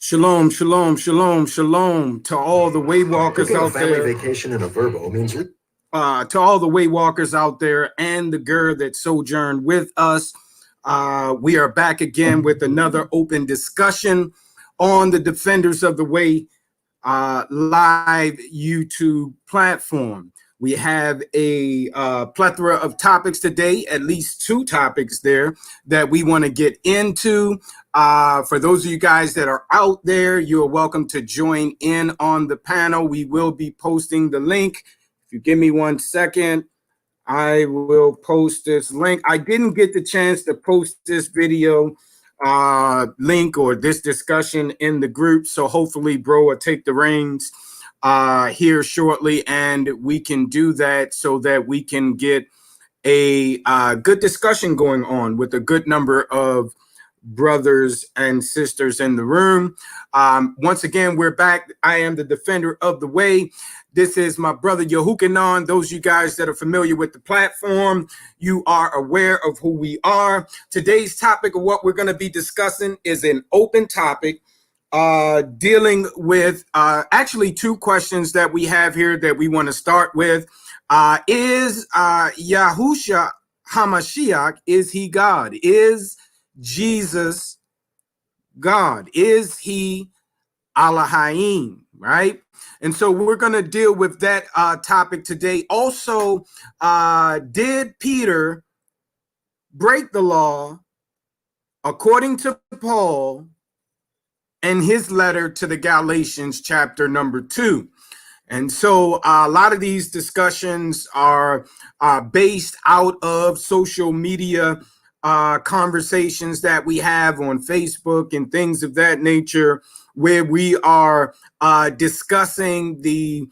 Shalom, shalom, shalom, shalom to all the waywalkers Taking a out family there. vacation in a Verbo means you're To all the waywalkers out there and the girl that sojourned with us. We are back again with another open discussion on the Defenders of the Way live YouTube platform. We have a plethora of topics today, at least two topics there that we want to get into. For those of you guys that are out there, you're welcome to join in on the panel. We will be posting the link. If you give me 1 second, I will post this link. I didn't get the chance to post this video link or this discussion in the group, so hopefully bro will take the reins here shortly, and we can do that so that we can get a good discussion going on with a good number of brothers and sisters in the room. Once again, we're back. I am the Defender of the Way. This is my brother Yehukanan. Those of you guys that are familiar with the platform, you are aware of who we are. Today's topic of what we're going to be discussing is an open topic dealing with actually two questions that we have here that we want to start with. Is Yahusha HaMashiach, is he God? Is Jesus God? Is he Elohim, right? And so we're going to deal with that topic today. Also, did Peter break the law according to Paul in his letter to the Galatians, chapter number 2? And so a lot of these discussions are based out of social media conversations that we have on Facebook and things of that nature, where we are discussing the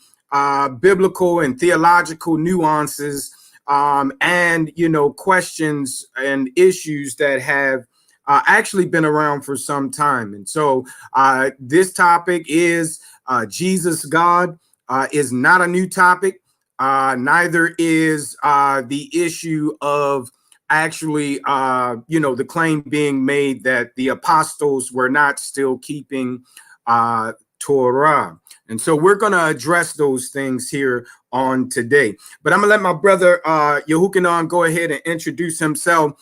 biblical and theological nuances and, you know, questions and issues that have actually been around for some time. And so this topic is Jesus God. Is not a new topic. Neither is the issue of actually, the claim being made that the apostles were not still keeping Torah. And so we're going to address those things here on today. But I'm going to let my brother Yehukanan go ahead and introduce himself.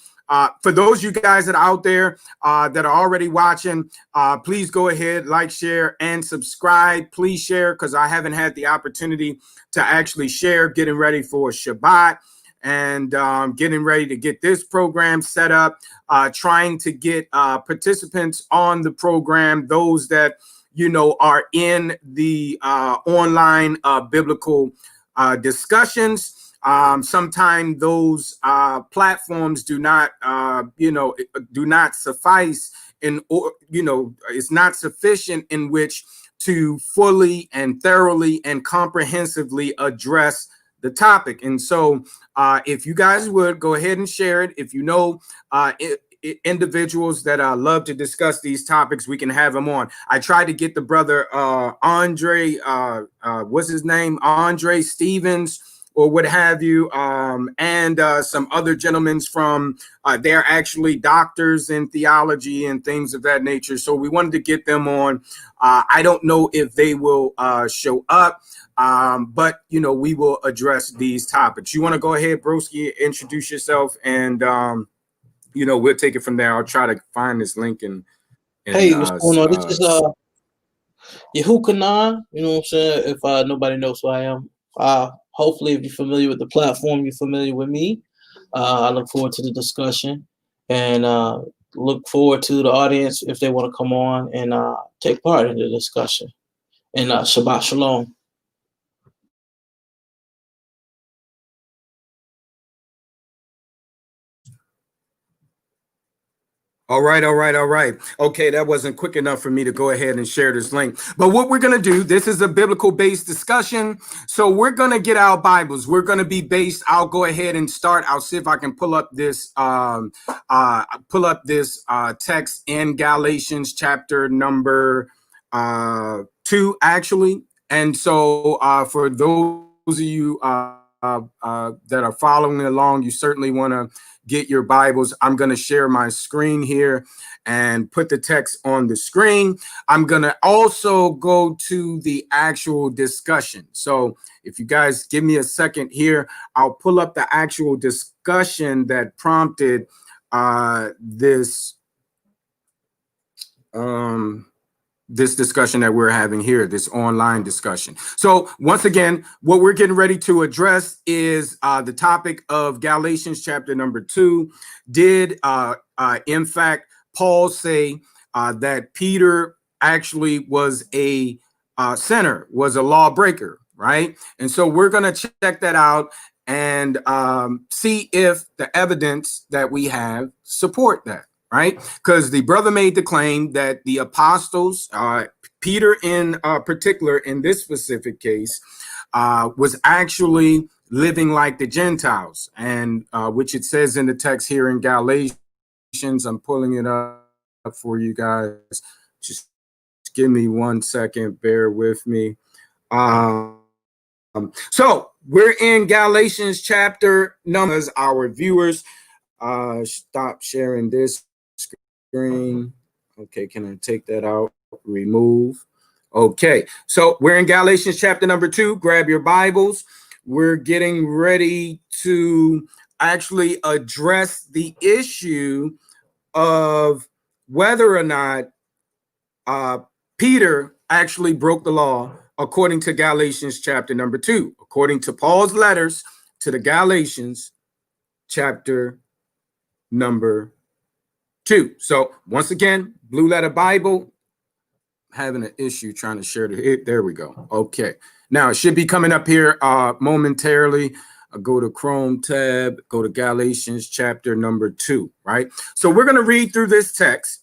For those of you guys that are out there that are already watching, please go ahead, like, share, and subscribe. Please share, because I haven't had the opportunity to actually share, getting ready for Shabbat and getting ready to get this program set up, trying to get participants on the program, those that, you know, are in the online biblical discussions. Sometimes those platforms do not, do not suffice in, or, you know, it's not sufficient in which to fully and thoroughly and comprehensively address the topic. And so if you guys would go ahead and share it, if you know individuals that love to discuss these topics, we can have them on. I tried to get the brother Andre, what's his name? Andre Stevens, or what have you, and some other gentlemen from, they're actually doctors in theology and things of that nature. So we wanted to get them on. I don't know if they will show up, but, you know, we will address these topics. You want to go ahead, broski, introduce yourself, and, you know, we'll take it from there. I'll try to find this link and hey, what's going on? This is Yehukanan. You know what I'm saying? If nobody knows who I am, hopefully, if you're familiar with the platform, you're familiar with me. I look forward to the discussion, and look forward to the audience if they want to come on and take part in the discussion. And Shabbat Shalom. All right. Okay, that wasn't quick enough for me to go ahead and share this link. But what we're going to do, this is a biblical-based discussion. So we're going to get our Bibles. We're going to be based. I'll go ahead and start. I'll see if I can pull up this text in Galatians chapter number 2, actually. And so for those of you that are following along, you certainly want to get your Bibles. I'm going to share my screen here and put the text on the screen. I'm going to also go to the actual discussion. So if you guys give me a second here, I'll pull up the actual discussion that prompted this discussion that we're having here, this online discussion. So once again, what we're getting ready to address is the topic of Galatians chapter number 2. Did in fact Paul say that Peter actually was a sinner, was a lawbreaker, right? And so we're going to check that out and see if the evidence that we have support that. Right, because the brother made the claim that the apostles, Peter in particular, in this specific case, was actually living like the Gentiles, and which it says in the text here in Galatians. I'm pulling it up for you guys. Just give me 1 second. Bear with me. So we're in Galatians chapter numbers. Our viewers, stop sharing this screen. Okay, can I take that out? Remove. Okay, so we're in Galatians chapter number 2. Grab your Bibles. We're getting ready to actually address the issue of whether or not Peter actually broke the law according to Galatians chapter number 2, according to Paul's letters to the Galatians chapter number 2. So once again, Blue Letter Bible, having an issue trying to share it. There we go. Okay. Now it should be coming up here momentarily. Go to Chrome tab, go to Galatians chapter number 2, right? So we're going to read through this text.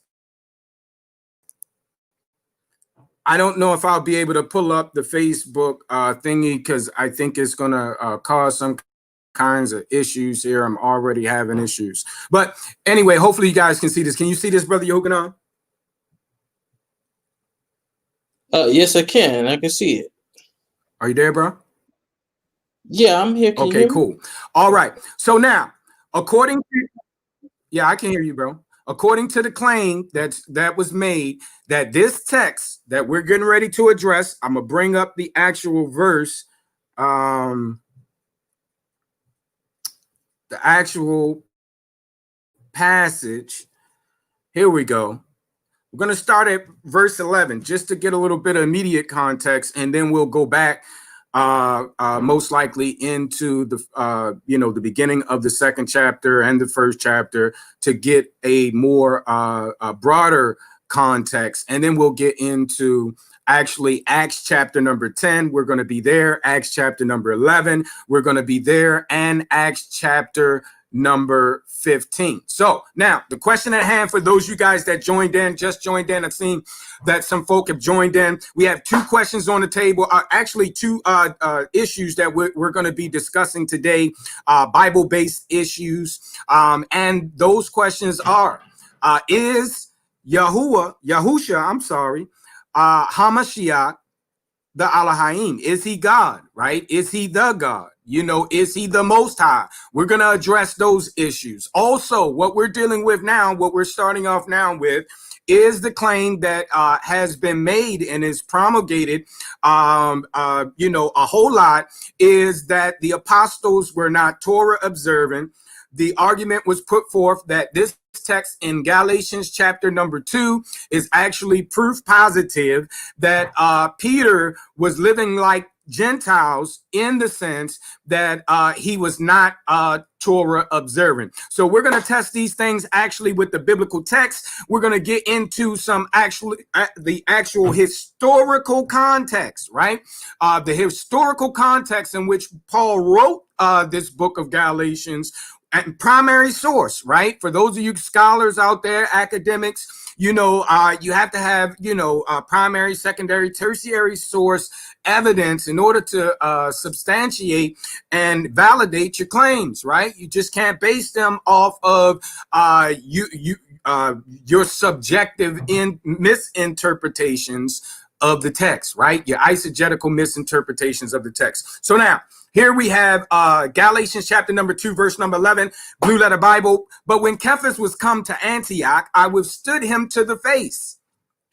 I don't know if I'll be able to pull up the Facebook thingy because I think it's going to cause some kinds of issues here. I'm already having issues. But anyway, hopefully you guys can see this. Can you see this, Brother Yohanan? Yes, I can. I can see it. Are you there, bro? Yeah, I'm here. Can you okay, hear me? cool. All right. So now, according to, yeah, I can hear you, bro. According to the claim that was made, that this text that we're getting ready to address, I'm gonna bring up the actual verse. The actual passage. Here we go. We're going to start at verse 11 just to get a little bit of immediate context, and then we'll go back most likely into the the beginning of the second chapter and the first chapter to get a more broader context, and then we'll get into actually Acts chapter number 10. We're going to be there. Acts chapter number 11. We're going to be there, and Acts chapter number 15. So now the question at hand for those of you guys that just joined in, I've seen that some folk have joined in. We have two questions on the table, actually two issues that we're going to be discussing today, Bible-based issues. And those questions are, is Yahusha, Hamashiach, the Elohim? Is he God, right? Is he the God? Is he the Most High? We're going to address those issues. Also, what we're dealing with now, what we're starting off now with, is the claim that has been made and is promulgated, a whole lot, is that the apostles were not Torah observant. The argument was put forth that this text in Galatians chapter number 2 is actually proof positive that Peter was living like Gentiles in the sense that he was not Torah observant. So we're going to test these things actually with the biblical text. We're going to get into some the actual historical context, right? The historical context in which Paul wrote this book of Galatians. And primary source, right? For those of you scholars out there, academics, you have to have, primary, secondary, tertiary source evidence in order to substantiate and validate your claims, right? You just can't base them off of your subjective misinterpretations of the text, right? Your eisegetical misinterpretations of the text. So now, Here we have Galatians chapter number 2, verse number 11, Blue Letter Bible. But when Cephas was come to Antioch, I withstood him to the face,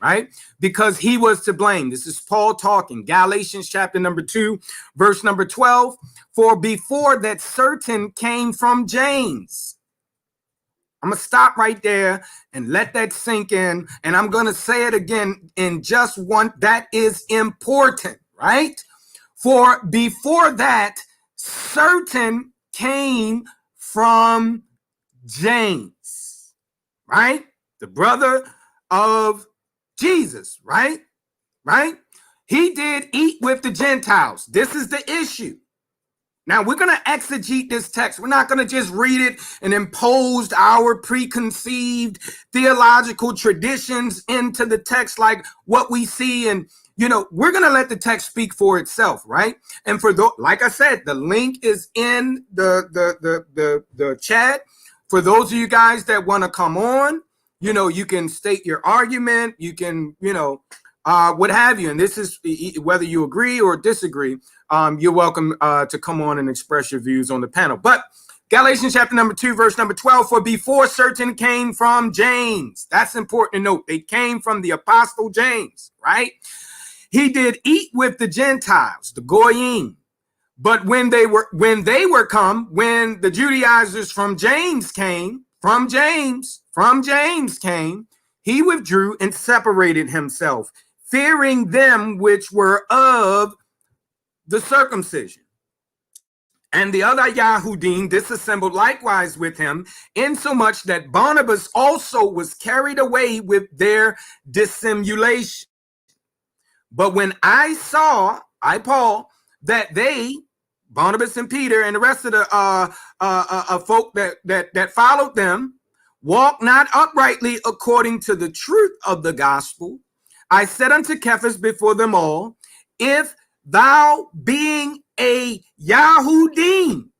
right? Because he was to blame. This is Paul talking. Galatians chapter number 2, verse number 12. For before that certain came from James. I'm going to stop right there and let that sink in. And I'm going to say it again in just one. That is important, right? For before that, certain came from James, right? The brother of Jesus, right? Right? He did eat with the Gentiles. This is the issue. Now, we're going to exegete this text. We're not going to just read it and impose our preconceived theological traditions into the text like what we see. And, we're going to let the text speak for itself, right? And for like I said, the link is in the chat. For those of you guys that want to come on, you can state your argument. You can, what have you. And this is whether you agree or disagree. You're welcome to come on and express your views on the panel. But Galatians chapter number 2, verse number 12, for before certain came from James. That's important to note. They came from the apostle James, right? He did eat with the Gentiles, the Goyim. But when the Judaizers from James came, he withdrew and separated himself, fearing them which were of the circumcision. And the other Yahudim disassembled likewise with him, insomuch that Barnabas also was carried away with their dissimulation. But when I saw, Paul, that they, Barnabas and Peter and the rest of the folk that followed them, walked not uprightly according to the truth of the gospel, I said unto Cephas before them all, if thou being a Yahudim,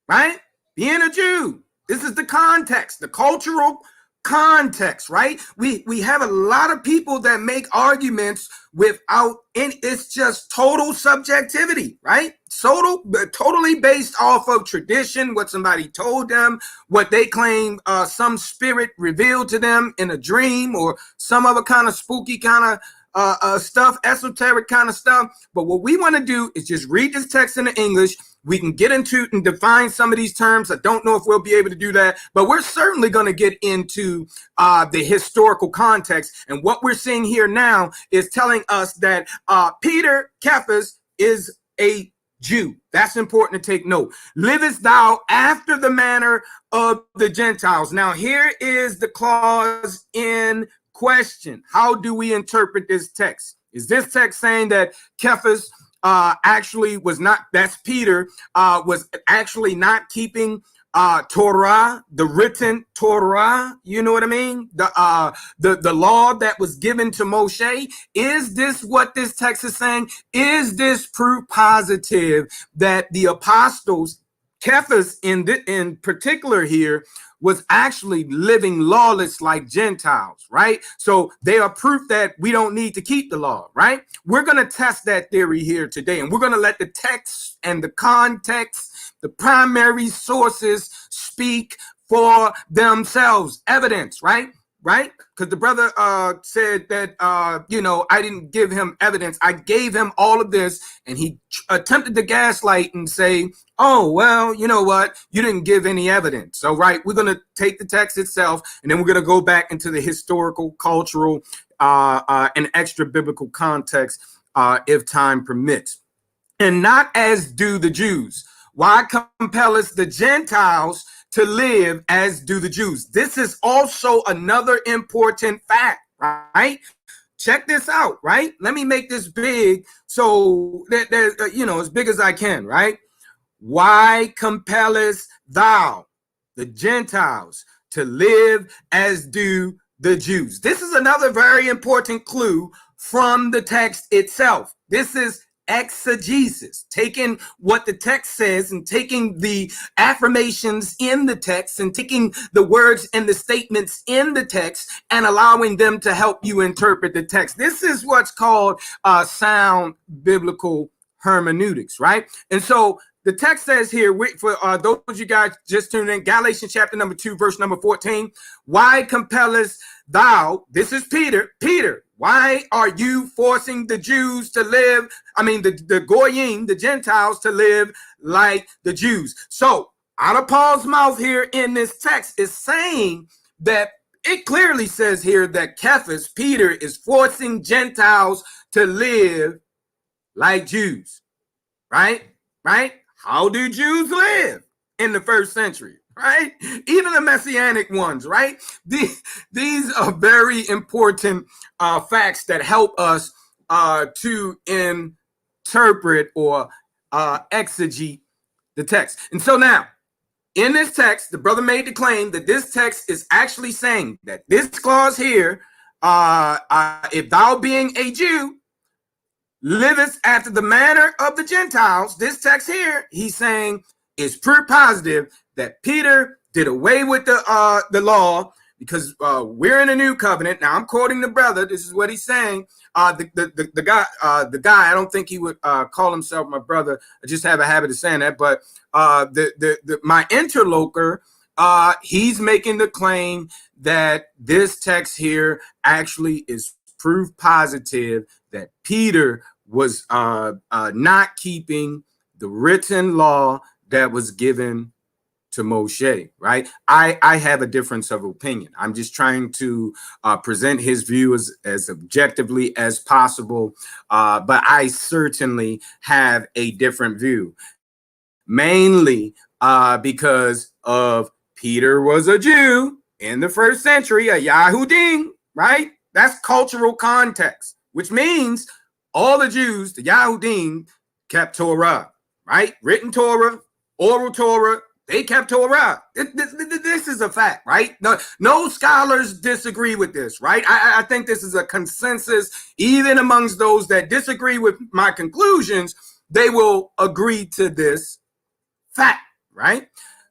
right? Being a Jew, this is the context, the cultural context, right? We have a lot of people that make arguments without any, it's just total subjectivity, right? Totally based off of tradition, what somebody told them, what they claim some spirit revealed to them in a dream or some other kind of spooky kind of stuff, esoteric kind of stuff. But what we want to do is just read this text in the English. We can get into and define some of these terms. I don't know if we'll be able to do that, but we're certainly going to get into the historical context. And what we're seeing here now is telling us that Peter Cephas is a Jew. That's important to take note. Livest thou after the manner of the Gentiles? Now, here is the clause in question. How do we interpret this text? Is this text saying that Cephas actually was not, that's Peter, was actually not keeping Torah, the written Torah, you know what I mean? The law that was given to Moshe? Is this what this text is saying? Is this proof positive that the apostles, Cephas in particular here, was actually living lawless like Gentiles, right? So they are proof that we don't need to keep the law, right? We're going to test that theory here today, and we're going to let the text and the context, the primary sources speak for themselves. Evidence, right? Right? Because the brother said that, I didn't give him evidence. I gave him all of this, and he attempted to gaslight and say, oh, well, you know what? You didn't give any evidence. So, right, we're going to take the text itself, and then we're going to go back into the historical, cultural, and extra biblical context if time permits. And not as do the Jews. Why compellest the Gentiles to live as do the Jews? This is also another important fact, right? Check this out, right? Let me make this big so that, as big as I can, right? Why compellest thou the Gentiles to live as do the Jews? This is another very important clue from the text itself. This is exegesis, taking what the text says and taking the affirmations in the text and taking the words and the statements in the text and allowing them to help you interpret the text. This is what's called sound biblical hermeneutics, right? And so the text says here, for those of you guys just tuned in, Galatians chapter number 2, verse number 14, why compellest thou, this is Peter, why are you forcing the Jews to live, the Goyim, the Gentiles, to live like the Jews? So out of Paul's mouth here in this text is saying that it clearly says here that Cephas, Peter, is forcing Gentiles to live like Jews, right? Right? How do Jews live in the first century, right? Even the Messianic ones, right? These are very important facts that help us to interpret or exegete the text. And so now, in this text, the brother made the claim that this text is actually saying that this clause here, if thou being a Jew, livest after the manner of the Gentiles, this text here, he's saying is proof positive that Peter did away with the law because we're in a new covenant. Now I'm quoting the brother. This is what he's saying. The guy, I don't think he would call himself my brother. I just have a habit of saying that. But my interlocutor, he's making the claim that this text here actually is proof positive that Peter was not keeping the written law that was given to Moshe, right? I have a difference of opinion. I'm just trying to present his view as objectively as possible, but I certainly have a different view, mainly because of Peter was a Jew in the first century, a Yahudim, right? That's cultural context, which means all the Jews, the Yahudim, kept Torah, right? Written Torah, oral Torah, they kept Torah. This is a fact, right? No scholars disagree with this, right? I think this is a consensus, even amongst those that disagree with my conclusions, they will agree to this fact, right?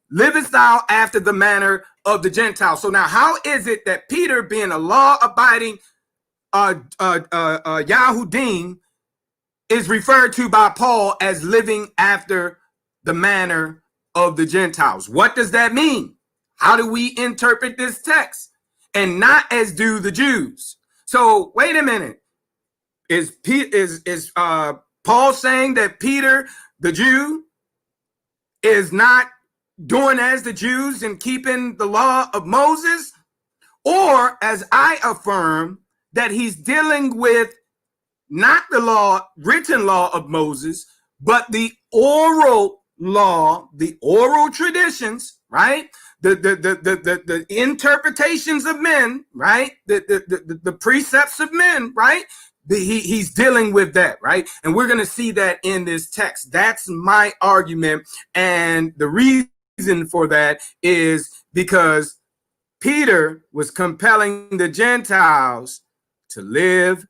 Livest thou after the manner of the Gentiles. So now how is it that Peter, being a law-abiding Yahudim, is referred to by Paul as living after the manner of the Gentiles? What does that mean? How do we interpret this text? And not as do the Jews. So wait a minute. Is Paul saying that Peter, the Jew, is not doing as the Jews and keeping the law of Moses? Or, as I affirm, that he's dealing with not the law, written law of Moses, but the oral law, the oral traditions, right? The interpretations of men, right? The precepts of men, right? He's dealing with that, right? And we're going to see that in this text. That's my argument. And the reason for that is because Peter was compelling the Gentiles to live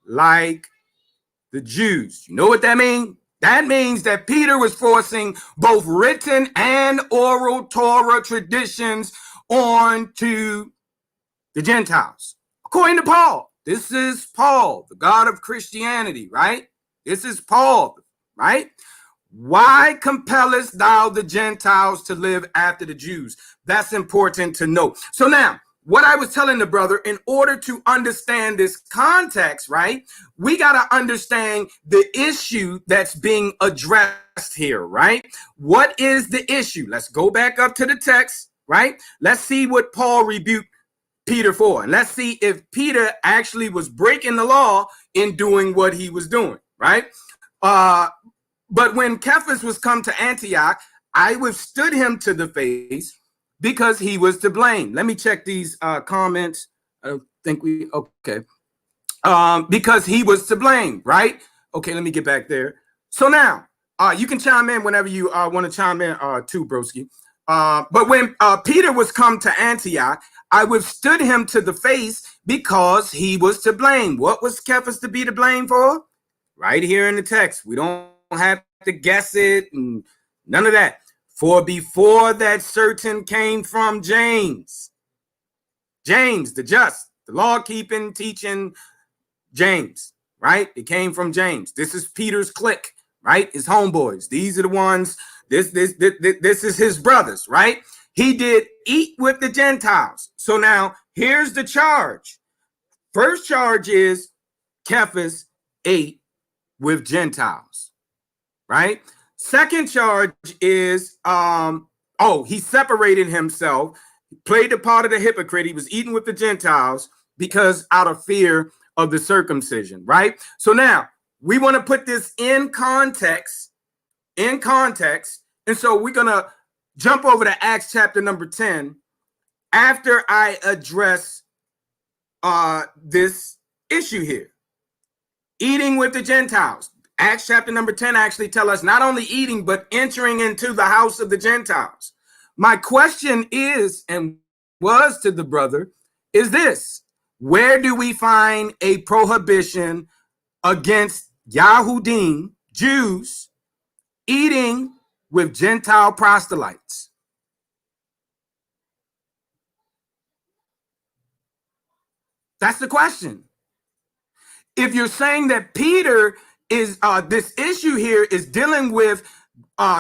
like the Jews. You know what that means? That means that Peter was forcing both written and oral Torah traditions onto the Gentiles. According to Paul, this is Paul, the God of Christianity, right? This is Paul, right? Why compellest thou the Gentiles to live after the Jews? That's important to know. So now, what I was telling the brother, in order to understand this context, right, we got to understand the issue that's being addressed here, right? What is the issue? Let's go back up to the text, right? Let's see what Paul rebuked Peter for. And let's see if Peter actually was breaking the law in doing what he was doing, right? But when Cephas was come to Antioch, I withstood him to the face because he was to blame. Let me check these comments. I don't think okay. Because he was to blame, right? Okay, let me get back there. So now, you can chime in whenever you want to chime in too, broski. But when Peter was come to Antioch, I withstood him to the face because he was to blame. What was Cephas to be to blame for? Right here in the text. We don't have to guess it and none of that. For before that certain came from James, the just, the law-keeping, teaching James, right? It came from James. This is Peter's clique, right? His homeboys. These are the ones, this is his brothers, right? He did eat with the Gentiles. So now here's the charge. First charge is Cephas ate with Gentiles, right? Second charge is he separated himself, played the part of the hypocrite. He was eating with the Gentiles because out of fear of the circumcision, right? So now we want to put this in context, and so we're going to jump over to Acts chapter number 10 after I address this issue here. Eating with the Gentiles. Acts chapter number 10 actually tell us not only eating, but entering into the house of the Gentiles. My question is, and was to the brother, is this: where do we find a prohibition against Yahudim, Jews, eating with Gentile proselytes? That's the question. If you're saying that Peter is this issue here is dealing with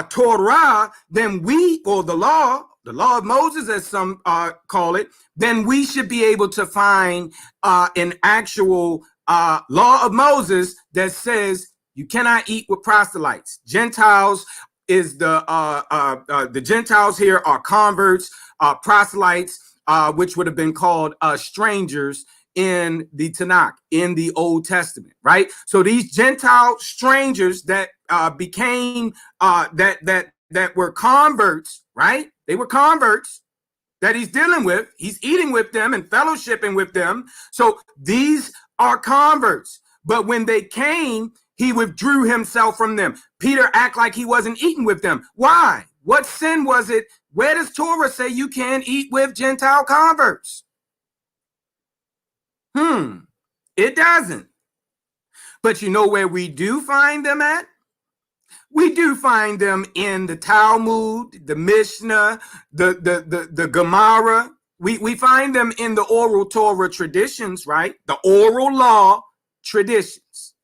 Torah, then we, or the law of Moses, as some call it, then we should be able to find an actual law of Moses that says you cannot eat with proselytes. Gentiles is the Gentiles here are converts, proselytes, which would have been called strangers in the Tanakh, in the Old Testament, right? So these Gentile strangers that became that were converts, right? They were converts that he's dealing with. He's eating with them and fellowshipping with them. So these are converts. But when they came, he withdrew himself from them. Peter act like he wasn't eating with them. Why? What sin was it? Where does Torah say you can't eat with Gentile converts? It doesn't. But you know where we do find them at? We do find them in the Talmud, the Mishnah, the Gemara. We find them in the oral Torah traditions, right? The oral law traditions.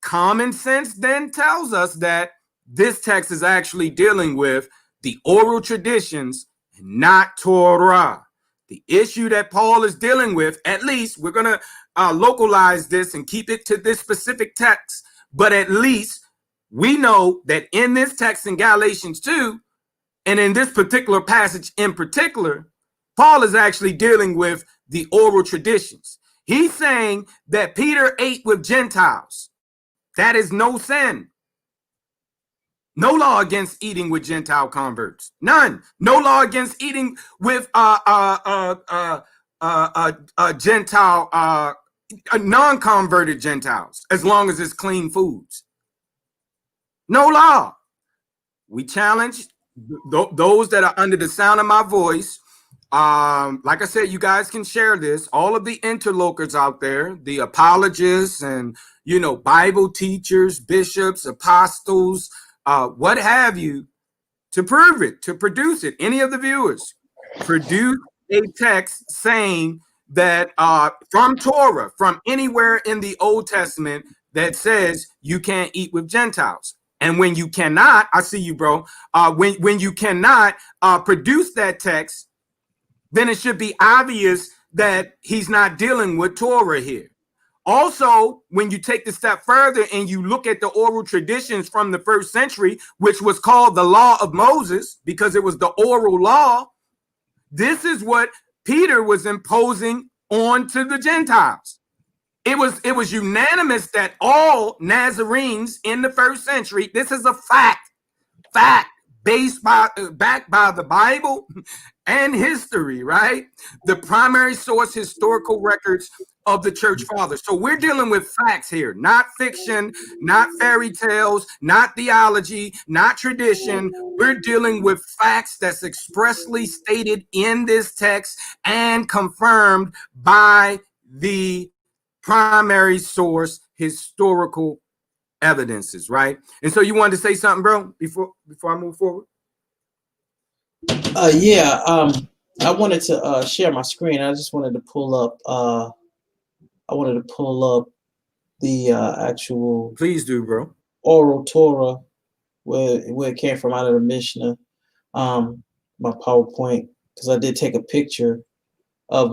Common sense then tells us that this text is actually dealing with the oral traditions and not Torah. The issue that Paul is dealing with, at least we're going to localize this and keep it to this specific text, but at least we know that in this text in Galatians 2, and in this particular passage in particular, Paul is actually dealing with the oral traditions. He's saying that Peter ate with Gentiles. That is no sin. No law against eating with Gentile converts. None. No law against eating with Gentile, non-converted Gentiles, as long as it's clean foods. No law. We challenge those that are under the sound of my voice. Like I said, you guys can share this. All of the interlocutors out there, the apologists and, Bible teachers, bishops, apostles, what have you, to prove it, to produce it. Any of the viewers, produce a text saying that from Torah, from anywhere in the Old Testament that says you can't eat with Gentiles. And when you cannot, I see you, bro. When you cannot produce that text, then it should be obvious that he's not dealing with Torah here. Also, when you take the step further and you look at the oral traditions from the first century, which was called the law of Moses, because it was the oral law, this is what Peter was imposing onto the Gentiles. It was unanimous that all Nazarenes in the first century, this is a fact backed by the Bible and history, right? The primary source historical records of the church fathers. So we're dealing with facts here, not fiction, not fairy tales, not theology, not tradition. We're dealing with facts that's expressly stated in this text and confirmed by the primary source historical evidences, right? And so you wanted to say something, bro, before I move forward? I wanted to share my screen. I just wanted to pull up the actual. Please do, bro. oral Torah, where it came from out of the Mishnah. My PowerPoint, because I did take a picture of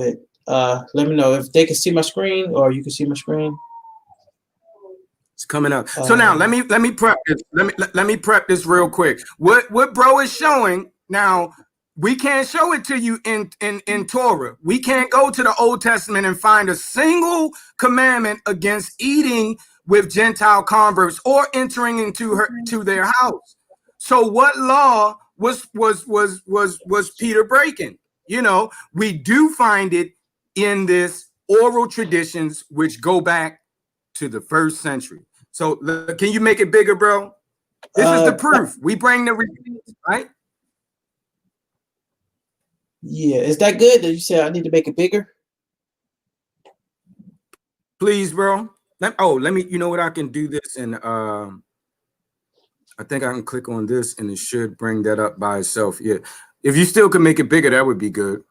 it. Let me know if they can see my screen, or you can see my screen. It's coming up. So now let me prep this. Let me prep this real quick. What bro is showing now, we can't show it to you in Torah. We can't go to the Old Testament and find a single commandment against eating with Gentile converts or entering into to their house. So what law was Peter breaking? You know, we do find it in this oral traditions which go back to the 1st century. So can you make it bigger, bro? This is the proof. We bring the receipts, right? Yeah, is that good? Did you say I need to make it bigger? Please, bro. Let me. You know what? I can do this, and I think I can click on this, and it should bring that up by itself. Yeah. If you still can make it bigger, that would be good.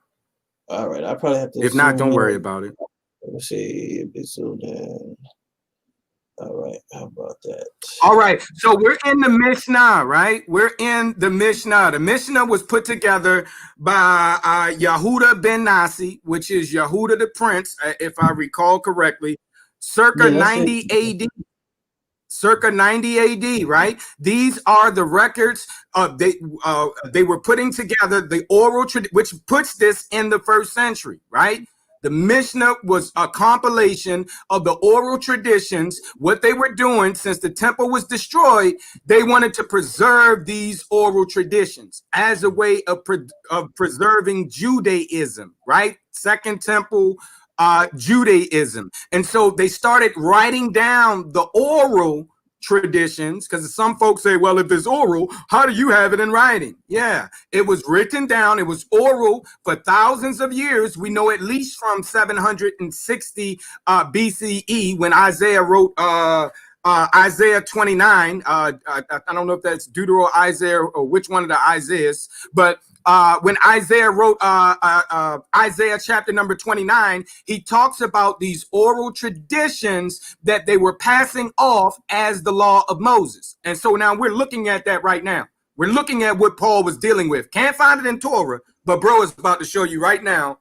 All right, I probably have to. If not, don't worry about it. Let me see. Zoom in. All right, how about that? All right, so we're in the Mishnah, right? We're in the Mishnah. The Mishnah was put together by Yehuda ben Nasi, which is Yehuda the Prince, if I recall correctly, circa 90 AD. Circa 90 AD, right? These are the records they were putting together the oral which puts this in the 1st century, right? The Mishnah was a compilation of the oral traditions. What they were doing since the temple was destroyed, they wanted to preserve these oral traditions as a way of preserving Judaism, right? Second temple Judaism. And so they started writing down the oral traditions, because some folks say, well, if it's oral, how do you have it in writing? Yeah, it was written down. It was oral for thousands of years. We know at least from 760 BCE, when Isaiah wrote Isaiah 29. I don't know if that's Deuteronomy, Isaiah, or which one of the Isaiahs, but when Isaiah wrote Isaiah chapter number 29, he talks about these oral traditions that they were passing off as the law of Moses. And so now we're looking at that right now. We're looking at what Paul was dealing with. Can't find it in Torah, but bro is about to show you right now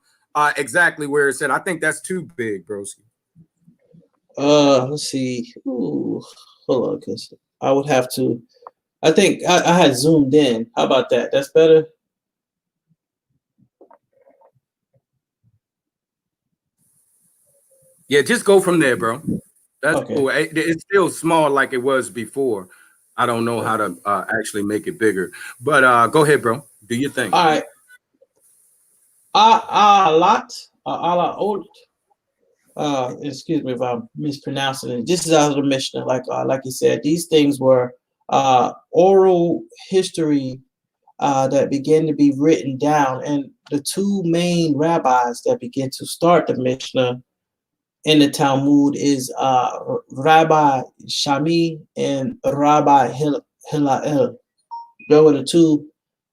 exactly where it's at. I think that's too big, broski. Let's see. Ooh, hold on, because I would have to. I think I had zoomed in. How about that? That's better. Yeah, just go from there, bro. That's okay. cool. It's still small like it was before. I don't know how to actually make it bigger, but go ahead, bro. Do your thing. All right. Excuse me if I'm mispronouncing it. This is out of the Mishnah, like you said. These things were oral history that began to be written down, and the two main rabbis that began to start the Mishnah in the Talmud is Rabbi Shami and Rabbi Hillel. They were the two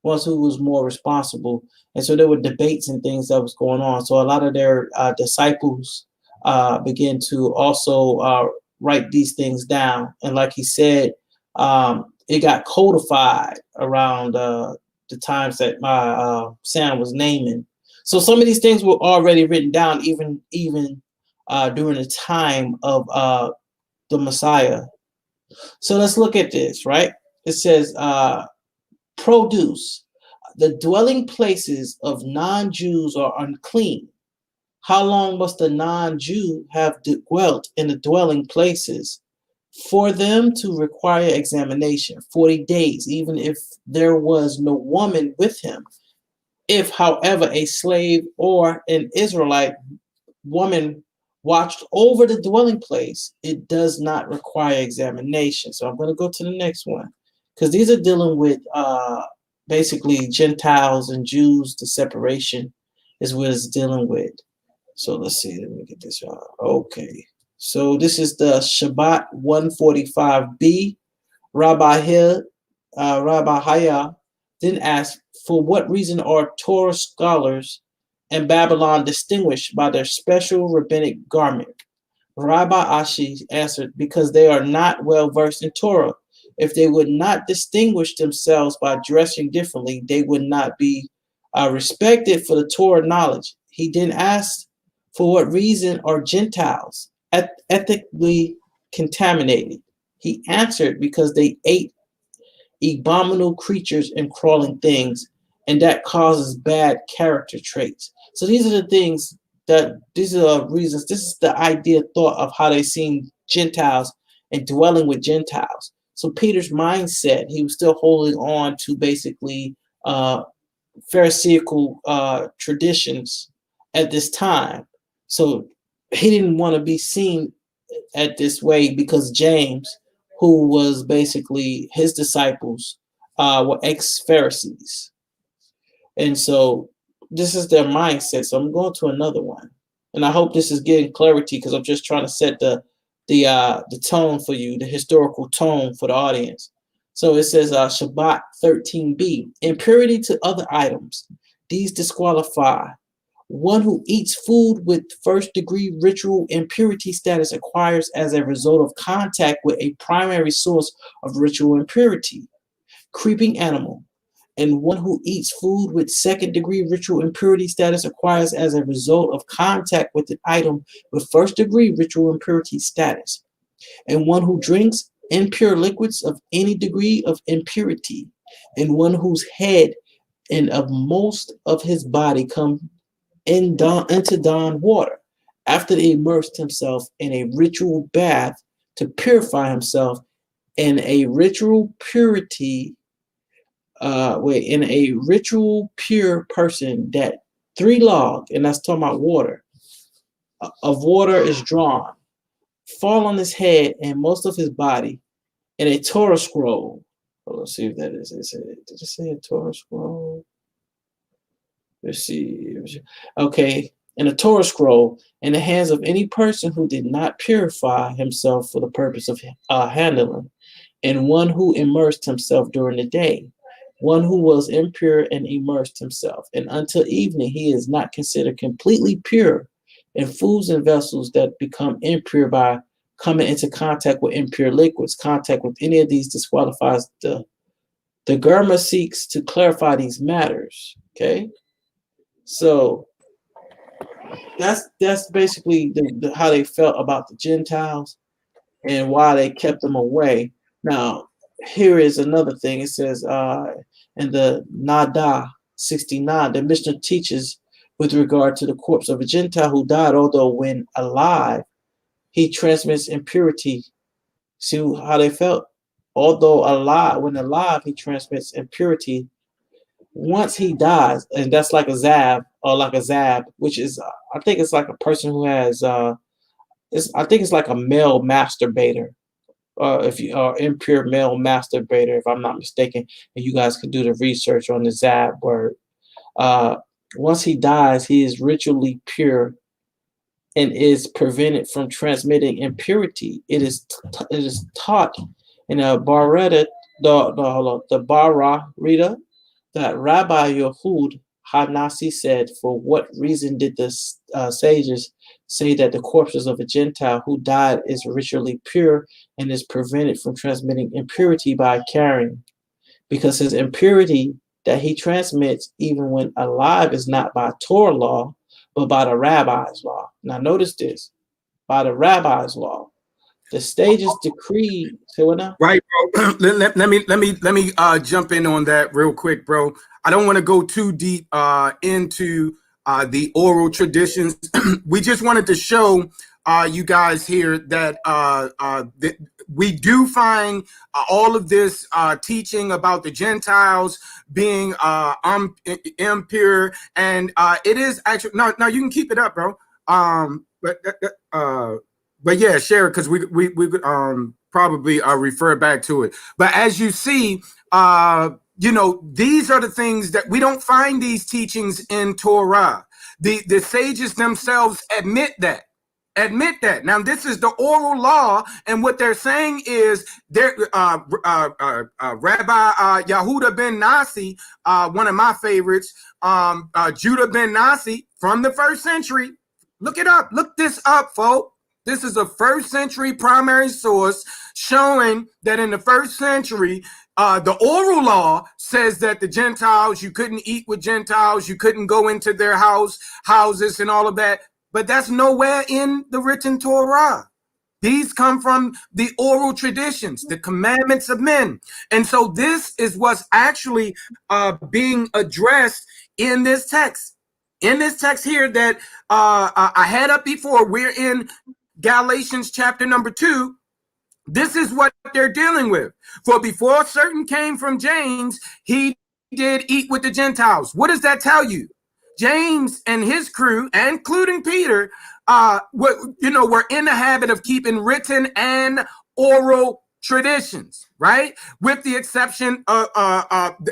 ones who was more responsible, and so there were debates and things that was going on. So a lot of their disciples began to also write these things down, and like he said, it got codified around the times that my Sam was naming. So some of these things were already written down, even during the time of the Messiah. So let's look at this, right? It says, produce. The dwelling places of non-Jews are unclean. How long must the non-Jew have dwelt in the dwelling places for them to require examination? 40 days, even if there was no woman with him. If, however, a slave or an Israelite woman watched over the dwelling place, it does not require examination. So I'm going to go to the next one, because these are dealing with basically Gentiles and Jews. The separation is what it's dealing with. So let's see. Let me get this out. Okay. So this is the Shabbat 145b. Rabbi Haya then asked, for what reason are Torah scholars and Babylon distinguished by their special rabbinic garment? Rabbi Ashi answered, because they are not well versed in Torah. If they would not distinguish themselves by dressing differently, they would not be respected for the Torah knowledge. He then asked, for what reason are Gentiles ethically contaminated? He answered, because they ate abominable creatures and crawling things, and that causes bad character traits. So these are the things these are reasons. This is the idea, thought of how they seen Gentiles and dwelling with Gentiles. So Peter's mindset, he was still holding on to basically Pharisaical traditions at this time. So he didn't want to be seen at this way, because James, who was basically his disciples, were ex-Pharisees. And so this is their mindset. So I'm going to another one. And I hope this is getting clarity, because I'm just trying to set the tone for you, the historical tone for the audience. So it says Shabbat 13b, impurity to other items. These disqualify. One who eats food with first degree ritual impurity status acquires as a result of contact with a primary source of ritual impurity, creeping animal. And one who eats food with second degree ritual impurity status acquires as a result of contact with an item with first degree ritual impurity status. And one who drinks impure liquids of any degree of impurity, and one whose head and of most of his body come into dawn water, after he immersed himself in a ritual bath to purify himself in a ritual purity. In a ritual pure person, that 3 log, and that's talking about water, of water is drawn, fall on his head and most of his body, in a Torah scroll. Let's see if that is. Did it say a Torah scroll? Let's see. Okay, in a Torah scroll, in the hands of any person who did not purify himself for the purpose of handling, and one who immersed himself during the day, one who was impure and immersed himself, and until evening he is not considered completely pure, and foods and vessels that become impure by coming into contact with impure liquids. Contact with any of these disqualifies the Germa seeks to clarify these matters. Okay. So that's basically how they felt about the Gentiles and why they kept them away. Now, here is another thing. It says in the Nada 69, the Mishnah teaches with regard to the corpse of a Gentile who died, although when alive, he transmits impurity. See how they felt? Although alive, when alive, he transmits impurity. Once he dies, and that's like a zab, which is, I think it's like a person who has, I think it's like a male masturbator, if you are impure male masturbator, if I'm not mistaken, and you guys could do the research on the zab word. Once he dies, he is ritually pure and is prevented from transmitting impurity. It is taught in a Barretta, the Bara Rita, that Rabbi Yehud Hanasi said, for what reason did the sages say that the corpses of a Gentile who died is ritually pure and is prevented from transmitting impurity by carrying? Because his impurity that he transmits even when alive is not by Torah law, but by the rabbi's law. Now notice this, by the rabbi's law. The stages decree. Say what now? Right, bro. let me jump in on that real quick, bro. I don't want to go too deep into the oral traditions. We just wanted to show you guys here that we do find all of this teaching about the Gentiles being impure, and it is actually no. You can keep it up, bro. But yeah, share it, because we probably refer back to it. But as you see, these are the things that we don't find these teachings in Torah. The sages themselves admit that. Now, this is the oral law, and what they're saying is Rabbi Yehuda ben Nasi, one of my favorites, Judah ben Nasi from the 1st century. Look it up. Look this up, folks. This is a first century primary source showing that in the first century, the oral law says that the Gentiles, you couldn't eat with Gentiles, you couldn't go into their houses and all of that. But that's nowhere in the written Torah. These come from the oral traditions, the commandments of men. And so this is what's actually being addressed in this text. In this text here that I had up before, we're in Galatians chapter number 2. This is what they're dealing with. For before certain came from James, he did eat with the Gentiles. What does that tell you? James and his crew, including Peter, were in the habit of keeping written and oral traditions, right? With the exception of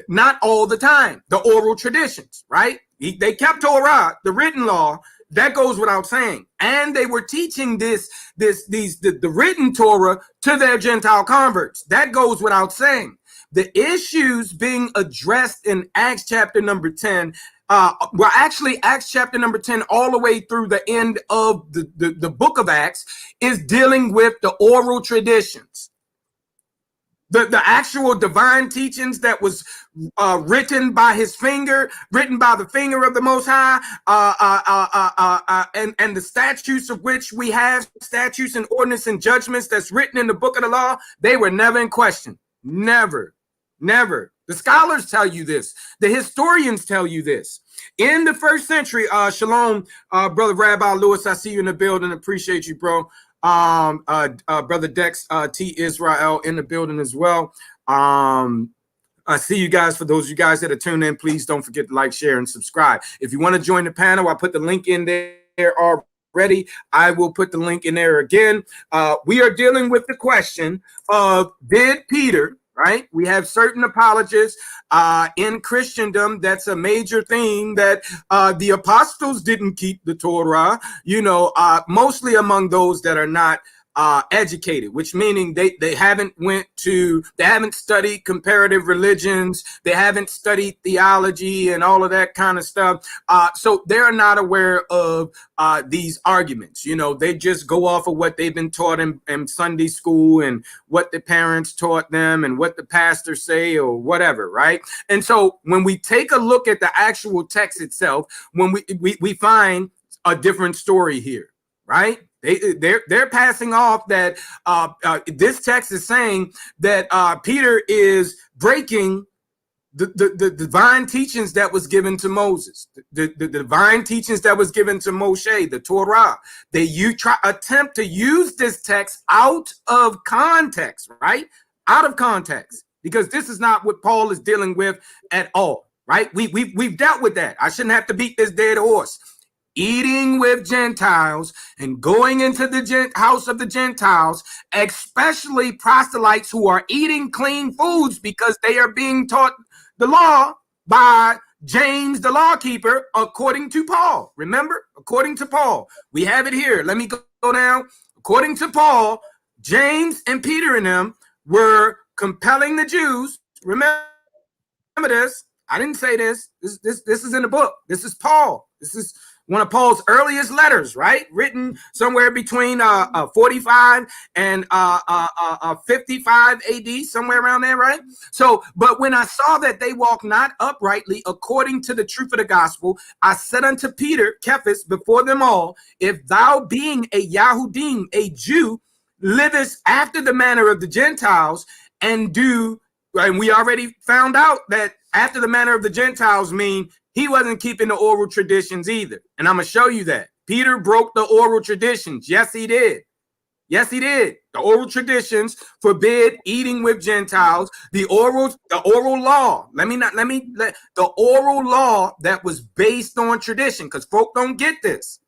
not all the time, the oral traditions, right? They kept Torah, the written law. That goes without saying. And they were teaching the written Torah to their Gentile converts. That goes without saying. The issues being addressed in Acts chapter number 10, actually Acts chapter number 10 all the way through the end of the book of Acts is dealing with the oral traditions. The actual divine teachings that was written by the finger of the Most High, and the statutes of which we have, statutes and ordinances and judgments that's written in the book of the law, they were never in question. Never. The scholars tell you this. The historians tell you this. In the first century, shalom, Brother Rabbi Lewis, I see you in the building. Appreciate you, bro. Brother Dex T. Israel in the building as well. I see you guys. For those of you guys that are tuned in, please don't forget to like, share, and subscribe. If you want to join the panel, I put the link in there already. I will put the link in there again. We are dealing with the question of, did Peter, right? We have certain apologists in Christendom. That's a major theme, that the apostles didn't keep the Torah, mostly among those that are not educated, which meaning they haven't studied comparative religions, they haven't studied theology and all of that kind of stuff. So they're not aware of these arguments. They just go off of what they've been taught in Sunday school and what the parents taught them and what the pastors say or whatever, right? And so when we take a look at the actual text itself, when we find a different story here, right? They're passing off that this text is saying that Peter is breaking the divine teachings that was given to Moses, the divine teachings that was given to Moshe, the Torah. Attempt to use this text out of context, right? Out of context, because this is not what Paul is dealing with at all, right? We've dealt with that. I shouldn't have to beat this dead horse. Eating with Gentiles and going into the house of the Gentiles, especially proselytes who are eating clean foods because they are being taught the law by James, the lawkeeper, according to Paul. Remember, according to Paul, we have it here. Let me go down. According to Paul, James and Peter and them were compelling the Jews. Remember this. I didn't say this. This is in the book. This is Paul. This is one of Paul's earliest letters, right? Written somewhere between 45 and 55 AD, somewhere around there, right? So, but when I saw that they walk not uprightly according to the truth of the gospel, I said unto Peter, Cephas, before them all, if thou being a Yahudim, a Jew, livest after the manner of the Gentiles, and we already found out that after the manner of the Gentiles mean he wasn't keeping the oral traditions either. And I'm going to show you that. Peter broke the oral traditions. Yes, he did. Yes, he did. The oral traditions forbid eating with Gentiles. The oral law. The oral law that was based on tradition, because folk don't get this.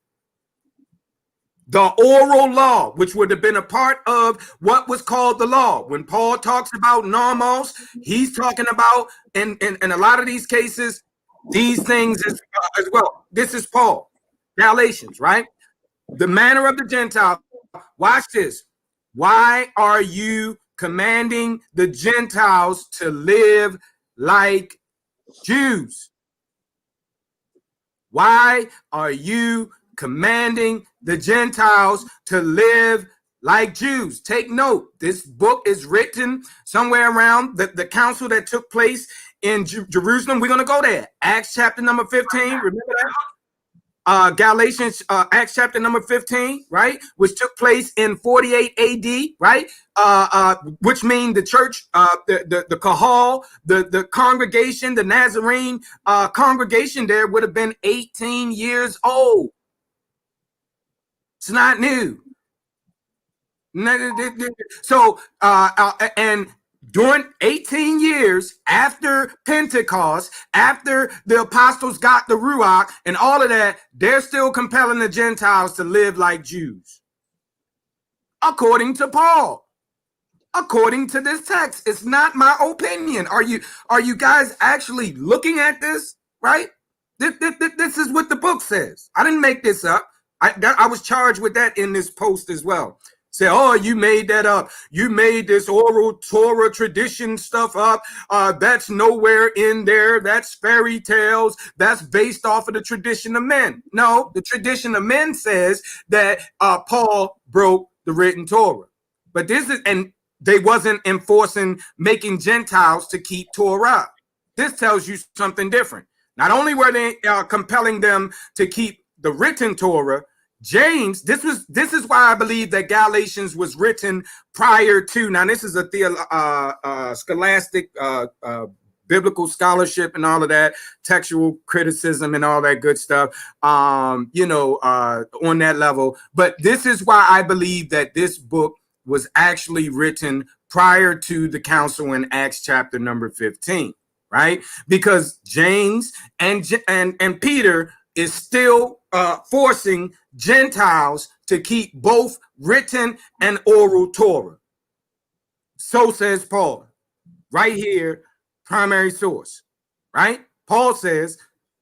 The oral law, which would have been a part of what was called the law. When Paul talks about normos, he's talking about, in a lot of these cases, these things as well. This is Paul, Galatians, right? The manner of the Gentile. Watch this. Why are you commanding the Gentiles to live like Jews? Why are you commanding the Gentiles to live like Jews. Take note, this book is written somewhere around the council that took place in Jerusalem. We're going to go there. Acts chapter number 15. Remember that? Galatians, Acts chapter number 15, right, which took place in 48 AD, right, which means the church, the kahal, the congregation, the Nazarene congregation there would have been 18 years old. It's not new. So, and during 18 years after Pentecost, after the apostles got the Ruach and all of that, they're still compelling the Gentiles to live like Jews. According to Paul, according to this text, it's not my opinion. Are you guys actually looking at this? Right? This is what the book says. I didn't make this up. I was charged with that in this post as well. Say, oh, you made that up. You made this oral Torah tradition stuff up. That's nowhere in there. That's fairy tales. That's based off of the tradition of men. No, the tradition of men says that Paul broke the written Torah. But this is, and they wasn't enforcing making Gentiles to keep Torah. This tells you something different. Not only were they compelling them to keep the written Torah, James, this is why I believe that Galatians was written prior to. Now, this is a scholastic biblical scholarship and all of that, textual criticism and all that good stuff, on that level. But this is why I believe that this book was actually written prior to the council in Acts chapter number 15, right? Because James and Peter is still forcing Gentiles to keep both written and oral Torah. So says Paul, right here, primary source, right? Paul says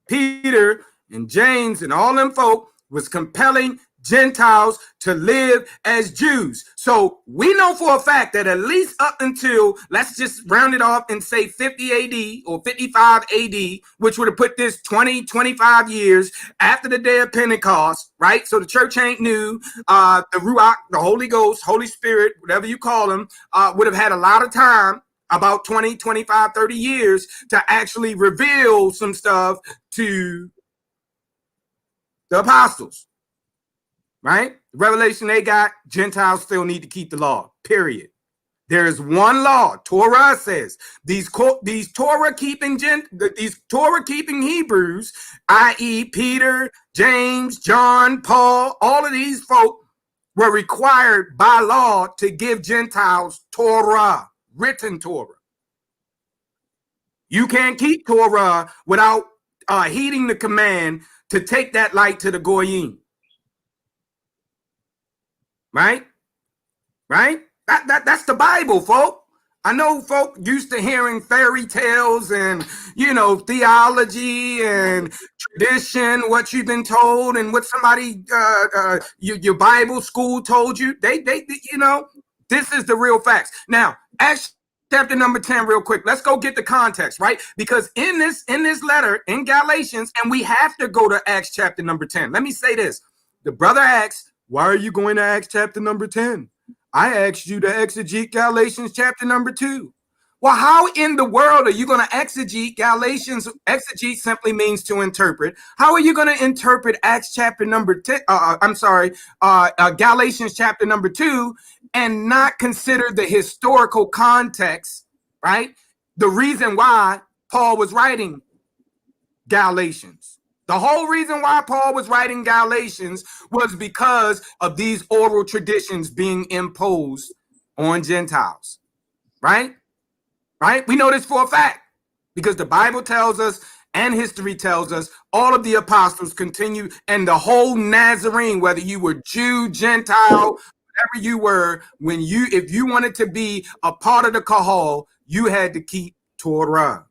Peter and James and all them folk was compelling Gentiles to live as Jews. So we know for a fact that at least up until, let's just round it off and say 50 AD or 55 AD, which would have put this 25 years after the day of Pentecost, right? So the church ain't new. The Ruach, the Holy Ghost, Holy Spirit, whatever you call them, would have had a lot of time, about 20, 25, 30 years to actually reveal some stuff to the apostles. Right? The revelation they got, Gentiles still need to keep the law, period. There is one law. Torah says these Torah keeping Hebrews, i.e. Peter, James, John, Paul, all of these folk were required by law to give Gentiles Torah, written Torah. You can't keep Torah without heeding the command to take that light to the Goyim. Right? That's the Bible, folk. I know folk used to hearing fairy tales and, theology and tradition, what you've been told and what somebody, your Bible school told you. They, this is the real facts. Now, Acts chapter number 10, real quick. Let's go get the context, right? Because in this letter in Galatians, and we have to go to Acts chapter number 10. Let me say this. The brother asks, why are you going to Acts chapter number 10? I asked you to exegete Galatians chapter number 2. Well, how in the world are you going to exegete Galatians? Exegete simply means to interpret. How are you going to interpret Acts chapter number 10? Galatians chapter number 2 and not consider the historical context, right? The reason why Paul was writing Galatians. The whole reason why Paul was writing Galatians was because of these oral traditions being imposed on Gentiles, right? Right? We know this for a fact because the Bible tells us and history tells us all of the apostles continue, and the whole Nazarene, whether you were Jew, Gentile, whatever you were, if you wanted to be a part of the kahal, you had to keep Torah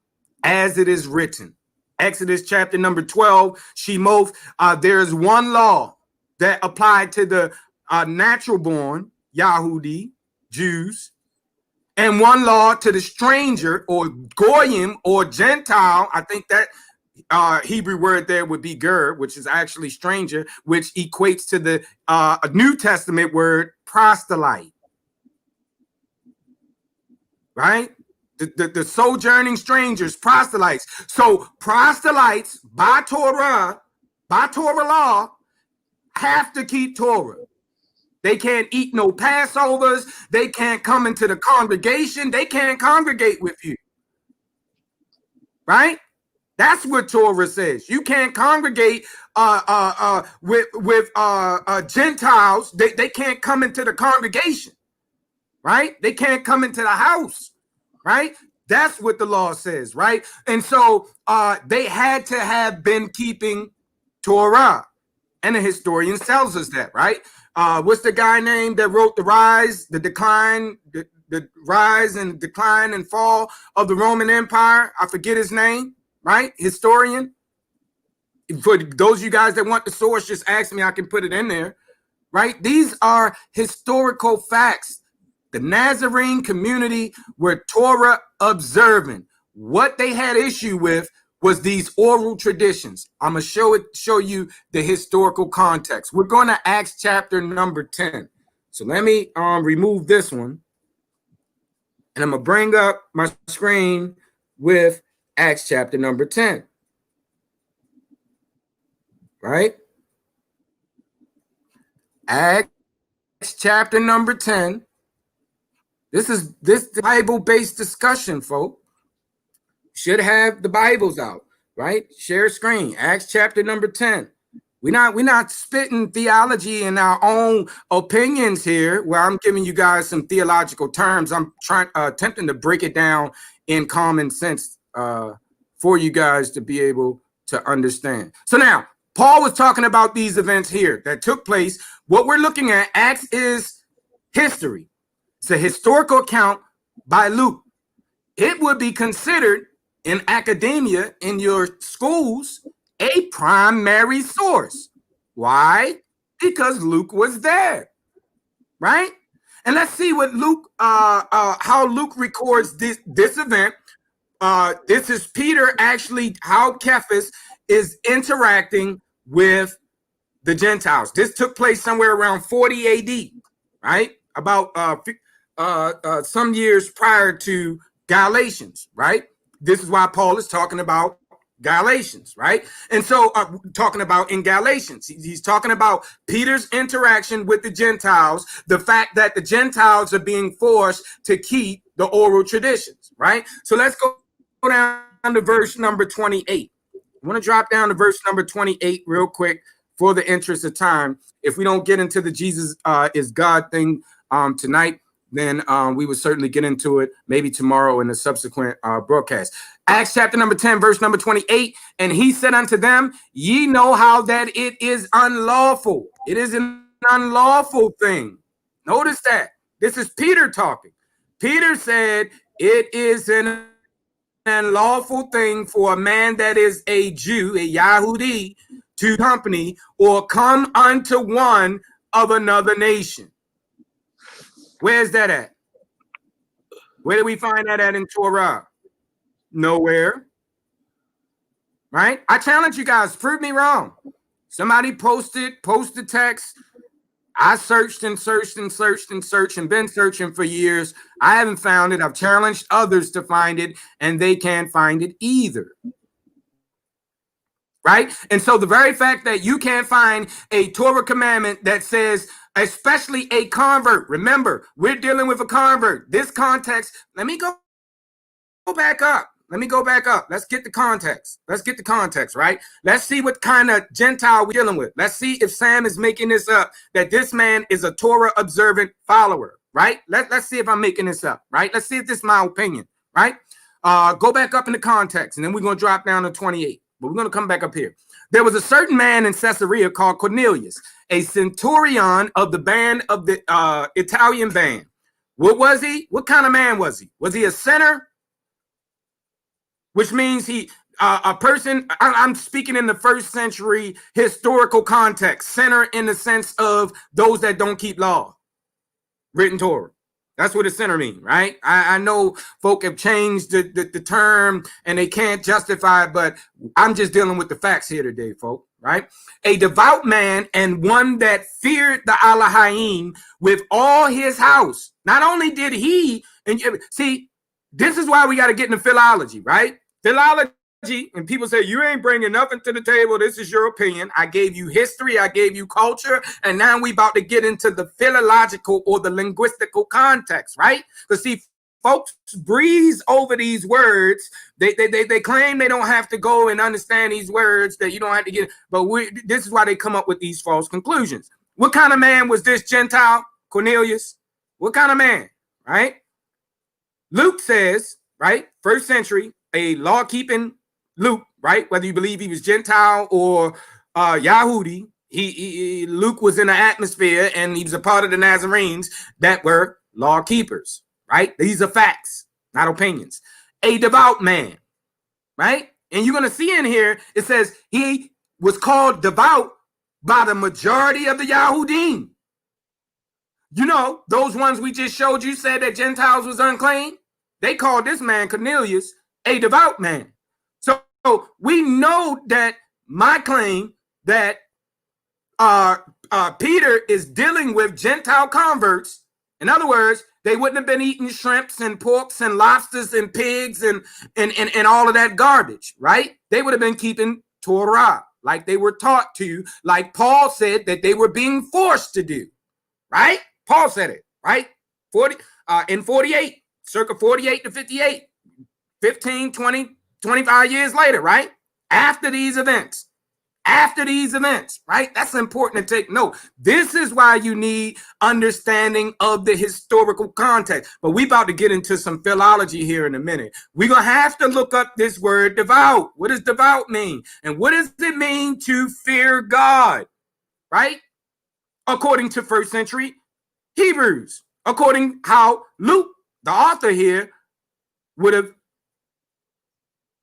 as it is written. Exodus chapter number 12, Shemoth, there is one law that applied to the natural born Yahudi, Jews, and one law to the stranger or Goyim or Gentile. I think that Hebrew word there would be ger, which is actually stranger, which equates to the New Testament word proselyte, right? The sojourning strangers, proselytes. So proselytes by Torah law, have to keep Torah. They can't eat no Passovers. They can't come into the congregation. They can't congregate with you. Right? That's what Torah says. You can't congregate with Gentiles. They can't come into the congregation. Right? They can't come into the house. Right? That's what the law says. Right? And so they had to have been keeping Torah. And the historian tells us that, right? What's the guy name that wrote the rise, the decline, the rise and decline and fall of the Roman Empire? I forget his name, right? Historian. For those of you guys that want the source, just ask me. I can put it in there, right? These are historical facts. The Nazarene community were Torah observant. What they had issue with was these oral traditions. I'm going to show you the historical context. We're going to Acts chapter number 10. So let me remove this one. And I'm going to bring up my screen with Acts chapter number 10. Right? Acts chapter number 10. This is Bible-based discussion, folks. Should have the Bibles out, right? Share screen. Acts chapter number 10. We're not spitting theology in our own opinions here, where I'm giving you guys some theological terms. I'm attempting to break it down in common sense for you guys to be able to understand. So now, Paul was talking about these events here that took place. What we're looking at, Acts, is history. It's a historical account by Luke. It would be considered in academia, in your schools, a primary source. Why? Because Luke was there, right? And let's see what Luke, how Luke records this event. This is Peter, actually, how Cephas is interacting with the Gentiles. This took place somewhere around 40 AD, right? About some years prior to Galatians, right? This is why Paul is talking about Galatians, right? And so talking about in Galatians, he's talking about Peter's interaction with the Gentiles, the fact that the Gentiles are being forced to keep the oral traditions, right? So let's go down to verse number 28. I want to drop down to verse number 28 real quick for the interest of time. If we don't get into the Jesus is God thing tonight, then we would certainly get into it maybe tomorrow in a subsequent broadcast. Acts chapter number 10, verse number 28. And he said unto them, ye know how that it is unlawful. It is an unlawful thing. Notice that. This is Peter talking. Peter said, it is an unlawful thing for a man that is a Jew, a Yahudi, to accompany or come unto one of another nation. Where's that at? Where do we find that at in Torah? Nowhere. Right? I challenge you guys, prove me wrong. Somebody post the text. I searched and searched and searched and searched and been searching for years. I haven't found it. I've challenged others to find it, and they can't find it either. Right? And so the very fact that you can't find a Torah commandment that says, especially a convert. Remember, we're dealing with a convert. This context, let me go back up. Let me go back up. Let's get the context. Let's get the context, right? Let's see what kind of Gentile we're dealing with. Let's see if Sam is making this up, that this man is a Torah observant follower, right? Let's see if I'm making this up, right? Let's see if this is my opinion, right? Go back up in the context, and then we're going to drop down to 28. But we're going to come back up here. There was a certain man in Caesarea called Cornelius, a centurion of the band of the Italian band. What was he? What kind of man was he? Was he a sinner? Which means he, a person, I'm speaking in the first century historical context, sinner in the sense of those that don't keep law, written Torah, That's what a sinner means, right? I know folk have changed the term and they can't justify it, but I'm just dealing with the facts here today, folk, right? A devout man and one that feared the Elohim with all his house. Not only did he, and see, this is why we got to get into philology, right? Philology, and people say, you ain't bringing nothing to the table. This is your opinion. I gave you history. I gave you culture. And now we about to get into the philological or the linguistical context, right? Because see, folks breeze over these words. They claim they don't have to go and understand these words, that you don't have to get, but this is why they come up with these false conclusions. What kind of man was this Gentile, Cornelius? What kind of man, right? Luke says, right, first century, a law-keeping Luke, right? Whether you believe he was Gentile or Yahudi, Luke was in the atmosphere and he was a part of the Nazarenes that were law keepers, right? These are facts, not opinions. A devout man, right? And you're going to see in here, it says he was called devout by the majority of the Yahudim. You know, those ones we just showed you said that Gentiles was unclean. They called this man Cornelius a devout man. So we know that my claim that Peter is dealing with Gentile converts. In other words, they wouldn't have been eating shrimps and porks and lobsters and pigs and all of that garbage, right? They would have been keeping Torah like they were taught to, like Paul said that they were being forced to do, right? Paul said it, right? In 48, circa 48 to 58, 15, 20, 25 years later, right? After these events, right? That's important to take note. This is why you need understanding of the historical context. But we about to get into some philology here in a minute. We're going to have to look up this word devout. What does devout mean? And what does it mean to fear God, right? According to first century Hebrews, according how Luke, the author here, would have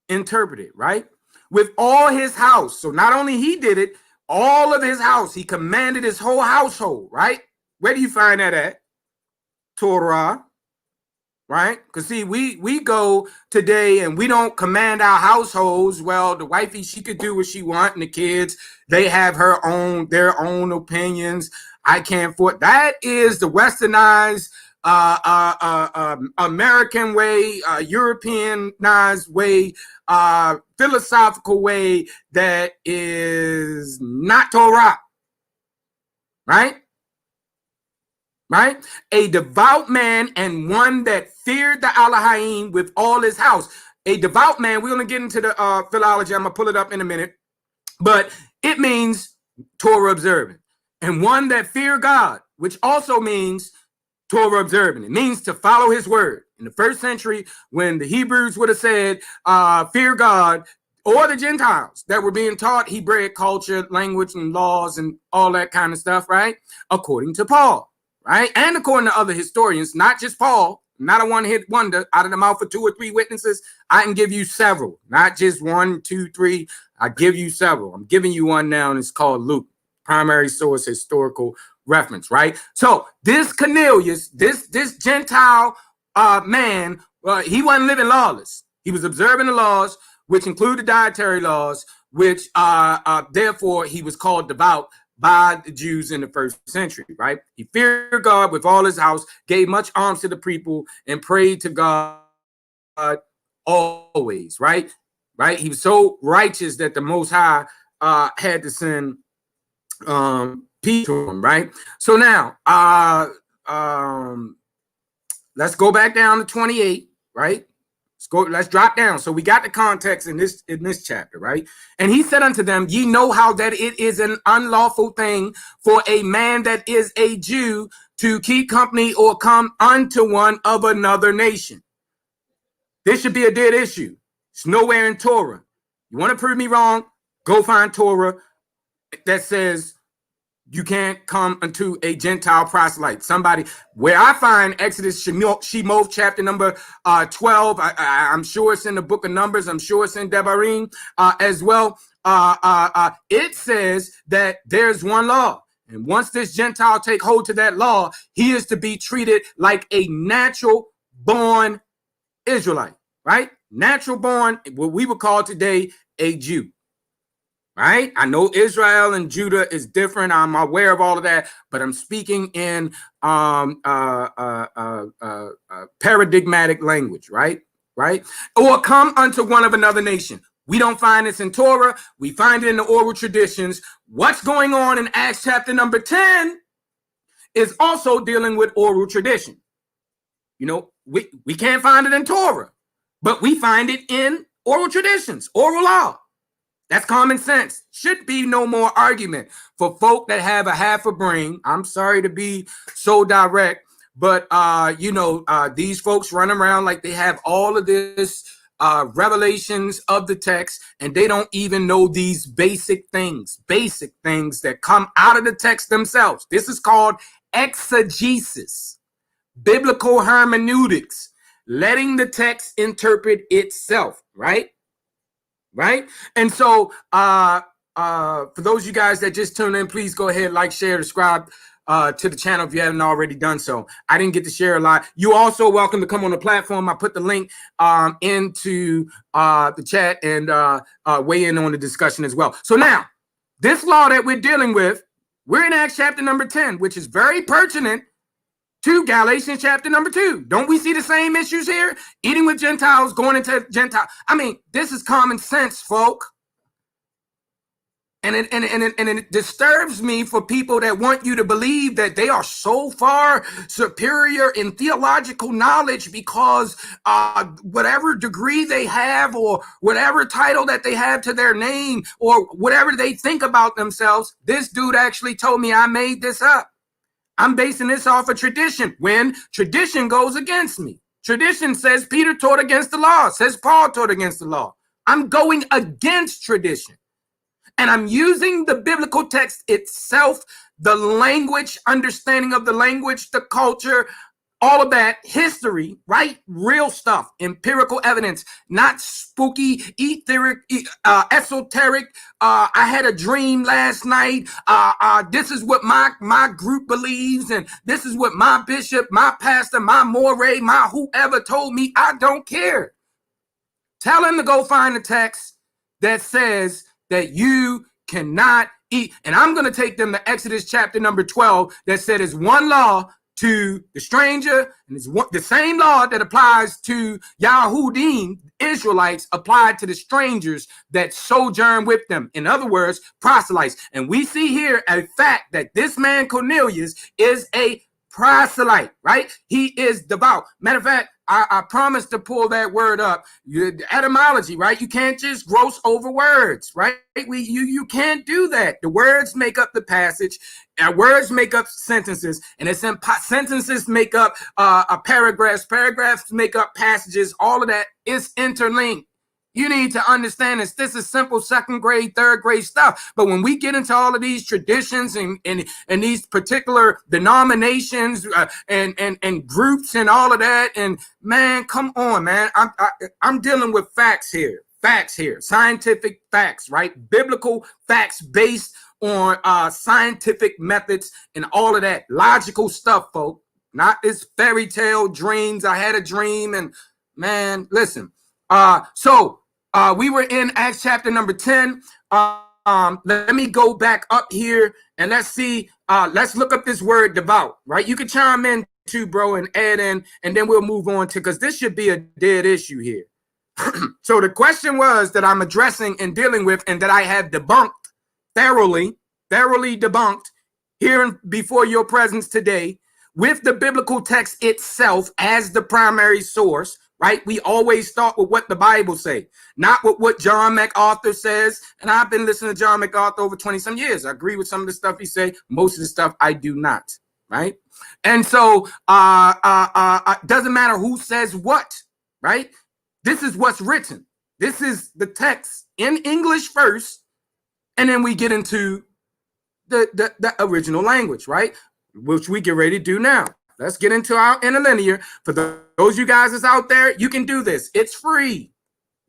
interpreted, right? With all his house. So not only he did it, all of his house, he commanded his whole household, right? Where do you find that at? Torah, right? Because see, we go today and we don't command our households. Well, the wifey, she could do what she want, and the kids, they have their own opinions. I can't afford. That is the westernized American way, Europeanized way, philosophical way that is not Torah, right? Right? A devout man and one that feared the Elohim with all his house. A devout man, we're going to get into the philology. I'm going to pull it up in a minute. But it means Torah observant. And one that fear God, which also means Torah observant. It means to follow his word. In the first century, when the Hebrews would have said, fear God, or the Gentiles that were being taught Hebraic culture, language, and laws, and all that kind of stuff, right? According to Paul, right? And according to other historians, not just Paul, not a one-hit wonder. Out of the mouth of 2 or 3 witnesses, I can give you several, not just 1, 2, 3. I give you several. I'm giving you one now, and it's called Luke. Primary source, historical reference, right? So this Cornelius, this Gentile man, he wasn't living lawless. He was observing the laws, which included dietary laws, which therefore he was called devout by the Jews in the first century, right? He feared God with all his house, gave much alms to the people, and prayed to God always, right? Right? He was so righteous that the Most High had to send peace to him, right? So now, let's go back down to 28, right? Let's drop down. So we got the context in this chapter, right? And he said unto them, ye know how that it is an unlawful thing for a man that is a Jew to keep company or come unto one of another nation. This should be a dead issue. It's nowhere in Torah. You want to prove me wrong? Go find Torah that says you can't come unto a Gentile proselyte. Somebody, where I find Exodus Shemoth chapter number 12, I'm sure it's in the book of Numbers. I'm sure it's in Devarim as well. It says that there's one law. And once this Gentile take hold to that law, he is to be treated like a natural born Israelite, right? Natural born, what we would call today a Jew, right? I know Israel and Judah is different. I'm aware of all of that, but I'm speaking in paradigmatic language, right? Right? Or come unto one of another nation. We don't find this in Torah. We find it in the oral traditions. What's going on in Acts chapter number 10 is also dealing with oral tradition. You know, we can't find it in Torah, but we find it in oral traditions, oral law. That's common sense. Should be no more argument for folk that have a half a brain. I'm sorry to be so direct, but these folks run around like they have all of this revelations of the text, and they don't even know these basic things that come out of the text themselves. This is called exegesis, biblical hermeneutics, letting the text interpret itself, right? Right. And so for those of you guys that just tuned in, please go ahead, like, share, subscribe to the channel if you haven't already done so. I didn't get to share a lot. You also welcome to come on the platform. I put the link into the chat and weigh in on the discussion as well. So now, this law that we're dealing with, we're in Acts chapter number 10, which is very pertinent to Galatians chapter number 2. Don't we see the same issues here? Eating with Gentiles, going into Gentile. I mean, this is common sense, folk. And it disturbs me for people that want you to believe that they are so far superior in theological knowledge because whatever degree they have or whatever title that they have to their name or whatever they think about themselves. This dude actually told me I made this up. I'm basing this off of tradition when tradition goes against me. Tradition says Peter taught against the law, says Paul taught against the law. I'm going against tradition. And I'm using the biblical text itself, the language, understanding of the language, the culture, all of that, history, right? Real stuff, empirical evidence, not spooky, etheric, esoteric. I had a dream last night. This is what my group believes, and this is what my bishop, my pastor, my moray, my whoever told me. I don't care. Tell him to go find a text that says that you cannot eat. And I'm going to take them to Exodus chapter number 12 that said it's one law to the stranger, and it's the same law that applies to Yahudim, Israelites, applied to the strangers that sojourn with them. In other words, proselytes. And we see here a fact that this man Cornelius is a proselyte, right? He is devout. Matter of fact, I promise to pull that word up. The etymology, right? You can't just gross over words, right? You can't do that. The words make up the passage. Words make up sentences, and sentences make up paragraphs. Paragraphs make up passages. All of that is interlinked. You need to understand this. This is simple second grade, third grade stuff. But when we get into all of these traditions and these particular denominations and groups and all of that, and man, come on, man. I'm dealing with facts here. Facts here. Scientific facts, right? Biblical facts based on scientific methods and all of that logical stuff, folks. Not this fairy tale dreams. I had a dream, and man, listen. We were in Acts chapter number 10. Let me go back up here and let's see. Let's look up this word devout, right? You can chime in too, bro, and add in, and then we'll move on to, because this should be a dead issue here. So the question was that I'm addressing and dealing with, and that I have debunked thoroughly debunked here before your presence today, with the biblical text itself as the primary source, right? We always start with what the Bible say, not with what John MacArthur says. And I've been listening to John MacArthur over 20 some years. I agree with some of the stuff he say. Most of the stuff I do not, right? And so doesn't matter who says what, right? This is what's written. This is the text in English first, and then we get into the original language, right? Which we get ready to do now. Let's get into our interlinear. For those you guys that's out there, you can do this. It's free.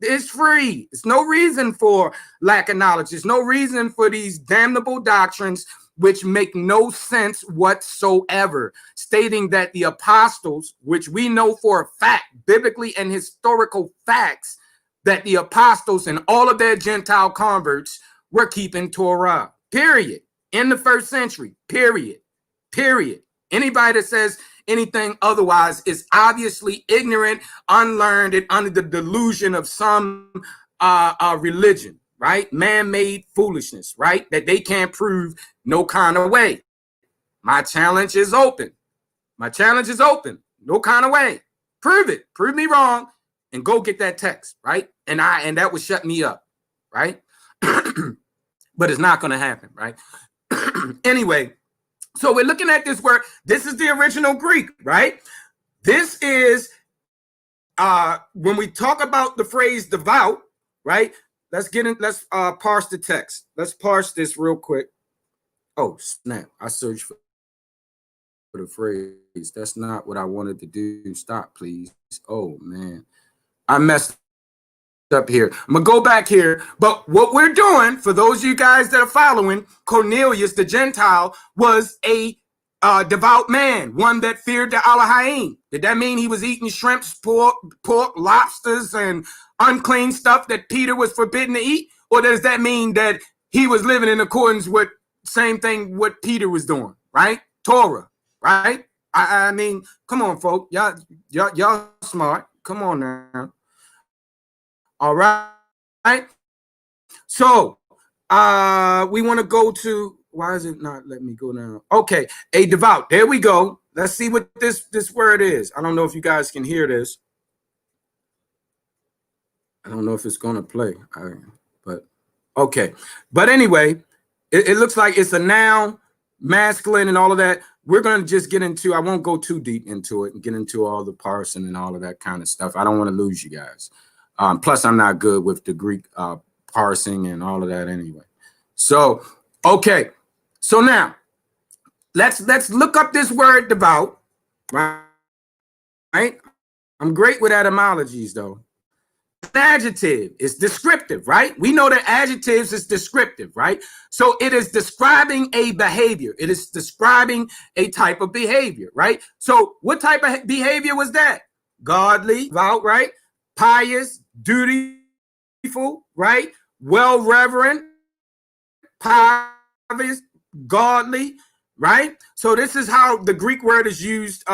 It's free. It's no reason for lack of knowledge. There's no reason for these damnable doctrines which make no sense whatsoever, stating that the apostles, which we know for a fact, biblically and historical facts, that the apostles and all of their Gentile converts were keeping Torah, period. In the first century, period. Anybody that says anything otherwise is obviously ignorant, unlearned, and under the delusion of some religion, right? Man-made foolishness, right? That they can't prove no kind of way. My challenge is open. No kind of way. Prove it. Prove me wrong and go get that text, right? And that would shut me up, right? But it's not going to happen, right? Anyway, so we're looking at this word. This is the original Greek, right? This is when we talk about the phrase devout, right? Let's parse the text. Let's parse this real quick. Oh, snap. I searched for the phrase. That's not what I wanted to do. Stop, please. Oh, man. I messed up here. I'm going to go back here. But what we're doing, for those of you guys that are following, Cornelius, the Gentile, was a devout man, one that feared the Elohim. Did that mean he was eating shrimps, pork, lobsters, and unclean stuff that Peter was forbidden to eat? Or does that mean that he was living in accordance with same thing what Peter was doing, right? Torah, right? I mean, come on, folks. Y'all smart. Come on now. All right. So we want to go to, why is it not letting me go now? Okay, a devout. There we go. Let's see what this word is. I don't know if you guys can hear this. I don't know if it's going to play. But okay. But anyway, it looks like it's a noun, masculine, and all of that. We're going to just get into, I won't go too deep into it and get into all the parsing and all of that kind of stuff. I don't want to lose you guys. Plus, I'm not good with the Greek parsing and all of that anyway. So, okay. So now, let's look up this word devout, right? I'm great with etymologies, though. Adjective is descriptive, right? We know that adjectives is descriptive, right? So it is describing a behavior. It is describing a type of behavior, right? So what type of behavior was that? Godly, devout, right? Pious, dutiful, right? Well-reverent, pious, godly, right? So this is how the Greek word is used.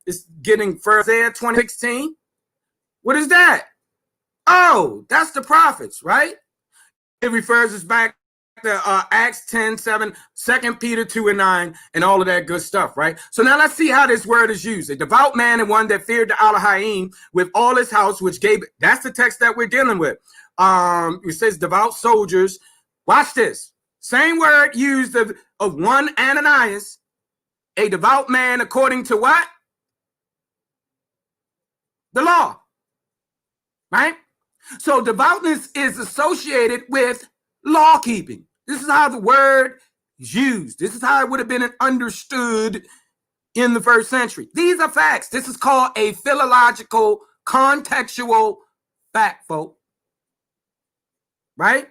It's getting further, 2016. What is that? Oh, that's the prophets, right? It refers us back to Acts 10:7, 2 Peter 2:9, and all of that good stuff, right? So now let's see how this word is used. A devout man and one that feared the Elohim with all his house, which gave, that's the text that we're dealing with. It says devout soldiers. Watch this. Same word used of one Ananias, a devout man according to what? The law, right? So devoutness is associated with law keeping. This is how the word is used. This is how it would have been understood in the first century. These are facts. This is called a philological, contextual fact, folks. Right?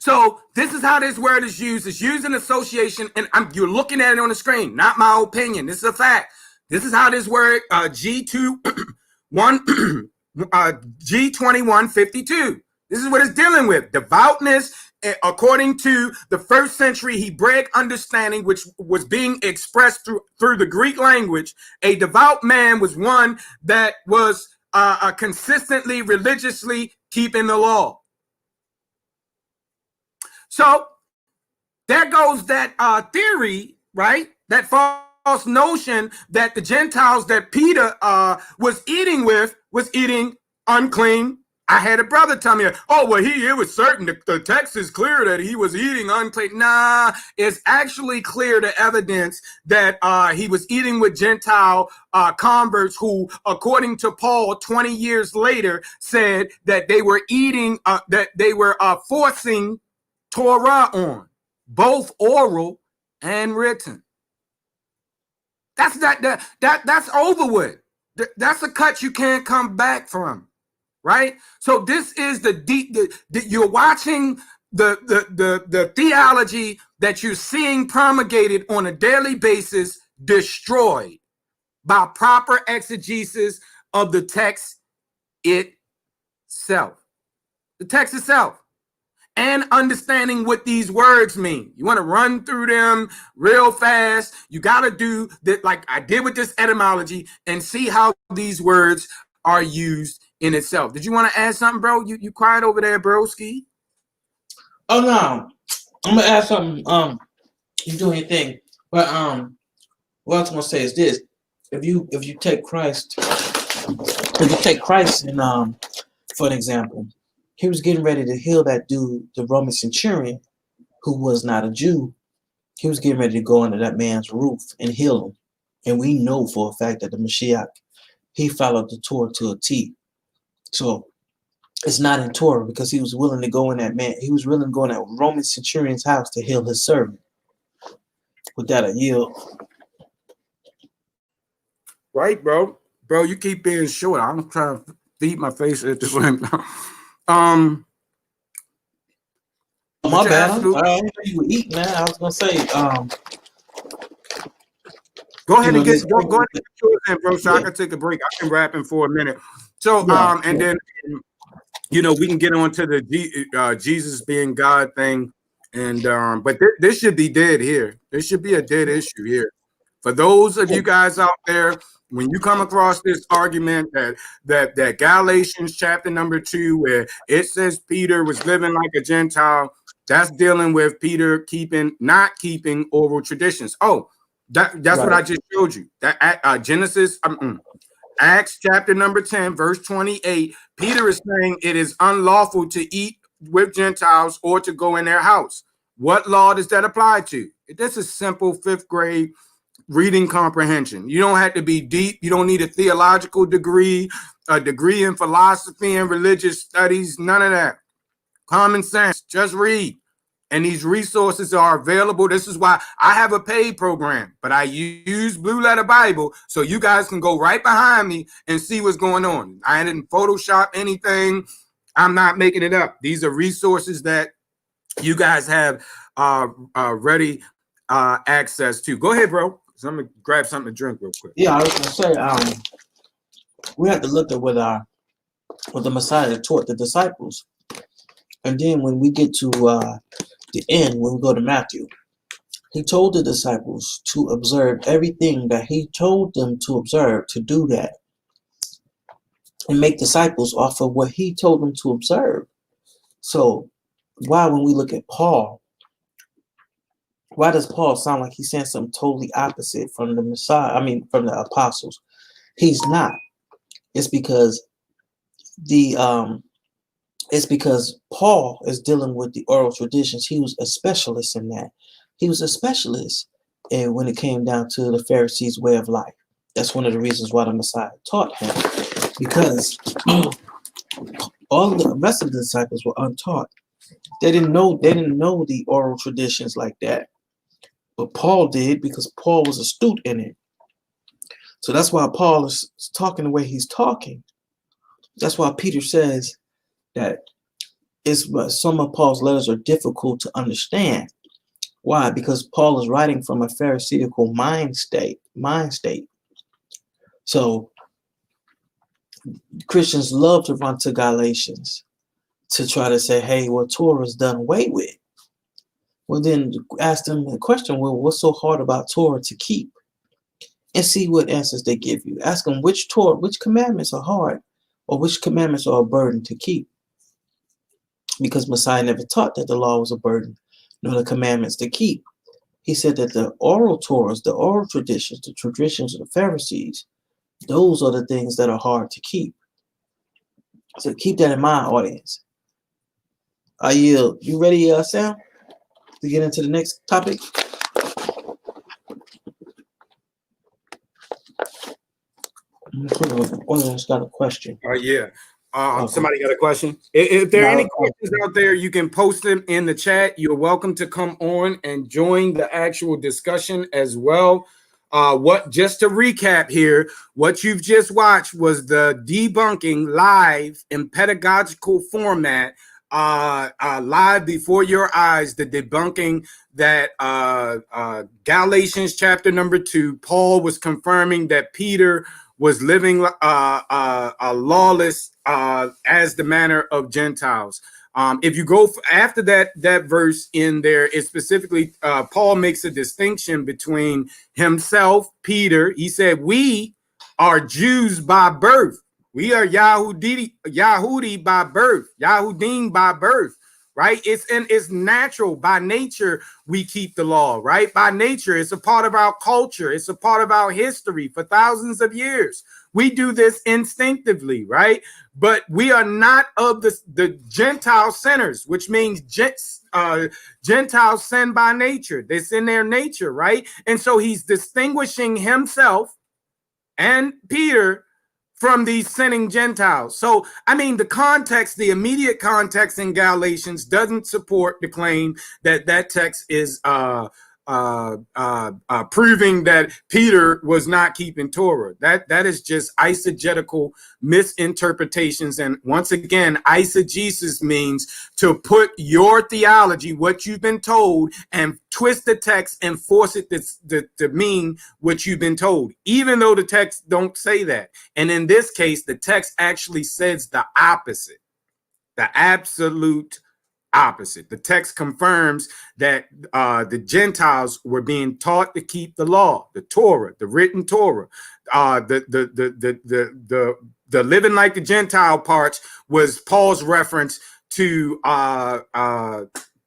So this is how this word is used. It's used in association, and you're looking at it on the screen, not my opinion. This is a fact. This is how this word G2152. This is what it's dealing with. Devoutness, according to the first century Hebraic understanding, which was being expressed through the Greek language. A devout man was one that was consistently, religiously keeping the law. So there goes that theory, right? That false notion that the Gentiles that Peter was eating with was eating unclean. I had a brother tell me, oh, well, it was certain. The text is clear that he was eating unclean. Nah, it's actually clear the evidence that he was eating with Gentile converts who, according to Paul, 20 years later, said that they were eating, that they were forcing Torah on, both oral and written. That's that's over with. That's a cut you can't come back from, right? So this is the deep. You're watching the theology that you're seeing promulgated on a daily basis destroyed by proper exegesis of the text itself. The text itself. And understanding what these words mean. You want to run through them real fast. You got to do that, like I did with this etymology, and see how these words are used in itself. Did you want to add something, bro? You quiet over there, broski? Oh no, I'm gonna add something. You doing your thing, but what I was gonna say is this: if you take Christ, and for an example, he was getting ready to heal that dude, the Roman centurion, who was not a Jew. He was getting ready to go under that man's roof and heal him. And we know for a fact that the Mashiach, he followed the Torah to a T. So it's not in Torah because he was willing to go in that man. He was willing to go in that Roman centurion's house to heal his servant. With that, I yield. Right, bro. Bro, you keep being short. I'm trying to feed my face at the same time. My bad. I didn't know you were eating, man. I was gonna say, go ahead and get yours in, bro. So I can take a break. I've been rapping for a minute. So and then we can get on to the Jesus being God thing. And but this should be dead here. This should be a dead issue here. For those of you guys out there, when you come across this argument that Galatians chapter number 2, where it says Peter was living like a Gentile, that's dealing with Peter not keeping oral traditions. Oh, that's right. What I just showed you. That Genesis, Acts chapter number 10, verse 28. Peter is saying it is unlawful to eat with Gentiles or to go in their house. What law does that apply to? This is simple 5th grade reading comprehension. You don't have to be deep. You don't need a theological degree, a degree in philosophy and religious studies, none of that. Common sense, just read. And these resources are available. This is why I have a paid program, but I use Blue Letter Bible so you guys can go right behind me and see what's going on. I didn't Photoshop anything. I'm not making it up. These are resources that you guys have ready access to. Go ahead, bro. So I'm gonna grab something to drink real quick. Yeah, I was gonna say, we have to look at what the Messiah taught the disciples, and then when we get to the end, when we go to Matthew, he told the disciples to observe everything that he told them to observe, to do that, and make disciples off of what he told them to observe. So, why, when we look at Paul, why does Paul sound like he's saying something totally opposite from the Messiah? I mean, from the apostles. He's not. It's because Paul is dealing with the oral traditions. He was a specialist in that. He was a specialist when it came down to the Pharisees' way of life. That's one of the reasons why the Messiah taught him, because all the rest of the disciples were untaught. They didn't know the oral traditions like that. But Paul did, because Paul was astute in it. So that's why Paul is talking the way he's talking. That's why Peter says that some of Paul's letters are difficult to understand. Why? Because Paul is writing from a Pharisaical mind state. So Christians love to run to Galatians to try to say, hey, well, Torah is done away with. Well, then ask them the question, well, what's so hard about Torah to keep? And see what answers they give you. Ask them which commandments are hard, or which commandments are a burden to keep. Because Messiah never taught that the law was a burden, nor the commandments to keep. He said that the oral Torahs, the oral traditions, the traditions of the Pharisees, those are the things that are hard to keep. So keep that in mind, audience. I yield. You ready, Sam, to get into the next topic? Audience got a question. Yeah. Somebody got a question? If there are any questions out there, you can post them in the chat. You're welcome to come on and join the actual discussion as well. Just to recap here, what you've just watched was the debunking live in pedagogical format live before your eyes the debunking that Galatians chapter number 2, Paul was confirming that Peter was living a lawless as the manner of Gentiles. If you go after that verse in there, it specifically Paul makes a distinction between himself, Peter. He said, "We are Jews by birth. We are Yahudi by birth, Yahudim by birth." Right? It's natural. By nature, we keep the law, right? By nature, it's a part of our culture. It's a part of our history for thousands of years. We do this instinctively, right? But we are not of the Gentile sinners, which means Gentiles sin by nature. It's in their nature, right? And so he's distinguishing himself and Peter from these sinning Gentiles. So, I mean, the immediate context in Galatians doesn't support the claim that that text is proving that Peter was not keeping Torah. That is just eisegetical misinterpretations. And once again, eisegesis means to put your theology, what you've been told, and twist the text and force it to mean what you've been told, even though the text don't say that. And in this case, the text actually says the opposite, the absolute opposite. The text confirms that the Gentiles were being taught to keep the law, the Torah, the written Torah. The living like the Gentile parts was Paul's reference to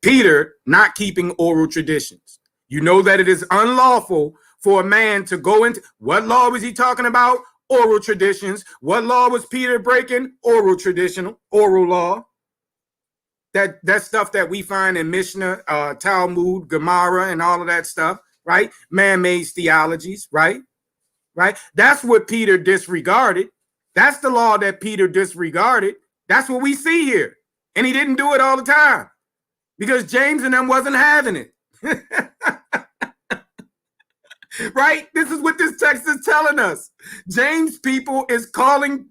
Peter not keeping oral traditions. You know that it is unlawful for a man to go into, what law was he talking about? Oral traditions. What law was Peter breaking? Oral law. That stuff that we find in Mishnah, Talmud, Gemara, and all of that stuff, right? Man-made theologies, right? That's what Peter disregarded. That's the law that Peter disregarded. That's what we see here. And he didn't do it all the time because James and them wasn't having it. Right? This is what this text is telling us. James people is calling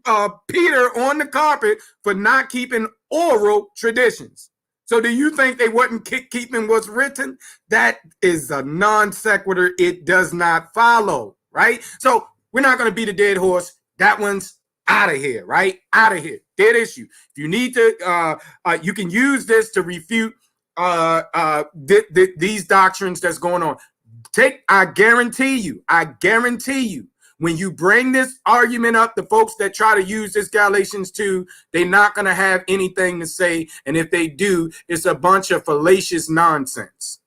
Peter on the carpet for not keeping oral traditions. So do you think they wasn't keeping what's written? That is a non sequitur. It does not follow, right? So we're not going to beat a dead horse. That one's out of here, right? Out of here. Dead issue. If you need to, you can use this to refute these doctrines that's going on. I guarantee you, when you bring this argument up, the folks that try to use this Galatians 2, they're not going to have anything to say. And if they do, it's a bunch of fallacious nonsense.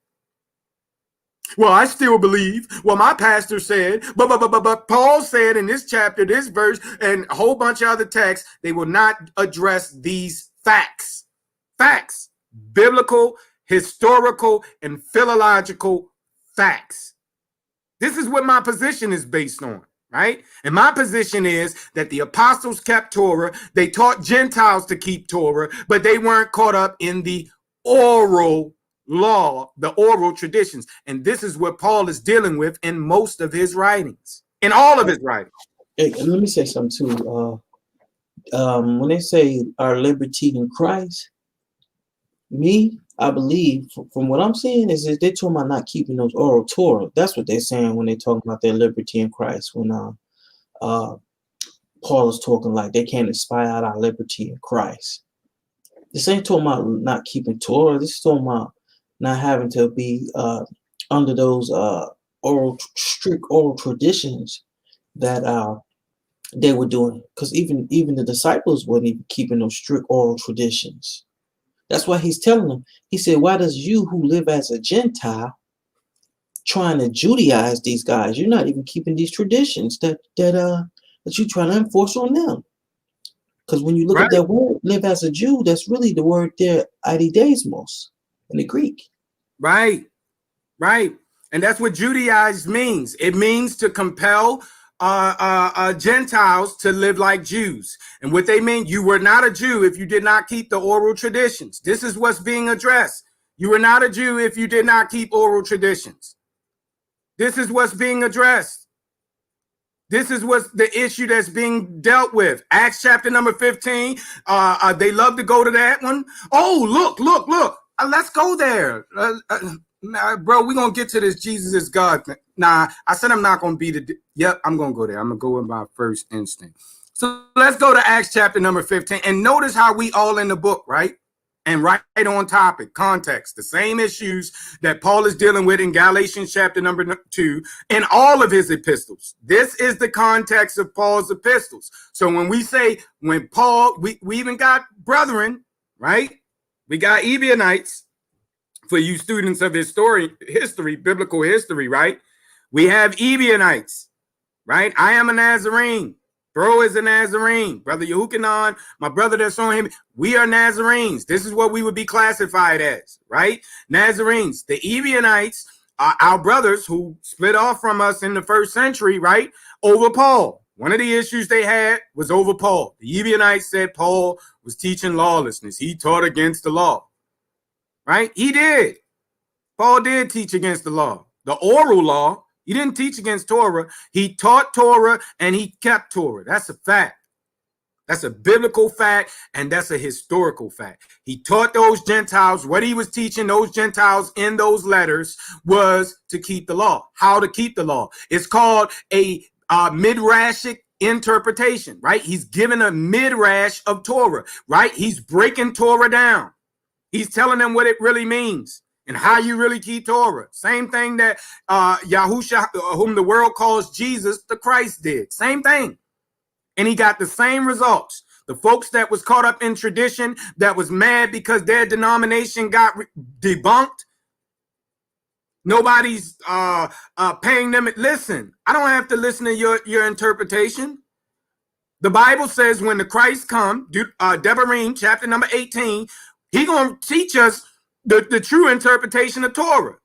Well, I still believe. Well, my pastor said, but Paul said in this chapter, this verse, and a whole bunch of other texts, they will not address these facts. Facts. Biblical, historical, and philological facts. This is what my position is based on, right? And my position is that the apostles kept Torah. They taught Gentiles to keep Torah, but they weren't caught up in the oral law, the oral traditions. And this is what Paul is dealing with in most of his writings, in all of his writings. Hey, let me say something too. When they say our liberty in Christ, I believe from what I'm seeing is that they're talking about not keeping those oral Torah. That's what they're saying when they talk about their liberty in Christ. When Paul is talking like they can't spy out our liberty in Christ. This ain't talking about not keeping Torah. This is talking about not having to be under those strict oral traditions that they were doing. Because even the disciples weren't even keeping those strict oral traditions. That's why he's telling them. He said, why does you who live as a Gentile trying to Judaize these guys? You're not even keeping these traditions that you're trying to enforce on them. Because when you look at that word, live as a Jew, that's really the word there, eideismos, in the Greek. Right. And that's what Judaize means. It means to compel Gentiles to live like Jews. And what they mean, you were not a Jew if you did not keep the oral traditions. This is what's being addressed. You were not a Jew if you did not keep oral traditions. This is what's being addressed. This is what's the issue that's being dealt with. Acts chapter number 15. They love to go to that one. Oh, look. Let's go there. Bro, we're going to get to this Jesus is God thing. Nah, I said I'm not going to be the... Yep, I'm going to go there. I'm going to go with my first instinct. So let's go to Acts chapter number 15. And notice how we all in the book, right? And right on topic, context, the same issues that Paul is dealing with in Galatians chapter number 2 in all of his epistles. This is the context of Paul's epistles. So when we say, when Paul, we even got brethren, right? We got Ebionites for you students of history, biblical history, right? We have Ebionites, right? I am a Nazarene. Bro is a Nazarene. Brother Yehukanan, my brother that's on him, we are Nazarenes. This is what we would be classified as, right? Nazarenes. The Ebionites are our brothers who split off from us in the first century, right? Over Paul. One of the issues they had was over Paul. The Ebionites said Paul was teaching lawlessness. He taught against the law, right? He did. Paul did teach against the law. The oral law. He didn't teach against Torah. He taught Torah and he kept Torah. That's a fact. That's a biblical fact, and that's a historical fact. He taught those Gentiles what he was teaching those Gentiles in those letters was to keep the law. How to keep the law. It's called a midrashic interpretation, right? He's given a midrash of Torah, right? He's breaking Torah down. He's telling them what it really means. And how you really keep Torah. Same thing that Yahusha, whom the world calls Jesus, the Christ did. Same thing. And he got the same results. The folks that was caught up in tradition, that was mad because their denomination got debunked. Nobody's paying them. Listen, I don't have to listen to your interpretation. The Bible says when the Christ come, Devarim, chapter number 18, he going to teach us the true interpretation of Torah.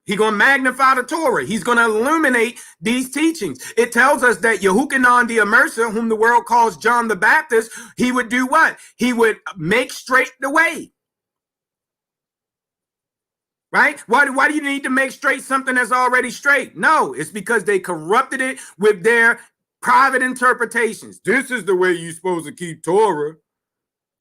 He's going to magnify the Torah. He's going to illuminate these teachings. It tells us that Yehukanan the Immerser, whom the world calls John the Baptist, he would do what? He would make straight the way. Right? Why do you need to make straight something that's already straight? No, it's because they corrupted it with their private interpretations. This is the way you're supposed to keep Torah.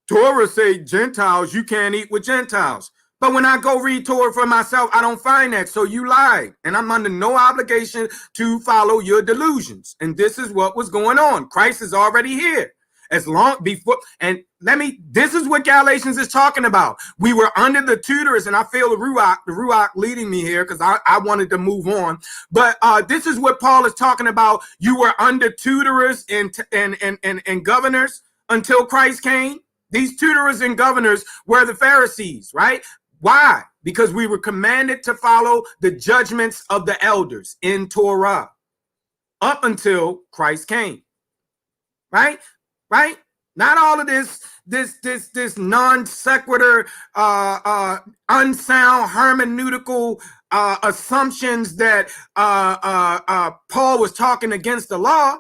Torah say Gentiles, you can't eat with Gentiles. But when I go read Torah for myself, I don't find that. So you lied. And I'm under no obligation to follow your delusions. And this is what was going on. Christ is already here. As long before, and this is what Galatians is talking about. We were under the tutors, and I feel the Ruach leading me here because I wanted to move on. But this is what Paul is talking about. You were under tutors and governors until Christ came. These tutors and governors were the Pharisees, right? Why? Because we were commanded to follow the judgments of the elders in Torah up until Christ came, right? Right? Not all of this non sequitur, unsound hermeneutical assumptions that Paul was talking against the law,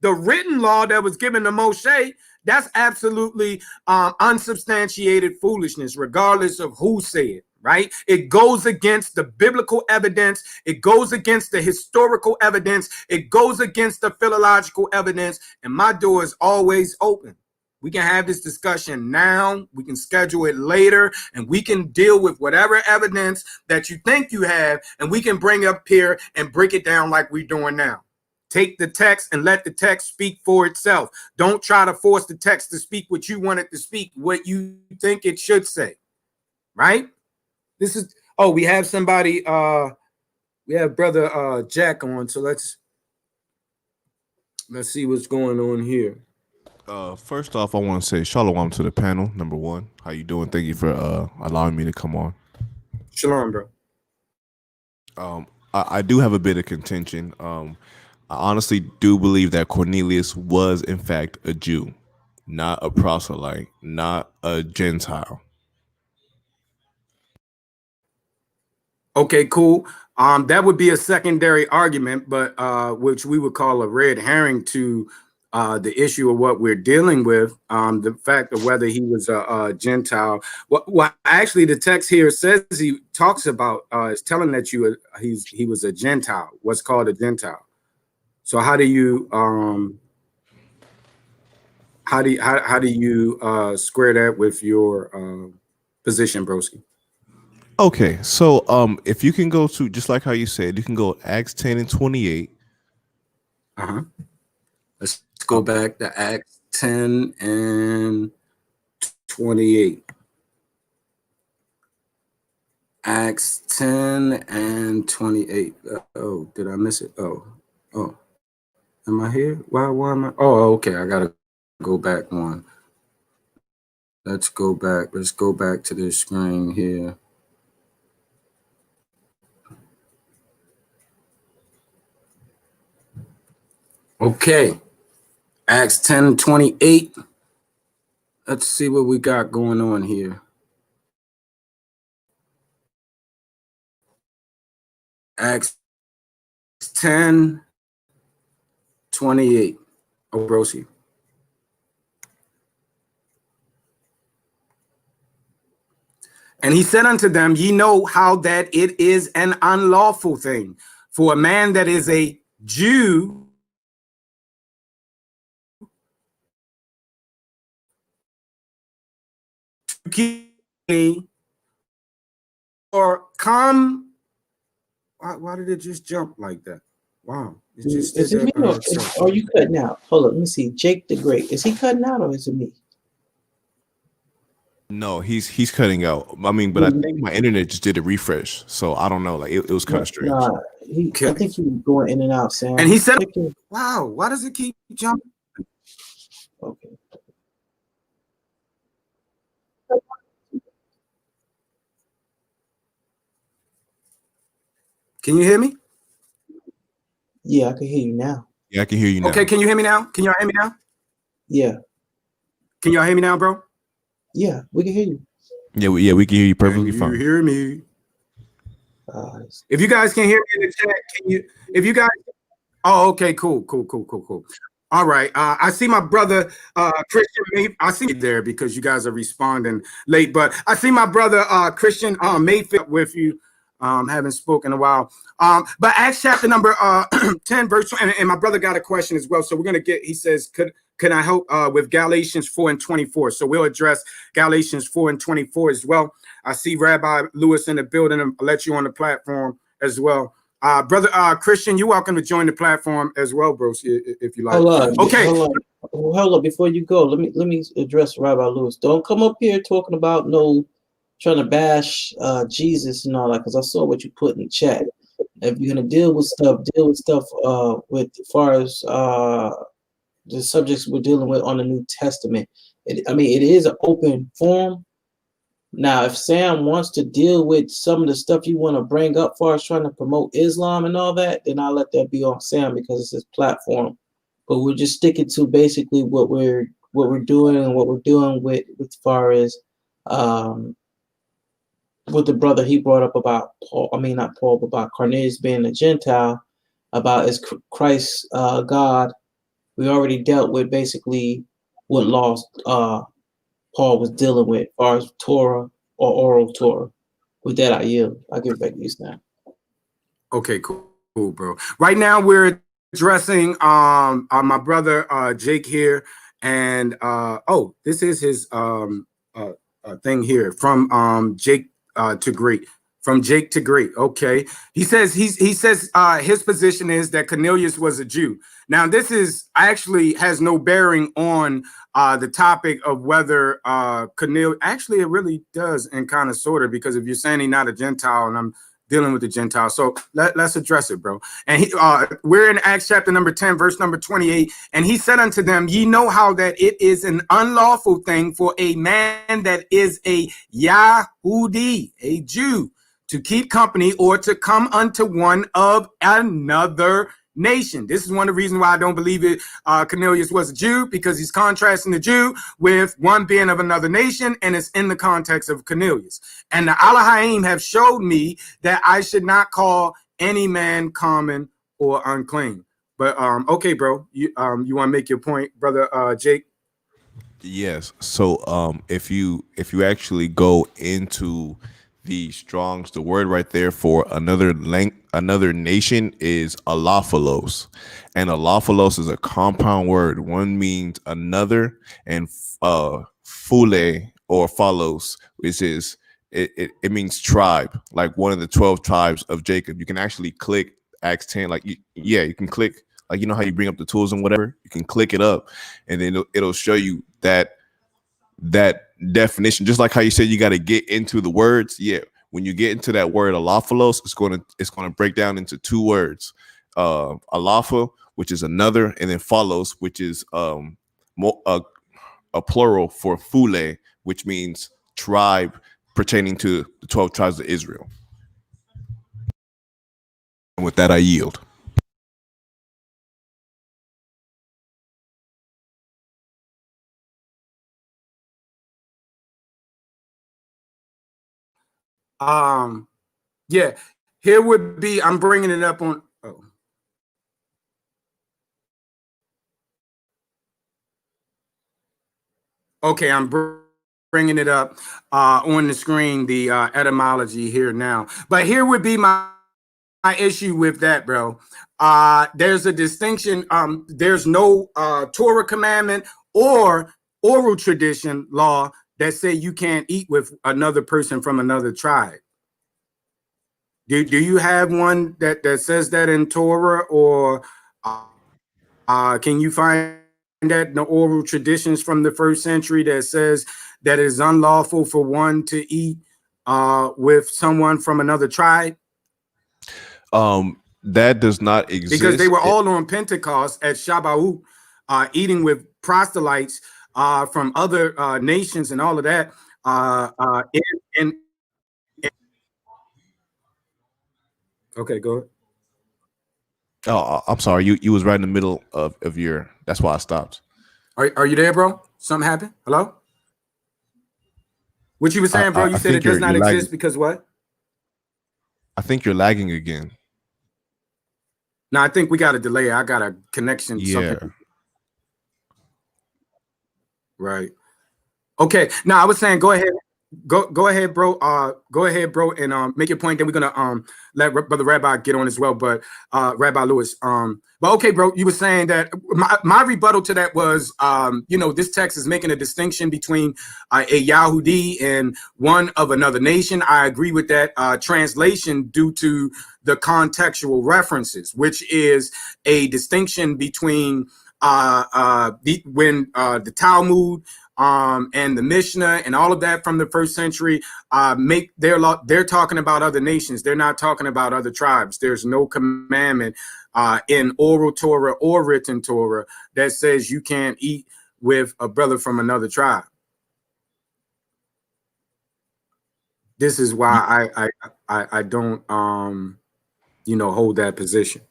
the written law that was given to Moshe. That's absolutely unsubstantiated foolishness, regardless of who said it, right? It goes against the biblical evidence. It goes against the historical evidence. It goes against the philological evidence. And my door is always open. We can have this discussion now. We can schedule it later, and we can deal with whatever evidence that you think you have, and we can bring it up here and break it down like we're doing now. Take the text and let the text speak for itself. Don't try to force the text to speak what you want it to speak, what you think it should say, right? This is, oh, we have somebody, we have brother Jack on, so let's see what's going on here. First off, I want to say shalom to the panel, number one. How you doing? Thank you for allowing me to come on. Shalom, bro. I do have a bit of contention. I honestly do believe that Cornelius was, in fact, a Jew, not a proselyte, not a Gentile. Okay, cool. That would be a secondary argument, but which we would call a red herring to the issue of what we're dealing with, the fact of whether he was a Gentile. Well, actually, the text here says he talks about is telling that he was a Gentile, what's called a Gentile. So how do you square that with your position, broski? Okay, so if you can go to, just like how you said, you can go Acts 10 and 28. Uh-huh. Let's go back to Acts 10 and 28. Acts 10 and 28. Oh, did I miss it? Oh, am I here? Why am I? Oh, okay. I gotta go back one. Let's go back. Let's go back to this screen here. Okay. Acts 10 and 28. Let's see what we got going on here. Acts 10, 28. Oh, broski. And he said unto them, ye know how that it is an unlawful thing for a man that is a Jew to keep me or come. Why did it just jump like that? Wow. It just Is it me or are you cutting out? Hold up, let me see. Jake the Great. Is he cutting out or is it me? No, he's cutting out. I mean, but I think my internet just did a refresh, so I don't know. Like it was kind of strange. Nah, I think he was going in and out, Sam. And he said, wow, why does it keep jumping? Okay. Can you hear me? Yeah, I can hear you now. Yeah, I can hear you now. Okay, can you hear me now? Can y'all hear me now? Yeah. Can y'all hear me now, bro? Yeah, we can hear you. Yeah, we can hear you perfectly fine. You hear me? If you guys can hear me in the chat, can you? If you guys, oh, okay, cool. All right, I see my brother Christian. I see you there because you guys are responding late, but I see my brother Christian Mayfield with you. Haven't spoken in a while. But Acts chapter number 10, verse 20, and my brother got a question as well. So we're gonna get. He says, Can I help with Galatians 4 and 24? So we'll address Galatians 4 and 24 as well. I see Rabbi Lewis in the building, and I'll let you on the platform as well. Brother Christian, you're welcome to join the platform as well, bro, if you like. Hold on. Before you go, let me address Rabbi Lewis. Don't come up here talking about trying to bash Jesus and all that, because I saw what you put in the chat. If you're gonna deal with stuff with as far as the subjects we're dealing with on the New Testament. It is an open forum. Now, if Sam wants to deal with some of the stuff you want to bring up, as far as trying to promote Islam and all that, then I'll let that be on Sam because it's his platform. But we're just sticking to basically what we're doing and what we're doing with as far as with the brother he brought up about Paul. I mean, not Paul, but about Cornelius being a Gentile. About is Christ God? We already dealt with basically what laws Paul was dealing with, as far as Torah or oral Torah. With that, I yield. I'll give it back to you, Sam. Okay, cool, bro. Right now we're addressing my brother Jake here, and this is his thing here from Jake to Great. From Jake to Great. Okay. He says his position is that Cornelius was a Jew. Now, this is actually has no bearing on the topic of whether Cornelius, actually it really does, and kind of sort of, because if you're saying he's not a Gentile and I'm dealing with the Gentiles, so let's address it, bro. And we're in Acts chapter number 10, verse number 28. And he said unto them, ye know how that it is an unlawful thing for a man that is a Yahudi, a Jew, to keep company or to come unto one of another nation. This is one of the reasons why I don't believe it. Cornelius was a Jew, because he's contrasting the Jew with one being of another nation, and it's in the context of Cornelius. And the Elohim have showed me that I should not call any man common or unclean. But okay, bro, you want to make your point, brother Jake? Yes. So if you actually go into the Strong's, the word right there for another another nation is alophilos, and alophilos is a compound word. One means another, and phule or phalos, which is it means tribe, like one of the 12 tribes of Jacob. You can actually click Acts 10, like you can click, like you know how you bring up the tools and whatever. You can click it up, and then it'll show you that definition. Just like how you said you got to get into the words. Yeah, when you get into that word alophilos, it's gonna break down into two words, alapha, which is another, and then phalos, which is a plural for phule, which means tribe pertaining to the 12 tribes of Israel. And with that, I yield. Yeah, here would be, I'm bringing it up on, oh. Okay, I'm bringing it up on the screen, the etymology here now. But here would be my issue with that, bro. There's a distinction. There's no Torah commandment or oral tradition law that say you can't eat with another person from another tribe. Do you have one that says that in Torah, or can you find that in the oral traditions from the first century that says that it is unlawful for one to eat with someone from another tribe? That does not exist, because they were all on Pentecost at Shabbat, eating with proselytes from other nations and all of that. Okay, go ahead. Oh, I'm sorry. You was right in the middle of your. That's why I stopped. Are you there, bro? Something happened? Hello? What you were saying, bro? You said it does not exist because what? I think you're lagging again. No, I think we got a delay. I got a connection. Yeah. Something. Right. Okay. Now I was saying, go ahead. Go ahead, bro. Go ahead, bro, and make your point. Then we're gonna let Brother Rabbi get on as well. But Rabbi Lewis, but okay, bro, you were saying that my rebuttal to that was, this text is making a distinction between a Yahudi and one of another nation. I agree with that translation due to the contextual references, which is a distinction between the Talmud and the Mishnah and all of that from the first century make their law. They're talking about other nations. They're not talking about other tribes. There's no commandment in oral Torah or written Torah that says you can't eat with a brother from another tribe. This is why I don't hold that position.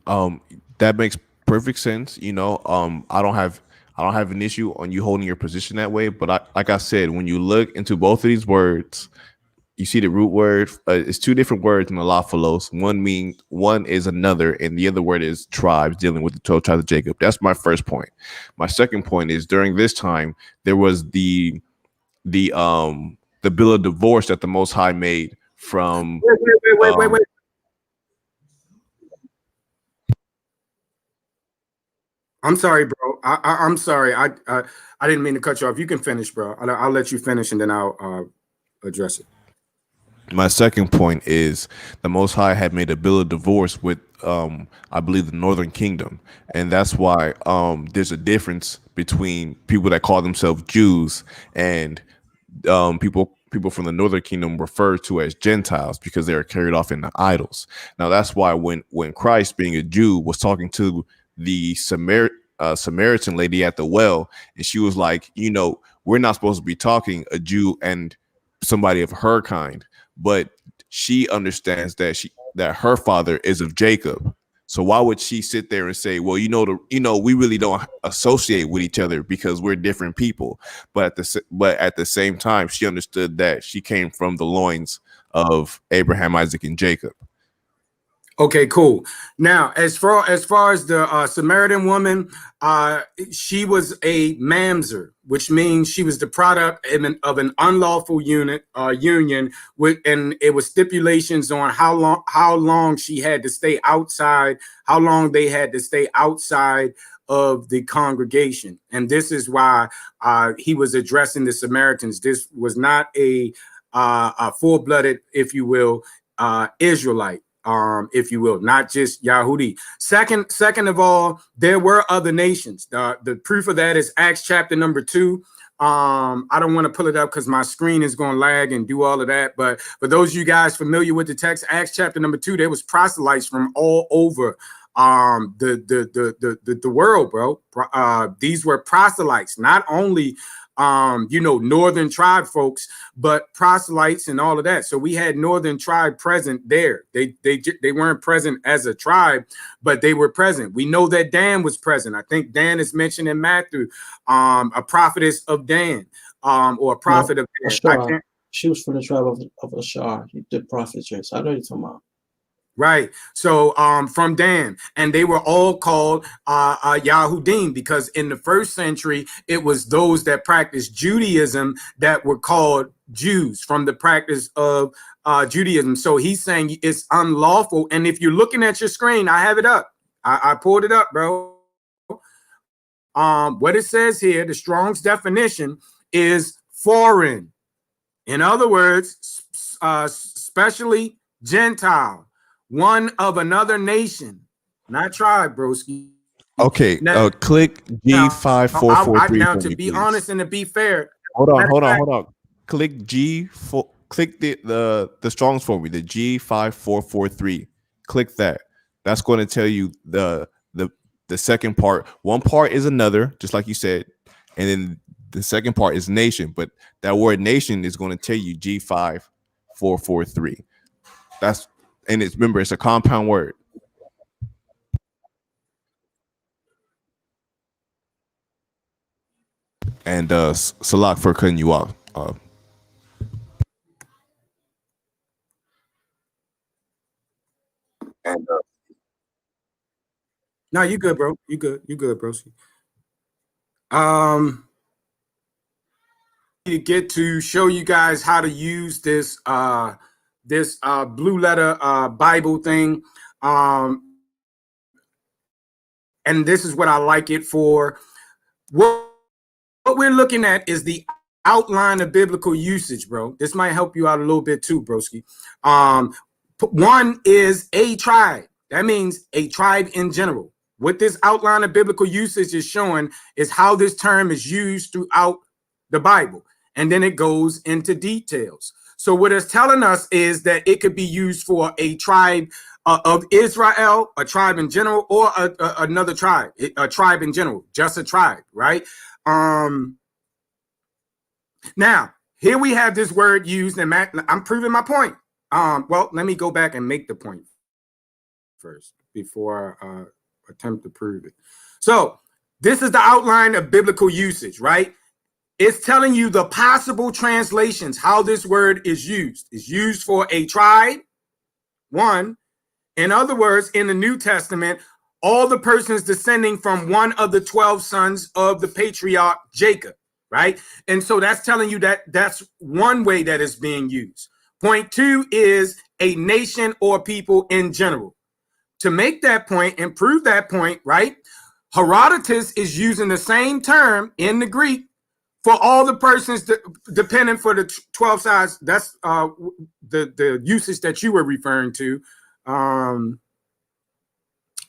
That makes perfect sense. I don't have an issue on you holding your position that way. But like I said, when you look into both of these words, you see the root word. It's two different words in alophilos. One is another, and the other word is tribes, dealing with the 12 tribes of Jacob. That's my first point. My second point is during this time there was the bill of divorce that the Most High made from. Wait. I'm sorry, bro. I'm sorry. I didn't mean to cut you off. You can finish, bro. I'll let you finish, and then I'll address it. My second point is the Most High had made a bill of divorce with, I believe, the Northern Kingdom, and that's why there's a difference between people that call themselves Jews and people from the Northern Kingdom referred to as Gentiles because they are carried off into idols. Now that's why when Christ, being a Jew, was talking to the Samaritan lady at the well, and she was like, we're not supposed to be talking a Jew and somebody of her kind, but she understands that her father is of Jacob. So why would she sit there and say, well, we really don't associate with each other because we're different people? But at the same time, she understood that she came from the loins of Abraham, Isaac, and Jacob. Okay, cool. Now, as far as the Samaritan woman, she was a mamzer, which means she was the product of an unlawful union, and it was stipulations on how long she had to stay outside, how long they had to stay outside of the congregation, and this is why he was addressing the Samaritans. This was not a full-blooded, if you will, Israelite. If you will, not just Yahudi. Second of all, there were other nations. The proof of that is Acts chapter number 2. I don't want to pull it up because my screen is going to lag and do all of that. But for those of you guys familiar with the text, Acts chapter number 2, there was proselytes from all over the world, bro. These were proselytes, not only northern tribe folks, but proselytes and all of that. So we had northern tribe present there. They weren't present as a tribe, but they were present. We know that Dan was present. I think Dan is mentioned in Matthew, a prophetess of Dan, or a prophet of Dan. She was from the tribe of Ashar, the prophetess. I know you're talking about. Right. So from Dan, and they were all called Yahudim, because in the first century, it was those that practiced Judaism that were called Jews, from the practice of Judaism. So he's saying it's unlawful. And if you're looking at your screen, I have it up. I pulled it up, bro. What it says here, the Strong's definition is foreign. In other words, especially Gentile. One of another nation, not tribe, broski. Okay, Now, click G5443. Now, to be honest and to be fair, hold on. Click G4. Click the Strong's for me. The G5443. Click that. That's going to tell you the second part. One part is another, just like you said, and then the second part is nation. But that word nation is going to tell you G5443. And remember, it's a compound word. And Salak, for cutting you off. No, you good, bro. You good, bro. To get to show you guys how to use this blue letter Bible thing, and this is what I like it for. What we're looking at is the outline of biblical usage, bro. This might help you out a little bit too, broski. One is a tribe. That means a tribe in general. What this outline of biblical usage is showing is how this term is used throughout the Bible. And then it goes into details. So what it's telling us is that it could be used for a tribe of Israel, a tribe in general, or another tribe, a tribe in general, just a tribe, right? Now, here we have this word used, and I'm proving my point. Well, let me go back and make the point first before I attempt to prove it. So this is the outline of biblical usage, right? It's telling you the possible translations, how this word is used. It's used for a tribe, one. In other words, in the New Testament, all the persons descending from one of the 12 sons of the patriarch Jacob, right? And so that's telling you that that's one way that it's being used. Point two is a nation or people in general. To make that point and prove that point, right? Herodotus is using the same term in the Greek for all the persons dependent for the 12 sides. That's the usage that you were referring to.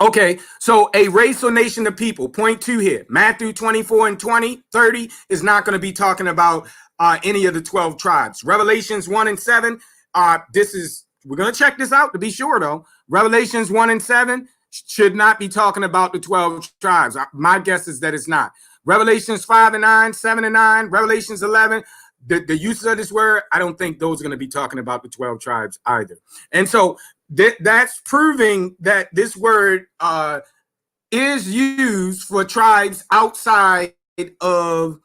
Okay, so a race or nation of people. Point two here. Matthew 24 and 30 is not going to be talking about any of the 12 tribes. Revelations 1 and 7. We're going to check this out to be sure, though. Revelations 1 and 7 should not be talking about the 12 tribes. My guess is that it's not. Revelations 5 and 9, 7 and 9, Revelations 11, the use of this word, I don't think those are going to be talking about the 12 tribes either. And so that's proving that this word is used for tribes outside of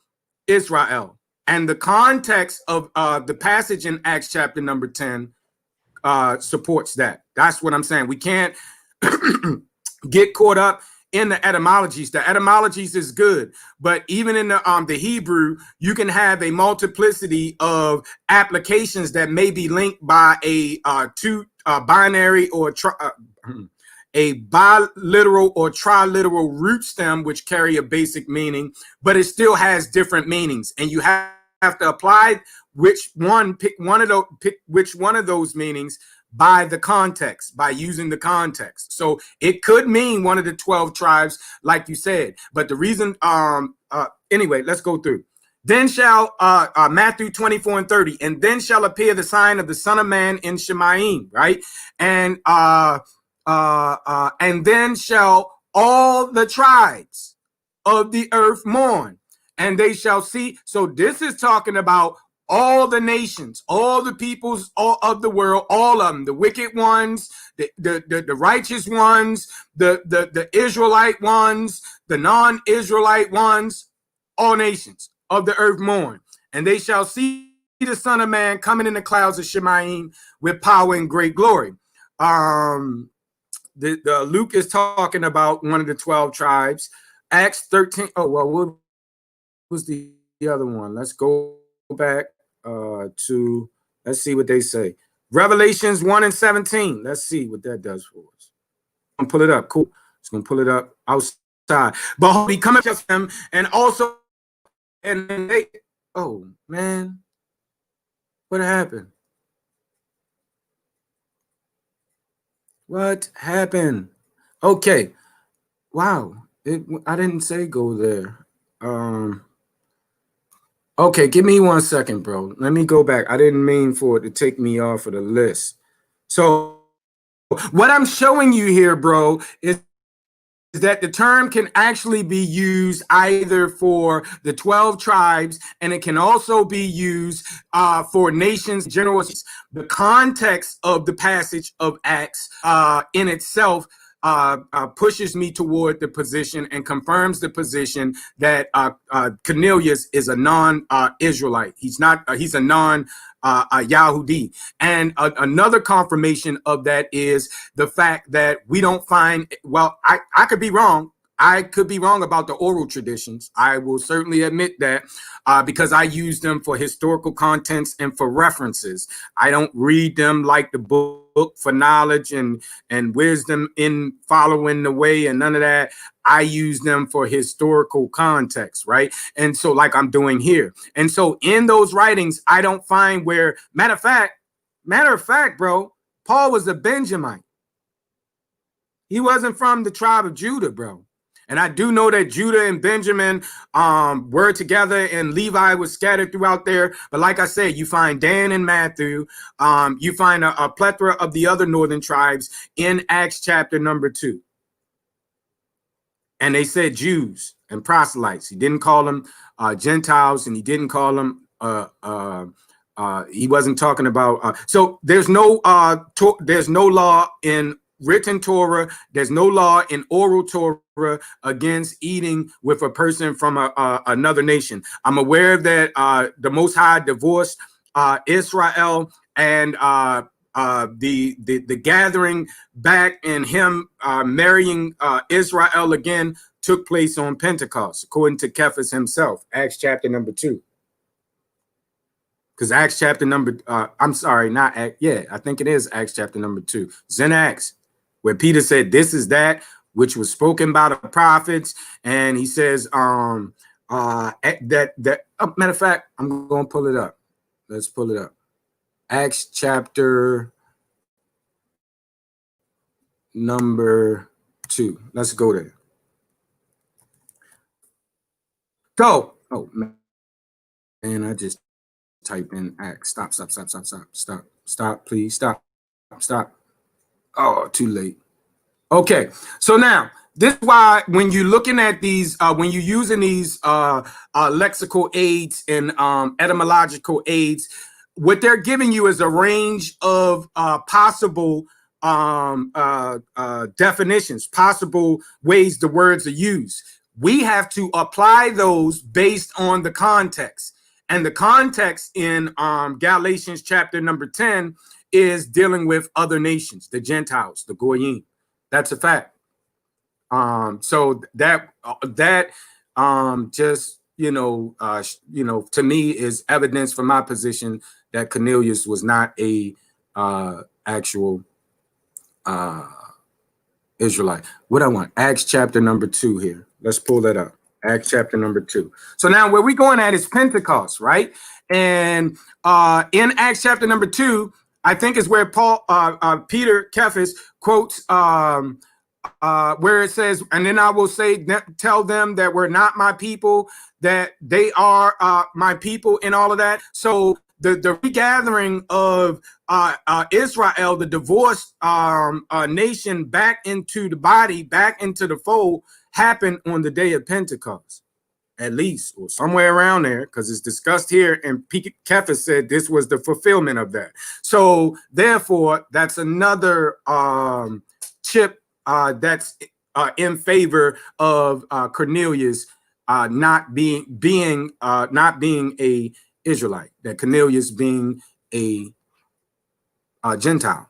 Israel. And the context of the passage in Acts chapter number 10 supports that. That's what I'm saying. We can't get caught up in the etymologies. The etymologies is good, but even in the Hebrew, you can have a multiplicity of applications that may be linked by a binary or a biliteral or triliteral root stem, which carry a basic meaning, but it still has different meanings, and you have to apply pick which one of those meanings by the context, by using the context. So it could mean one of the 12 tribes, like you said, but the reason, anyway, let's go through. Then shall, Matthew 24:30, and then shall appear the sign of the Son of Man in Shemaim, right? And then shall all the tribes of the earth mourn, and they shall see. So this is talking about all the nations, all the peoples of the world, all of them, the wicked ones, the righteous ones, the Israelite ones, the non-Israelite ones, all nations of the earth mourn, and they shall see the Son of Man coming in the clouds of Shemaim with power and great glory. Luke is talking about one of the 12 tribes. Acts 13. Oh, well, what was the other one? Let's go back to, let's see what they say. Revelations 1:17. Let's see what that does for us. I'm gonna pull it up. Cool. It's gonna pull it up outside. But he cometh to them, and also, and they, oh man, what happened? What happened? Okay. Wow. I didn't say go there. Okay, give me 1 second, bro. Let me go back. I didn't mean for it to take me off of the list. So what I'm showing you here, bro, is that the term can actually be used either for the 12 tribes, and it can also be used for nations, general. The context of the passage of Acts in itself pushes me toward the position and confirms the position that Cornelius is a non-Israelite. He's not. He's a non-Yahudi. And another confirmation of that is the fact that we don't find. Well, I could be wrong. I could be wrong about the oral traditions. I will certainly admit that because I use them for historical contents and for references. I don't read them like the book for knowledge and wisdom in following the way and none of that. I use them for historical context, right? And so like I'm doing here. And so in those writings, I don't find where, matter of fact, bro, Paul was a Benjamite. He wasn't from the tribe of Judah, bro. And I do know that Judah and Benjamin were together and Levi was scattered throughout there. But like I said, you find Dan and Matthew. You find a plethora of the other northern tribes in Acts chapter number 2. And they said Jews and proselytes. He didn't call them Gentiles, and he didn't call them he wasn't talking about so there's no law in written Torah, there's no law in oral Torah against eating with a person from another nation. I'm aware that the Most High divorced Israel, and the gathering back and him marrying Israel again took place on Pentecost, according to Cephas himself, Acts chapter number 2. Because Acts chapter number, I'm sorry, not Acts, yeah, I think it is Acts chapter number 2. It's in Acts, where Peter said, this is that which was spoken by the prophets. And he says, matter of fact, I'm going to pull it up. Let's pull it up. Acts chapter number 2. Let's go there. Go. Oh, man, I just typed in Acts. Stop, please. Stop. Oh, too late. Okay, so now this is why when you're looking at these, when you're using these lexical aids and etymological aids, what they're giving you is a range of possible definitions, possible ways the words are used. We have to apply those based on the context. And the context in Galatians chapter number 10 is dealing with other nations, the Gentiles, the Goyim. That's a fact. So that just to me is evidence for my position that Cornelius was not a actual Israelite. What I want, Acts chapter number 2 here. Let's pull that up. Acts chapter number 2. So now where we're going at is Pentecost, right? And in Acts chapter number 2, I think is where Peter Cephas quotes where it says, and then I will say, tell them that we're not my people, that they are my people, and all of that. So the regathering of Israel, the divorced nation, back into the body, back into the fold, happened on the day of Pentecost, at least, or somewhere around there, because it's discussed here. And Cephas said this was the fulfillment of that. So therefore, that's another chip that's in favor of Cornelius not being a Israelite, that Cornelius being a Gentile,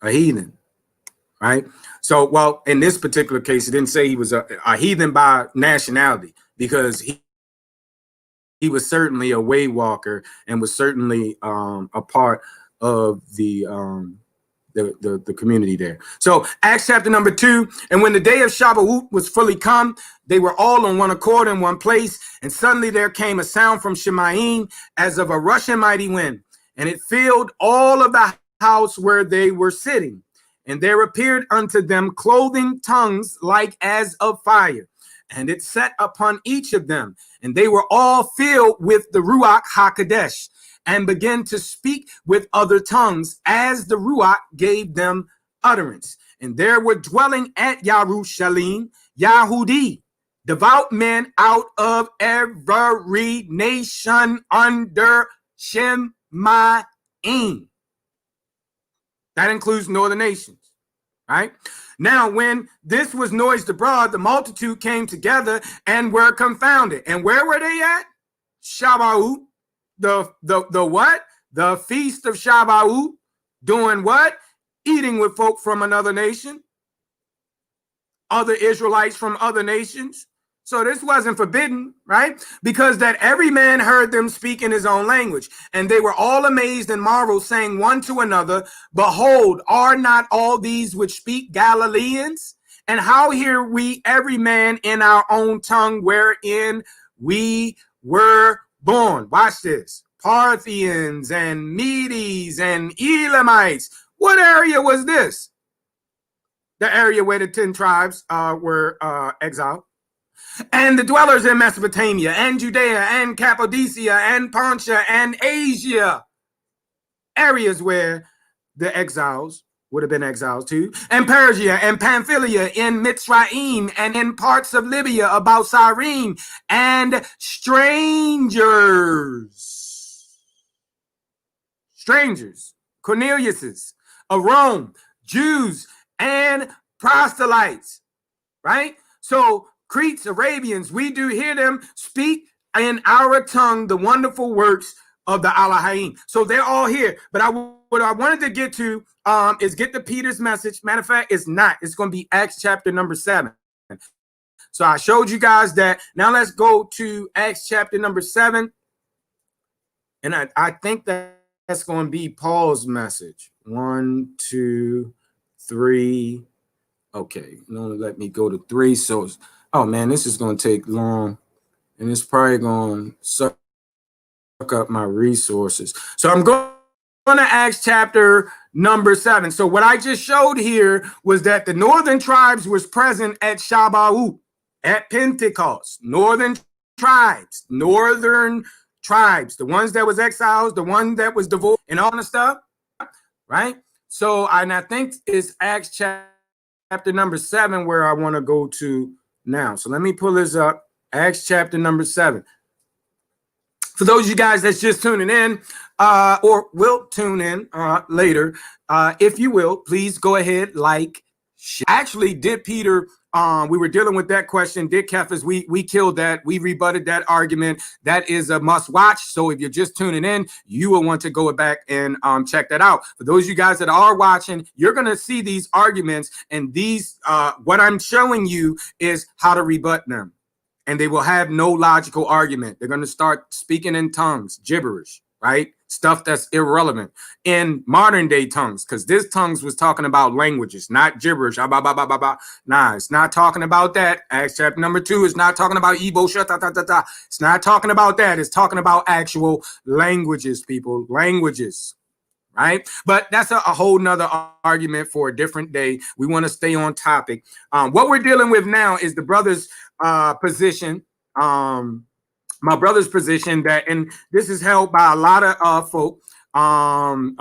a heathen, right? So, well, in this particular case, it didn't say he was a heathen by nationality, because he was certainly a way walker and was certainly a part of the community there. So Acts chapter number 2, and when the day of Shavuot was fully come, they were all on one accord in one place, and suddenly there came a sound from Shemaim as of a rushing mighty wind, and it filled all of the house where they were sitting. And there appeared unto them clothing tongues like as of fire, and it sat upon each of them, and they were all filled with the Ruach HaKodesh, and began to speak with other tongues as the Ruach gave them utterance. And there were dwelling at Yerushalayim Yahudi, devout men out of every nation under Shemaim. That includes northern nations, right? Now, when this was noised abroad, the multitude came together and were confounded. And where were they at? Shavuot. The what? The feast of Shavuot. Doing what? Eating with folk from another nation. Other Israelites from other nations. So this wasn't forbidden, right? Because that every man heard them speak in his own language. And they were all amazed and marveled, saying one to another, behold, are not all these which speak Galileans? And how hear we every man in our own tongue wherein we were born? Watch this. Parthians and Medes and Elamites. What area was this? The area where the 10 tribes were exiled. And the dwellers in Mesopotamia and Judea and Cappadocia and Pontia and Asia, areas where the exiles would have been exiles to, and Persia and Pamphylia, in Mitzrayim and in parts of Libya about Cyrene, and strangers, Corneliuses of Rome, Jews and proselytes, right? So Cretes, Arabians, we do hear them speak in our tongue the wonderful works of the Elohim. So they're all here. But what I wanted to get to is get to Peter's message. Matter of fact, it's not. It's going to be Acts chapter number 7. So I showed you guys that. Now let's go to Acts chapter number 7. And I think that's going to be Paul's message. 1, 2, 3. Okay, let me go to 3. So oh man, this is going to take long, and it's probably going to suck up my resources. So I'm going to Acts chapter number 7. So what I just showed here was that the northern tribes was present at Shavuot, at Pentecost. Northern tribes, the ones that was exiles, the one that was divorced, and all the stuff, right? So and I think it's Acts chapter number 7 where I want to go to now. So let me pull this up. Acts chapter number 7. For those of you guys that's just tuning in or will tune in later, if you will, please go ahead, like, share. Actually, did Peter We were dealing with that question. Dick Kefers, we killed that. We rebutted that argument. That is a must watch. So if you're just tuning in, you will want to go back and check that out. For those of you guys that are watching, you're going to see these arguments, and these what I'm showing you is how to rebut them. And they will have no logical argument. They're going to start speaking in tongues, gibberish, right? Stuff that's irrelevant in modern day tongues, because this tongues was talking about languages, not gibberish. Nah, it's not talking about that. Acts chapter number 2 is not talking about Igbo. It's not talking about that. It's talking about actual languages, people, languages. Right. But that's a whole nother argument for a different day. We want to stay on topic. What we're dealing with now is the brother's position. My brother's position that, and this is held by a lot of folk, that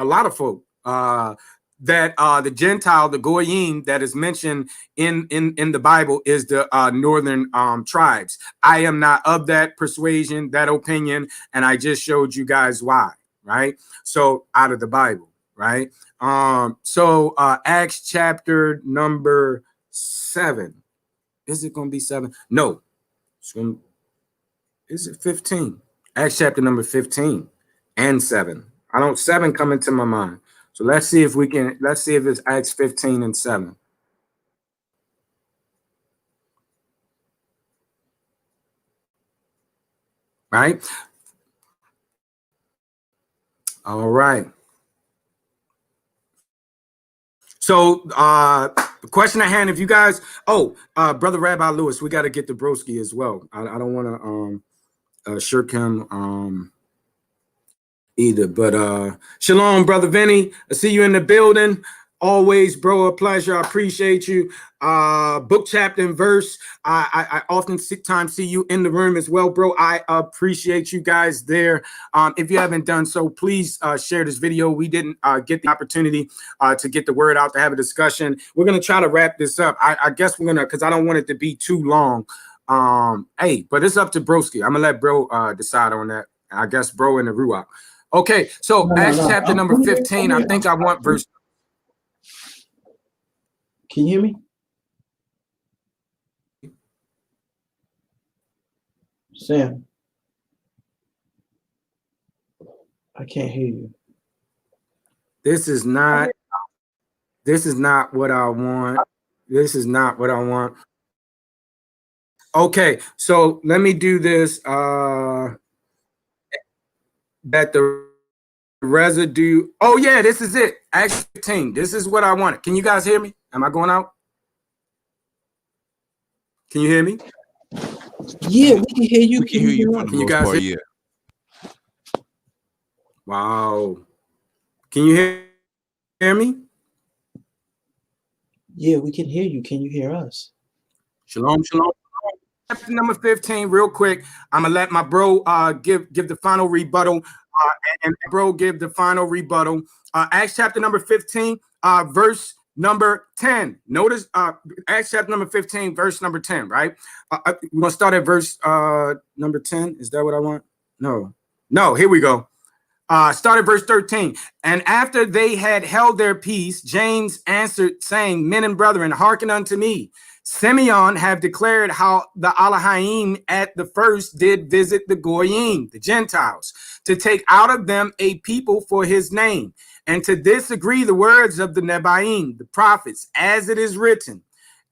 the Gentile, the Goyim that is mentioned in the Bible is the northern tribes. I am not of that persuasion, that opinion, and I just showed you guys why. Right. So out of the Bible. Right. Acts chapter number 7. Is it going to be 7? No. Is it 15? Acts chapter number 15 and 7. 7 coming to my mind. So let's see if it's Acts 15 and 7. Right. All right. So the question at hand, if you guys, Brother Rabbi Lewis, we got to get the broski as well. I don't want to shirk him either. But shalom, Brother Vinny. I see you in the building. Always, bro, a pleasure. I appreciate you. Book, chapter, and verse. I often sometimes see you in the room as well, bro. I appreciate you guys there. If you haven't done so, please share this video. We didn't get the opportunity to get the word out to have a discussion. We're gonna try to wrap this up. I guess we're gonna, because I don't want it to be too long. But it's up to Broski. I'm gonna let bro decide on that. I guess bro in the Ruach. Okay, so Acts chapter number 15. I think I want verse. Can you hear me? Sam, I can't hear you. This is not what I want. This is not what I want. Okay, so let me do this. That the residue. Oh yeah, this is it. Acts 15. This is what I wanted. Can you guys hear me? Am I going out? Can you hear me? Yeah, we can hear you. We can hear you. Can you guys hear? Yeah. Wow. Can you hear me? Yeah, we can hear you. Can you hear us? Shalom, shalom. Chapter number 15, real quick. I'm gonna let my bro give the final rebuttal. And bro give the final rebuttal. Acts chapter number 15, verse number 10. Notice Acts chapter number 15, verse number 10, right? We're gonna start at verse number 10. Is that what I want? No, here we go. Start at verse 13. And after they had held their peace, James answered, saying, Men and brethren, hearken unto me. Simeon have declared how the Elohim at the first did visit the Goyim, the Gentiles, to take out of them a people for his name, and to this agree the words of the Nebaim, the prophets, as it is written.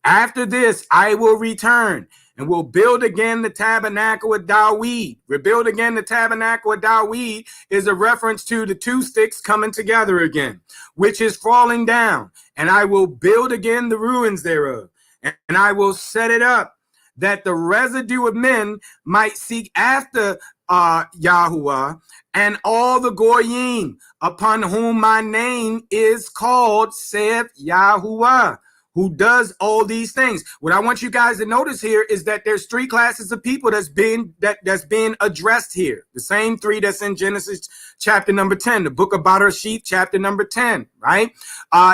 After this I will return and will build again the tabernacle of Dawid. Rebuild again the tabernacle of Dawid is a reference to the two sticks coming together again, which is falling down. And I will build again the ruins thereof. And I will set it up that the residue of men might seek after Yahuwah and all the Goyim upon whom my name is called, saith Yahuwah, who does all these things. What I want you guys to notice here is that there's three classes of people that's being addressed here. The same three that's in Genesis chapter number 10, the book of Bereshit chapter number 10, right?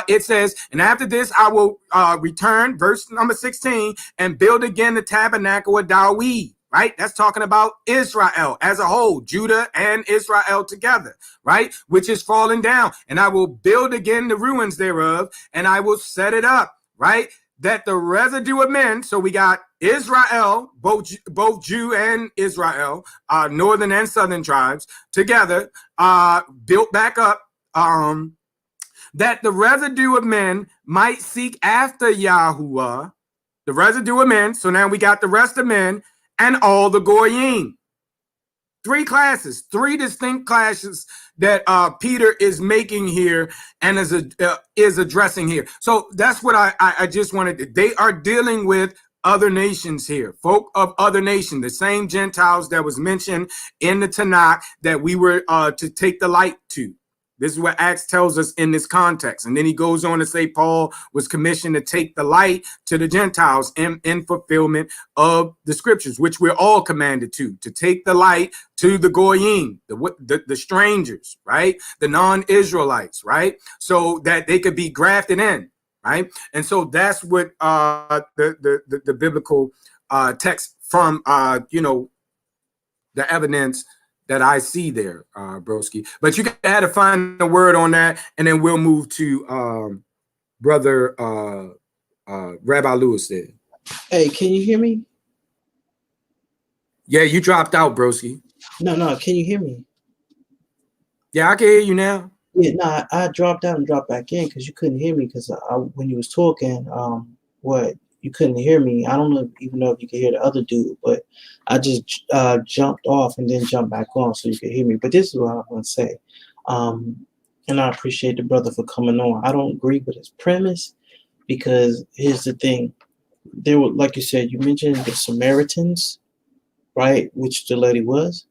It says, and after this I will return, verse number 16, and build again the tabernacle of Dawid. Right? That's talking about Israel as a whole, Judah and Israel together, right? Which is falling down. And I will build again the ruins thereof, and I will set it up, right? that the residue of men, so we got Israel, both Jew and Israel, northern and southern tribes together, built back up, that the residue of men might seek after Yahuwah, the residue of men. So now we got the rest of men and all the Goyim. Three classes, three distinct classes that Peter is making here and is addressing here. So that's what I just wanted to. They are dealing with other nations here, folk of other nations, the same Gentiles that was mentioned in the Tanakh that we were to take the light to. This is what Acts tells us in this context. And then he goes on to say Paul was commissioned to take the light to the Gentiles in fulfillment of the scriptures, which we're all commanded to take the light to the Goyim, the strangers, right? The non-Israelites, right? So that they could be grafted in, right? And so that's what the biblical text from, the evidence that I see there, broski. But you had to find a word on that, and then we'll move to brother Rabbi Lewis there. Hey, can you hear me? Yeah, you dropped out, broski. No, can you hear me? Yeah, I can hear you now. Yeah, no, I dropped out and dropped back in because you couldn't hear me because when you was talking, you couldn't hear me. I don't even know if you could hear the other dude, but I just jumped off and then jumped back on so you could hear me. But this is what I want to say. And I appreciate the brother for coming on. I don't agree with his premise because here's the thing. There were, like you said, you mentioned the Samaritans, right? Which the lady was.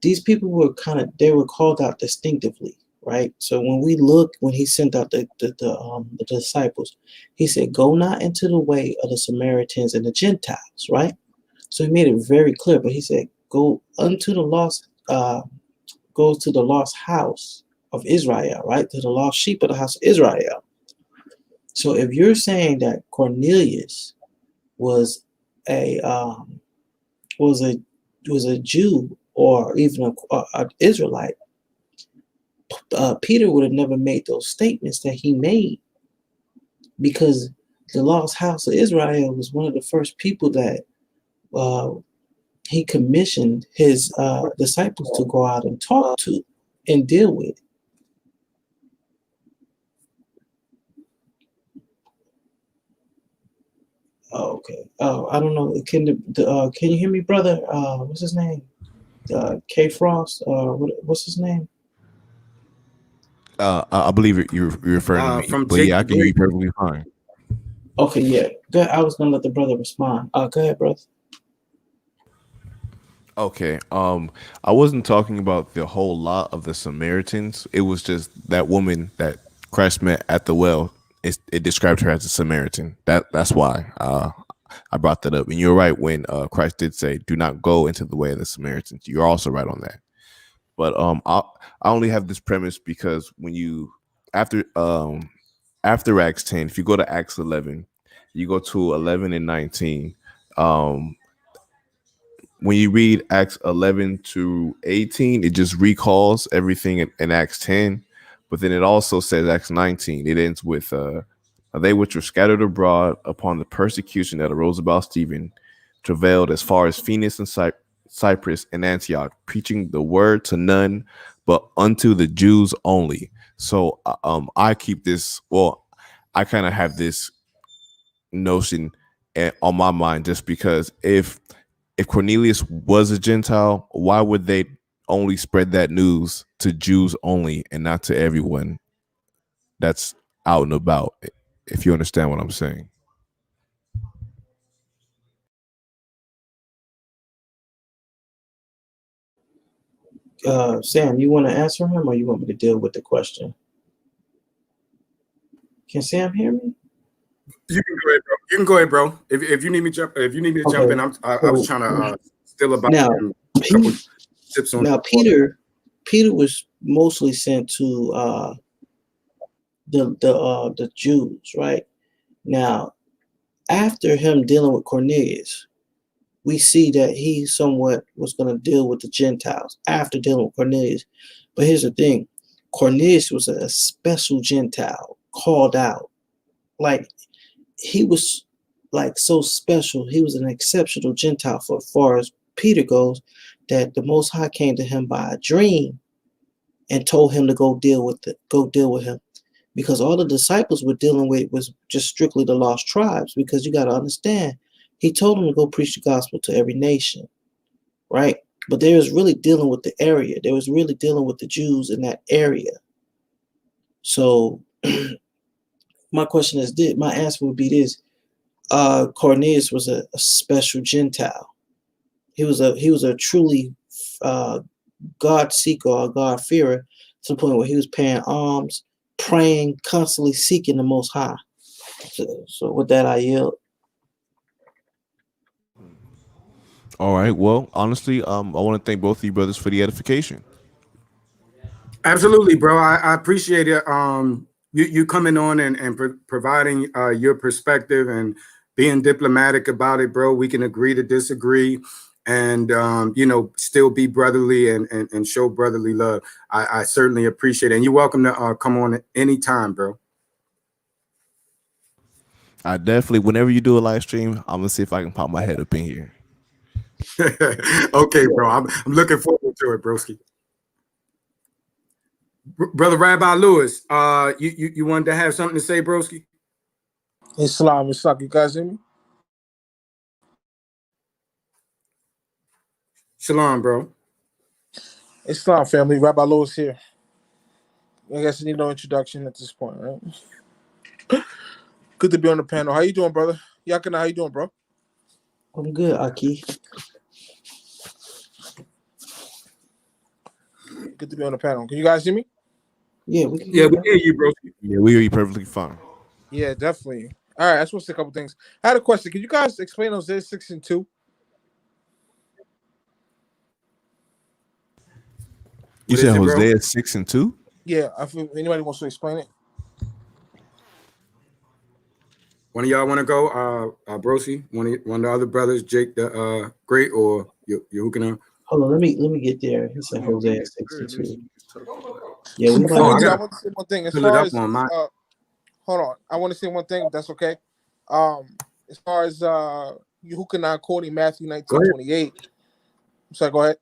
These people were they were called out distinctively, right? So when he sent out the disciples, he said, "Go not into the way of the Samaritans and the Gentiles," right? So he made it very clear. But he said, "Go unto the lost, go to the lost house of Israel," right? To the lost sheep of the house of Israel. So if you're saying that Cornelius was a Jew or even an Israelite, Peter would have never made those statements that he made, because the lost house of Israel was one of the first people that he commissioned his disciples to go out and talk to and deal with. Oh, okay. Oh, I don't know. Can you hear me, brother? What's his name? K Frost. What's his name? I believe you're referring to me, but yeah, I can hear you perfectly fine. Okay, yeah. Good. I was gonna let the brother respond. Go ahead, brother. Okay. I wasn't talking about the whole lot of the Samaritans. It was just that woman that Christ met at the well. It described her as a Samaritan. That's why I brought that up. And you're right when Christ did say, "Do not go into the way of the Samaritans." You're also right on that. But I only have this premise because when you after Acts 10, if you go to Acts 11, you go to 11 and 19. When you read Acts 11 to 18, it just recalls everything in Acts 10. But then it also says Acts 19. It ends with they which were scattered abroad upon the persecution that arose about Stephen travailed as far as Phoenix and Cyprus and Antioch, preaching the word to none but unto the Jews only. So I keep this. Well, I kind of have this notion on my mind just because if Cornelius was a Gentile, why would they only spread that news to Jews only and not to everyone that's out and about? If you understand what I'm saying. Sam, you want to answer him or you want me to deal with the question? Can Sam hear me? You can go ahead, bro. You can go ahead, bro. If you need me jump, if you need me to jump in, I was trying to still about tips on. Now Peter was mostly sent to the Jews, right? Now, after him dealing with Cornelius, we see that he somewhat was going to deal with the Gentiles after dealing with Cornelius. But here's the thing. Cornelius was a special Gentile called out. Like he was like so special. He was an exceptional Gentile for as far as Peter goes, that the Most High came to him by a dream and told him to go deal with him, because all the disciples were dealing with was just strictly the lost tribes. Because you got to understand, he told them to go preach the gospel to every nation, right? But they was really dealing with the area. They was really dealing with the Jews in that area. So my question is this, my answer would be this: Cornelius was a special Gentile. He was a truly God seeker or God fearer, to the point where he was paying alms, praying, constantly seeking the Most High. So with that, I yield. All right. Well, honestly, I want to thank both of you brothers for the edification. Absolutely, bro. I appreciate it. You coming on and providing your perspective and being diplomatic about it, bro. We can agree to disagree, and still be brotherly and show brotherly love. I certainly appreciate it. And you're welcome to come on anytime, bro. I definitely, whenever you do a live stream, I'm gonna see if I can pop my head up in here. Okay, bro. I'm looking forward to it, broski. Brother Rabbi Lewis, you wanted to have something to say, broski? Islam, you guys hear me? Shalom, bro. Islam family, Rabbi Lewis here. I guess you need no introduction at this point, right? Good to be on the panel. How you doing, brother? Yakina, how you doing, bro? I'm good, Aki. Good to be on the panel. Can you guys hear me? Yeah, we can. Yeah, we hear you, bro. Yeah, we hear you perfectly fine. Yeah, definitely. All right, I just want to say a couple things. I had a question. Can you guys explain Hosea 6:2? You What said is it, bro? Hosea 6:2? Yeah, if anybody wants to explain it. One of y'all want to go? Brosi, one of the other brothers, Jake the Great, or Yehukanah? Hold on, let me get there. He said Hosea 62. Yeah, we Before might. we do, I gotta want to say one thing. As pull it far up as on my. hold on, I want to say one thing, if that's okay. As far as Yehukanah quoting Matthew 19:28. So go ahead.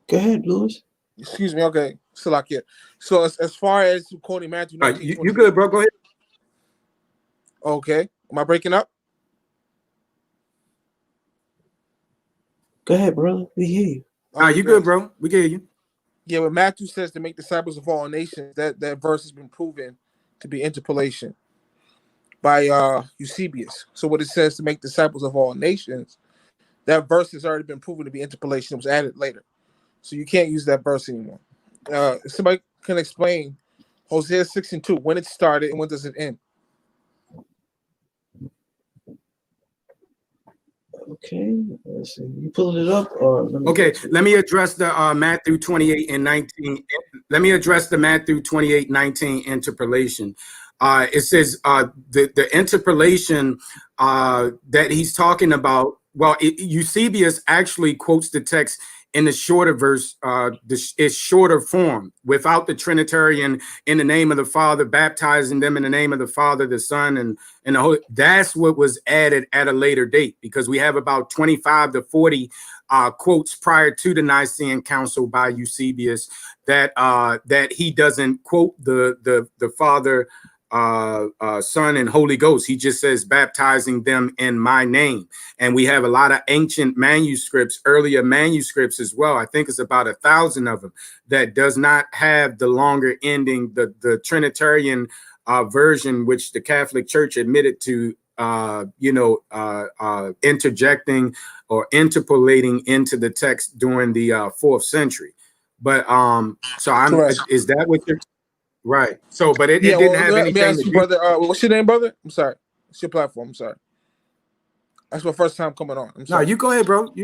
Go ahead, Lewis. Excuse me. Okay, Salakia. So as far as quoting Matthew All right, 19:28. you good, bro? Go ahead. Okay. Am I breaking up? Go ahead, brother. We hear you. You good, bro? We can hear you. Yeah, when Matthew says to make disciples of all nations, that verse has been proven to be interpolation by Eusebius. So what it says to make disciples of all nations, that verse has already been proven to be interpolation. It was added later. So you can't use that verse anymore. If somebody can explain Hosea 6:2, when it started and when does it end? Okay. Let's see. You pulling it up, or Okay, let me address the Matthew 28 and 19. Let me address the Matthew 28:19 interpolation. It says the interpolation that he's talking about. Well, Eusebius actually quotes the text in the shorter verse. It's shorter form without the Trinitarian in the name of the Father, baptizing them in the name of the Father, the Son, and the Holy. That's what was added at a later date, because we have about 25 to 40 quotes prior to the Nicene Council by Eusebius that he doesn't quote the Father, Son, and Holy Ghost. He just says baptizing them in my name. And we have a lot of ancient manuscripts, earlier manuscripts as well. I think it's about 1,000 of them that does not have the longer ending, the Trinitarian version, which the Catholic Church admitted to, interjecting or interpolating into the text during the 4th century. But so Correct. is that what you're right? So, but it didn't have let me anything ask to you, do. brother. What's your name, brother? I'm sorry. What's your platform? I'm sorry. That's my first time coming on. I'm No, sorry. you go ahead, bro.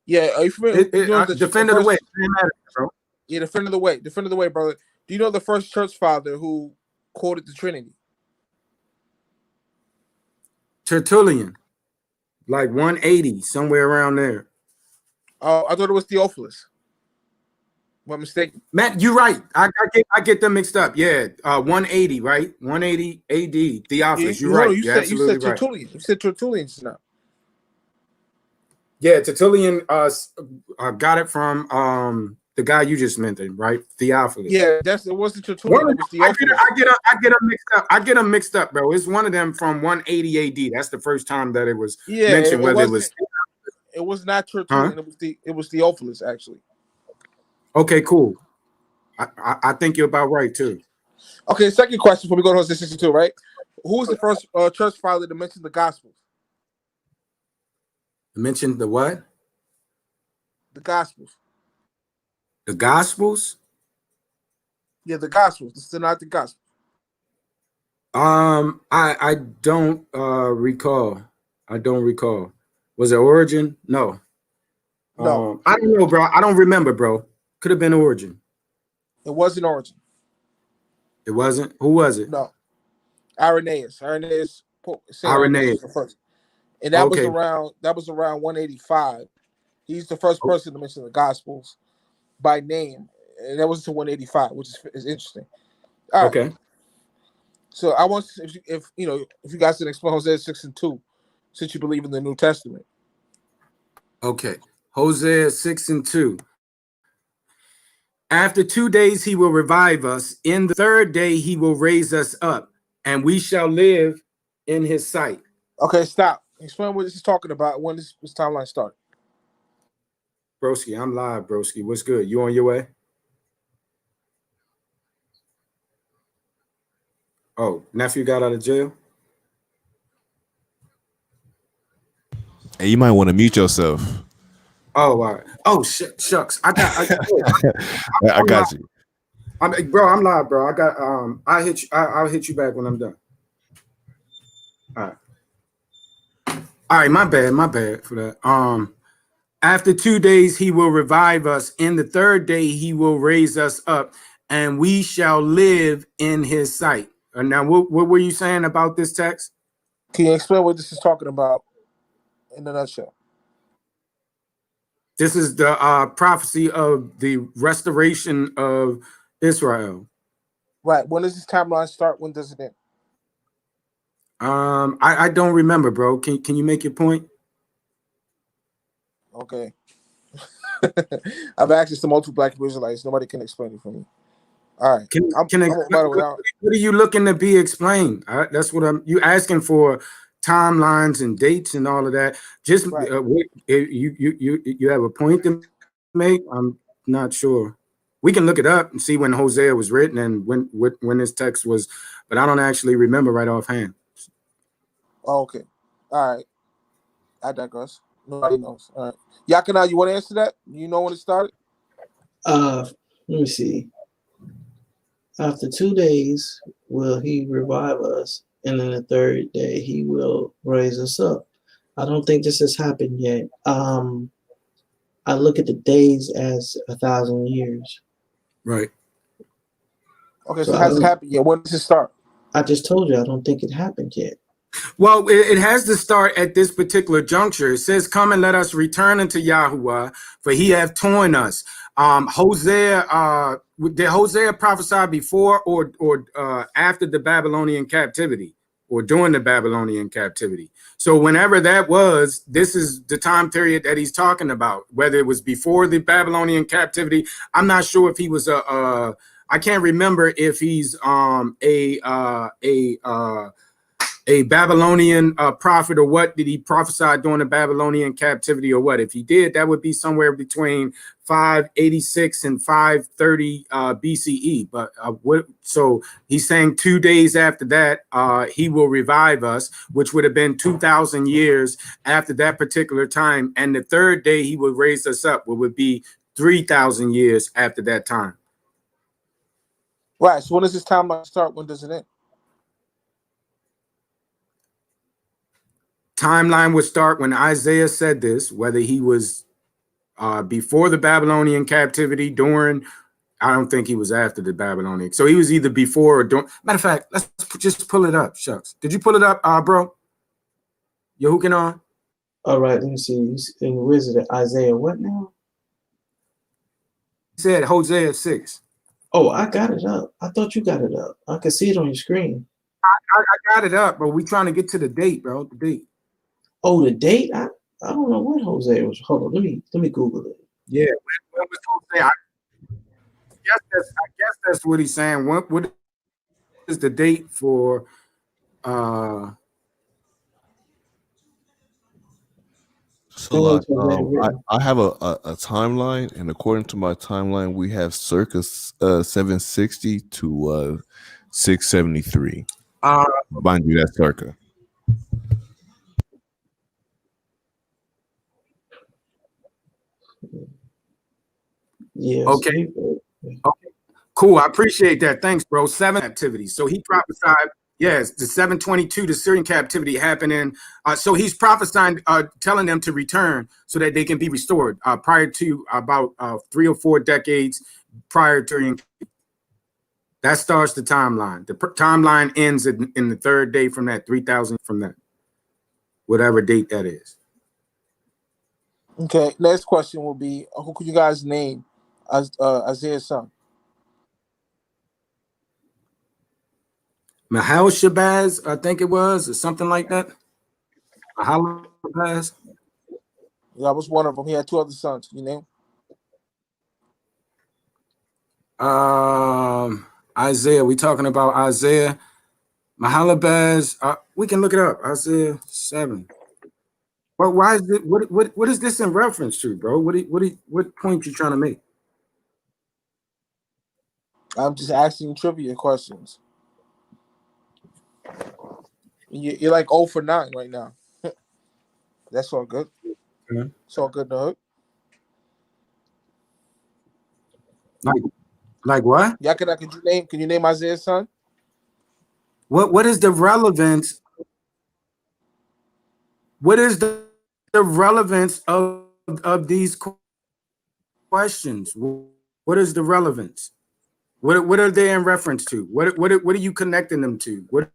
Yeah, are you familiar? Defend of the way. It doesn't matter, bro. Yeah, defend of the way. Defend of the way, brother. Do you know the first church father who quoted the Trinity? Tertullian, like 180, somewhere around there. Oh, I thought it was Theophilus. I'm mistaken. Matt, you're right. I get them mixed up. Yeah, 180, right? 180 AD. Theophilus. You're Hold on, right. You're you absolutely said right. Tertullian. You said Tertullian just now. Yeah, Tertullian got it from the guy you just mentioned, right? Theophilus. Yeah, it wasn't Tertullian. It was Theophilus. I get them mixed up. I get them mixed up, bro. It's one of them from 180 AD. That's the first time that it was mentioned. Whether it was, it was not Tertullian. Huh? It was Theophilus actually. Okay, cool. I think you're about right too. Okay, second question before we go to Hosea 62, right? Who was the first church father to mention the Gospels? Mention the what? The Gospels. The Gospels? Yeah, the Gospels. This is not the Gospel. I don't recall. I don't recall. Was it Origin? No. No. I don't know, bro. I don't remember, bro. Could have been Origin. It wasn't Origin. It wasn't? Who was it? No. Irenaeus. Irenaeus Irenaeus. was the first. And that Okay. was around 185. He's the first person to mention the Gospels by name. And that was to 185, which is interesting. All right. Okay. So I want if you guys can explain Hosea 6 and 2, since you believe in the New Testament. Okay. Hosea 6 and 2. After 2 days he will revive us. In the third day he will raise us up, and we shall live in his sight. Okay, stop. Explain what this is talking about. When this timeline started. Broski, I'm live, broski. What's good? You on your way? Oh, nephew got out of jail? Hey, you might want to mute yourself. Oh, all right. Oh, shucks. I got you. I'm live, bro. I got I'll hit you back when I'm done. All right. My bad for that. After 2 days he will revive us. In the third day he will raise us up, and we shall live in his sight. Now, what were you saying about this text? Can you explain what this is talking about in a nutshell? This is the prophecy of the restoration of Israel. Right. When does this timeline start? When does it end? I don't remember, bro. Can you make your point? Okay. I've asked this to multiple Black Israelites. Nobody can explain it for me. All right. What are you looking to be explained? That's what you asking for, timelines and dates and all of that. Just right. You have a point to make. I'm not sure. We can look it up and see when Hosea was written and when this text was, but I don't actually remember right offhand. Oh, okay. All right. I digress. Nobody knows. All right. Yakina, you want to answer that? You know when it started? Let me see. After 2 days will he revive us, and then the third day he will raise us up. I don't think this has happened yet. I look at the days as 1,000 years. Right. Okay, so it hasn't happened yet. When does it start? I just told you I don't think it happened yet. Well, it has to start at this particular juncture. It says, "Come and let us return unto Yahuwah, for he hath torn us." Hosea, did Hosea prophesy before or after the Babylonian captivity, or during the Babylonian captivity? So whenever that was, this is the time period that he's talking about. Whether it was before the Babylonian captivity, I'm not sure if he was I can't remember if he's a Babylonian prophet or what. Did he prophesy during the Babylonian captivity or what? If he did, that would be somewhere between 586 and 530 BCE. But so he's saying 2 days after that, he will revive us, which would have been 2,000 years after that particular time. And the third day he will raise us up, which would be 3,000 years after that time. Right. So when does this timeline start? When does it end? Timeline would start when Isaiah said this, whether he was before the Babylonian captivity, during. I don't think he was after the Babylonian. So he was either before or during. Matter of fact, let's just pull it up. Shucks. Did you pull it up, bro? You hooking on? All right, let me see. In Wizard Isaiah, what now? said Hosea 6. Oh, I got it up. I thought you got it up. I can see it on your screen. I got it up, but we trying to get to the date, bro. The date. Oh, the date? I don't know what Hosea was. Hold on, let me Google it. Yeah. When was Hosea? I guess that's what he's saying. What is the date for So When was Hosea written? I have a timeline, and according to my timeline, we have circa 760 to 673. Mind you, that's circa. Yeah. Okay. Cool. I appreciate that. Thanks, bro. 7 activities. So he prophesied, yes, the 722, the Syrian captivity happening. So he's prophesying, telling them to return so that they can be restored prior to about 3 or 4 decades prior to. That starts the timeline. The timeline ends in the 3rd day from that, 3,000 from that, whatever date that is. Okay, next question will be, who could you guys name as Isaiah's son? Mahal Shabazz, I think it was, or something like that. Mahal Shabazz. That was one of them. He had 2 other sons. Can you name? Isaiah. We talking about Isaiah. Mahalabaz. We can look it up. Isaiah 7. But why is it? What is this in reference to, bro? What point you trying to make? I'm just asking trivia questions. You're like 0 for 9 right now. That's all good. Okay. It's all good in the hood. Like what? Yakina, can you name Isaiah's son? What is the relevance? What is the relevance of these questions? What is the relevance? What are they in reference to? What are you connecting them to? What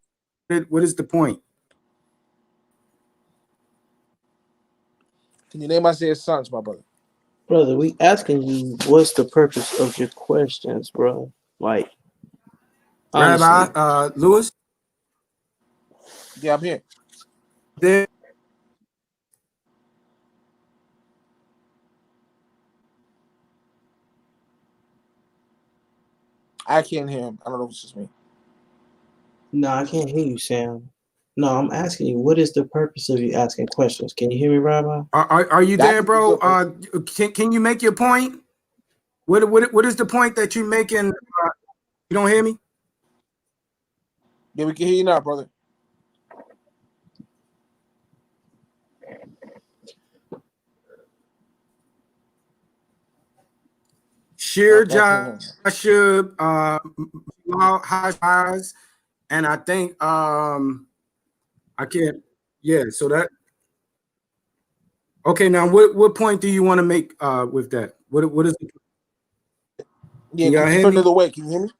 is the point? Can you name Isaiah's sons, my brother? Brother, we asking you what's the purpose of your questions, bro? Like, honestly. Rabbi Lewis? Yeah, I'm here. There. I can't hear him. I don't know if it's just me. No, I can't hear you, Sam. No, I'm asking you, what is the purpose of you asking questions? Can you hear me, Rabbi? Are you there, bro? Can you make your point? What is the point that you're making? You don't hear me? Yeah, we can hear you now, brother. Shir Jashub, Hashbaz, and I think I can't. Yeah, so that. Okay, now what point do you want to make with that? What is? Yeah, can you turn it away? Can you hear me?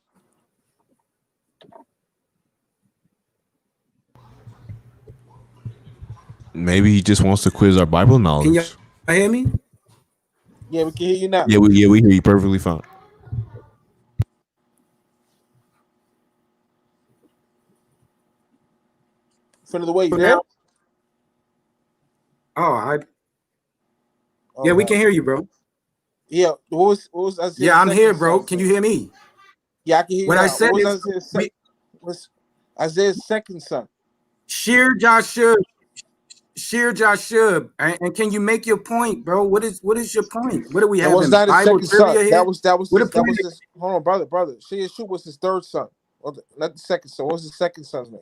Maybe he just wants to quiz our Bible knowledge. Can you hear me? Yeah, we can hear you now. Yeah, we hear you perfectly fine. Turn it away. You there? Oh, yeah, we can hear you, bro. Yeah, what was Isaiah's Yeah, I'm here, bro. son? Can you hear me? Yeah, I can hear you. What now. I said what was Isaiah's second son? Shir Jashub. And can you make your point, bro? What is your point? What do we have? That was not his Bible second trivia son. here? That was his. Hold on, brother. Shir was his third son. Not the second son. What was his second son's name?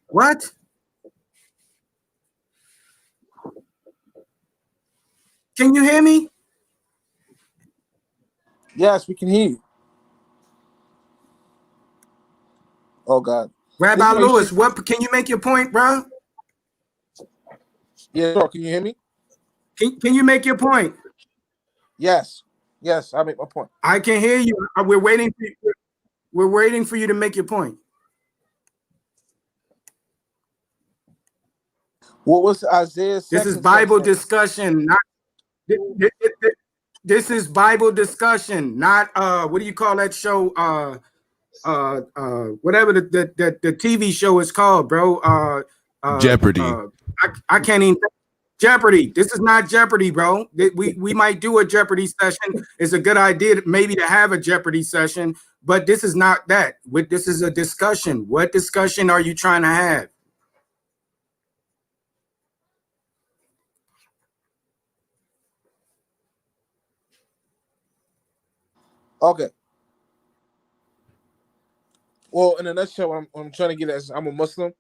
What? Can you hear me? Yes, we can hear you. Oh God. Rabbi Lewis, what can you make your point, bro? Yeah, sure. Can you hear me? Can you make your point? Yes, I make my point. I can hear you. We're waiting for you. We're waiting for you to make your point. What was Isaiah's second This is Bible son's name? discussion, not This is Bible discussion, not what do you call that show? Whatever the TV show is called, bro. Jeopardy. I can't even. Jeopardy. This is not Jeopardy, bro. We might do a Jeopardy session. It's a good idea maybe to have a Jeopardy session, but this is not that. This is a discussion. What discussion are you trying to have? Okay. Well, in a nutshell, what I'm trying to get at is I'm a Muslim.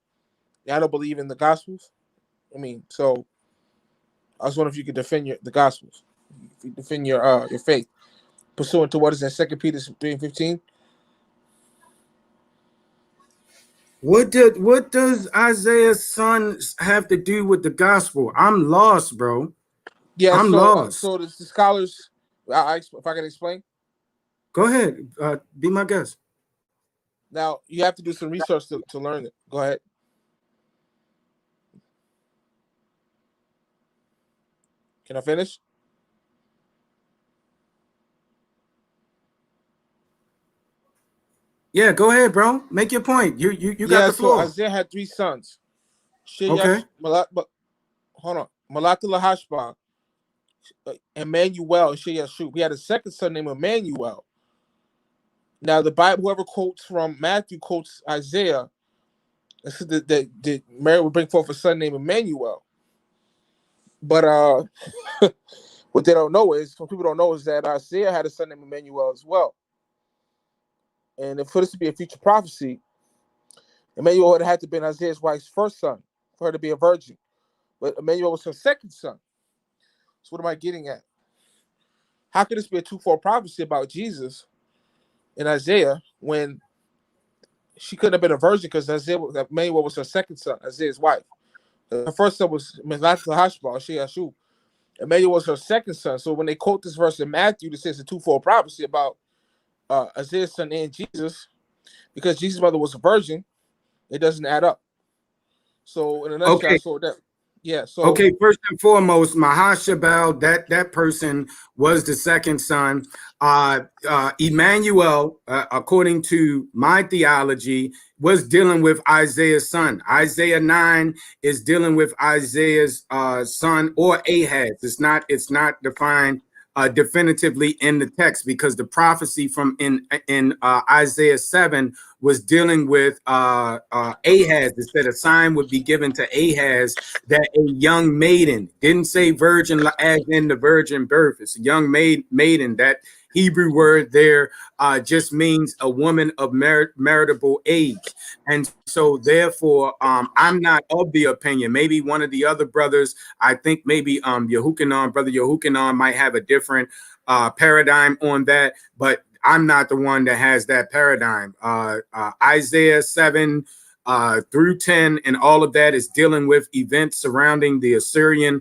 I don't believe in the Gospels. I mean, so I was wondering if you could defend the Gospels, if you defend your faith, pursuant to what is in 2 Peter 3:15. What does Isaiah's son have to do with the gospel? I'm lost, bro. Yeah, I'm lost. So the scholars, if I can explain. Go ahead. Be my guest. Now, you have to do some research to learn it. Go ahead. Can I finish? Yeah, go ahead, bro. Make your point. You got the floor. So Isaiah had 3 sons. Okay. Hold on. Malachi Hashbah, Emmanuel, and Sheyashub. He had a second son named Emmanuel. Now, the Bible, whoever quotes from Matthew quotes Isaiah, and said that Mary would bring forth a son named Emmanuel. But what they don't know is, what people don't know is that Isaiah had a son named Emmanuel as well. And for this to be a future prophecy, Emmanuel would have had to have been Isaiah's wife's first son for her to be a virgin. But Emmanuel was her second son. So what am I getting at? How could this be a twofold prophecy about Jesus in Isaiah when she couldn't have been a virgin because Emmanuel was her second son, Isaiah's wife. Her first son was Malachi Hashbah, Sheyashub. Emmanuel was her second son. So when they quote this verse in Matthew, it says a twofold prophecy about Isaiah's son and Jesus, because Jesus' mother was a virgin, it doesn't add up. So in a nutshell, Okay. I saw that. Yeah. So okay, first and foremost, Mahashabal, that person was the second son. Emmanuel, according to my theology, was dealing with Isaiah's son. Isaiah 9 is dealing with Isaiah's son or Ahaz. It's not defined definitively in the text, because the prophecy from in Isaiah 7 was dealing with Ahaz. It said a sign would be given to Ahaz that a young maiden, didn't say virgin as in the virgin birth. It's a young maiden. That Hebrew word there just means a woman of meritable age. And so therefore, I'm not of the opinion. Maybe one of the other brothers, I think maybe brother Yehukanan might have a different paradigm on that, but I'm not the one that has that paradigm. Isaiah 7 through 10 and all of that is dealing with events surrounding the Assyrian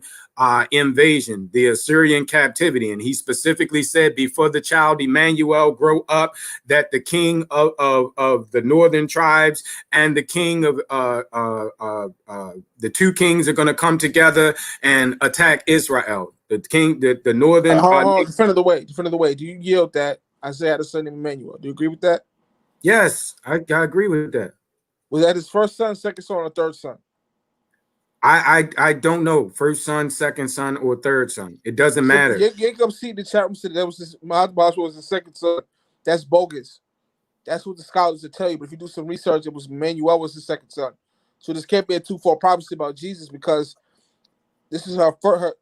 invasion, the Assyrian captivity. And he specifically said, before the child Emmanuel grow up, that the king of the northern tribes and the king of the two kings are going to come together and attack Israel. The king, the northern. Defend of the way. Do you yield that Isaiah had a son named Emmanuel? Do you agree with that? Yes, I agree with that. Was that his first son, second son, or third son? I don't know. First son, second son, or third son. It doesn't matter. You come see the chat room said that was his was the second son. That's bogus. That's what the scholars will tell you. But if you do some research, it was Emmanuel was the second son. So this can't be a twofold prophecy about Jesus, because this is her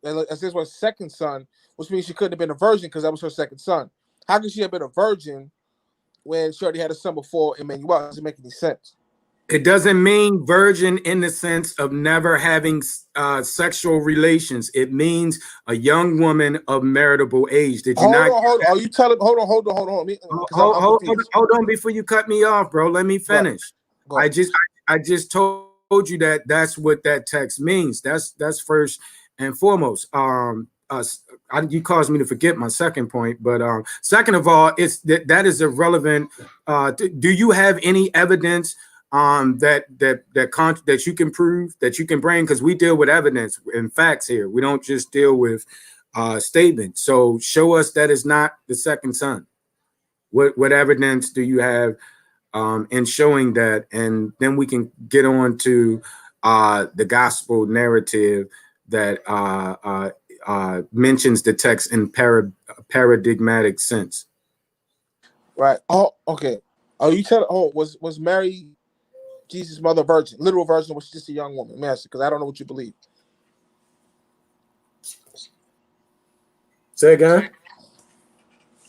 this was second son, which means she couldn't have been a virgin because that was her second son. How could she have been a virgin when she already had a son before Emmanuel? It doesn't make any sense. It doesn't mean virgin in the sense of never having sexual relations. It means a young woman of meritable age. Did you not? Hold on. Are you telling? Hold on. Hold on before you cut me off, bro. Let me finish. Go. I just told you that that's what that text means. That's first and foremost. You caused me to forget my second point, but second of all, it's that is irrelevant. Do you have any evidence that you can prove, that you can bring? Because we deal with evidence and facts here. We don't just deal with statement. So show us that is not the second son. What evidence do you have in showing that? And then we can get on to the gospel narrative that mentions the text in paradigmatic sense. Right. Oh, okay. Oh, you tell. Oh, was Mary Jesus' mother virgin, literal virgin, or was she just a young woman? Master, because I don't know what you believe. Say again.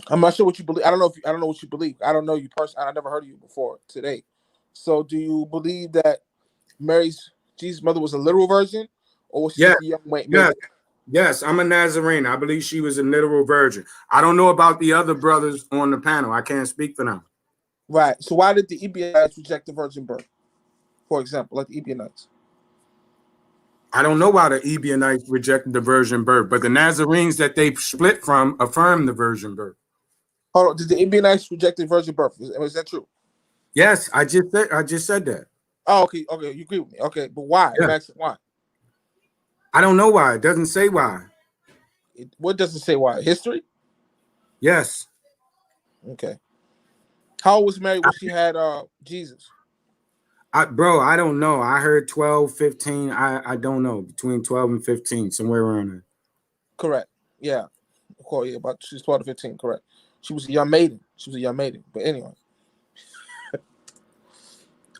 I'm not sure what you believe. I don't know if I don't know what you believe. I don't know you personally. I never heard of you before today. So, do you believe that Mary's Jesus' mother was a literal virgin, or was she Yeah. just a young maiden? Yes. Yes, I'm a Nazarene. I believe she was a literal virgin. I don't know about the other brothers on the panel. I can't speak for them. Right. So, why did the Ebionites reject the virgin birth? For example, like the Ebionites. I don't know why the Ebionites rejected the virgin birth, but the Nazarenes that they split from affirmed the virgin birth. Hold on. Did the Ebionites reject the virgin birth? Is that true? Yes, I just said that. Oh, okay. Okay, you agree with me. Okay, but why? Yeah. I'm asking why. I don't know why. It doesn't say why. What does it say? Why? History. Yes. Okay. How old was Mary when she had Jesus? Bro, I don't know. I heard 12, 15. I don't know. Between 12 and 15, somewhere around there. Correct. Yeah. Of course, yeah, about she's 12 to 15, correct. She was a young maiden. She was a young maiden. But anyway.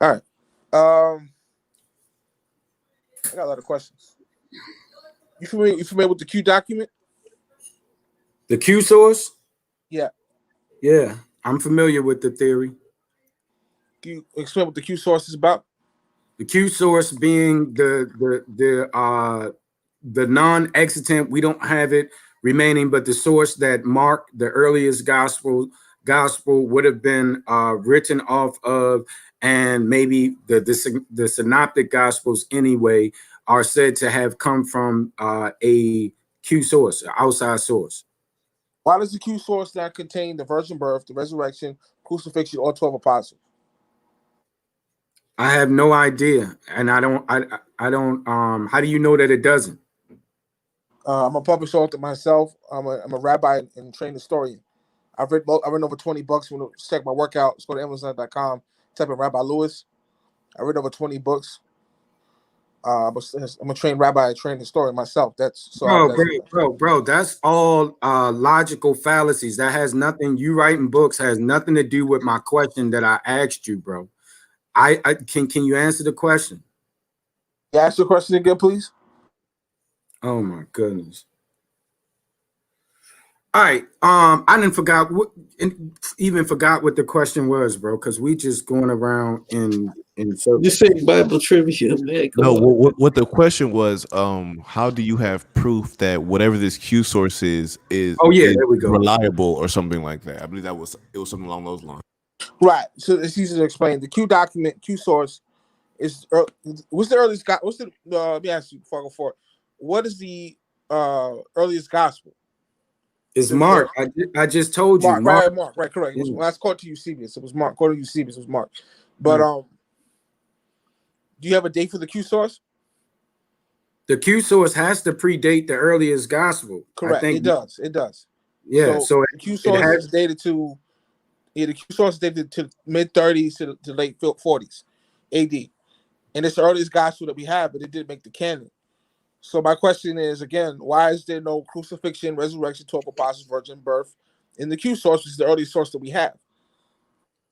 All right. I got a lot of questions. You familiar with the Q document? The Q source? Yeah. Yeah. I'm familiar with the theory. Can you explain what the Q source is about? The Q source being the non-existent, we don't have it remaining, but the source that Mark, the earliest gospel would have been written off of, and maybe the synoptic gospels anyway are said to have come from a Q source, an outside source. Why does the Q source not contain the virgin birth, the resurrection, crucifixion, or 12 apostles? I have no idea, and I don't. How do you know that it doesn't? I'm a published author myself. I'm a rabbi and trained historian. I've written over 20 books. When you check my workout, just go to Amazon.com, type in Rabbi Lewis. I read over 20 books. I'm a trained rabbi, trained historian myself. Bro, that's all logical fallacies. That has nothing. You writing books has nothing to do with my question that I asked you, bro. Can you answer the question? Yeah, ask your question again, please. Oh my goodness. All right. I didn't forgot what the question was, bro, because we just going around in circles. You say Bible trivia, man. No, what the question was, how do you have proof that whatever this Q source is Oh yeah, there we go. reliable or something like that? I believe it was something along those lines. Right. So it's easy to explain. The Q document, Q source is what's the earliest let me ask you before I go forward. What is the earliest gospel? It's Mark. I just told you. Mark, right, correct. Yeah. When I called to Eusebius, it was Mark. According to Eusebius, it was Mark. But do you have a date for the Q source? The Q source has to predate the earliest gospel. Correct. It does. Yeah. So the Q source is dated to the Q source is dated to mid 30s to late 40s AD. And it's the earliest gospel that we have, but it didn't make the canon. So my question is again, why is there no crucifixion, resurrection, 12 apostles, virgin birth in the Q source, which is the earliest source that we have?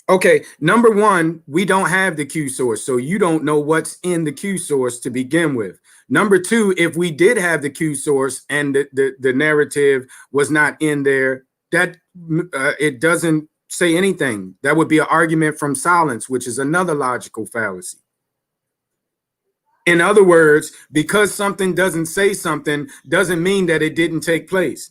Okay, number one, we don't have the Q source, so you don't know what's in the Q source to begin with. Number two, if we did have the Q source and the narrative was not in there, that it doesn't say anything. That would be an argument from silence, which is another logical fallacy. In other words, because something doesn't say something doesn't mean that it didn't take place.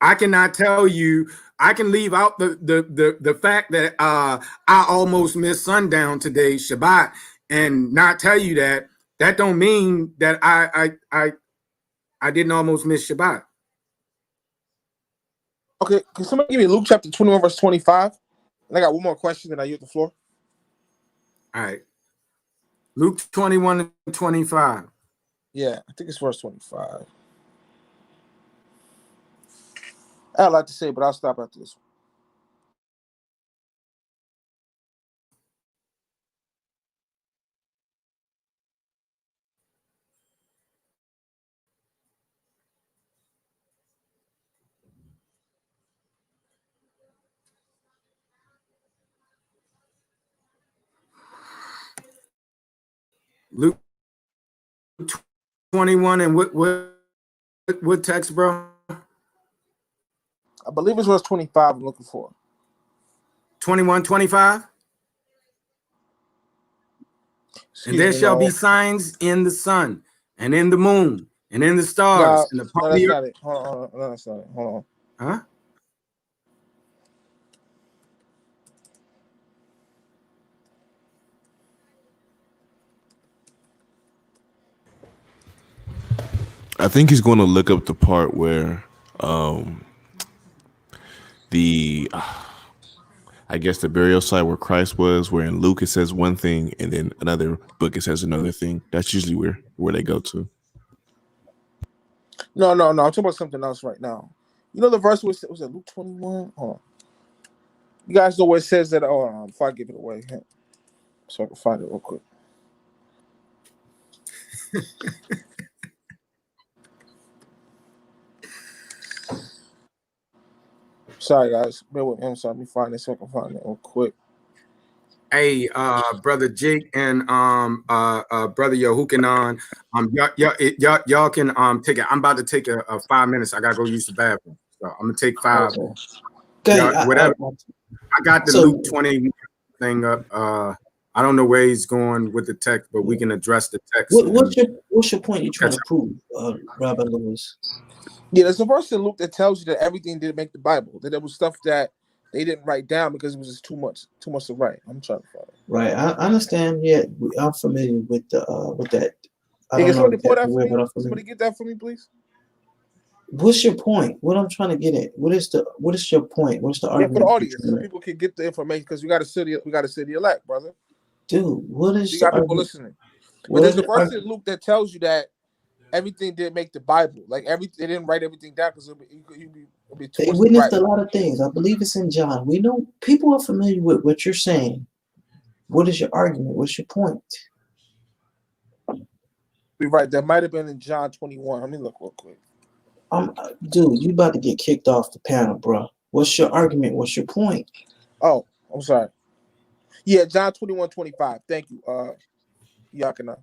I cannot tell you. I can leave out the fact that I almost missed sundown today, Shabbat, and not tell you that. That don't mean that I didn't almost miss Shabbat. Okay, can somebody give me Luke chapter 21, verse 25? And I got one more question, then I yield the floor. All right. Luke 21 and 25. Yeah, I think it's verse 25. I'd like to say, but I'll stop after this one. Luke 21 and what text, bro? I believe it's verse 25 I'm looking for. 21, 25. And there shall be signs in the sun and in the moon and in the stars and upon that's the not earth. it. Hold on. No, that's not it. Hold on. Huh? I think he's going to look up the part where the I guess the burial site where Christ was, where in Luke it says one thing and then another book it says another thing. That's usually where they go to. No. I'm talking about something else right now. You know the verse was it Luke 21? Hold on. You guys know where it says that? Oh, before I give it away, so I can find it real quick. Sorry, guys. Bear with me. I'm sorry. Let me find this so I can find it real quick. Hey, brother Jake and brother Yahukanon, y'all can take it. I'm about to take a 5 minutes. I gotta go use the bathroom, so I'm gonna take 5. Okay. Whatever. I got the Luke 20 thing up. I don't know where he's going with the text, but we can address the text. What's your point you're trying to prove, Rabbi Lewis? Yeah, there's a verse in Luke that tells you that everything didn't make the Bible. That there was stuff that they didn't write down because it was just too much to write. I'm trying to find it. Right, I understand. Yeah, I'm familiar with that. I Hey, don't can know somebody pull that exactly for where, me? but I'm familiar. Somebody get that for me, please. What's your point? What I'm trying to get at? What is your point? What's the Yeah, argument? for the audience, so people can get the information because we got to see the elect, brother. Dude, what is You the got people argument? listening. But What there's is a the verse in argument? Luke that tells you that everything didn't make the Bible. Like they didn't write everything down because it'd be too They much to witnessed write. a lot of things. I believe it's in John. We know people are familiar with what you're saying. What is your argument? What's your point? Be right. That might have been in John 21. Let me look real quick. Dude, you about to get kicked off the panel, bro. What's your argument? What's your point? Oh, I'm sorry. Yeah, John 21:25. Thank you, Yakina.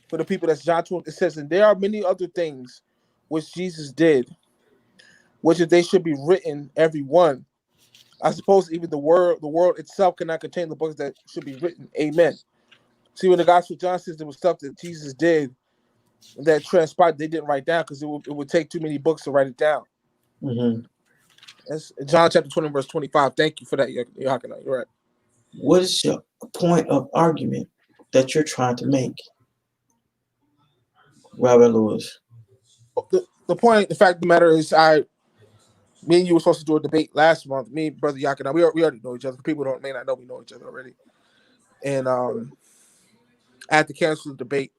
For the people, that's John 20. It says, and there are many other things which Jesus did, which if they should be written, every one. I suppose even the world itself cannot contain the books that should be written. Amen. See, when the Gospel of John says there was stuff that Jesus did that transpired, they didn't write down because it would take too many books to write it down. Mm-hmm. That's John chapter 20, verse 25. Thank you for that, Yakina. You're right. What is your point of argument that you're trying to make, Rabbi Lewis? The point, the fact of the matter is, me and you were supposed to do a debate last month. Me and Brother Yakina, we already know each other. People may not know we know each other already. And I had to cancel the debate.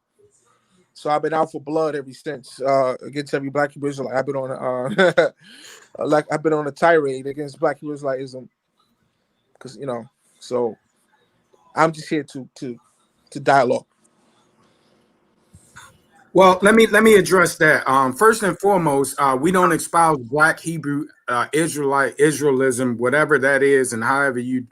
So I've been out for blood ever since against every Black Hebrew Israelite. I've been on I've been on a tirade against Black Hebrew Israelitism because so I'm just here to dialogue. Well, let me address that. First and foremost, we don't espouse Black Hebrew Israelism, whatever that is, and however you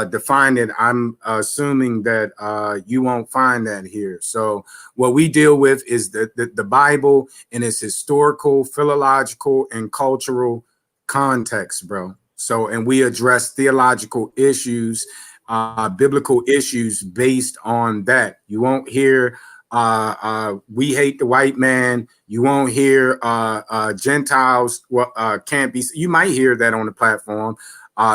define it. I'm assuming that you won't find that here. So what we deal with is the Bible in its historical, philological, and cultural context, bro. So, and we address theological issues, biblical issues based on that. You won't hear we hate the white man. You won't hear Gentiles can't be. You might hear that on the platform.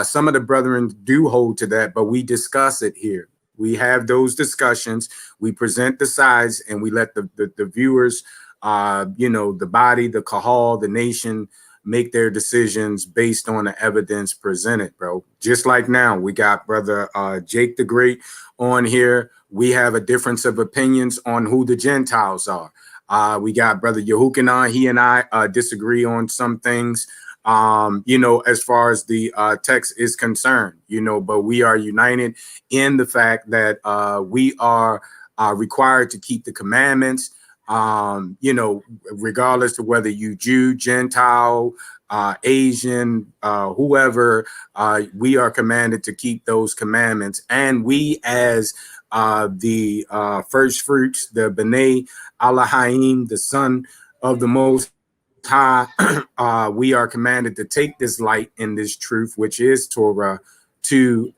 Some of the brethren do hold to that, but we discuss it here. We have those discussions. We present the sides, and we let the viewers, the body, the kahal, the nation, make their decisions based on the evidence presented, bro. Just like now, we got brother Jake the Great on here. We have a difference of opinions on who the Gentiles are. We got brother Yehukanan. He and I disagree on some things, as far as the text is concerned, but we are united in the fact that we are required to keep the commandments, regardless of whether you Jew, Gentile, Asian, whoever, we are commanded to keep those commandments. And we, as the first fruits, the B'nai Elohim, the son of the Most High, we are commanded to take this light and this truth, which is Torah, to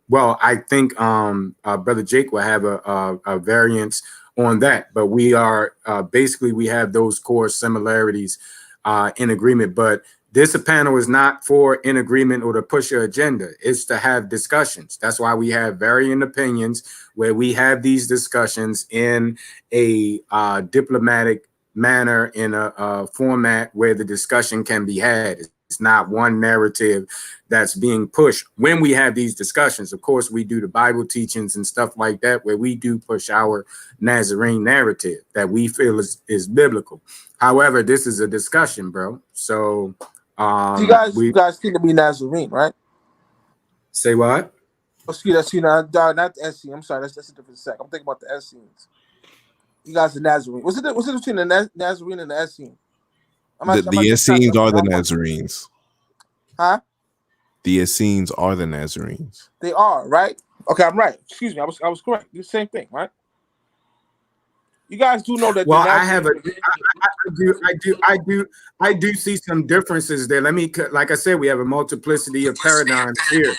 well, I think Brother Jake will have a variance on that, but we are basically, we have those core similarities in agreement. But this panel is not for in agreement or to push your agenda. It's to have discussions. That's why we have varying opinions, where we have these discussions in a diplomatic manner, in a format where the discussion can be had. It's not one narrative that's being pushed. When we have these discussions, of course, we do the Bible teachings and stuff like that, where we do push our Nazarene narrative that we feel is biblical. However, this is a discussion, bro. So you guys think to be Nazarene, right? Say what? Excuse me, not the Essenes. I'm sorry, that's a different sect. I'm thinking about the Essenes. You guys are Nazarene. What's it between the Nazarene and the Essene? The Essenes are the Nazarenes. Huh? The Essenes are the Nazarenes. They are, right? Okay, I'm right. Excuse me, I was correct. The same thing, right? You guys do know that. Well, I do see some differences there. Let me, like I said, we have a multiplicity of paradigms here,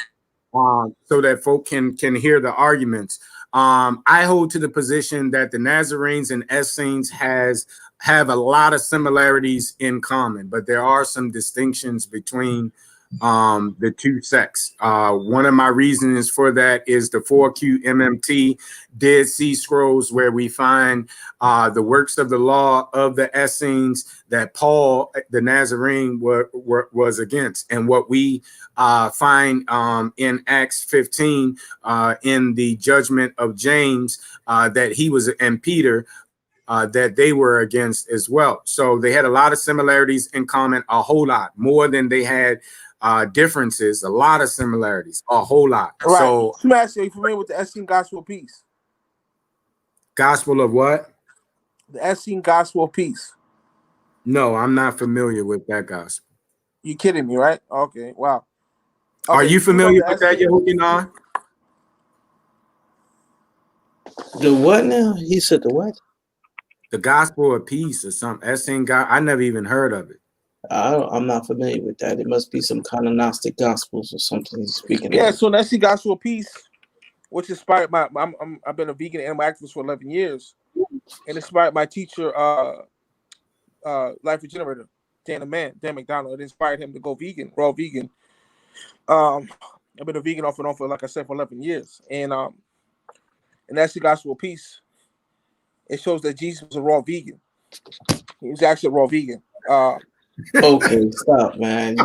so that folk can hear the arguments. I hold to the position that the Nazarenes and Essenes have a lot of similarities in common, but there are some distinctions between the two sects. One of my reasons for that is the 4Q MMT Dead Sea Scrolls, where we find the works of the law of the Essenes that Paul, the Nazarene, was against, and what we find in Acts 15 in the judgment of James that he was, and Peter, that they were against as well. So they had a lot of similarities in common, a whole lot more than they had differences. A lot of similarities, a whole lot. Right. So, let me ask you, are you familiar with the Essene Gospel of Peace? Gospel of what? The Essene Gospel of Peace. No, I'm not familiar with that gospel. You kidding me, right? Okay, wow. Okay. Are you familiar with that, Yehukanan? The what now? He said the what? The Gospel of Peace or something. Essene God. I never even heard of it. I'm not familiar with that. It must be some kind of Gnostic Gospels or something he's speaking Yeah, of. so the Essene Gospel of Peace, which inspired I've been a vegan animal activist for 11 years, and inspired my teacher, Life Regenerator, Dan McDonald. It inspired him to go vegan, raw vegan. I've been a vegan off and on for, like I said, for 11 years, and that's the Gospel of Peace. It shows that Jesus was a raw vegan. He was actually a raw vegan. Okay, stop, man.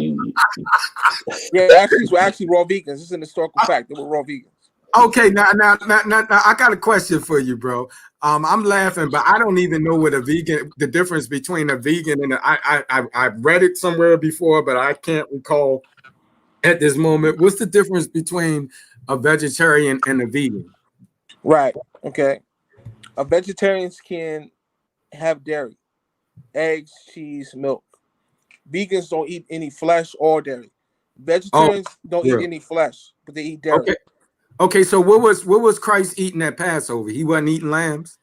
Yeah, we're actually raw vegans. This is an historical fact. They were raw vegans. Okay, now, I got a question for you, bro. I'm laughing, but I don't even know what the difference between a vegan and I've read it somewhere before, but I can't recall at this moment. What's the difference between a vegetarian and a vegan? Right. Okay. Vegetarians can have dairy, eggs, cheese, milk. Vegans don't eat any flesh or dairy. Vegetarians don't eat any flesh, but they eat dairy. Okay. So what was Christ eating at Passover? He wasn't eating lambs.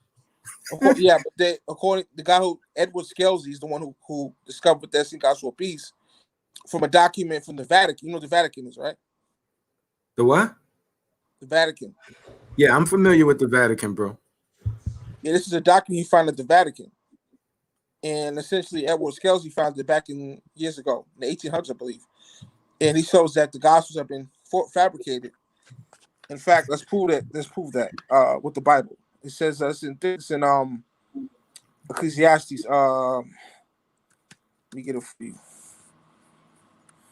Yeah, but according to the guy Edward Scalzi is the one who discovered the Essene Gospel of Peace from a document from the Vatican. You know what the Vatican is, right? The what? The Vatican. Yeah, I'm familiar with the Vatican, bro. Yeah, this is a document he found at the Vatican. And essentially, Edward Scalzi found it back in years ago, in the 1800s, I believe. And he shows that the Gospels have been fabricated. In fact, let's prove that with the Bible. It says it's in Ecclesiastes. Let me get it for you.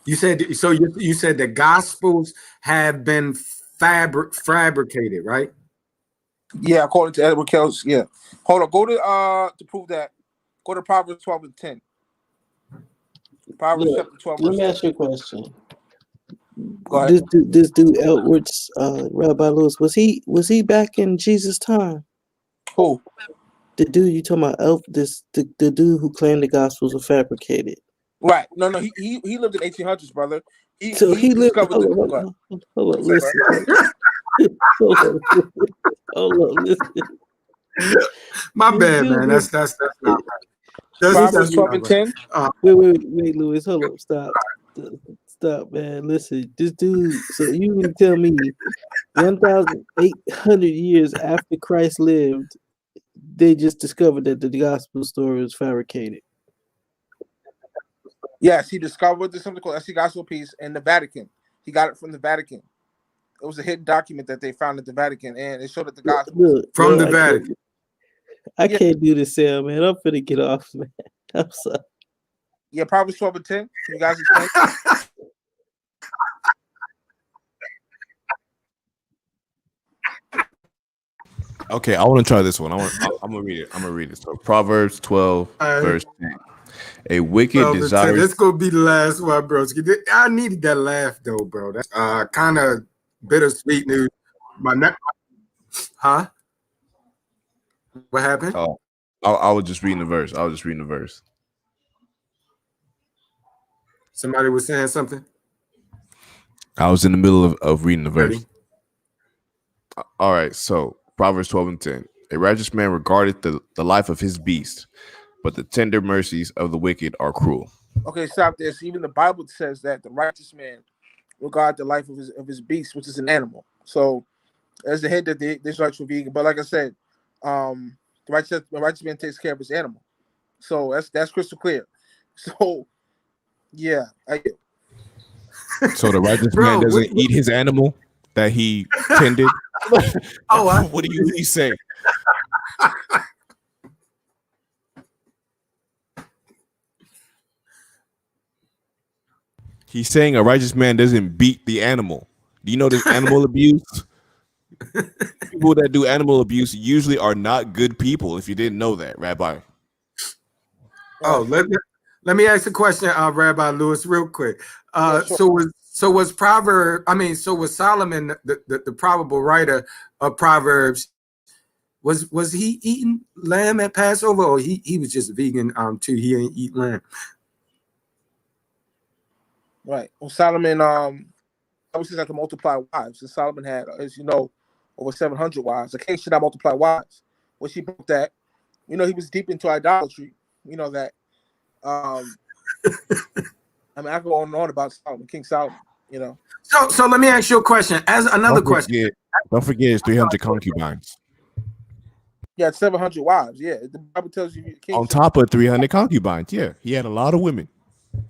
You said so. You said the Gospels have been fabricated, right? Yeah, according to Edward Kells. Yeah. Hold on. Go to prove that. Go to Proverbs 12 and 10. Proverbs Look, chapter 12 let verse me 10. ask you a question. Go ahead. This dude Edwards, Rabbi Lewis, was he back in Jesus' time? Who? The dude you talking about, the dude who claimed the Gospels were fabricated. Right. No, he lived in 1800s, brother. So he lived. discovered the. Go ahead. Hold on, listen. hold on, listen. My This bad, dude man. lived- That's not right. Proverbs That's 12 not and right. 10. Wait, Louis, hold up, stop, man. Listen, this dude. So you mean to tell me 1,800 years after Christ lived, they just discovered that the gospel story was fabricated? Yes, he discovered there's something called SC Gospel Peace in the Vatican. He got it from the Vatican. It was a hidden document that they found at the Vatican, and it showed that the gospel. Look, From bro, the Vatican. I can't do this, Sam, man. I'm finna get off, man. I'm sorry. Yeah, Proverbs 12 and 10. Can you guys explain? Okay, I want to try this one. I'm gonna read it. I'm gonna read it. So Proverbs 12, verse 10. A wicked Well, desires. this gonna be the last one, bro. I needed that laugh though, bro. That's kind of bittersweet news. My neck, huh? What happened? Oh, I was just reading the verse. I was just reading the verse. Somebody was saying something. I was in the middle of reading the verse. Ready? All right, so Proverbs 12 and 10. A righteous man regardeth the life of his beast, but the tender mercies of the wicked are cruel. Okay, stop this. Even the Bible says that the righteous man regard the life of his beast, which is an animal. So there's a hint that the Israelites were vegan. But like I said, the righteous man takes care of his animal. So that's crystal clear. So yeah, So the righteous Bro, man doesn't eat his animal that he tended. What do you really say? He's saying a righteous man doesn't beat the animal. Do you know this animal abuse? People that do animal abuse usually are not good people. If you didn't know that, Rabbi. Oh, let me ask a question, Rabbi Lewis, real quick. Yeah, sure. So was Solomon the probable writer of Proverbs? Was he eating lamb at Passover, or he was just vegan too? He ain't eat lamb. Right. Well, Solomon obviously got to multiply wives. And Solomon had, as you know, over 700 wives. The king should not multiply wives. When she broke that, he was deep into idolatry. You know that. I go on and on about Solomon, King Solomon. So let me ask you a question. As another question. Don't forget his 300 concubines. Yeah, 700 wives. Yeah, the Bible tells you the king On top of 300 concubines. Yeah, he had a lot of women.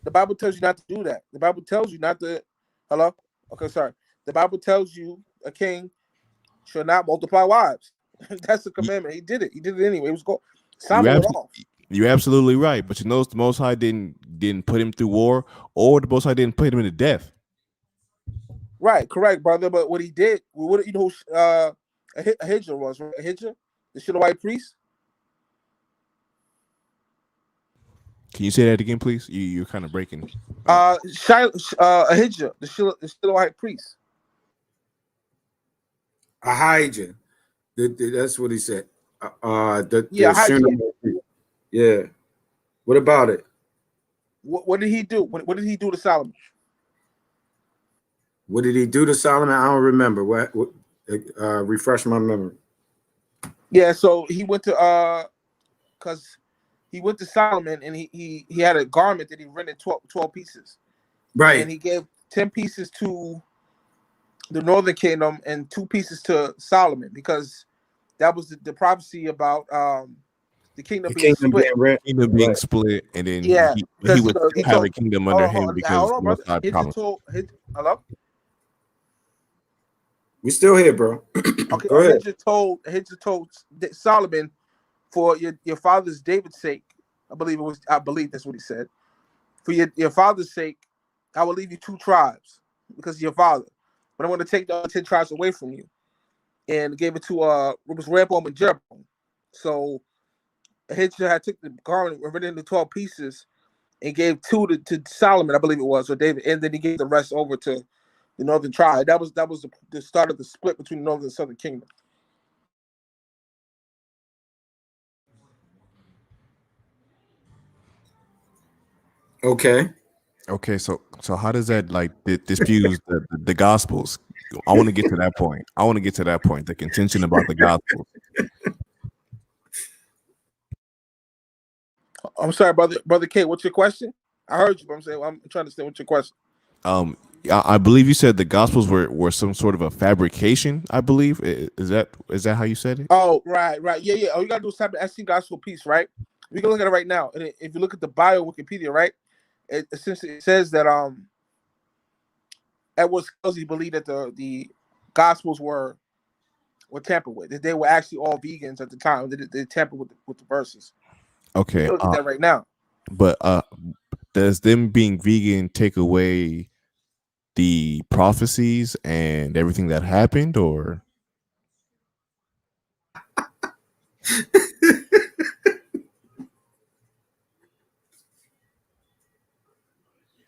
The Bible tells you not to do that. The Bible tells you not to. Hello? Okay, sorry. The Bible tells you a king should not multiply wives. That's a commandment. He did it. He did it anyway. It was go. Solomon went off. You're absolutely right, but you know the Most High didn't put him through war, or the Most High didn't put him into death. Right, correct, brother. But what he did, Ahijah was, right? Ahijah, the Shilawite priest. Can you say that again, please? You're kind of breaking. Ahijah, the Shilawite priest. Ahijah. That's what he said. Yeah. What about it? What did he do? What did he do to Solomon? What did he do to Solomon? I don't remember. What refresh my memory. Yeah, so he went to because he went to Solomon and he had a garment that he rented 12 pieces. Right. And he gave 10 pieces to the northern kingdom and 2 pieces to Solomon, because that was the prophecy about the kingdom being split. Being split, and then he would have a kingdom under him because hello? We still here, bro. Okay, Go ahead. Ahijah told Solomon, for your father's David's sake, I believe that's what he said. for your father's sake, I will leave you 2 tribes because of your father. But I'm going to take the other 10 tribes away from you. And gave it to it was Rehoboam and Jeroboam. So Ahijah had took the garment and written it into 12 pieces and gave 2 to Solomon, I believe it was, or David, and then he gave the rest over to the northern tribe. That was the start of the split between the northern and southern kingdom. Okay. Okay, so how does that like dispute the gospels? I want to get to that point. The contention about the gospels. I'm sorry, brother K. What's your question? I heard you, but I'm trying to understand what's your question. I believe you said the gospels were some sort of a fabrication. I believe is that how you said it? Oh, right, yeah. All you gotta do is type the SC gospel piece, right? We can look at it right now, and if you look at the bio Wikipedia, right, it essentially says that Edward Scalzi believed that the gospels were tampered with. That they were actually all vegans at the time. They tampered with the verses. Okay, Look at that right now. But does them being vegan take away the prophecies and everything that happened, or?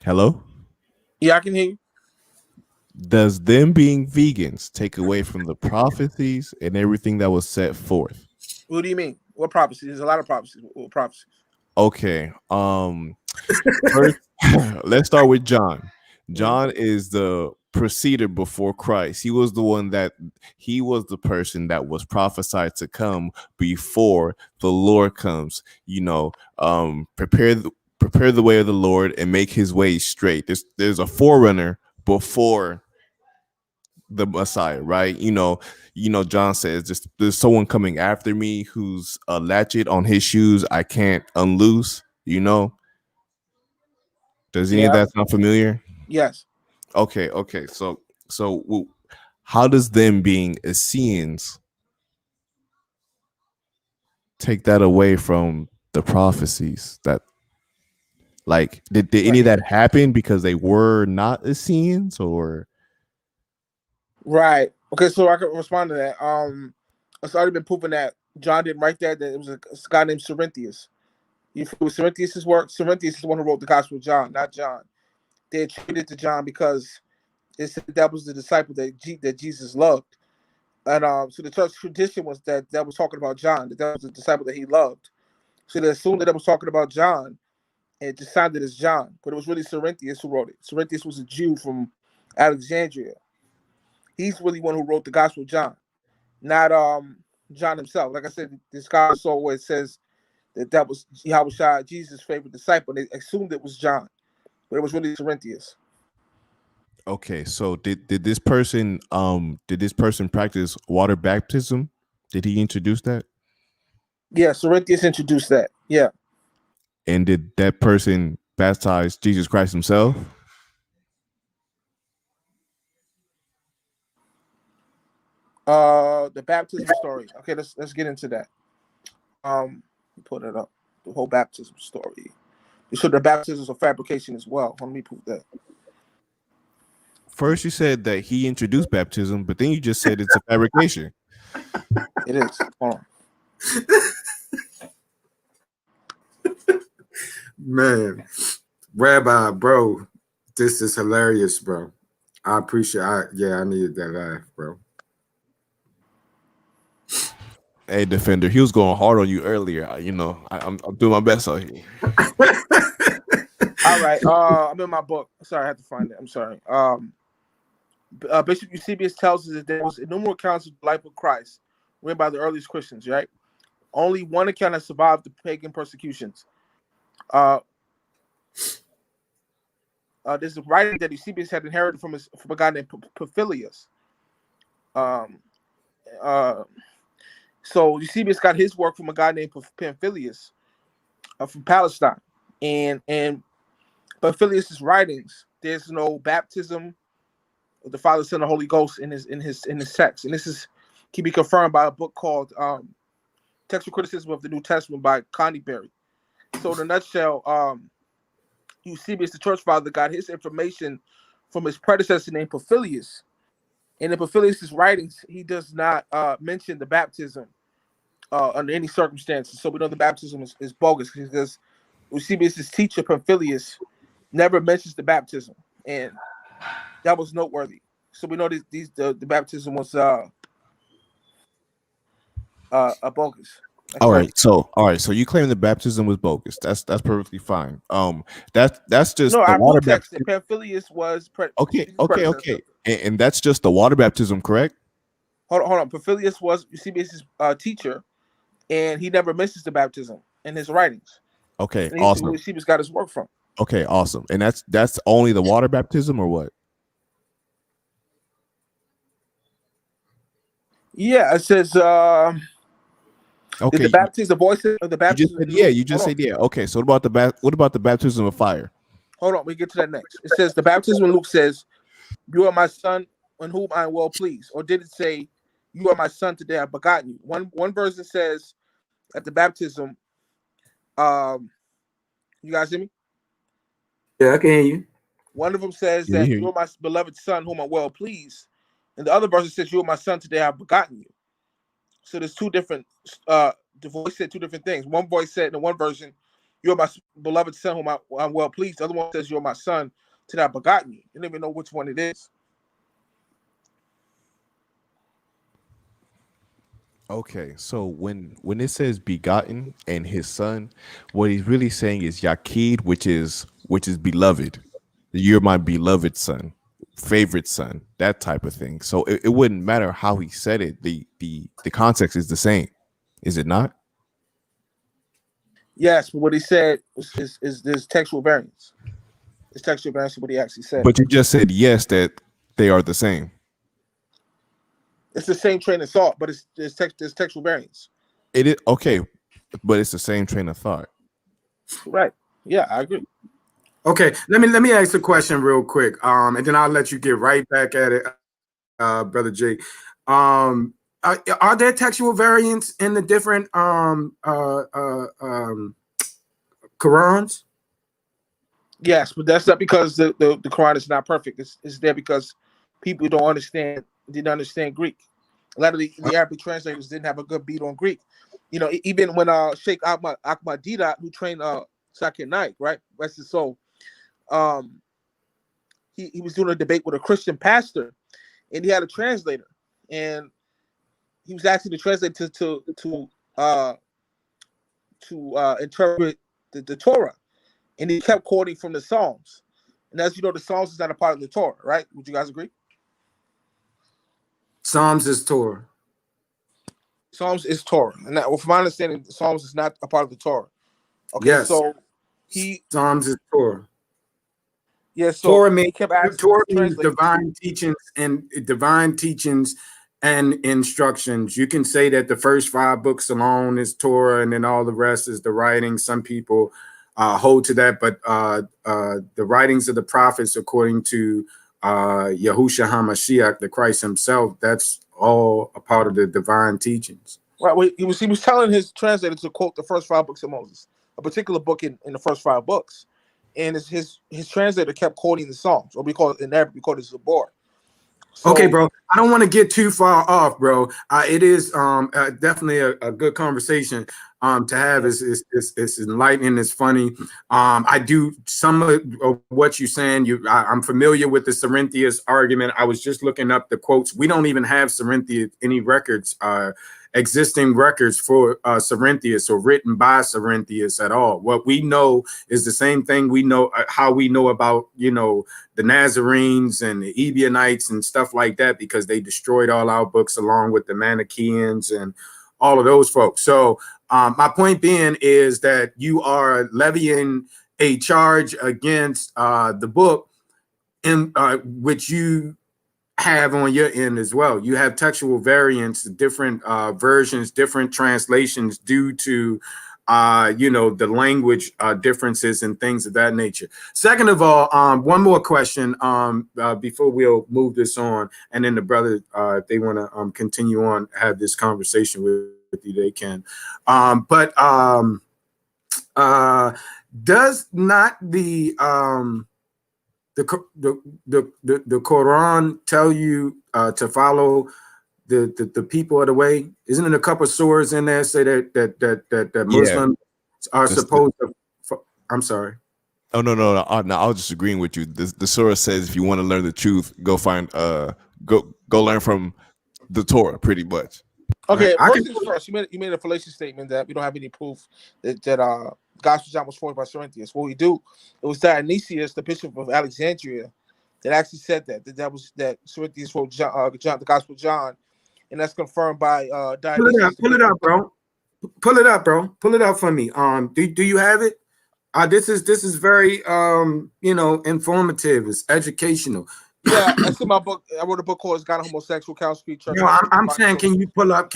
Hello? Yeah, I can hear you. Does them being vegans take away from the prophecies and everything that was set forth? What do you mean? What prophecies? There's a lot of prophecies. What prophecies? Okay. First, let's start with John. John is the preceder before Christ. He was the person that was prophesied to come before the Lord comes. Prepare the way of the Lord and make his way straight. There's a forerunner before the Messiah, right? John says just there's someone coming after me who's a latchet on his shoes I can't unloose. Does any of that sound familiar? Yes. Okay. How does them being Essenes take that away from the prophecies? That like did any of that happen because they were not Essenes, or? Right. Okay, so I can respond to that. It's already been proven that John didn't write that. That it was a guy named Cerinthius. You feel Cerinthius' work? Cerinthius is the one who wrote the Gospel of John, not John. They attributed it to John because it said that was the disciple that Jesus loved. And so the church tradition was that was talking about John, that was the disciple that he loved. So they assumed that was talking about John, and it just sounded as John, but it was really Cerinthius who wrote it. Cerinthius was a Jew from Alexandria. He's really one who wrote the Gospel of John, not John himself. Like I said, this guy saw where it says that was Yahushua, Jesus' favorite disciple. They assumed it was John, but it was really Cerinthius. Okay, so did this person practice water baptism? Did he introduce that? Yeah, Cerinthius introduced that. Yeah. And did that person baptize Jesus Christ himself? The baptism story. Okay, let's get into that. Put it up. The whole baptism story. So the baptism is a fabrication as well. Let me prove that. First, you said that he introduced baptism, but then you just said it's a fabrication. It is. Hold on. Man, Rabbi, bro, this is hilarious, bro. I appreciate. I needed that laugh, bro. Hey, Defender, he was going hard on you earlier. I'm doing my best out here. All right. I'm in my book. Sorry, I had to find it. I'm sorry. Bishop Eusebius tells us that there was innumerable accounts of the life of Christ written by the earliest Christians, right? Only one account has survived the pagan persecutions. There's a writing that Eusebius had inherited from a guy named Papilius. So Eusebius got his work from a guy named Pamphilius from Palestine, and Pamphilius's writings. There's no baptism of the Father, Son, and Holy Ghost in his text, and this can be confirmed by a book called Textual Criticism of the New Testament by Connie Berry. So in a nutshell, Eusebius, the church father, got his information from his predecessor named Papilius. And in Papilius's writings, he does not mention the baptism under any circumstances. So we know the baptism is bogus because Eusebius' teacher, Papilius, never mentions the baptism. And that was noteworthy. So we know the baptism was a bogus. All right, so you claim the baptism was bogus. That's perfectly fine. That's just No, the I water proof text baptism. that Pamphilius was Okay. And that's just the water baptism, correct? Hold on. Pamphilius was Eusebius' teacher, and he never mentions the baptism in his writings. Okay, And awesome. Eusebius got his work from. Okay, awesome. And that's only the water baptism, or what? Yeah, it says Okay, the baptism, the voice of the baptism. you just said yeah. Okay, so what about the baptism of fire? Hold on, we get to that next. It says the baptism in Luke says, "You are my son, in whom I am well pleased." Or did it say, "You are my son, today I have begotten you"? One version says at the baptism, you guys hear me? Yeah, I can hear you. One of them says Yeah, that we hear you you. are my beloved son, whom I'm well pleased, and the other version says, "You are my son, today I have begotten you." So there's two different. The voice said two different things. One voice said in one version, "You are my beloved son, whom I'm well pleased." The other one says, "You are my son, today I have begotten you." You don't even know which one it is. Okay, so when it says begotten and his son, what he's really saying is Yakid, which is beloved. You're my beloved son, favorite son, that type of thing. So it wouldn't matter how he said it. The context is the same, is it not? Yes, but what he said is there's textual variance. It's textual variance to what he actually said. But you just said yes that they are the same. It's the same train of thought, but there's textual variance. It is okay, but it's the same train of thought. Right. Yeah, I agree. Okay, let me ask a question real quick, and then I'll let you get right back at it, brother Jake. Are there textual variants in the different Qurans? Yes, but that's not because the Quran is not perfect. It's there because people didn't understand Greek. A lot of the Arabic translators didn't have a good beat on Greek. You know, even when Sheikh Ahmadida, who trained Zakir Naik, right, rest his soul, he was doing a debate with a Christian pastor, and he had a translator, and he was asking the translator to interpret the Torah, and he kept quoting from the Psalms. And as you know, the Psalms is not a part of the Torah, right? Would you guys agree? Psalms is Torah. Psalms is Torah, and that, well, from my understanding, the Psalms is not a part of the Torah. Okay, Yes, so Psalms is Torah. So Torah he kept asking Torah the means translator. divine teachings and instructions. You can say that the first 5 books alone is Torah, and then all the rest is the writings. Some people hold to that, but the writings of the prophets, according to Yahushua HaMashiach, the Christ himself, that's all a part of the divine teachings. Right, well, he was telling his translator to quote the first 5 books of Moses, a particular book in the first 5 books, and his translator kept quoting the Psalms, or we call it in Arabic, we call it Zabur. So, okay, bro. I don't want to get too far off, bro. It is definitely a good conversation to have. It's enlightening. It's funny. I do some of what you're saying. I'm familiar with the Cerinthius argument. I was just looking up the quotes. We don't even have Cerinthius any records, existing records for Cerinthius or written by Cerinthius at all. What we know is the same thing we know how we know about the Nazarenes and the Ebionites and stuff like that, because they destroyed all our books along with the Manichaeans and all of those folks. So my point being is that you are levying a charge against the book in which you have on your end as well. You have textual variants, different versions, different translations due to the language differences and things of that nature. Second of all, one more question before we'll move this on, and then the brother, if they want to continue on, have this conversation with you, they can. Does not the Quran tell you to follow the people of the way? Isn't it a couple of surahs in there say that Yeah. Muslims are That's supposed to? I'm sorry. Oh no. I was just agreeing with you. The surah says if you want to learn the truth, go find go learn from the Torah, pretty much. Right. Okay, I first can. things first. You made a fallacious statement that we don't have any proof that Gospel John was forged by Cerinthius. What we do, it was Dionysius, the bishop of Alexandria, that actually said that Cerinthius wrote the Gospel of John, and that's confirmed by Dionysius. Pull it up, bro. Pull it up, bro. Pull it up for me. Do you have it? This is very informative. It's educational. Yeah, that's in my book. I wrote a book called "God and Homosexual Council Church." No, I'm saying, can you pull up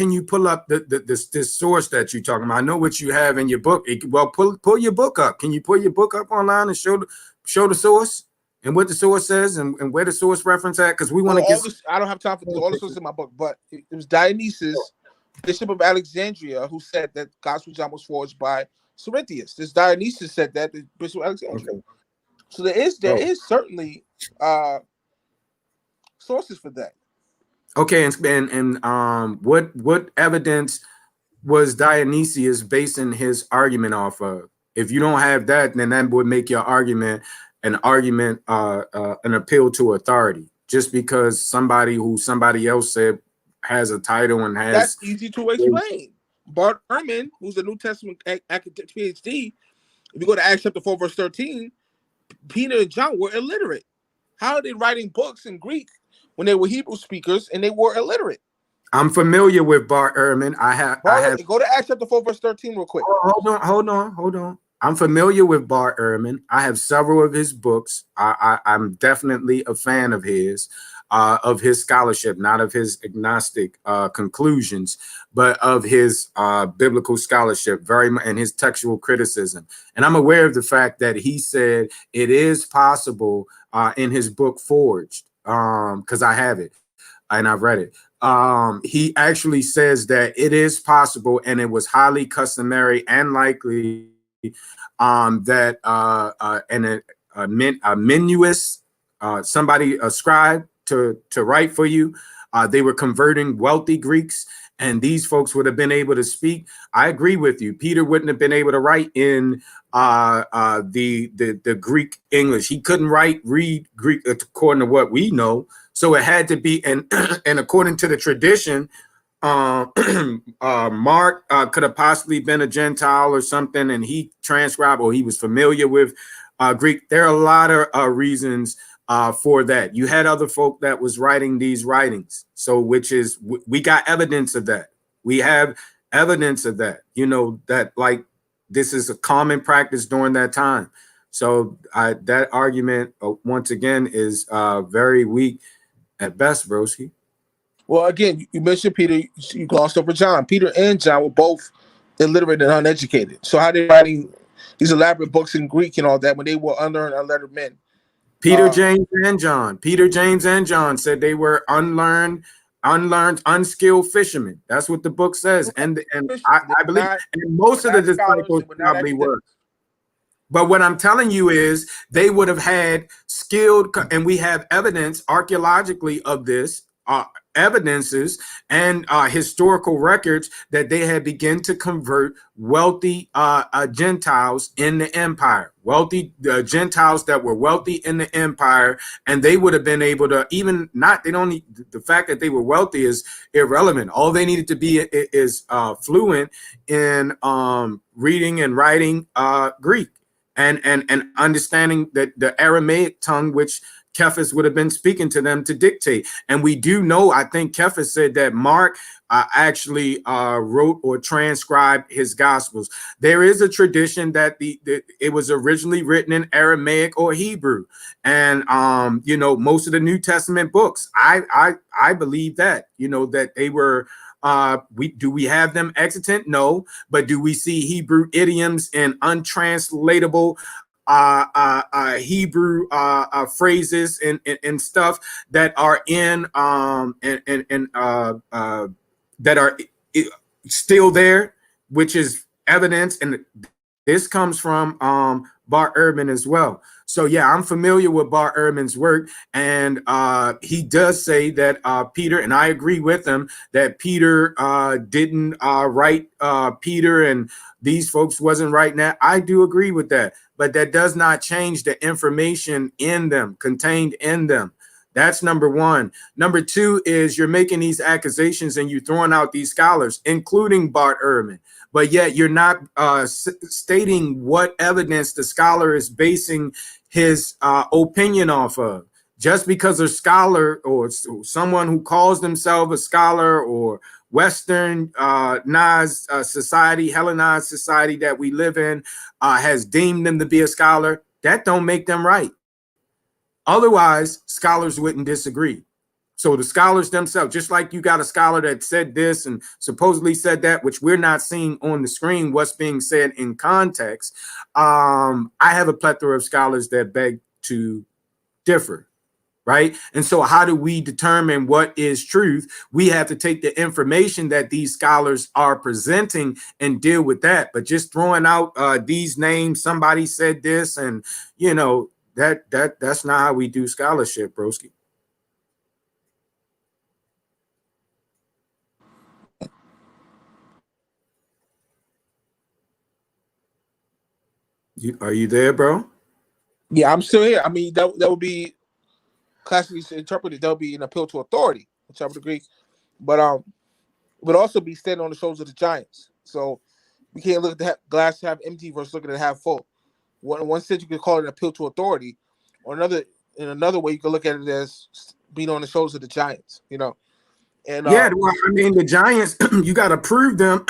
this source that you're talking about? I know what you have in your book. Well, pull your book up. Can you pull your book up online and show the source and what the source says and where the source reference at? Because we want to get. I don't have time for all the sources in my book, but it was Dionysius, bishop of Alexandria, who said that Gospel John was forged by Cerinthius. This Dionysius said that the bishop of Alexandria. Okay. So there is certainly sources for that. Okay, and what evidence was Dionysius basing his argument off of? If you don't have that, then that would make your argument an appeal to authority. Just because somebody else said has a title and has. That's easy to explain. Bart Ehrman, who's a New Testament academic PhD, if you go to Acts chapter 4, verse 13, Peter and John were illiterate. How are they writing books in Greek when they were Hebrew speakers and they were illiterate? I'm familiar with Bart Ehrman. I have go to Acts chapter 4, verse 13 real quick. Hold on. I'm familiar with Bart Ehrman. I have several of his books. I'm definitely a fan of his scholarship, not of his agnostic conclusions, but of his biblical scholarship, very much, and his textual criticism. And I'm aware of the fact that he said it is possible in his book Forged, because I have it and I've read it. He actually says that it is possible, and it was highly customary and likely that a menuist, somebody, a scribe to write for you, they were converting wealthy Greeks, and these folks would have been able to speak. I agree with you. Peter wouldn't have been able to write in the Greek English. He couldn't read Greek according to what we know. So it had to be, and according to the tradition, Mark could have possibly been a Gentile or something, and he transcribed, or he was familiar with Greek. There are a lot of reasons for that. You had other folk that was writing these writings, so we got evidence of that. We have evidence of that. That like this is a common practice during that time. So that argument once again is very weak at best, broski. Well, again, you mentioned Peter. You glossed over John. Peter and John were both illiterate and uneducated. So how they writing these elaborate books in Greek and all that when they were unlearned, unlettered men? Peter, James, and John said they were unlearned, unskilled fishermen. That's what the book says, and I believe, and most of the disciples probably were. But what I'm telling you is they would have had skilled, and we have evidence archaeologically of this, evidences and historical records that they had begun to convert wealthy Gentiles in the empire, wealthy Gentiles that were wealthy in the empire, and they would have been able to the fact that they were wealthy is irrelevant. All they needed to be is fluent in reading and writing Greek and understanding that the Aramaic tongue, which Cephas would have been speaking to them to dictate. And we do know, I think Cephas said that Mark actually wrote or transcribed his gospels. There is a tradition that it was originally written in Aramaic or Hebrew. And most of the New Testament books, I believe that, that they were we have them extant? No, but do we see Hebrew idioms and untranslatable Hebrew phrases and stuff that are in that are still there, which is evidence, and This comes from Bart Ehrman as well. So yeah, I'm familiar with Bart Ehrman's work, and he does say that Peter, and I agree with him that Peter didn't write Peter, and these folks wasn't writing that. I do agree with that, but that does not change the information in them, contained in them. That's number one. Number two is you're making these accusations and you're throwing out these scholars, including Bart Ehrman, but yet you're not stating what evidence the scholar is basing his opinion off of. Just because a scholar or someone who calls themselves a scholar or Westernized society, Hellenized society that we live in, has deemed them to be a scholar, that don't make them right. Otherwise, scholars wouldn't disagree. So the scholars themselves, just like you got a scholar that said this and supposedly said that, which we're not seeing on the screen, what's being said in context. I have a plethora of scholars that beg to differ, right? And so how do we determine what is truth? We have to take the information that these scholars are presenting and deal with that. But just throwing out these names, somebody said this, and you know, that's not how we do scholarship, broski. Are you there, bro? Yeah, I'm still here. I mean, that would be classically interpreted. That would be an appeal to authority, which I would agree. But it would also be standing on the shoulders of the giants. So we can't look at the glass half empty versus looking at it half full. One sense you could call it an appeal to authority, or in another way you could look at it as being on the shoulders of the giants. You know, and Yeah, well, I mean, the giants, you got to prove them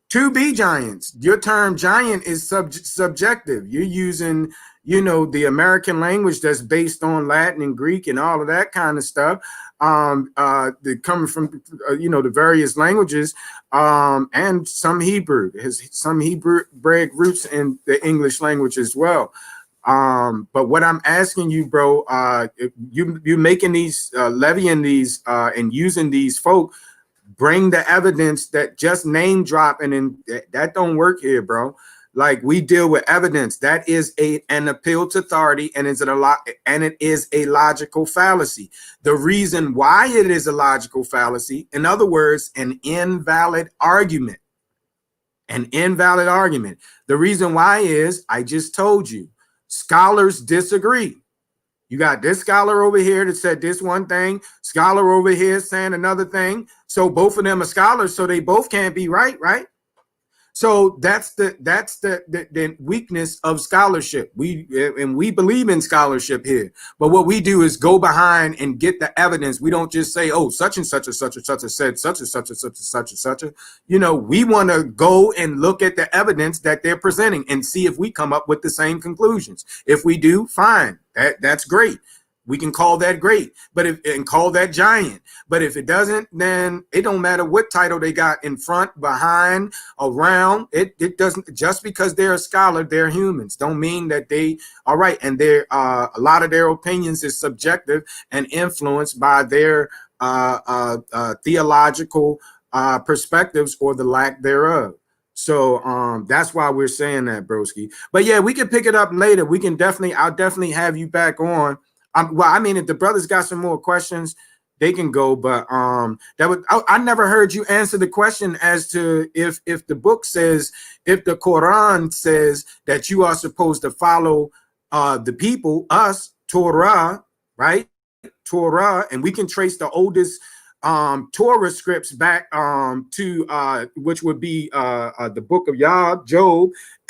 to be giants. Your term giant is subjective. You're using, you know, the American language that's based on Latin and Greek and all of that kind of stuff. Coming from, you know, the various languages, and some Hebrew, some Hebraic roots in the English language as well. But what I'm asking you, bro, you making these, levying these, and using these folk, bring the evidence. That just name dropping and that don't work here, bro. Like, we deal with evidence. That is an appeal to authority, and it is a logical fallacy. The reason why it is a logical fallacy, in other words, an invalid argument. An invalid argument. The reason why is, I just told you, scholars disagree. You got this scholar over here that said this one thing, scholar over here saying another thing. So both of them are scholars, so they both can't be right, right? So that's the weakness of scholarship. We believe in scholarship here, but what we do is go behind and get the evidence. We don't just say, oh, such and such and such and such said such and such and such and such and such. You know, we want to go and look at the evidence that they're presenting and see if we come up with the same conclusions. If we do, fine. That's great. We can call that great, and call that giant. But if it doesn't, then it don't matter what title they got in front, behind, around. It doesn't. Just because they're a scholar, they're humans. Don't mean that they are right. And they're a lot of their opinions is subjective and influenced by their theological perspectives or the lack thereof. So that's why we're saying that, broski. But yeah, we can pick it up later. I'll definitely have you back on. Well, I mean, if the brothers got some more questions, they can go. But I never heard you answer the question as to if the book says, if the Quran says that you are supposed to follow the people, us, Torah, right? Torah, and we can trace the oldest Torah scripts back to which would be the book of Job,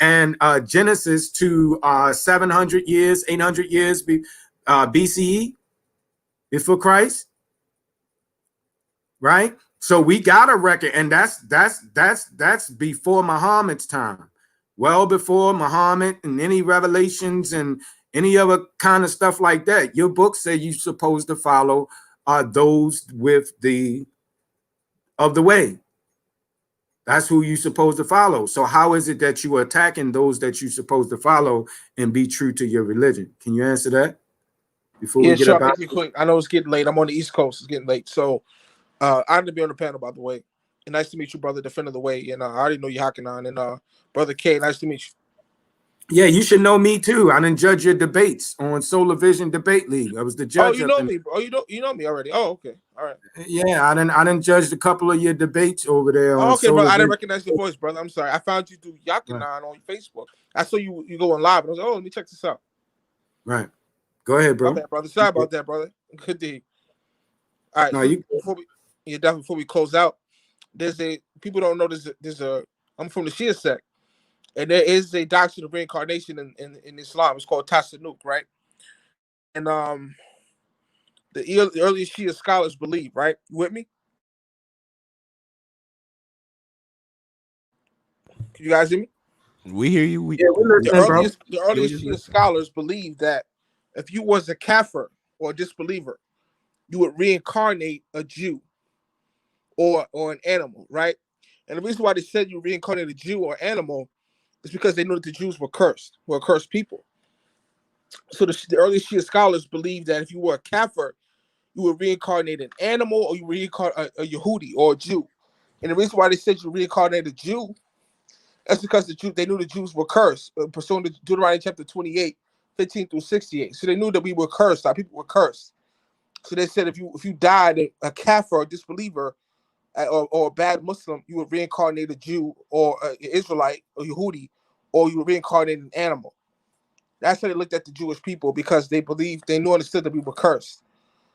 and Genesis to 700 years, 800 years BCE, before Christ, right? So we got a record, and that's before Muhammad's time, well before Muhammad and any revelations and any other kind of stuff like that. Your book said you're supposed to follow those with of the way. That's who you're supposed to follow. So how is it that you are attacking those that you're supposed to follow and be true to your religion? Can you answer that before we get sure. about Make it quick. I know it's getting late. I'm on the East Coast. It's getting late. So I'm to be on the panel, by the way. And nice to meet you, brother, Defender of the Way. And I already know you Hakenan. And brother K, nice to meet you. Yeah, you should know me too. I didn't judge your debates on Solar Vision Debate League. I was the judge. Oh, you know me. Oh, you know me already. Oh, okay. All right. Yeah, I didn't judge a couple of your debates over there on Oh, okay, bro. Solar I didn't Vision. recognize your voice, brother. I'm sorry. I found you through Yakinan Right. on Facebook. I saw you go on live, and I was like, oh, let me check this out. Right. Go ahead, bro. My bad, brother. Sorry about that, brother. Good day. All right. No, So you. before we close out, people don't know I'm from the Shia sect, and there is a doctrine of reincarnation in Islam. It's called Tasanuk, right? And the earliest Shia scholars believe, right? You with me? Can you guys hear me? We hear you. Yeah, we're listening, bro. The earliest Shia scholars believe that if you was a kafir or a disbeliever, you would reincarnate a Jew or an animal, right? And the reason why they said you reincarnate a Jew or animal is because they knew that the Jews were cursed people. So the early Shia scholars believed that if you were a kafir, you would reincarnate an animal, or you reincarnate a Yehudi or a Jew. And the reason why they said you reincarnate a Jew, that's because they knew the Jews were cursed, pursuant to Deuteronomy chapter 28, 15 through 68. So they knew that we were cursed, our people were cursed. So they said if you died a kafir or a disbeliever or a bad Muslim, you would reincarnate a Jew or an Israelite or Yehudi, or you would reincarnate an animal. That's how they looked at the Jewish people, because they understood that we were cursed.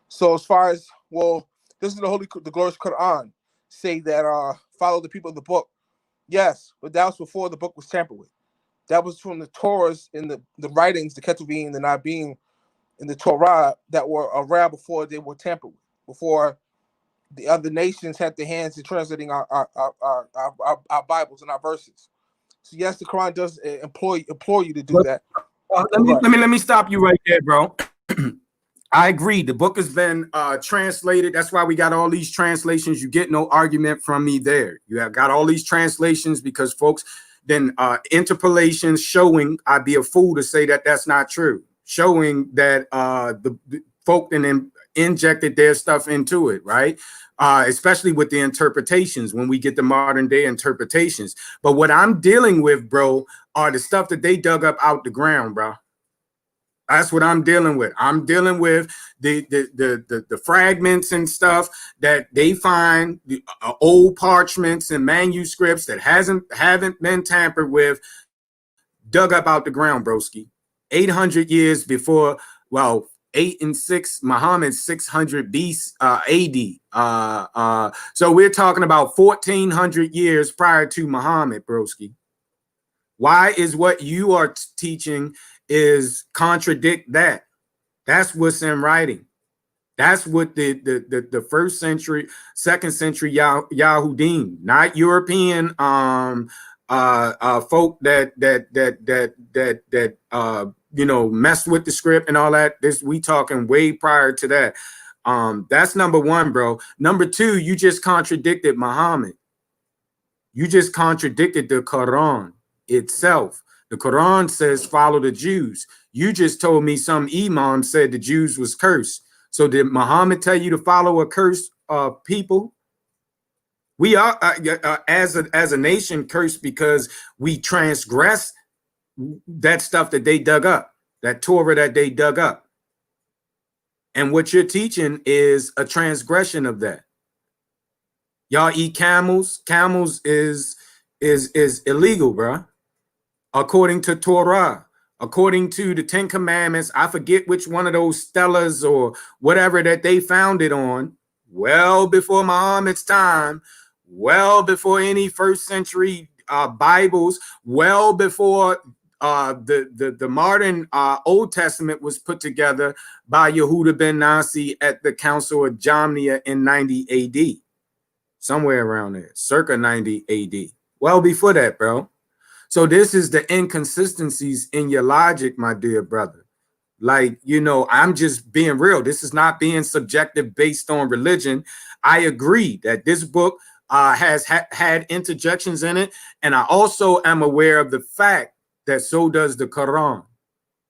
So as far as, doesn't the glorious Quran say that follow the people of the book? Yes, but that was before the book was tampered with. That was from the Torahs and the writings, the Ketuvim, the Nabim, and the Torah that were around before they were tampered with, before the other nations had their hands in translating our Bibles and our verses. So yes, the Quran does implore you to do that. Let me stop you right there, bro. I agree. The book has been translated. That's why we got all these translations. You get no argument from me there. You have got all these translations because folks then interpolations showing. I'd be a fool to say that that's not true. Showing that the folk then injected their stuff into it, right? Especially with the interpretations when we get the modern day interpretations. But what I'm dealing with, bro, are the stuff that they dug up out the ground, bro. That's what I'm dealing with. I'm dealing with the fragments and stuff that they find, the old parchments and manuscripts that haven't been tampered with, dug up out the ground, broski. 800 years before, 8 and 6, Muhammad 600 AD. So we're talking about 1400 years prior to Muhammad, broski. Why is what you are teaching is contradict that? That's what's in writing. That's what the first century, second century Yahudim, not European folk that messed with the script and all that. We talking way prior to that. That's number one, bro. Number two, you just contradicted Muhammad. You just contradicted the Quran itself. The Quran says follow the Jews. You just told me some imam said the Jews was cursed. So did Muhammad tell you to follow a cursed people? We are as a nation cursed because we transgressed that stuff that they dug up, that Torah that they dug up. And what you're teaching is a transgression of that. Y'all eat camels. Camels is illegal, bro. According to Torah, according to the 10 Commandments, I forget which one of those stellas or whatever that they found it on, well before Muhammad's time, well before any first century Bibles, well before the modern Old Testament was put together by Yehuda ben Nasi at the Council of Jamnia in 90 AD, somewhere around there, circa 90 AD. Well before that, bro. So this is the inconsistencies in your logic, my dear brother. Like, I'm just being real. This is not being subjective based on religion. I agree that this book has had interjections in it. And I also am aware of the fact that so does the Quran.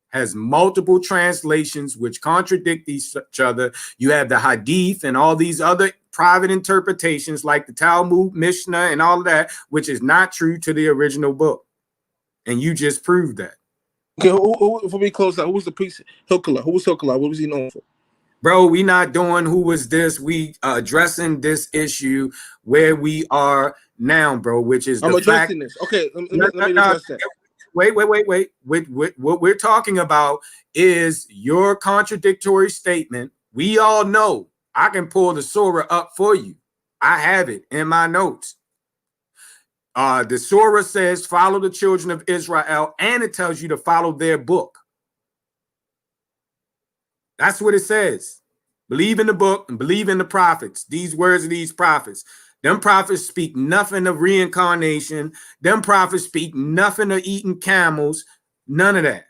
has multiple translations which contradict each other. You have the Hadith and all these other private interpretations like the Talmud, Mishnah, and all of that, which is not true to the original book. And you just proved that. Okay, before we close out, who was the priest? Hilkiah. Who was Hilkiah? What was he known for? Bro, we not doing who was this. We addressing this issue where we are now, bro, which is I'm the addressing fact. this. Okay, let me address that. Wait. What we're talking about is your contradictory statement. We all know. I can pull the surah up for you. I have it in my notes. The surah says, follow the children of Israel, and it tells you to follow their book. That's what it says. Believe in the book and believe in the prophets. These words of these prophets. Them prophets speak nothing of reincarnation. Them prophets speak nothing of eating camels. None of that.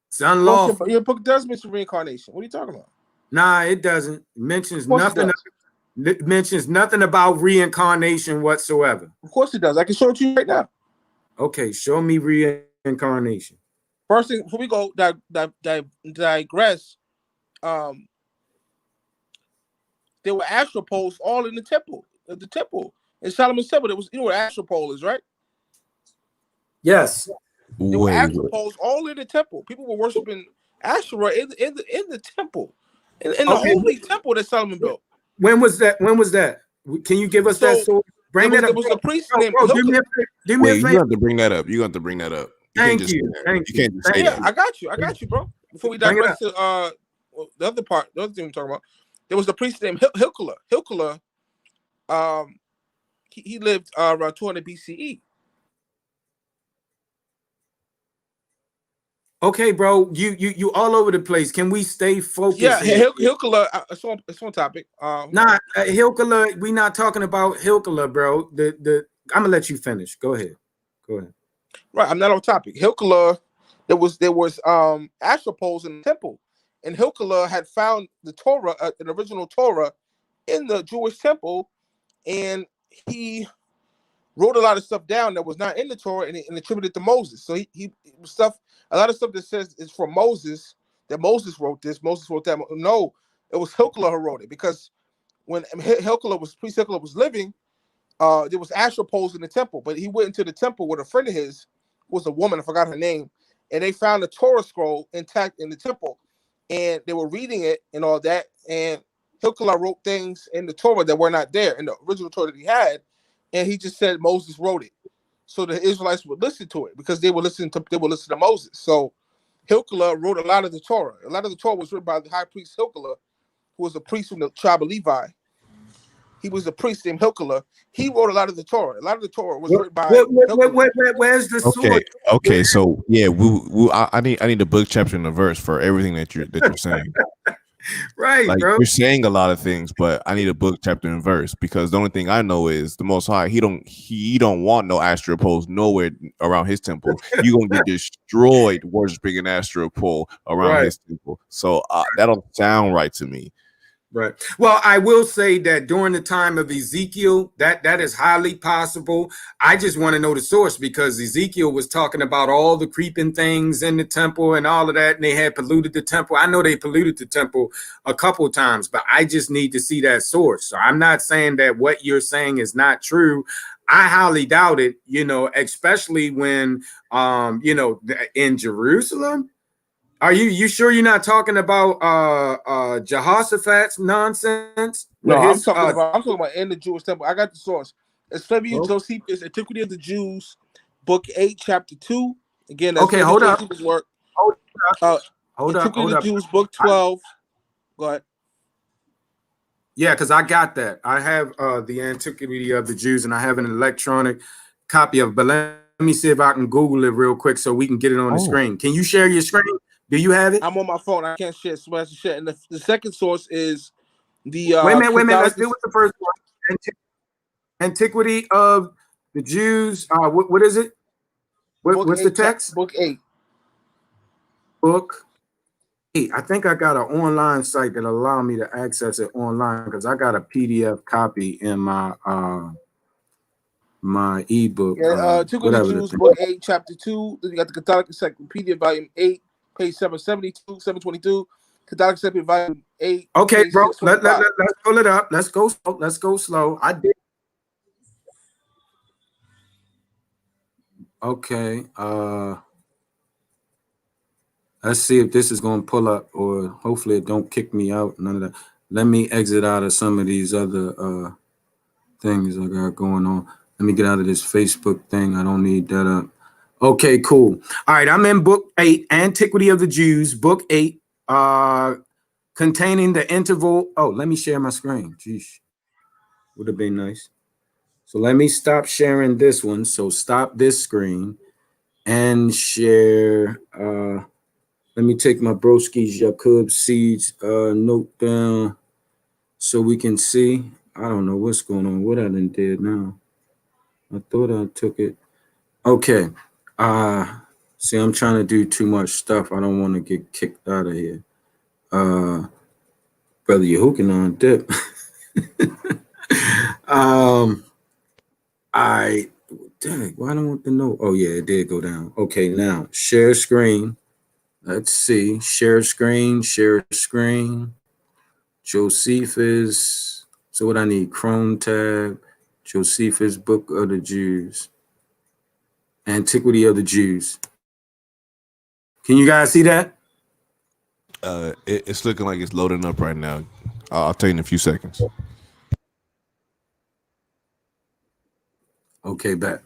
It's unlawful. Your book does mention reincarnation. What are you talking about? Nah, it doesn't. It mentions nothing. It mentions nothing about reincarnation whatsoever. Of course it does. I can show it to you right now. Okay, show me reincarnation. First thing, before we go digress, there were astral poles all in the temple. In Solomon's temple, there was, you know what astral pole is, right? Yes. There were astral poles all in the temple. People were worshiping Asherah in the temple, in the holy temple that Solomon built. When was that? Can you give us that source? Bring that up. There was a priest named do me a favor. Wait, you have to bring that up. You have to bring that up. Thank you. Can't just say that. I got you, bro. Before we digress to the other thing we're talking about, there was a priest named Hilkiah. Hilkiah, he lived around 200 BCE. Okay, bro, you all over the place. Can we stay focused? Yeah, Hilkiah, it's on topic. Hilkiah, we not talking about Hilkiah, bro. I'm gonna let you finish. Go ahead. Right, I'm not on topic. Hilkiah, there was astral poles in the temple, and Hilkiah had found the Torah, an original Torah, in the Jewish temple, and he wrote a lot of stuff down that was not in the Torah and attributed to Moses. So he a lot of stuff that says is from Moses, that Moses wrote this, Moses wrote that. No, it was Hilkiah who wrote it, because when priest Hilkiah was living, there was astral poles in the temple, but he went into the temple with a friend of his, who was a woman, I forgot her name, and they found the Torah scroll intact in the temple, and they were reading it and all that, and Hilkiah wrote things in the Torah that were not there in the original Torah that he had, and he just said Moses wrote it, so the Israelites would listen to it because they would listen to Moses. So Hilkiah wrote a lot of the Torah. A lot of the Torah was written by the high priest Hilkiah, who was a priest from the tribe of Levi. He was a priest named Hilkiah. He wrote a lot of the Torah. A lot of the Torah was written by. Where's the sword? Okay. So yeah, I need a book, chapter, and a verse for everything that you're saying. Right, like, bro. you're saying a lot of things, but I need a book, chapter, and verse, because the only thing I know is the Most High. He don't want no astral poles nowhere around his temple. You gonna get destroyed worshiping an astral pole around his temple. So that don't sound right to me. Right. Well, I will say that during the time of Ezekiel, that is highly possible. I just want to know the source, because Ezekiel was talking about all the creeping things in the temple and all of that, and they had polluted the temple. I know they polluted the temple a couple of times, but I just need to see that source. So I'm not saying that what you're saying is not true. I highly doubt it, especially when, in Jerusalem. Are you sure you're not talking about Jehoshaphat's nonsense? No, I'm talking about in the Jewish temple. I got the source. It's Flavius Josephus, Antiquity of the Jews, Book 8, Chapter 2. Again, that's hold up. Work. Hold Antiquity up. of the Jews, Book 12. Go ahead. Yeah, because I got that. I have the Antiquity of the Jews, and I have an electronic copy of it. But let me see if I can Google it real quick so we can get it on the screen. Can you share your screen? Do you have it? I'm on my phone. I can't share. So I have to share. And the second source is the wait a minute. Let's deal with the first one. Antiquity of the Jews. What is it? What's the text? Book 8. Book 8. I think I got an online site that allow me to access it online, because I got a PDF copy in my my ebook, Antiquity of the whatever the Jews, thing. Book 8, Chapter 2. Then you got the Catholic Encyclopedia, Volume 8, page 772, 722. Catholic Encyclopedia, Volume 8, Okay, page bro. Let's 625. pull it up. Let's go slow. Let's go slow. I did. Okay. Let's see if this is going to pull up, or hopefully it don't kick me out. None of that. Let me exit out of some of these other things I got going on. Let me get out of this Facebook thing. I don't need that up. Okay, cool. All right, I'm in book 8, Antiquity of the Jews, book 8, containing the interval. Oh, let me share my screen. Jeez, would have been nice. So let me stop sharing this one. So stop this screen and share. Let me take my broski's Jacob seeds note down so we can see. I don't know what's going on. What I done did now. I thought I took it. Okay. See, I'm trying to do too much stuff. I don't want to get kicked out of here. Brother Yehukin dip. Dang, why don't I want the note? Oh yeah, it did go down. Okay, now share screen. Let's see. Share screen, share screen. Josephus. So what I need? Chrome tab. Josephus, Book of the Jews. Antiquity of the Jews. Can you guys see that? It's looking like it's loading up right now. I'll tell you in a few seconds. Okay, bet.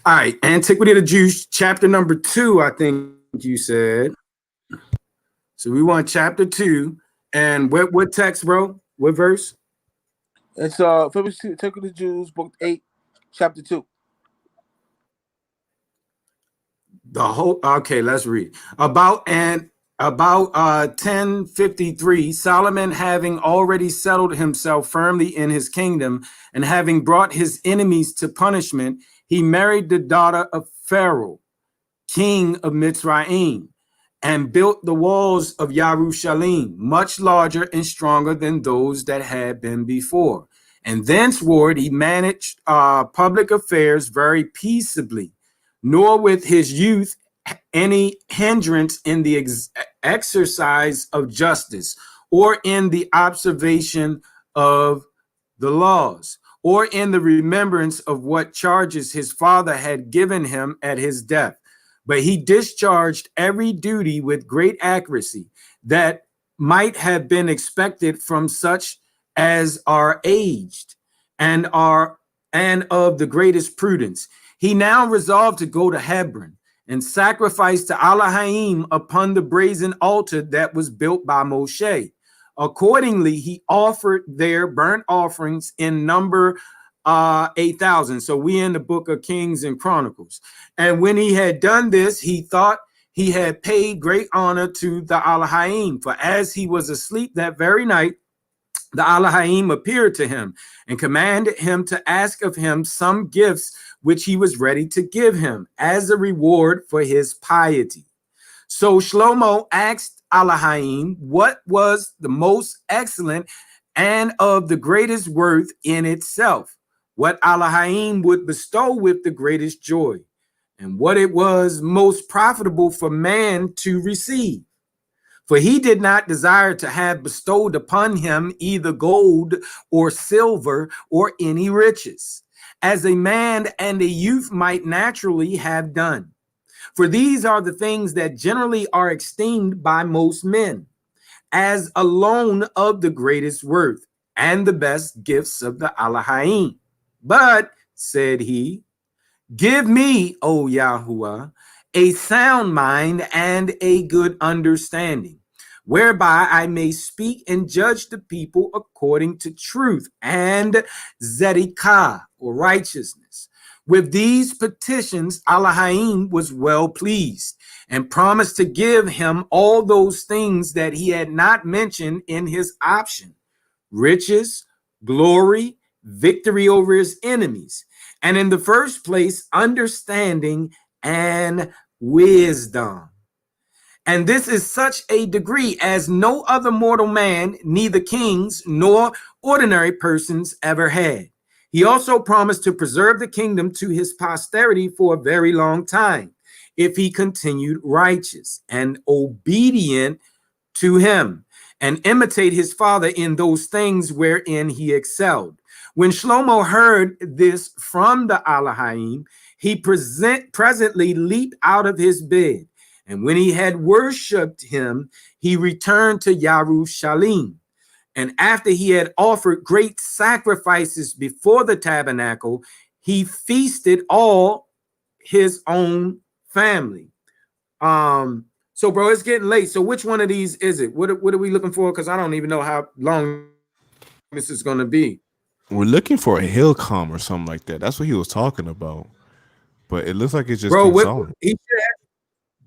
All right, Antiquity of the Jews, chapter number 2, I think you said. So we want chapter 2. And what text, bro? What verse? It's Antiquity of the Jews, Book 8, Chapter 2. The whole, okay, let's read. About 1053, Solomon, having already settled himself firmly in his kingdom and having brought his enemies to punishment, he married the daughter of Pharaoh, king of Mitzrayim, and built the walls of Yerushalayim, much larger and stronger than those that had been before. And thenceforward he managed public affairs very peaceably, nor with his youth any hindrance in the exercise of justice, or in the observation of the laws, or in the remembrance of what charges his father had given him at his death. But he discharged every duty with great accuracy that might have been expected from such as are aged and of the greatest prudence. He now resolved to go to Hebron and sacrifice to Elohim upon the brazen altar that was built by Moshe. Accordingly, he offered their burnt offerings in number 8,000. So we in the book of Kings and Chronicles. And when he had done this, he thought he had paid great honor to the Elohim. For as he was asleep that very night, the Elohim appeared to him and commanded him to ask of him some gifts which he was ready to give him as a reward for his piety. So Shlomo asked Elohim what was the most excellent and of the greatest worth in itself, what Elohim would bestow with the greatest joy, and what it was most profitable for man to receive. For he did not desire to have bestowed upon him either gold or silver or any riches, as a man and a youth might naturally have done. For these are the things that generally are esteemed by most men, as alone of the greatest worth and the best gifts of the Elohim. But, said he, give me, O Yahuwah, a sound mind and a good understanding, whereby I may speak and judge the people according to truth and zedekah, or righteousness. With these petitions, Elohim was well pleased and promised to give him all those things that he had not mentioned in his option: riches, glory, victory over his enemies, and in the first place, understanding and wisdom. And this is such a degree as no other mortal man, neither kings nor ordinary persons, ever had. He also promised to preserve the kingdom to his posterity for a very long time if he continued righteous and obedient to him and imitate his father in those things wherein he excelled. When Shlomo heard this from the Elohim, he presently leaped out of his bed. And when he had worshipped him, he returned to Yerushalayim. And after he had offered great sacrifices before the tabernacle, he feasted all his own family. So bro, it's getting late. So which one of these is it? What are we looking for? Because I don't even know how long this is going to be. We're looking for a Hillcom or something like that. That's what he was talking about. But it looks like it just Bro, keeps on.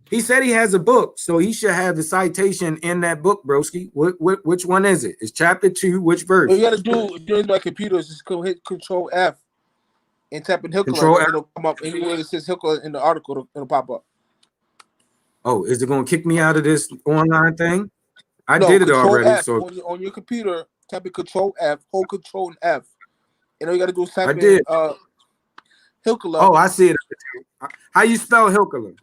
he said he has a book, so he should have the citation in that book, broski. Which one is it? It's chapter 2, which verse? What you gotta do if you're in my computer is just go hit Control F and type in Hilkela. Control F. It'll come up anywhere that says Hilkela in the article. It'll pop up. Oh, is it going to kick me out of this online thing? I No, did it Control already. F. So on your computer, type in Control F, hold Control and F. And all you gotta do is type I in did. Hilkela. Oh, I see it. How you spell Hilkela?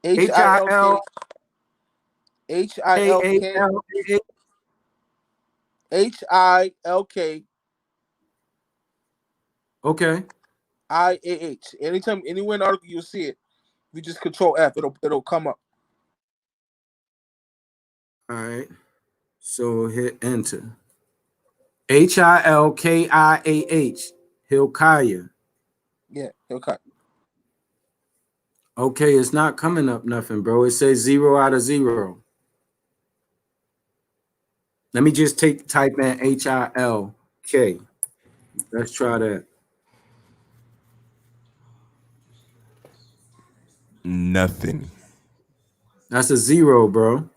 H-I-L-K. H-I-L-K. Okay. I-A-H. Anytime, anywhere in the article you'll see it. If you just Control F, it'll come up. All right. So hit enter. Hilkiah. Hilkiah. Yeah, okay. Okay, it's not coming up nothing, bro. It says 0 out of 0. Let me just type in Hilk. Let's try that. Nothing. That's a 0, bro.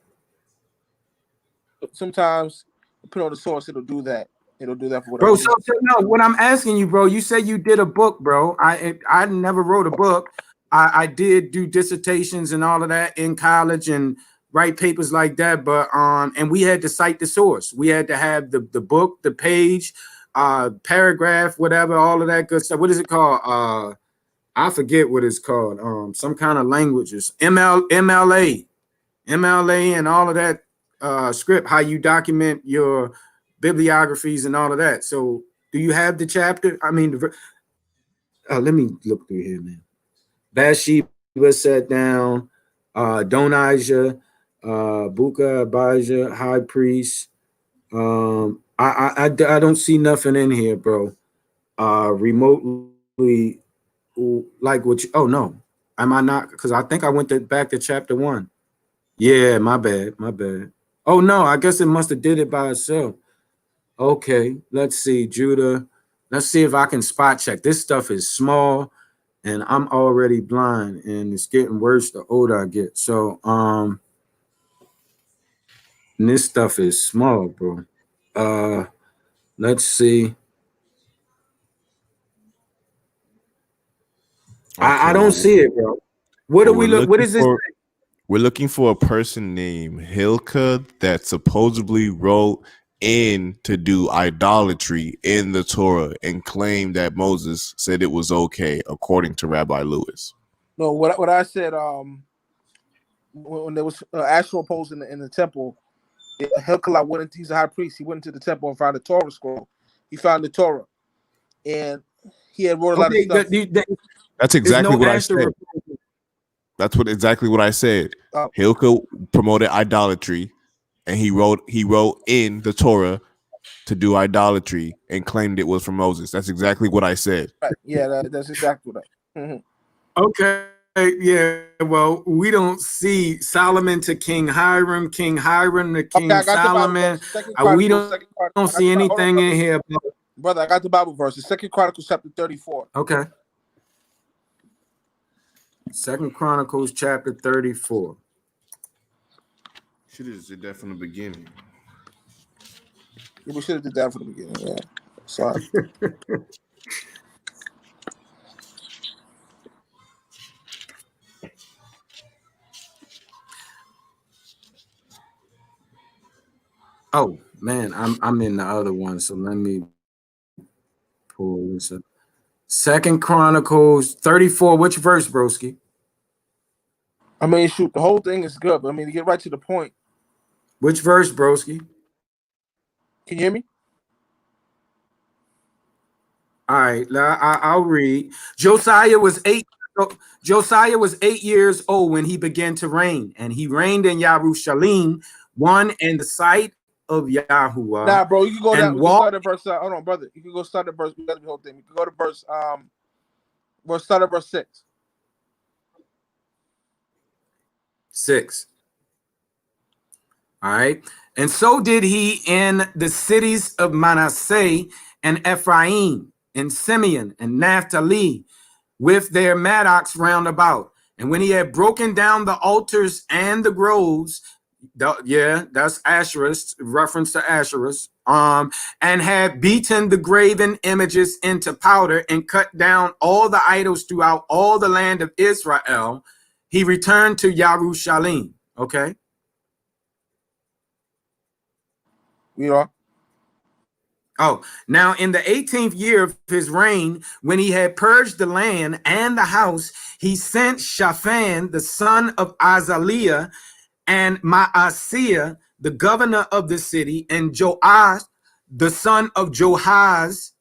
Sometimes, put on the source, it'll do that. It'll do that for whatever. Bro, so no, what I'm asking you, bro, you said you did a book, bro. I never wrote a book. I did do dissertations and all of that in college and write papers like that, but and we had to cite the source. We had to have the book, the page, paragraph, whatever, all of that good stuff. What is it called? I forget what it's called. Some kind of languages, MLA, and all of that script, how you document your bibliographies and all of that. So do you have the chapter? I mean, let me look through here, man. Bathsheba sat down, Donijah, Buka, Abijah, high priest. I don't see nothing in here, bro. Remotely, like what you, oh no, am I not? Because I think I went back to chapter 1. Yeah, my bad. Oh no, I guess it must have did it by itself. Okay, let's see, Judah. Let's see if I can spot check. This stuff is small and I'm already blind and it's getting worse the older I get. So and this stuff is small, bro. Let's see. I don't see it, bro. What do we look? What is this? We're looking for a person named Hilka that supposedly wrote in to do idolatry in the Torah and claimed that Moses said it was okay, according to Rabbi Lewis. No, what I said, when there was actual post in the temple, Hilkiah went into, he's a high priest. He went into the temple and found the Torah scroll. He found the Torah, and he had wrote a lot of stuff. That's exactly what I said. That's exactly what I said. Hilkiah promoted idolatry, and he wrote in the Torah to do idolatry and claimed it was from Moses. That's exactly what I said. Right. Yeah, that's exactly right. Mm-hmm. Okay. Yeah, well, we don't see Solomon to King Hiram to King Solomon. We don't see anything in here. Brother, I got the Bible verse. It's 2 Chronicles chapter 34. Okay. 2 Chronicles chapter 34. Should have did that from the beginning. Yeah, we should have did that from the beginning. Yeah. Sorry. Oh man, I'm in the other one, so let me Second Chronicles 34. Which verse, broski? I mean, shoot, the whole thing is good, but I mean, to get right to the point. Which verse, broski? Can you hear me? All right, I'll read. Josiah was 8 years old when he began to reign, and he reigned in Yerushalayim, one in the sight of Yahuwah. Nah, bro, you can go down. We can walk. start at verse. Hold on, brother. You can go start at verse. We got the whole thing. You can go to verse. We'll start at verse 6. 6. All right. And so did he in the cities of Manasseh and Ephraim and Simeon and Naphtali with their mattocks round about. And when he had broken down the altars and the groves, that's Asherus, reference to Asherus, and had beaten the graven images into powder and cut down all the idols throughout all the land of Israel, he returned to Yerushalayim. Okay. We are. Oh, now in the 18th year of his reign, when he had purged the land and the house, he sent Shaphan, the son of Azaliah, and Maaseiah, the governor of the city, and Joash, the son of Joahaz,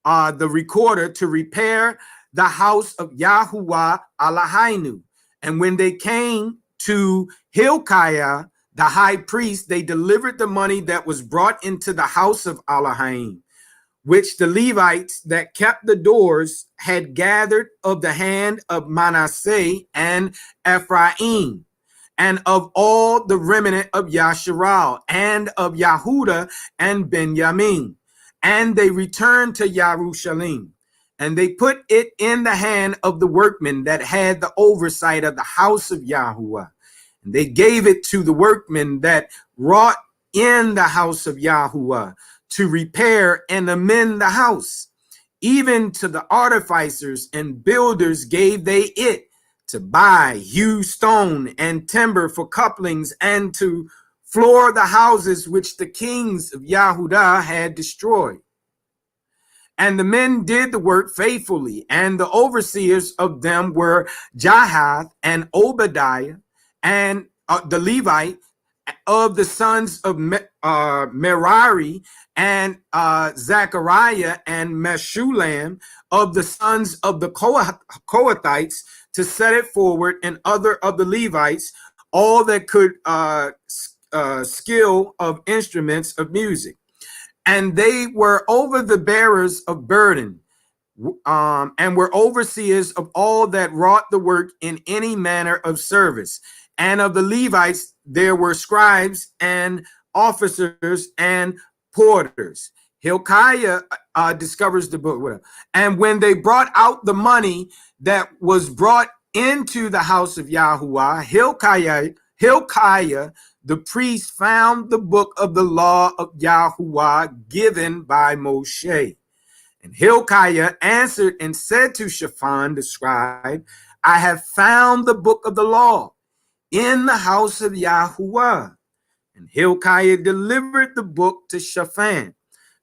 the recorder, to repair the house of Yahuwah Eloheinu. And when they came to Hilkiah, the high priest, they delivered the money that was brought into the house of Elohim, which the Levites that kept the doors had gathered of the hand of Manasseh and Ephraim, and of all the remnant of Yasharal, and of Yehuda and Benjamin. And they returned to Yerushalayim, and they put it in the hand of the workmen that had the oversight of the house of Yahuwah. And they gave it to the workmen that wrought in the house of Yahuwah to repair and amend the house. Even to the artificers and builders gave they it, to buy hew stone and timber for couplings, and to floor the houses which the kings of Yahudah had destroyed. And the men did the work faithfully, and the overseers of them were Jahath and Obadiah, and the Levite of the sons of Merari, and Zechariah and Meshulam of the sons of the Kohathites, to set it forward, and other of the Levites, all that could skill of instruments of music. And they were over the bearers of burden, and were overseers of all that wrought the work in any manner of service. And of the Levites, there were scribes and officers and porters. Hilkiah discovers the book. And when they brought out the money that was brought into the house of Yahuwah, Hilkiah, the priest, found the book of the law of Yahuwah given by Moshe. And Hilkiah answered and said to Shaphan the scribe, I have found the book of the law in the house of Yahuwah. And Hilkiah delivered the book to Shaphan.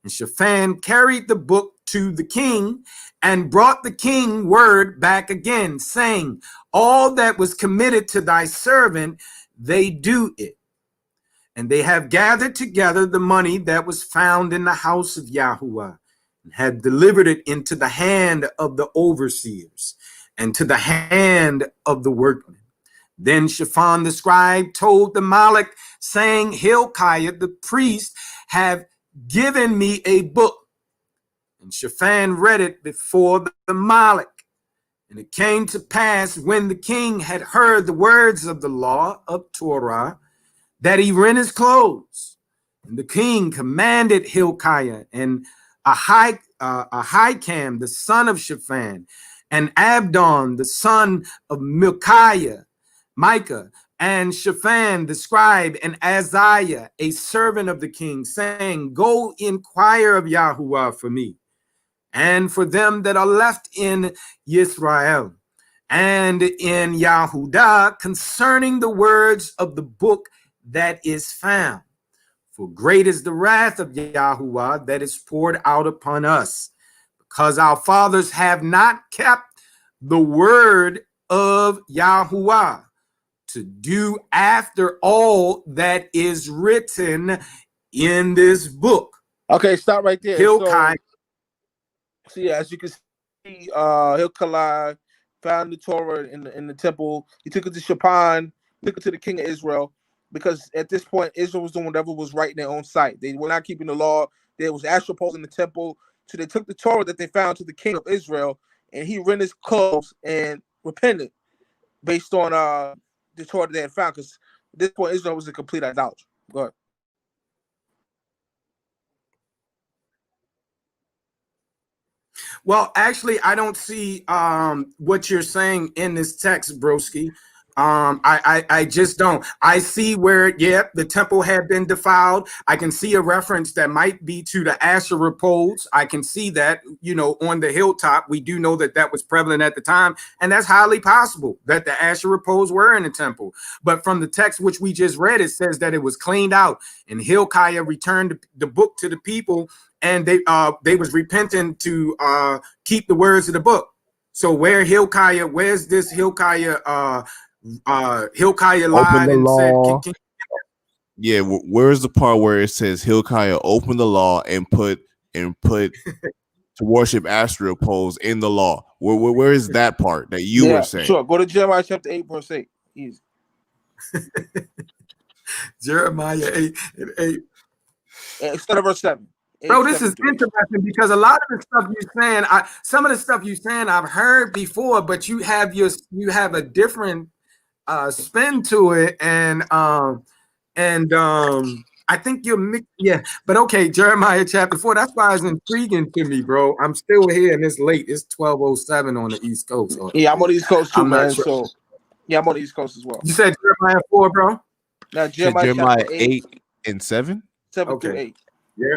And Shaphan carried the book to the king and brought the king word back again, saying, all that was committed to thy servant, they do it. And they have gathered together the money that was found in the house of Yahuwah, and had delivered it into the hand of the overseers and to the hand of the workmen. Then Shaphan the scribe told the Malach, saying, Hilkiah the priest have given me a book. And Shaphan read it before the Malach. And it came to pass, when the king had heard the words of the law of Torah, that he rent his clothes. And the king commanded Hilkiah and Ahikam, the son of Shaphan, and Abdon, the son of Micah, and Shaphan the scribe, and Azariah, a servant of the king, saying, go inquire of Yahuwah for me, and for them that are left in Israel and in Yahudah, concerning the words of the book that is found. For great is the wrath of Yahuwah that is poured out upon us, because our fathers have not kept the word of Yahuwah to do after all that is written in this book. Okay, stop right there. Hilkiah. So yeah, as you can see, Hilkiah found the Torah in the temple. He took it to Shaphan, took it to the king of Israel, because at this point Israel was doing whatever was right in their own sight. They were not keeping the law. There was astral poles in the temple. So they took the Torah that they found to the king of Israel, and he rent his clothes and repented based on the Torah that they had found. Because at this point Israel was a complete idolatry. Go ahead. Well, actually, I don't see what you're saying in this text, broski. I just don't. I see where, the temple had been defiled. I can see a reference that might be to the Asherah poles. I can see that, on the hilltop. We do know that that was prevalent at the time, and that's highly possible that the Asherah poles were in the temple. But from the text which we just read, it says that it was cleaned out, and Hilkiah returned the book to the people, and they was repenting to keep the words of the book. So where's this Hilkiah? Hilkiah lied the and law. said, Yeah, where's the part where it says Hilkiah opened the law and put to worship Astral poles in the law? Where is that part that you were saying? Sure. Go to Jeremiah chapter 8, verse 8. Easy. Jeremiah 8:8. Instead of verse 7. Bro, this is interesting because a lot of the stuff you're saying, some of the stuff you're saying I've heard before, but you have a different spin to it, and I think you're mixed. Yeah, but okay, Jeremiah chapter 4. That's why it's intriguing to me, bro. I'm still here and it's late. It's 12:07 on the East Coast. Yeah, I'm on the East Coast too, I'm man. not sure. So yeah, I'm on the East Coast as well. You said Jeremiah 4, bro? Now Jeremiah chapter 8 and 7? 7 through 8. Yeah.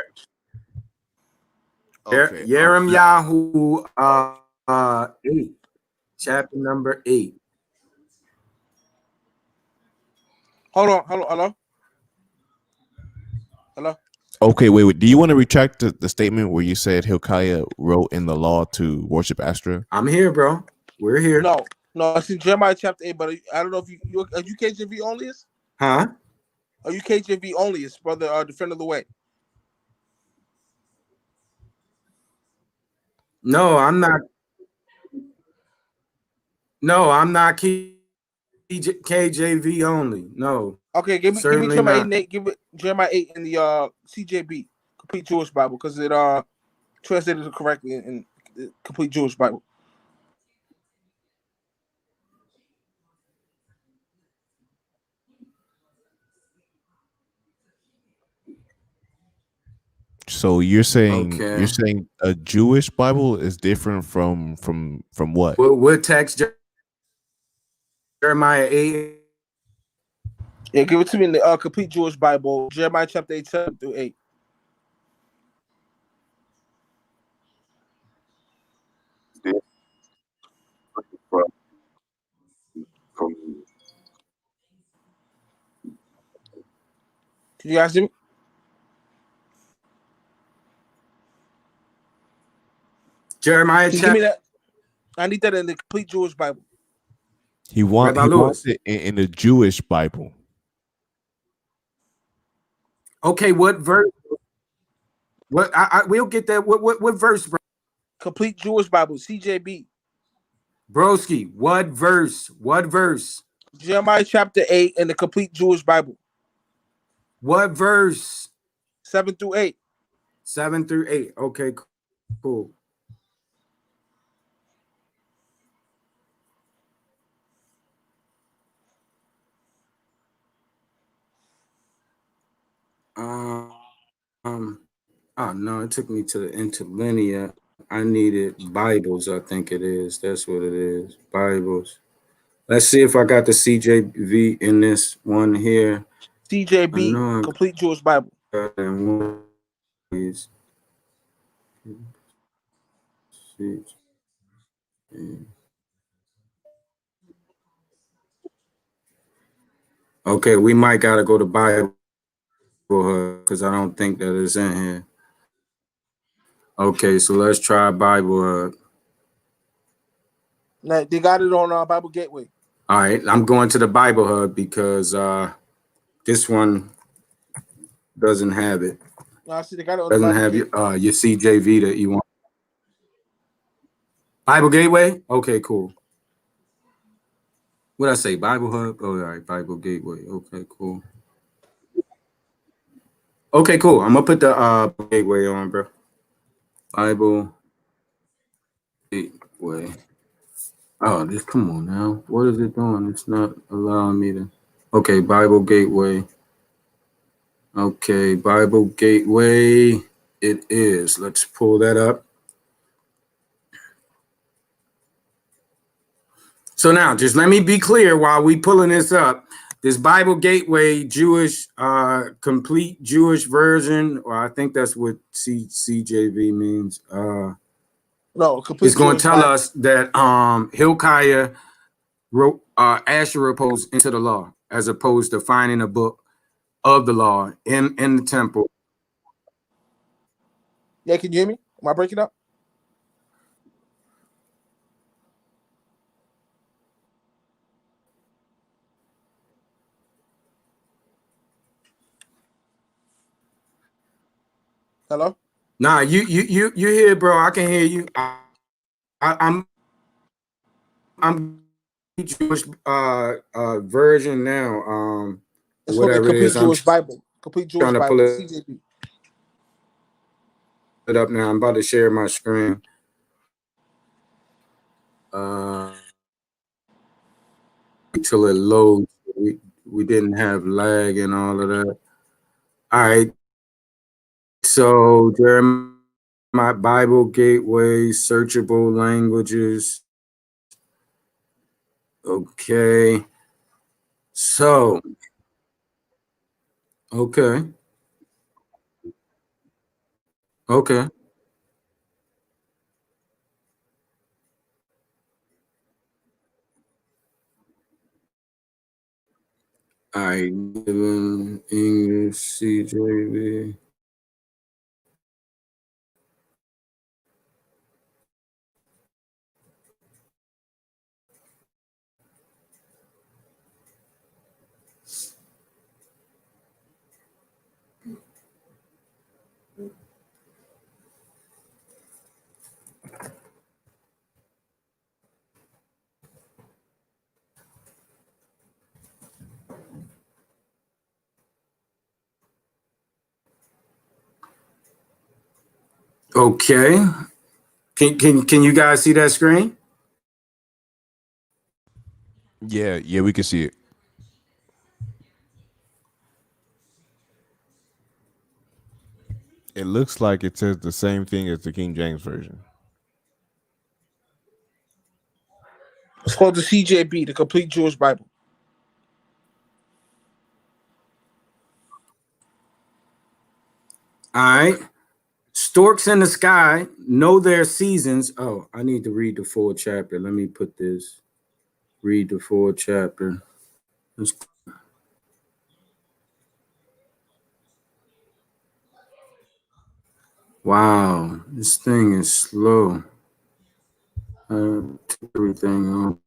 Okay. Jeremiah 8, chapter number 8. Hold on. Hello. Okay, wait. Do you want to retract the statement where you said Hilkiah wrote in the law to worship Astra? I'm here, bro. We're here. No, it's in Jeremiah chapter 8, but I don't know if are you KJV onlyist? Huh? Are you KJV onlyist, brother, defender of the way? No, I'm not. No, I'm not KJV only. No. Okay, give me Certainly Jeremiah 8 not. and 8. Give it Jeremiah 8 in the CJB, Complete Jewish Bible, because it translated it correctly in the Complete Jewish Bible. So you're saying a Jewish Bible is different from what? What text? Jeremiah 8. Yeah, give it to me in the Complete Jewish Bible, Jeremiah chapter 8, 7 through 8. Can you guys hear me? Jeremiah Can you give me that? I need that in the Complete Jewish Bible. He wants it in the Jewish Bible. Okay, what verse? What we'll get that. What verse, bro? Complete Jewish Bible, CJB. Broski, what verse? What verse? Jeremiah chapter 8 in the Complete Jewish Bible. What verse? 7 through 8. 7 through 8. Okay, cool. Oh no, it took me to the interlinear. I needed Bibles, I think it is. That's what it is. Bibles. Let's see if I got the CJV in this one here. CJB, Complete Jewish Bible. Okay, we might gotta go to Bible because I don't think that it's in here. Okay, so let's try Bible Hub. Now, they got it on Bible Gateway. All right, I'm going to the Bible Hub because this one doesn't have it. No, I see they got it on Doesn't Bible have Gateway. your CJV that you want. Bible Gateway? Okay, cool. What I say? Bible Hub? Oh, all right, Bible Gateway. Okay, cool. Okay, cool. I'm gonna put the gateway on, bro. Bible Gateway. Oh, this come on now. What is it doing? It's not allowing me to. Okay, Bible Gateway. Okay, Bible Gateway. It is. Let's pull that up. So now, just let me be clear while we pulling this up. This Bible Gateway Jewish, complete Jewish version, or I think that's what CJV means. No, complete. It's going to Jewish tell Bible. us that Hilkiah wrote Asherah opposed into the law, as opposed to finding a book of the law in the temple. Yeah, can you hear me? Am I breaking up? Hello? Nah, you here, bro. I can hear you. I'm Jewish version now. It's for the Whatever it complete is, I'm Jewish Bible. Complete Jewish trying to Bible. pull it CJB. up now. I'm about to share my screen. Till it loads. We didn't have lag and all of that. All right. So Jeremiah Bible Gateway, searchable languages. Okay. So, okay. Okay. All right. English, CJV. Okay. Can you guys see that screen? Yeah, we can see it. It looks like it says the same thing as the King James version. It's called the CJB, the complete Jewish Bible. All right. Storks in the sky know their seasons. Oh, I need to read the full chapter. Let me put this. Read the full chapter. Wow, this thing is slow. Everything on.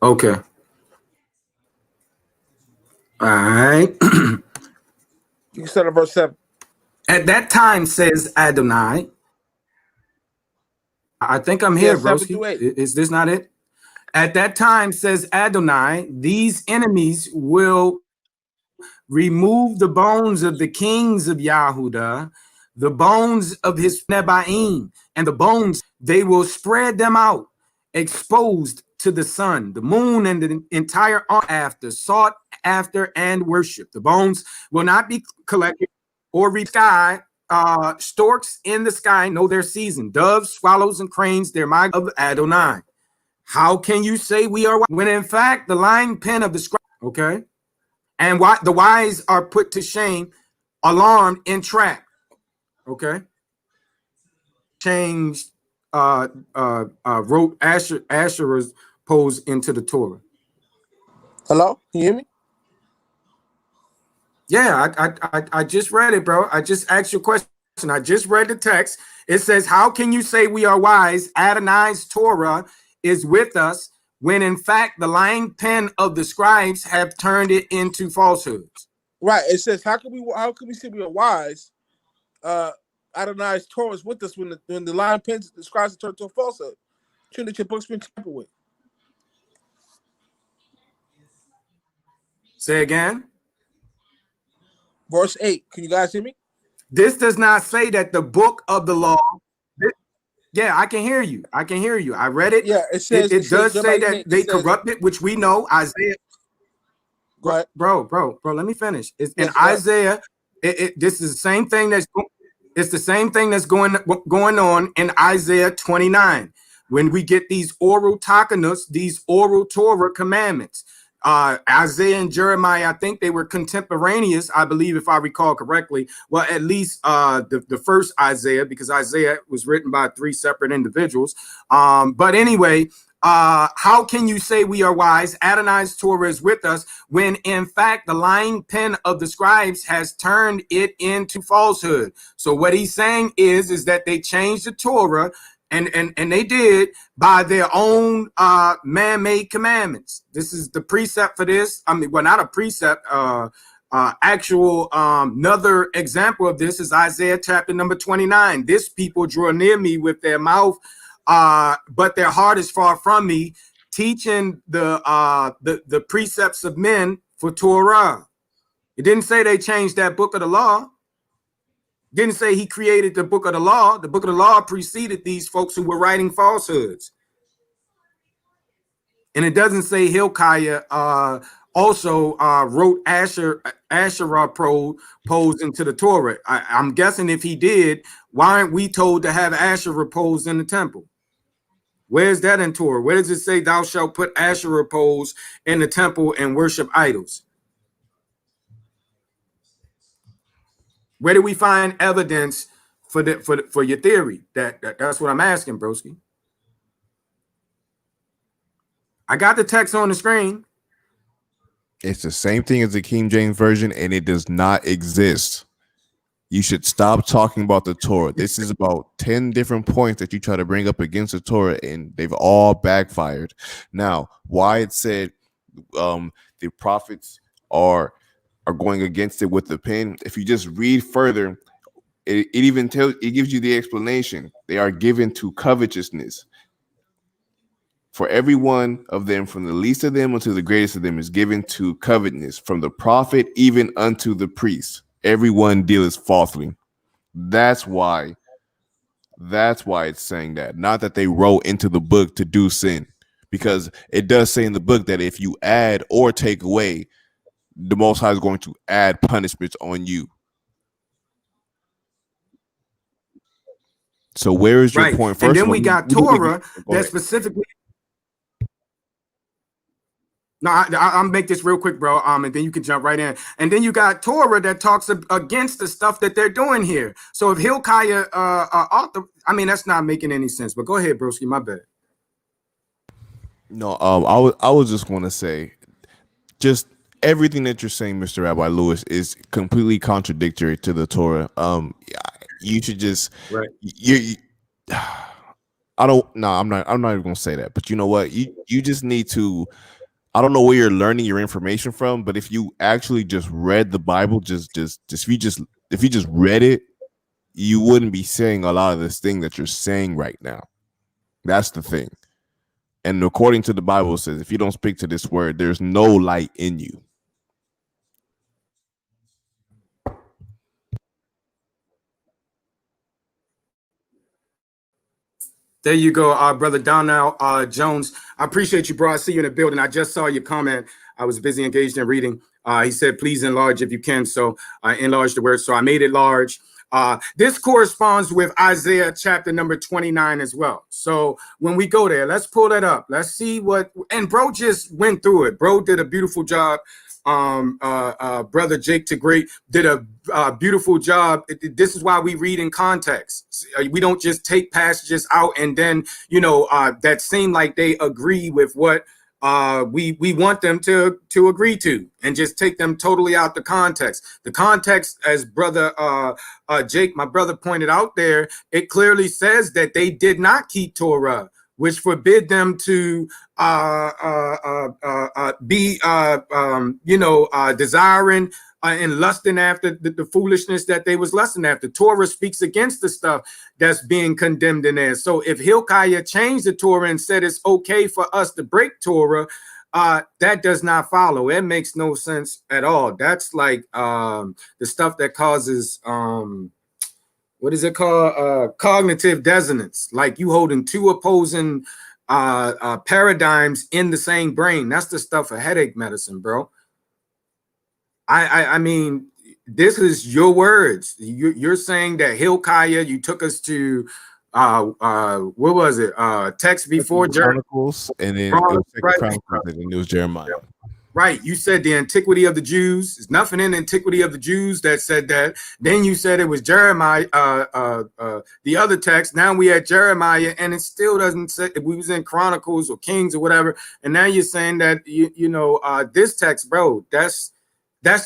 Okay. All right. You can start at verse 7. At that time, says Adonai. I think I'm Yeah, here, 7 through broski. 8. Is this not it? At that time, says Adonai, these enemies will remove the bones of the kings of Yahudah, the bones of his Nebaim, and the bones, they will spread them out, exposed to the sun, the moon, and the entire after, sought after and worship. The bones will not be collected or sky. Storks in the sky know their season. Doves, swallows, and cranes, they're my of Adonai. How can you say we are when in fact the lying pen of the scribe, okay? And why the wise are put to shame, alarmed, and trapped. Okay. Changed, wrote Asherah's pose into the Torah. Hello? Can you hear me? Yeah, I just read it, bro. I just asked you a question. I just read the text. It says, how can you say we are wise? Adonai's Torah is with us when in fact the lying pen of the scribes have turned it into falsehoods. Right. It says, how can we say we are wise? Adonai's Torah is with us when the lying pens the scribes are turned to a falsehood. Shouldn't your book's been tampered with? Say again. Verse 8. Can you guys hear me? This does not say that the book of the law. Yeah, I can hear you. I can hear you. I read it. Yeah, it says it does say that they says, corrupted, which we know. Isaiah. Go ahead. Bro, let me finish. It's in Yes, Isaiah. This is the same thing it's the same thing that's going on in Isaiah 29 when we get these oral takanos, these oral Torah commandments. Isaiah and Jeremiah, I think they were contemporaneous, I believe, if I recall correctly. Well, at least the first Isaiah, because Isaiah was written by 3 separate individuals. But anyway, how can you say we are wise? Adonai's Torah is with us when in fact the lying pen of the scribes has turned it into falsehood. So what he's saying is that they changed the Torah and they did by their own man-made commandments. This is the precept for this. I mean, well, not a precept, actual another example of this is Isaiah chapter number 29. This people draw near me with their mouth, but their heart is far from me, teaching the precepts of men for Torah. It didn't say they changed that book of the law. Didn't say he created the book of the law. The book of the law preceded these folks who were writing falsehoods. And it doesn't say Hilkiah also wrote Asherah posed into the Torah. I'm guessing if he did, why aren't we told to have Asherah posed in the temple? Where's that in Torah? Where does it say thou shalt put Asherah pose in the temple and worship idols? Where do we find evidence for your theory? That's what I'm asking, broski. I got the text on the screen. It's the same thing as the King James Version, and it does not exist. You should stop talking about the Torah. This is about 10 different points that you try to bring up against the Torah, and they've all backfired. Now, why it said the prophets are going against it with the pen, if you just read further, it even gives you the explanation. They are given to covetousness. For every one of them, from the least of them unto the greatest of them, is given to covetousness, from the prophet even unto the priest. Everyone dealeth falsely. That's why it's saying that, not that they wrote into the book to do sin, because it does say in the book that if you add or take away, the Most High is going to add punishments on you. So where is your point? First, and then we got Torah that specifically. No, I'll make this real quick, bro. And then you can jump right in. And then you got Torah that talks against the stuff that they're doing here. So if Hilkiah author, I mean, that's not making any sense. But go ahead, broski. My bad. No, I was just going to say, just everything that you're saying, Mr. Rabbi Lewis, is completely contradictory to the Torah. You should just right. I'm not even going to say that. But you know what? You just need to. I don't know where you're learning your information from, but if you actually just read the Bible, if you just read it, you wouldn't be saying a lot of this thing that you're saying right now. That's the thing. And according to the Bible, it says, if you don't speak to this word, there's no light in you. There you go, brother Donnell Jones. I appreciate you, bro. I see you in the building. I just saw your comment. I was busy engaged in reading. He said, please enlarge if you can. So I enlarged the word. So I made it large. This corresponds with Isaiah chapter number 29 as well. So when we go there, let's pull that up. Let's see what, and bro just went through it. Bro did a beautiful job. Brother Jake to Great did a beautiful job. This is why we read in context. We don't just take passages out and then, that seem like they agree with what we want them to agree to, and just take them totally out the context. The context, as brother Jake, my brother, pointed out there, it clearly says that they did not keep Torah, which forbid them to be desiring and lusting after the foolishness that they was lusting after. Torah speaks against the stuff that's being condemned in there. So if Hilkiah changed the Torah and said it's okay for us to break Torah, that does not follow. It makes no sense at all. That's like the stuff that causes what is it called? Cognitive dissonance. Like you holding two opposing paradigms in the same brain. That's the stuff of headache medicine, bro. I mean, this is your words. You're saying that Hilkiah, you took us to what was it? Text before Chronicles, and then it was Chronicles, and then it was Jeremiah. Right. You said the antiquity of the Jews. There's nothing in the antiquity of the Jews that said that. Then you said it was Jeremiah, the other text. Now we had Jeremiah, and it still doesn't say if we was in Chronicles or Kings or whatever. And now you're saying that this text, bro, that's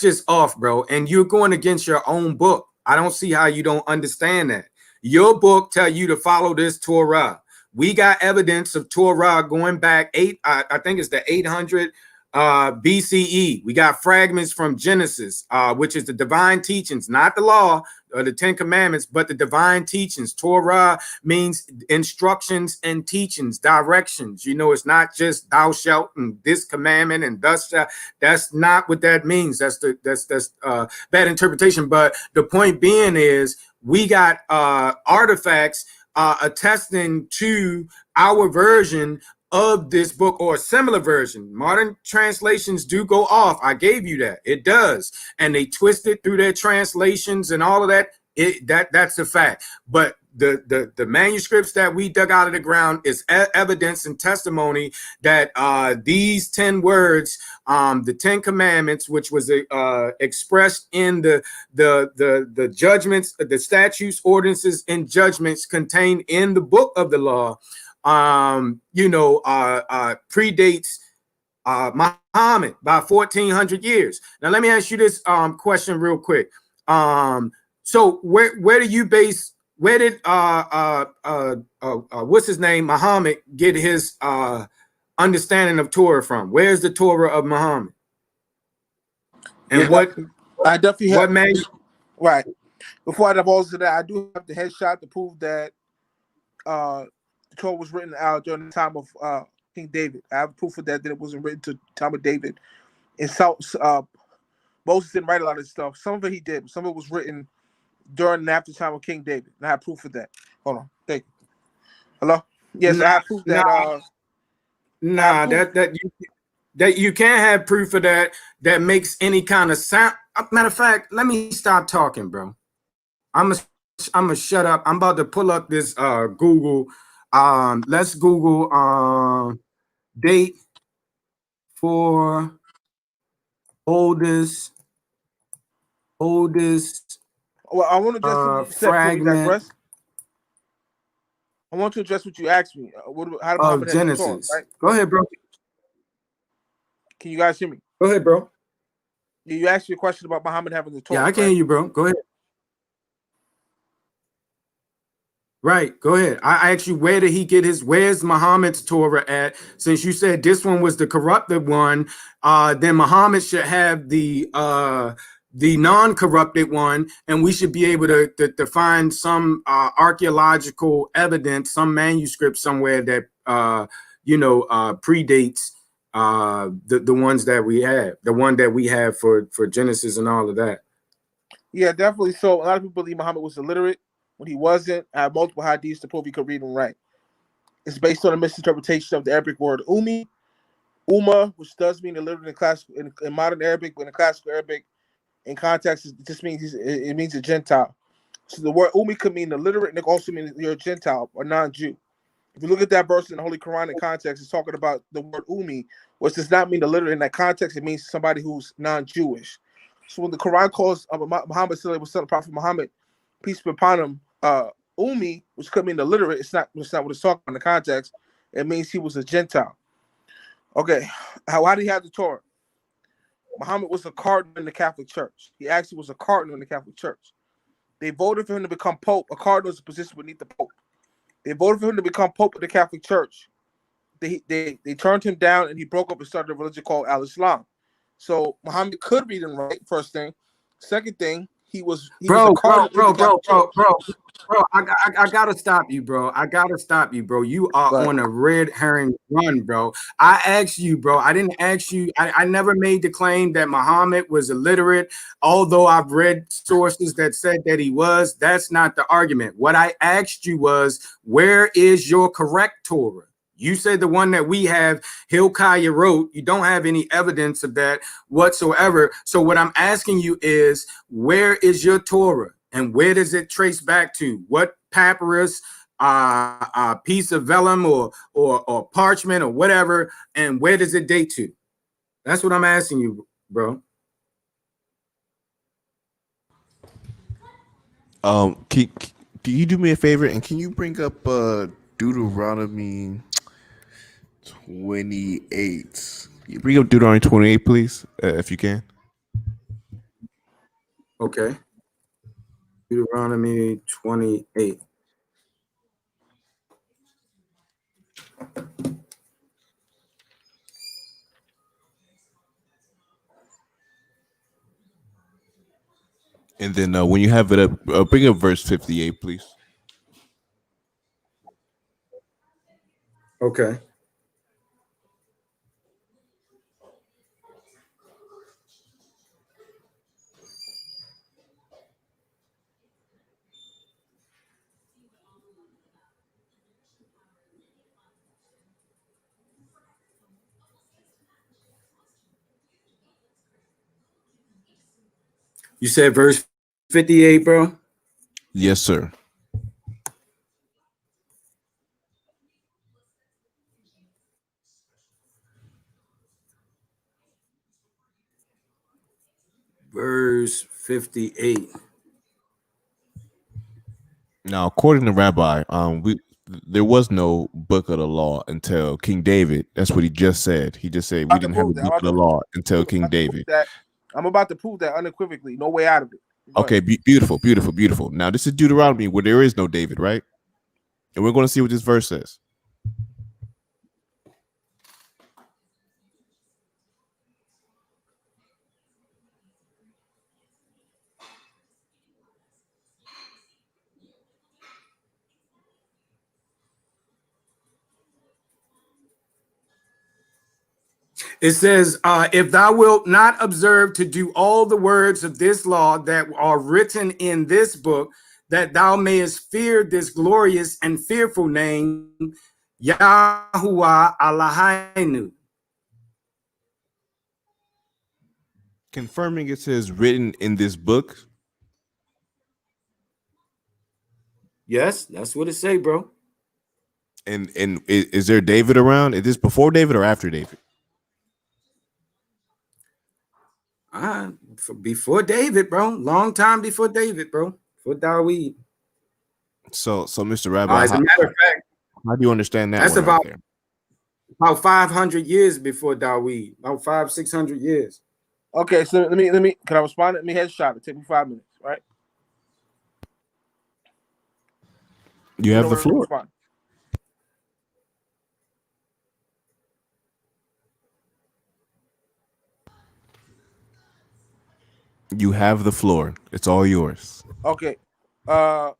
just off, bro. And you're going against your own book. I don't see how you don't understand that. Your book tell you to follow this Torah. We got evidence of Torah going back I think it's the 800 BCE. We got fragments from Genesis, which is the divine teachings, not the law or the 10 commandments, but the divine teachings. Torah means instructions and teachings, directions. It's not just thou shalt and this commandment and thus shalt. That's not what that means. That's bad interpretation. But the point being is we got artifacts attesting to our version of this book, or a similar version. Modern translations do go off. I gave you that. It does. And they twist it through their translations and all of that. That's a fact. But the manuscripts that we dug out of the ground is evidence and testimony that these 10 words, the 10 commandments, which was expressed in the judgments, the statutes, ordinances, and judgments contained in the book of the law, predates Muhammad by 1400 years. Now let me ask you this question real quick. So where do you base, where did what's his name, Muhammad, get his understanding of Torah from? Where's the Torah of Muhammad? And what I definitely have, what man right. Before I divulge to that, I do have the headshot to prove that the Torah was written out during the time of King David. I have proof of that it wasn't written to the time of David. And Moses didn't write a lot of stuff. Some of it he did. Some of it was written during and after the time of King David. And I have proof of that. Hold on. Thank you. Hello? Yes, I have proof that that you can't have proof of that makes any kind of sound. Matter of fact, let me stop talking, bro. I'm gonna shut up. I'm about to pull up this Google. Let's Google date for oldest. Well, I want to address fragment. I want to address what you asked me. How of Genesis. Torah, right? Go ahead, bro. Can you guys hear me? Go ahead, bro. You asked me a question about Muhammad having the Torah. Yeah, I can hear you, bro. Go ahead. Right, go ahead. I asked you, where did he get where's Muhammad's Torah at? Since you said this one was the corrupted one, then Muhammad should have the non-corrupted one, and we should be able to find some archaeological evidence, some manuscript somewhere that predates the ones that we have, the one that we have for Genesis and all of that. Yeah, definitely. So a lot of people believe Muhammad was illiterate when he wasn't. I have multiple hadiths to prove he could read and write. It's based on a misinterpretation of the Arabic word ummi, which does mean illiterate in modern Arabic, but in classical Arabic, in context, it just means it means a Gentile. So the word ummi could mean illiterate, and it also means you're a Gentile or non-Jew. If you look at that verse in the Holy Quran in context, it's talking about the word ummi, which does not mean illiterate in that context. It means somebody who's non-Jewish. So when the Quran calls Muhammad was son of Prophet Muhammad, peace be upon him, ummi, which could mean illiterate, it's not what it's talking about in the context. It means he was a Gentile. Okay, how did he have the Torah? Muhammad was a cardinal in the Catholic Church. He actually was a cardinal in the Catholic Church. They voted for him to become Pope. A cardinal is a position beneath the Pope. They voted for him to become Pope of the Catholic Church. They turned him down, and he broke up and started a religion called Al-Islam. So Muhammad could read and write. First thing. Second thing, he was a cardinal in the Catholic Church. Bro, I gotta stop you, bro. I gotta stop you, bro. You are Right. on a red herring run, bro. I asked you, bro. I didn't ask you. I never made the claim that Muhammad was illiterate, although I've read sources that said that he was. That's not the argument. What I asked you was, where is your correct Torah? You said the one that we have, Hilkiah wrote. You don't have any evidence of that whatsoever. So what I'm asking you is, where is your Torah? And where does it trace back to? What papyrus, piece of vellum or parchment or whatever, and where does it date to? That's what I'm asking you, bro. Do you do me a favor and can you bring up Deuteronomy 28? You bring up Deuteronomy 28, please, if you can. Okay. Deuteronomy 28. And then when you have it up, bring up verse 58, please. Okay. You said verse 58, bro? Yes, sir. Verse 58. Now, according to Rabbi, there was no book of the law until King David. That's what he just said. He just said we didn't have a book of the law until King David. I'm about to prove that unequivocally. No way out of it. Okay, beautiful, beautiful, beautiful. Now, this is Deuteronomy where there is no David, right? And we're going to see what this verse says. It says, if thou wilt not observe to do all the words of this law that are written in this book, that thou mayest fear this glorious and fearful name, Yahuwah Eloheinu. Confirming it says written in this book. Yes, that's what it say, bro. And is there David around? Is this before David or after David? Before David, bro. Long time before David, bro. For Dawid. So Mr. Rabbi, As a matter of fact, how do you understand that? That's one about right there? About 500 years before Dawid. About 500-600 years. Okay, so let me. Can I respond? Let me headshot it. Take me 5 minutes, right? You have the floor. You have the floor. It's all yours. Okay. Was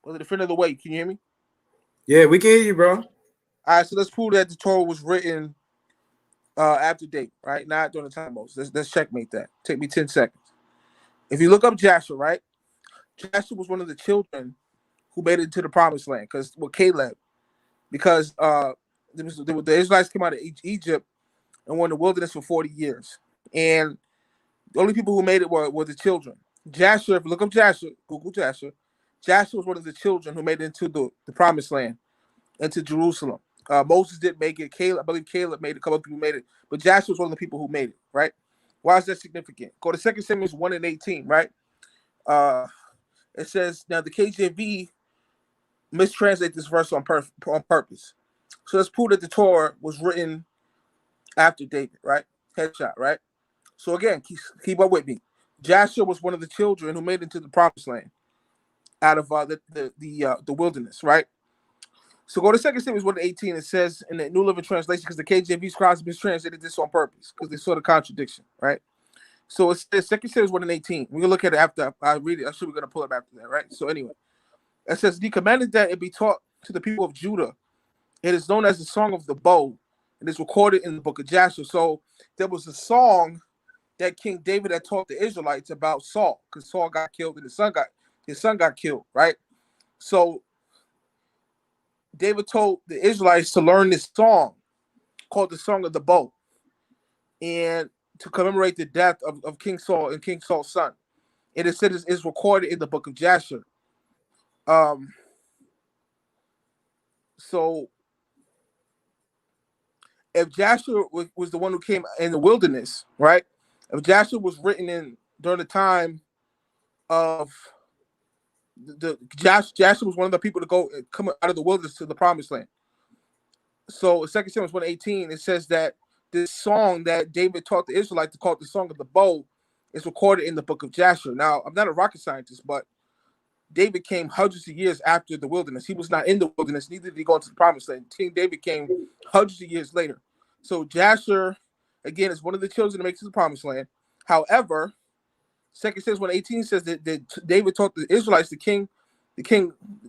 it the friend of the way? Can you hear me? Yeah, we can hear you, bro. All right, so let's prove that the Torah was written after date, right? Not during the time of Moses. Let's checkmate that. Take me 10 seconds. If you look up Joshua, right? Joshua was one of the children who made it to the promised land with Caleb, because the Israelites came out of Egypt and were in the wilderness for 40 years. And the only people who made it were the children. Joshua, if you look up Joshua, Google Joshua, Joshua was one of the children who made it into the promised land, into Jerusalem. Moses didn't make it. I believe Caleb made it. A couple of people made it. But Joshua was one of the people who made it, right? Why is that significant? Go to 2 Samuel 1:18, right? It says, now the KJV mistranslate this verse on purpose. So let's prove that the Torah was written after David, right? Headshot, right? So again, keep up with me. Joshua was one of the children who made it to the promised land out of the wilderness, right? So go to 2 Samuel 1:18. It says in the New Living Translation, because the KJV scribes mistranslated this on purpose because they saw the contradiction, right? So it says 2 Samuel 1:18. We're gonna look at it after I read it. I should be gonna pull it after that, right? So anyway, it says he commanded that it be taught to the people of Judah. It is known as the Song of the Bow. It is recorded in the book of Jasher. So there was a song that King David had taught the Israelites about Saul, because Saul got killed and his son got killed, right? So David told the Israelites to learn this song called the Song of the Bow, and to commemorate the death of King Saul and King Saul's son. And it said it's recorded in the book of Jasher. So if Jasher was the one who came in the wilderness, right? If Jasher was written in during the time of Jasher was one of the people to come out of the wilderness to the promised land. So in 2 Samuel 1:18, it says that this song that David taught the Israelites to call the Song of the Bow is recorded in the book of Jasher. Now, I'm not a rocket scientist, but David came hundreds of years after the wilderness. He was not in the wilderness, neither did he go into the promised land. King David came hundreds of years later. So Jasher, again, is one of the children that makes it to the promised land. However, 2 Samuel 1:18 says that David taught the Israelites, the king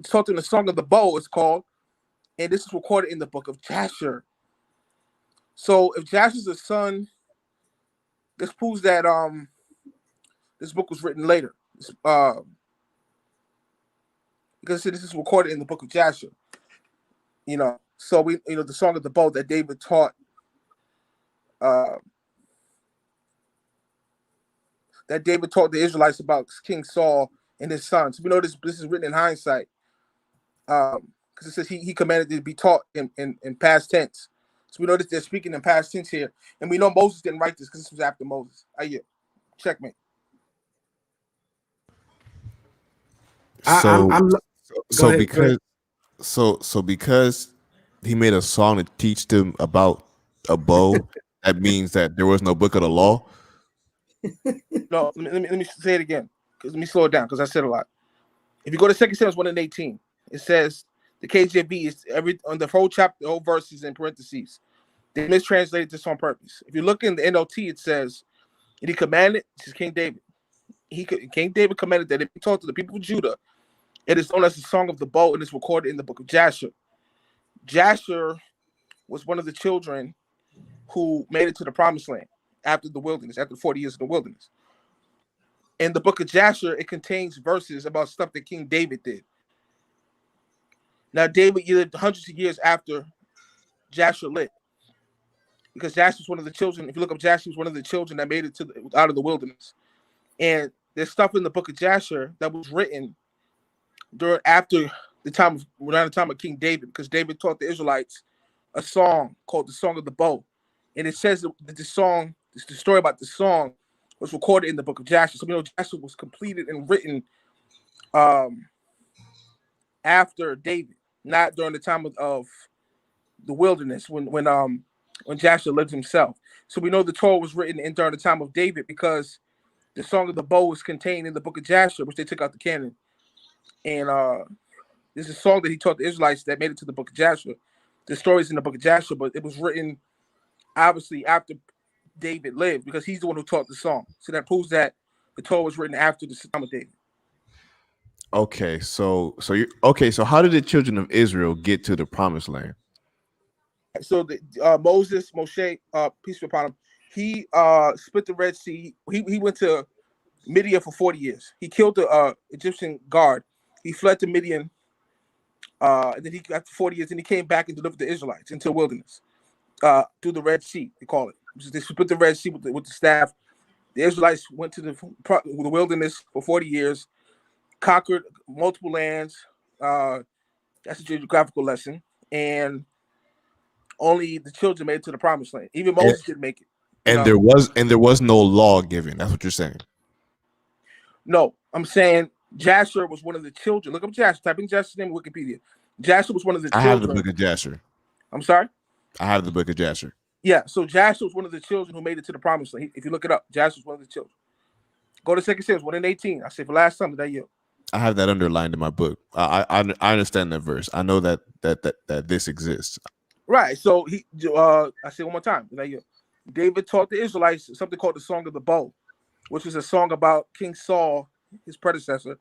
taught them the Song of the Bow, it's called, and this is recorded in the book of Jasher. So if Jasher's a son, this proves that this book was written later. Because this is recorded in the book of Jasher. So the Song of the Bow that David taught the Israelites about King Saul and his sons. We know this is written in hindsight. Because it says he commanded it to be taught in past tense. So we know that they're speaking in past tense here. And we know Moses didn't write this because this was after Moses. Checkmate. So I'm Go ahead, go ahead. because he made a song to teach them about a bow, that means that there was no book of the law. No, let me say it again. Let me slow it down because I said a lot. If you go to 2 Samuel 1:18, it says the KJV is on the whole chapter, the whole verse is in parentheses. They mistranslated this on purpose. If you look in the NLT, it says, and he commanded, this is King David. King David commanded that it be taught to the people of Judah. It is known as the Song of the Bow, and it's recorded in the book of Jasher. Jasher was one of the children who made it to the promised land after the wilderness, after 40 years in the wilderness. In the book of Jasher, it contains verses about stuff that King David did. Now, David lived hundreds of years after Jasher lived, because Jasher was one of the children. If you look up Jasher, he was one of the children that made it out of the wilderness. And there's stuff in the book of Jasher that was written around the time of King David, because David taught the Israelites a song called the Song of the Bow. And it says that the story about the song was recorded in the book of Jasher. So we know Jasher was completed and written after David, not during the time of the wilderness when Jasher lived himself. So we know the Torah was written during the time of David, because the Song of the Bow was contained in the book of Jasher, which they took out the canon. And this is a song that he taught the Israelites that made it to the book of Jasher. The story's in the book of Jasher, but it was written obviously after David lived, because he's the one who taught the song. So that proves that the Torah was written after the time of David. Okay, so how did the children of Israel get to the promised land? So Moshe, peace be upon him, he split the Red Sea. He went to Midian for 40 years. He killed the Egyptian guard. He fled to Midian, and then after 40 years, and he came back and delivered the Israelites into the wilderness through the Red Sea. They call it. They split the Red Sea with the staff. The Israelites went to the wilderness for 40 years, conquered multiple lands. That's a geographical lesson, and only the children made it to the promised land. Even Moses didn't make it. And there was no law given. That's what you're saying. No, I'm saying Jasher was one of the children. Look up Jasher. Type in Jasher's name in Wikipedia. Jasher was one of the children. I have the book of Jasher. I'm sorry. I have the book of Jasher. Yeah. So Jasher was one of the children who made it to the promised land. If you look it up, Jasher was one of the children. Go to 2 Samuel 1:18. I said for last Sunday that year. I have that underlined in my book. I understand that verse. I know that this exists. Right. So I say one more time. That year, David taught the Israelites something called the Song of the Bow, which is a song about King Saul, his predecessor,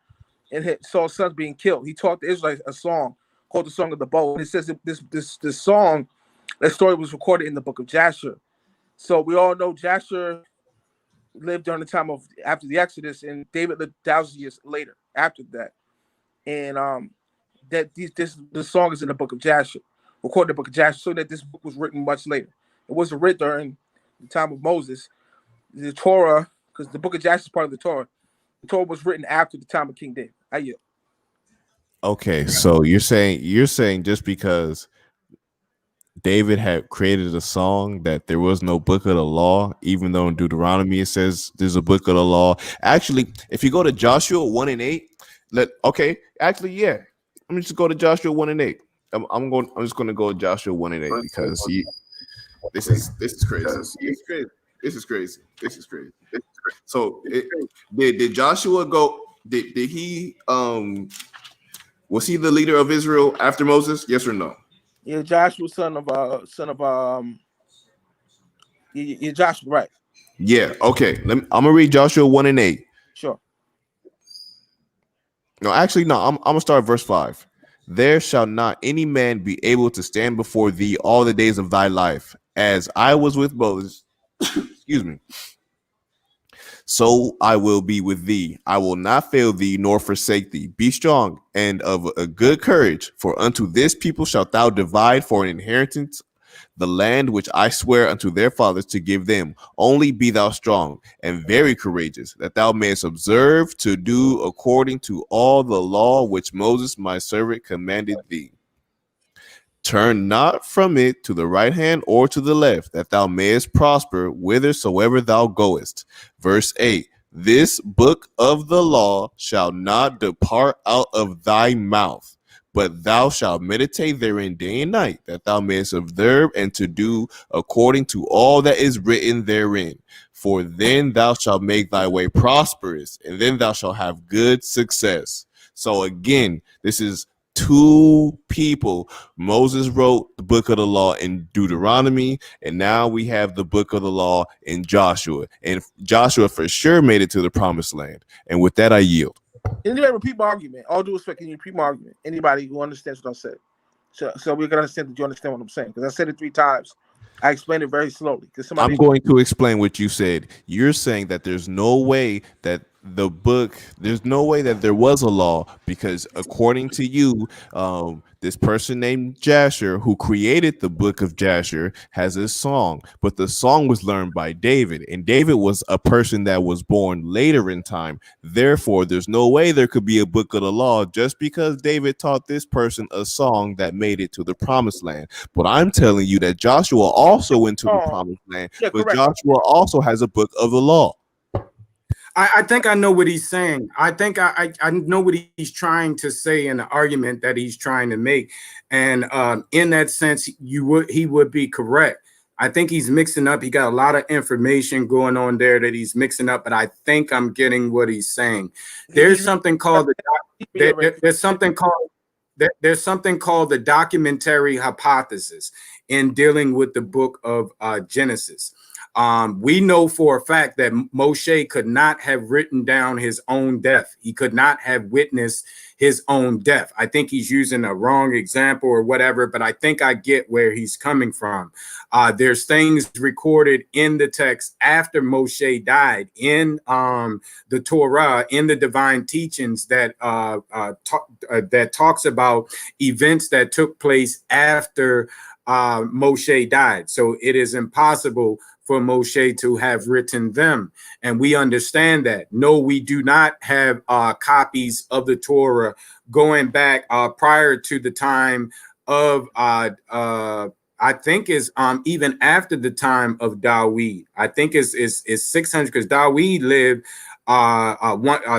and Saul's sons being killed. He taught the Israelites a song called the Song of the Bow. And it says that this song, that story was recorded in the book of Jasher. So we all know Jasher lived during the time of after the Exodus, and David lived 1,000 years later after that. And the song is in the book of Jasher, recorded in the book of Jasher, so that this book was written much later. It wasn't written during the time of Moses. The Torah, because the book of Jasher is part of the Torah was written after the time of King David. I yield. Okay, so you're saying just because David had created a song that there was no book of the law, even though in Deuteronomy it says there's a book of the law. Actually, if you go to Joshua 1:8, let me just go to Joshua 1:8. I'm just going to go to Joshua 1:8 because this is crazy. This is crazy. So did Joshua go? Did he was he the leader of Israel after Moses? Yes or no? Yeah, Joshua, Joshua, right? Yeah. Okay. I'm gonna read Joshua 1:8. Sure. No, actually, no. I'm gonna start verse 5. There shall not any man be able to stand before thee all the days of thy life, as I was with Moses. Excuse me. So I will be with thee. I will not fail thee nor forsake thee. Be strong and of a good courage, for unto this people shalt thou divide for an inheritance the land which I swear unto their fathers to give them. Only be thou strong and very courageous, that thou mayest observe to do according to all the law which Moses my servant commanded thee. Turn not from it to the right hand or to the left, that thou mayest prosper whithersoever thou goest. Verse 8. This book of the law shall not depart out of thy mouth, but thou shalt meditate therein day and night, that thou mayest observe and to do according to all that is written therein. For then thou shalt make thy way prosperous, and then thou shalt have good success. So again, this is two people. Moses wrote the book of the law in Deuteronomy, and now we have the book of the law in Joshua. And Joshua for sure made it to the promised land. And with that, I yield. Anybody repeat my argument? All due respect, can you repeat my argument? Anybody who understands what I said? So we're gonna understand that you understand what I'm saying, because I said it 3 times. I explained it very slowly. I'm going to explain what you said. You're saying that there's no way that there's no way that there was a law, because according to you, this person named Jasher, who created the book of Jasher, has a song, but the song was learned by David, and David was a person that was born later in time. Therefore, there's no way there could be a book of the law just because David taught this person a song that made it to the promised land. But I'm telling you that Joshua also went to the promised land, but correct. Joshua also has a book of the law. I think I know what he's saying. I think I know what he's trying to say in the argument that he's trying to make. And in that sense, he would be correct. I think he's mixing up. He got a lot of information going on there that he's mixing up, but I think I'm getting what he's saying. There's something called there's something called the documentary hypothesis in dealing with the book of Genesis. We know for a fact that Moshe could not have written down his own death. He could not have witnessed his own death. I think he's using a wrong example or whatever, but I think I get where he's coming from. There's things recorded in the text after Moshe died in the Torah, in the divine teachings that that talks about events that took place after Moshe died. So it is impossible for Moshe to have written them. And we understand that. No, we do not have copies of the Torah going back prior to the time of, I think is even after the time of Dawid. I think is 600, because Dawid lived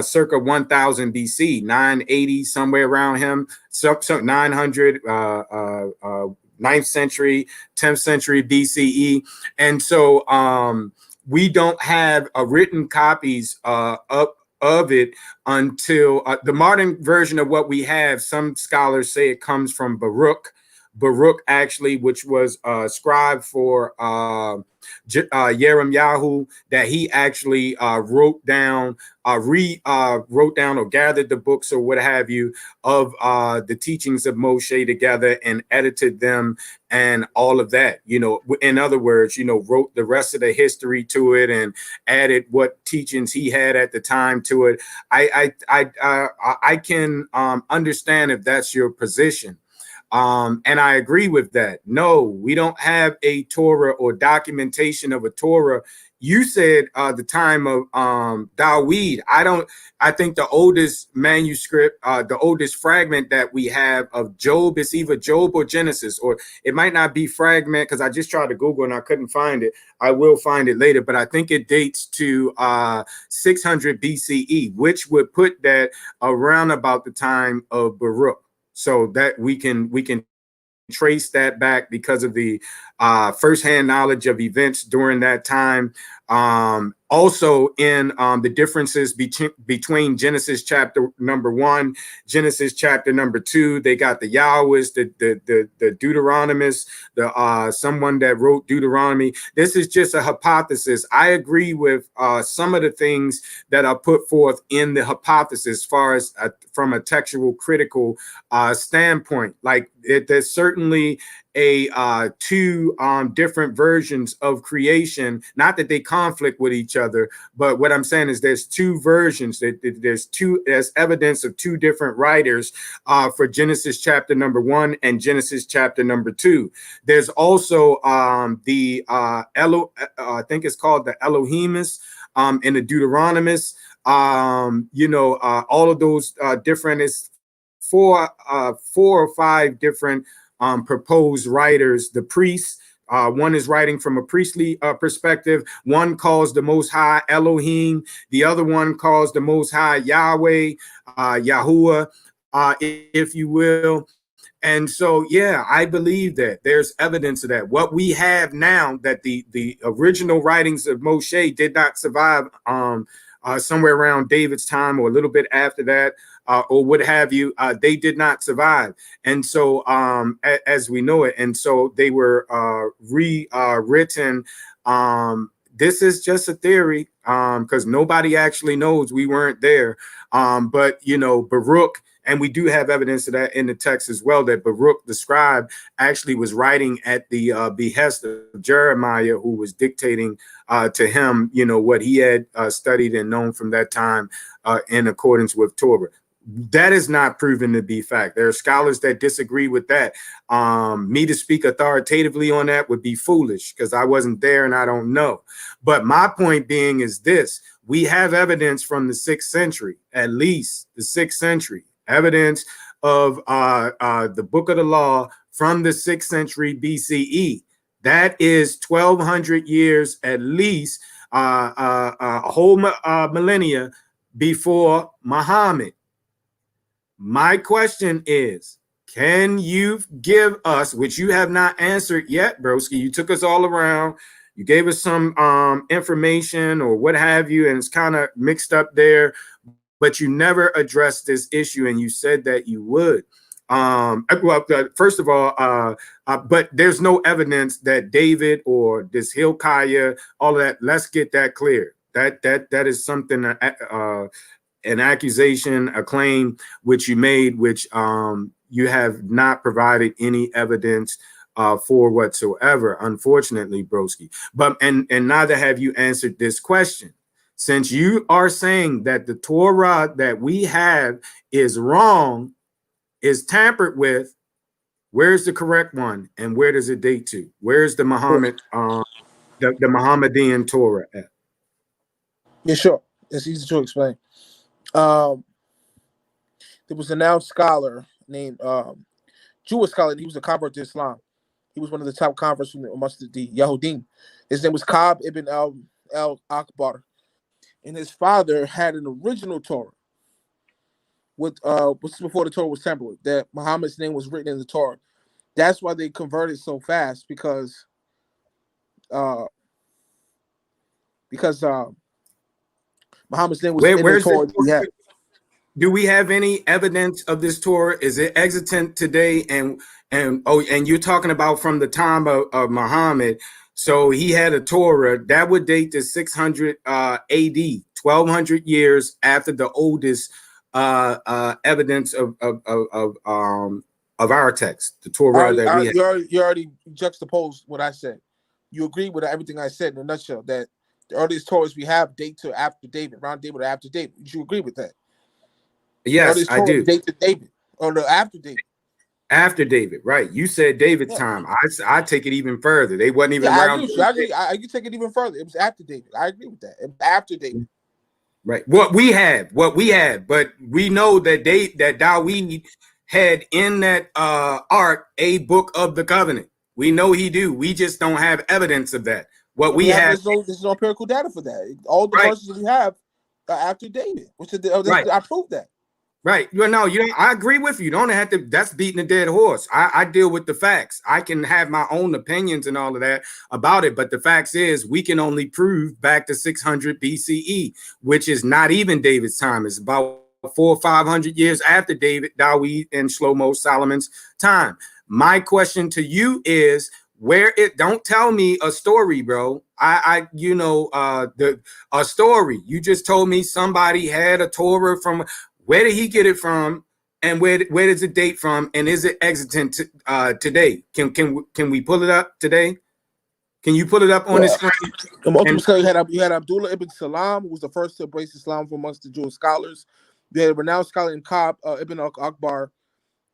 circa 1000 BC, 980, somewhere around him, so 900, 9th century, 10th century BCE. And so we don't have written copies of it until the modern version of what we have. Some scholars say it comes from Baruch actually, which was a scribe for Yeremiah, that he actually wrote down or gathered the books or what have you of the teachings of Moshe together and edited them and all of that. In other words, wrote the rest of the history to it and added what teachings he had at the time to it. I can understand if that's your position. And I agree with that. No, we don't have a Torah or documentation of a Torah. You said the time of Dawid. I think the oldest manuscript, the oldest fragment that we have of Job is either Job or Genesis, or it might not be fragment, because I just tried to Google and I couldn't find it. I will find it later, but I think it dates to 600 BCE, which would put that around about the time of Baruch. So that we can trace that back because of the firsthand knowledge of events during that time. Also in the differences between Genesis chapter number 1, Genesis chapter number 2, they got the Yahwehs, the Deuteronomists, someone that wrote Deuteronomy. This is just a hypothesis. I agree with some of the things that are put forth in the hypothesis as far as from a textual critical standpoint. Like there's certainly two different versions of creation, not that they conflict with each other, but what I'm saying is there's two versions. There's evidence of two different writers for Genesis chapter number 1 and Genesis chapter number 2. There's also I think it's called the Elohimus and the Deuteronomists. All of those different is four or five different proposed writers. The priests, one is writing from a priestly perspective. One calls the Most High Elohim. The other one calls the Most High Yahweh, Yahuwah, if you will. And so, yeah, I believe that there's evidence of that. What we have now, that the original writings of Moshe did not survive somewhere around David's time or a little bit after that, or what have you, they did not survive. And so as we know it, and so they were rewritten. This is just a theory because nobody actually knows. We weren't there. But, Baruch, and we do have evidence of that in the text as well, that Baruch, the scribe, actually was writing at the behest of Jeremiah, who was dictating to him, what he had studied and known from that time in accordance with Torah. That is not proven to be fact. There are scholars that disagree with that. Me to speak authoritatively on that would be foolish because I wasn't there and I don't know. But my point being is this: we have evidence from the 6th century, at least the 6th century, evidence of the book of the law from the 6th century BCE. That is 1,200 years at least, a whole millennia before Muhammad. My question is, can you give us, which you have not answered yet, broski, you took us all around, you gave us some information or what have you, and it's kind of mixed up there, but you never addressed this issue, and you said that you would. First of all, but there's no evidence that David or this Hilkiah, all of that, let's get that clear. That is something an accusation, a claim which you made, which you have not provided any evidence for whatsoever, unfortunately, broski. But and neither have you answered this question. Since you are saying that the Torah that we have is wrong, is tampered with, where's the correct one, and where does it date to? Where's the Muhammad, the Muhammadan Torah at? Yeah, sure. It's easy to explain. There was a renowned scholar named Jewish scholar. He was a convert to Islam. He was one of the top converts amongst the Yahudim. His name was Ka'b ibn al-Akbar, and his father had an original Torah, with before the Torah was tampered with. That Muhammad's name was written in the Torah, That's why they converted so fast because uh because Muhammad's name was in the Where's this? Torah that we had. Do we have any evidence of this Torah? Is it extant today? And you're talking about from the time of Muhammad. So he had a Torah that would date to 600 AD, 1200 years after the oldest evidence of our text, the Torah that we have. You already juxtaposed what I said. You agree with everything I said in a nutshell that the earliest Torahs we have date to after David, around David or after David. You agree with that? Yes, I do. Date to David or the after David. After David, right? You said David's time. I take it even further. They wasn't even around. I agree. I can take it even further. It was after David. I agree with that. It was after David. Right. What we have, but we know that Dawid had in that ark a book of the covenant. We know he do. We just don't have evidence of that. What we have, there's no empirical data for that. All the verses that we have are after David, which is I proved that. Right. I agree with you. You don't have to, that's beating a dead horse. I deal with the facts. I can have my own opinions and all of that about it. But the facts is we can only prove back to 600 BCE, which is not even David's time. It's about 400 or 500 years after David, Dawid, and Shlomo Solomon's time. My question to you is, don't tell me a story, bro. A story. You just told me somebody had a Torah from. Where did he get it from, and where does it date from, and is it extant today? Can we pull it up today? Can you pull it up on the screen? The multiple scholars you had Abdullah ibn Salam, who was the first to embrace Islam from amongst the Jewish scholars. You had a renowned scholar in Ka'b ibn Akbar,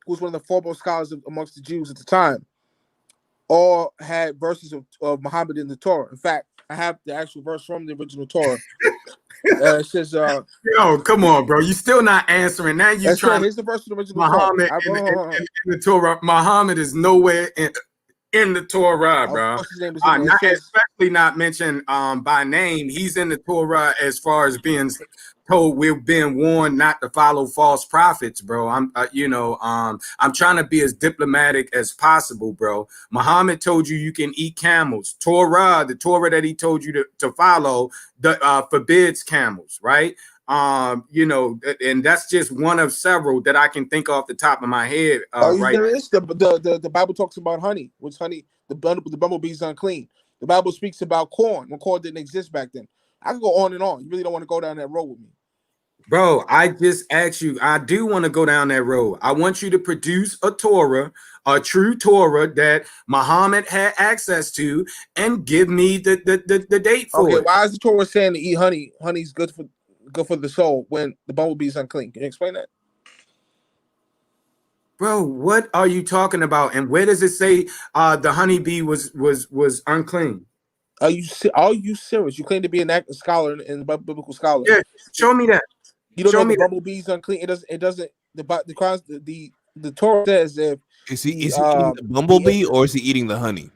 who was one of the foremost scholars amongst the Jews at the time. All had verses of Muhammad in the Torah. In fact, I have the actual verse from the original Torah. It says, "Yo, come on, bro! You still not answering. Now you trying." Here's the verse of the original Muhammad Torah. in the Torah. Muhammad is nowhere in the Torah, bro. Especially not mentioned by name. He's in the Torah as far as being told we're being warned not to follow false prophets, bro. I'm trying to be as diplomatic as possible, bro. Muhammad told you can eat camels. The Torah that he told you to follow forbids camels, right? And that's just one of several that I can think off the top of my head. There is the Bible talks about honey, the bumblebee is unclean. The Bible speaks about corn when corn didn't exist back then. I can go on and on. You really don't want to go down that road with me, bro. I just asked you. I do want to go down that road. I want you to produce a Torah, a true Torah that Muhammad had access to, and give me the date for it. Why is the Torah saying to eat honey? Honey's good for the soul when the bumblebee is unclean. Can you explain that? Bro, what are you talking about? And where does it say the honeybee was unclean? Are you serious? You claim to be an active scholar and biblical scholar. Yeah, show me that. You don't know the bumblebee's unclean. It doesn't. The Torah says if is he eating the bumblebee or is he eating the honey?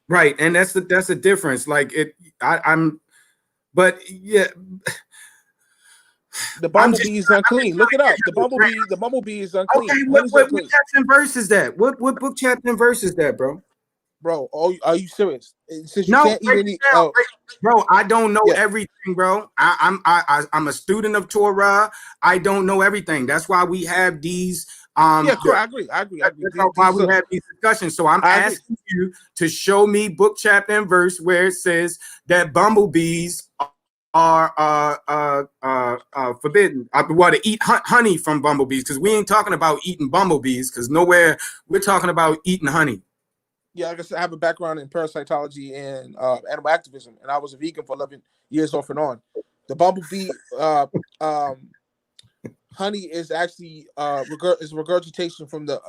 Right, and that's a difference. Like but yeah. The bumblebee is unclean. Look it up. The bumblebee is unclean. Okay, what chapter and verse is that? What book, chapter, and verse is that, bro? Bro, are you serious? Since you can't eat any, bro, I don't know everything, bro. I'm a student of Torah. I don't know everything. That's why we have these. I agree. That's why we have these discussions. So I'm asking you to show me book, chapter, and verse where it says that bumblebees are forbidden. To eat honey from bumblebees, because we ain't talking about eating bumblebees, because nowhere we're talking about eating honey. Yeah, I guess I have a background in parasitology and animal activism, and I was a vegan for 11 years off and on. The bumblebee honey is actually regurgitation from the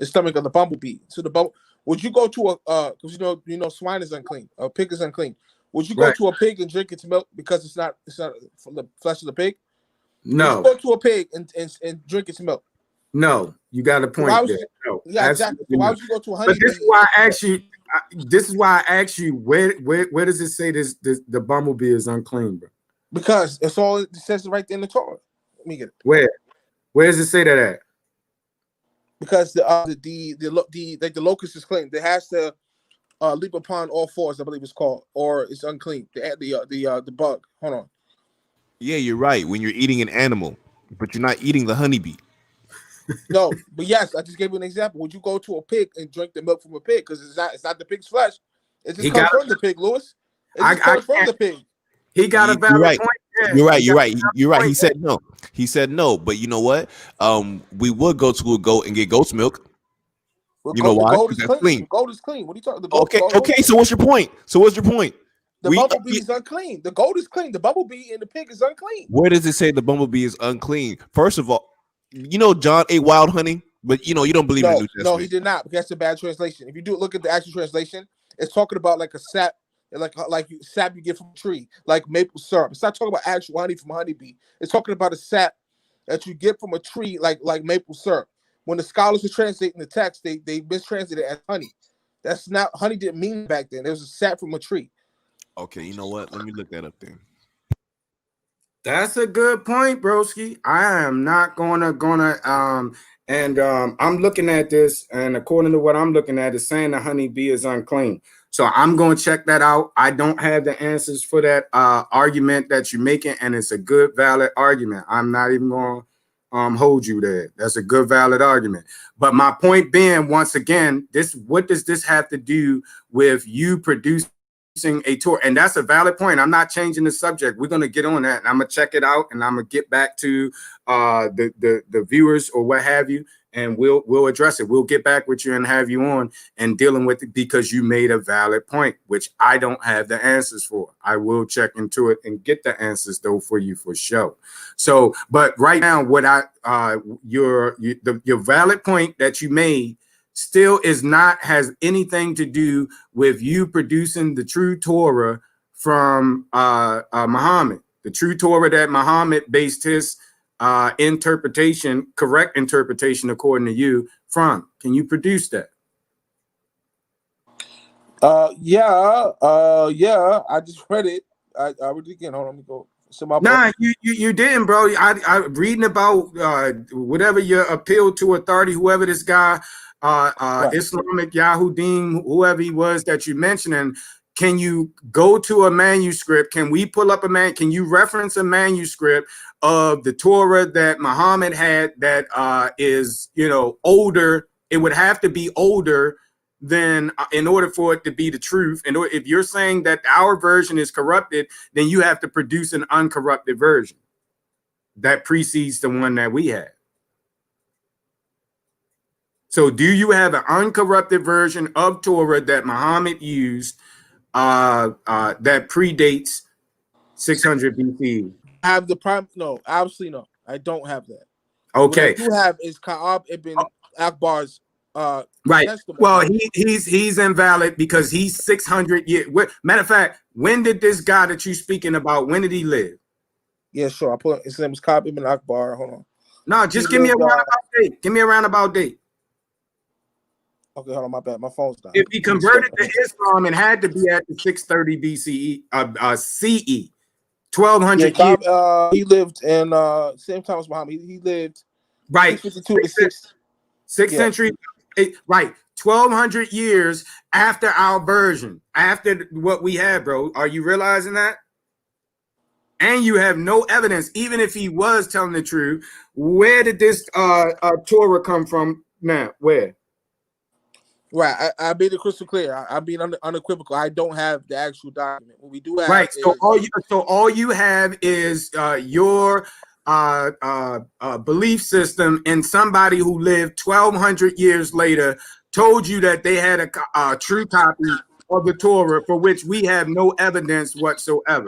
stomach of the bumblebee. So would you go to because you know swine is unclean, a pig is unclean. Would you go to a pig and drink its milk because it's not from the flesh of the pig? No. Would you go to a pig and drink its milk? No, you got a point there. No, yeah, exactly. So why would you go to a honey? But this is why I asked you. This is why I asked you. Where does it say the bumblebee is unclean, bro? Because it's all it says right there in the Torah. Let me get it. Where does it say that at? because the locust is clean. It has to leap upon all fours, I believe it's called, or it's unclean. The bug. Hold on. Yeah, you're right. When you're eating an animal, but you're not eating the honeybee. No, but yes, I just gave you an example. Would you go to a pig and drink the milk from a pig? Because it's not the pig's flesh. It just comes from the pig, Lewis. It just comes from the pig. He got a valid right. point. Yeah. You're right. You're right. He said no. He said no. But you know what? We would go to a goat and get goat's milk. You know why? The goat is That's clean. The goat is clean. What are you talking about? Okay. So what's your point? The bumblebee is unclean. The goat is clean. The bumblebee and the pig is unclean. Where does it say the bumblebee is unclean? First of all, John ate wild honey, but you don't believe in the New Testament. No, he did not. Because that's a bad translation. If you do look at the actual translation, it's talking about like a sap, like sap you get from a tree, like maple syrup. It's not talking about actual honey from a honeybee. It's talking about a sap that you get from a tree, like maple syrup. When the scholars were translating the text, they mistranslated it as honey. That's not honey. Didn't mean back then. It was a sap from a tree. Okay, you know what? Let me look that up then. That's a good point, broski. I am not gonna I'm looking at this, and according to what I'm looking at, it's saying the honeybee is unclean. So I'm going to check that out. I don't have the answers for that argument that you're making, and it's a good, valid argument. I'm not even going to hold you there. That's a good, valid argument. But my point being, once again, what does this have to do with you producing a tour? And that's a valid point. I'm not changing the subject. We're going to get on that, and I'm going to check it out, and I'm going to get back to the viewers or what have you, and we'll address it. We'll get back with you and have you on and dealing with it, because you made a valid point, which I don't have the answers for. I will check into it and get the answers though for you for sure. So, but right now, what your valid point that you made still has anything to do with you producing the true Torah from Muhammad, the true Torah that Muhammad based his correct interpretation according to you from. Can you produce that? Yeah. I just read it. I read it again. Hold on, let me go. Nah, you didn't, bro. I reading about whatever your appeal to authority, whoever this guy, right. Islamic Yahudim, whoever he was that you mentioned. Can you go to a manuscript? Can we pull up can you reference a manuscript of the Torah that Muhammad had that is, older? It would have to be older than in order for it to be the truth. And if you're saying that our version is corrupted, then you have to produce an uncorrupted version that precedes the one that we had. So do you have an uncorrupted version of Torah that Muhammad used that predates 600 BC? Have the prime? No, obviously no. I don't have that. Okay. What I do have is Ka'ab ibn Akbar's right. Testament. Well, he's invalid because he's 600 years. Matter of fact, when did this guy that you're speaking about, when did he live? Yeah, sure. I put his name is Ka'ab ibn Akbar. Hold on. No, just give me a roundabout date. Give me a roundabout date. Okay, hold on, my bad. My phone's down. If he converted to Islam, it had to be at the 630 BCE, CE, 1200 years. He lived in same time as Muhammad. He lived right 652 to 6th century, right, 1200 years after our version, after what we had, bro. Are you realizing that? And you have no evidence, even if he was telling the truth. Where did this Torah come from now? Where? Right, I made it crystal clear. I'm being unequivocal. I don't have the actual document. What we do have, right. So all you have is your belief system, and somebody who lived 1200 years later told you that they had a true copy of the Torah for which we have no evidence whatsoever.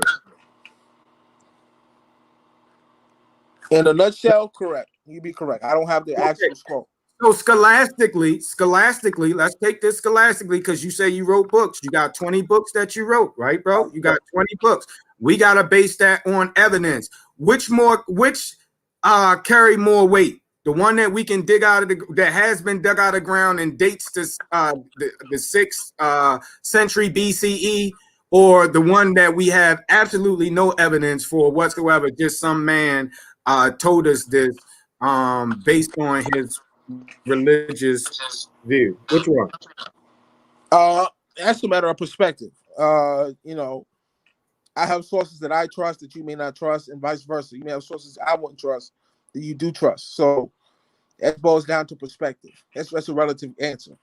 In a nutshell, correct. You'd be correct. I don't have the actual scroll. So scholastically, let's take this scholastically, because you say you wrote books. You got 20 books that you wrote, right, bro? You got 20 books. We got to base that on evidence. Which carry more weight? The one that we can dig out of that has been dug out of the ground and dates this the 6th century BCE, or the one that we have absolutely no evidence for whatsoever? Just some man told us this based on his religious view? Which one? That's a matter of perspective. You know, I have sources that I trust that you may not trust, and vice versa. You may have sources I wouldn't trust that you do trust. So it boils down to perspective. That's a relative answer.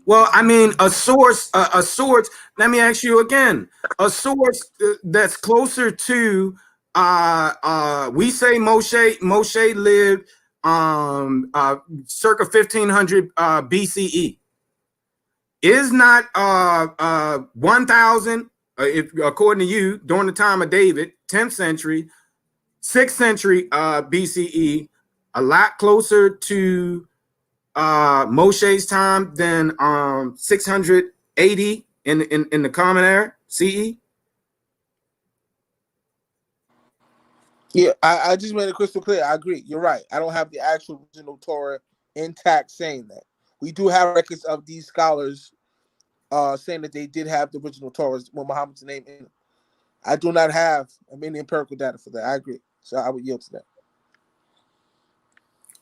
Well, I mean, a source. Let me ask you again. A source that's closer to. We say Moshe lived circa 1500 BCE. Is not 1000, if according to you, during the time of David, 10th century, 6th century BCE, a lot closer to Moshe's time than 680 in the Common Era CE? Yeah, I just made it crystal clear. I agree. You're right. I don't have the actual original Torah intact saying that. We do have records of these scholars saying that they did have the original Torah with Muhammad's name in it. I do not have any empirical data for that. I agree. So I would yield to that.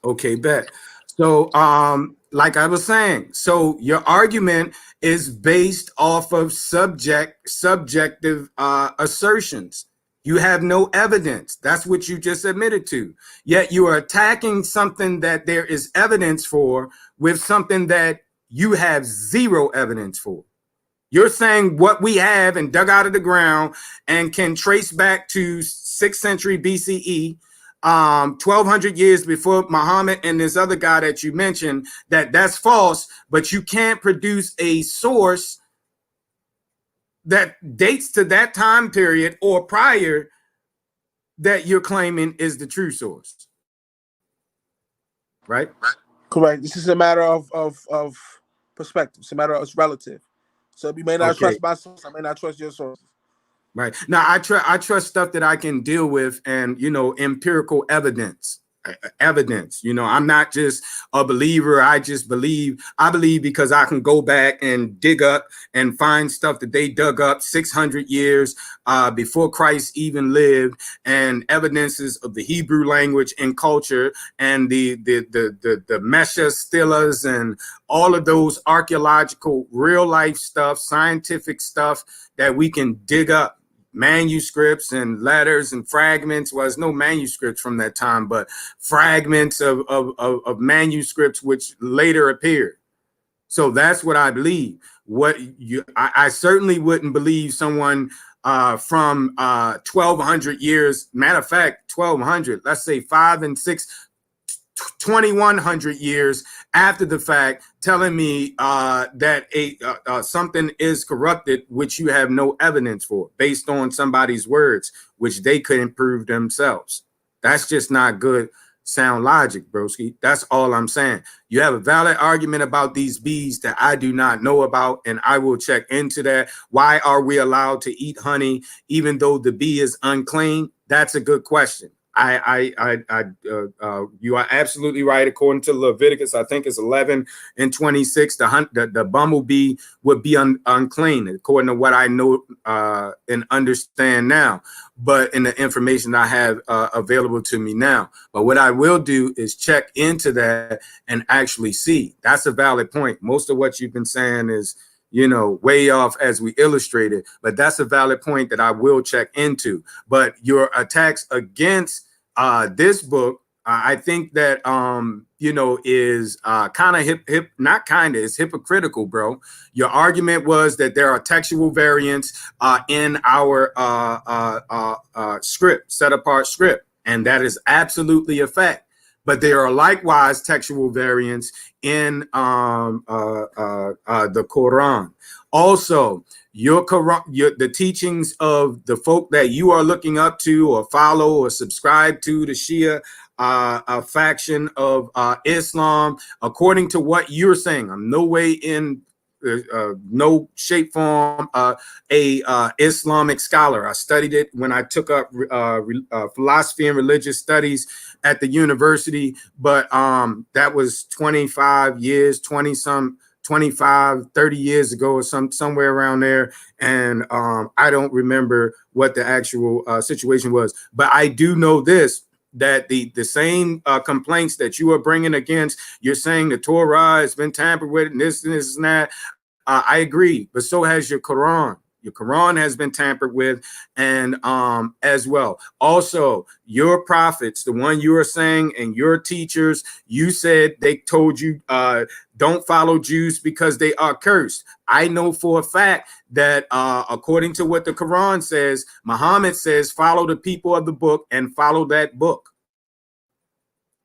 Okay, bet. So, like I was saying, so your argument is based off of subjective assertions. You have no evidence. That's what you just admitted to. Yet you are attacking something that there is evidence for with something that you have zero evidence for. You're saying what we have and dug out of the ground and can trace back to 6th century BCE, 1200 years before Muhammad and this other guy that you mentioned, that's false, but you can't produce a source that dates to that time period or prior that you're claiming is the true source. Right? Correct. This is a matter of perspective. It's a matter of it's relative. So you may not trust my source, I may not trust your sources. Right. Now I trust stuff that I can deal with and, you know, empirical evidence. You know, I'm not just a believer. I believe because I can go back and dig up and find stuff that they dug up 600 years before Christ even lived, and evidences of the Hebrew language and culture and the Mesha Stelas and all of those archaeological real life stuff, scientific stuff that we can dig up. Manuscripts and letters and fragments. Well, there's no manuscripts from that time, but fragments of manuscripts which later appeared. So that's what I believe. I certainly wouldn't believe someone from 1200 years. Matter of fact, 1200, let's say 5 and 6, 2100 years after the fact, telling me that something is corrupted, which you have no evidence for, based on somebody's words, which they couldn't prove themselves. That's just not good sound logic, broski. That's all I'm saying. You have a valid argument about these bees that I do not know about, and I will check into that. Why are we allowed to eat honey even though the bee is unclean? That's a good question. You are absolutely right. According to Leviticus, I think it's 11 and 26. The bumblebee would be unclean, according to what I know and understand now. But in the information I have available to me now. But what I will do is check into that and actually see. That's a valid point. Most of what you've been saying is, you know, way off as we illustrated, but that's a valid point that I will check into. But your attacks against this book, I think that, you know, is kind of it's hypocritical, bro. Your argument was that there are textual variants in our script, set apart script, and that is absolutely a fact. But there are likewise textual variants in the Quran. Also, the teachings of the folk that you are looking up to or follow or subscribe to, the Shia a faction of Islam, according to what you're saying. I'm no way in no shape, form, a Islamic scholar. I studied it when I took up philosophy and religious studies at the university, but that was 25 years, 25, 30 years ago or somewhere around there. And I don't remember what the actual situation was, but I do know this, that the same complaints that you are bringing against, you're saying the Torah has been tampered with and this and that. I agree, but so has your Quran. Your Quran has been tampered with, and as well. Also, your prophets, the one you are saying, and your teachers, you said they told you don't follow Jews because they are cursed. I know for a fact that according to what the Quran says, Muhammad says, follow the people of the book and follow that book.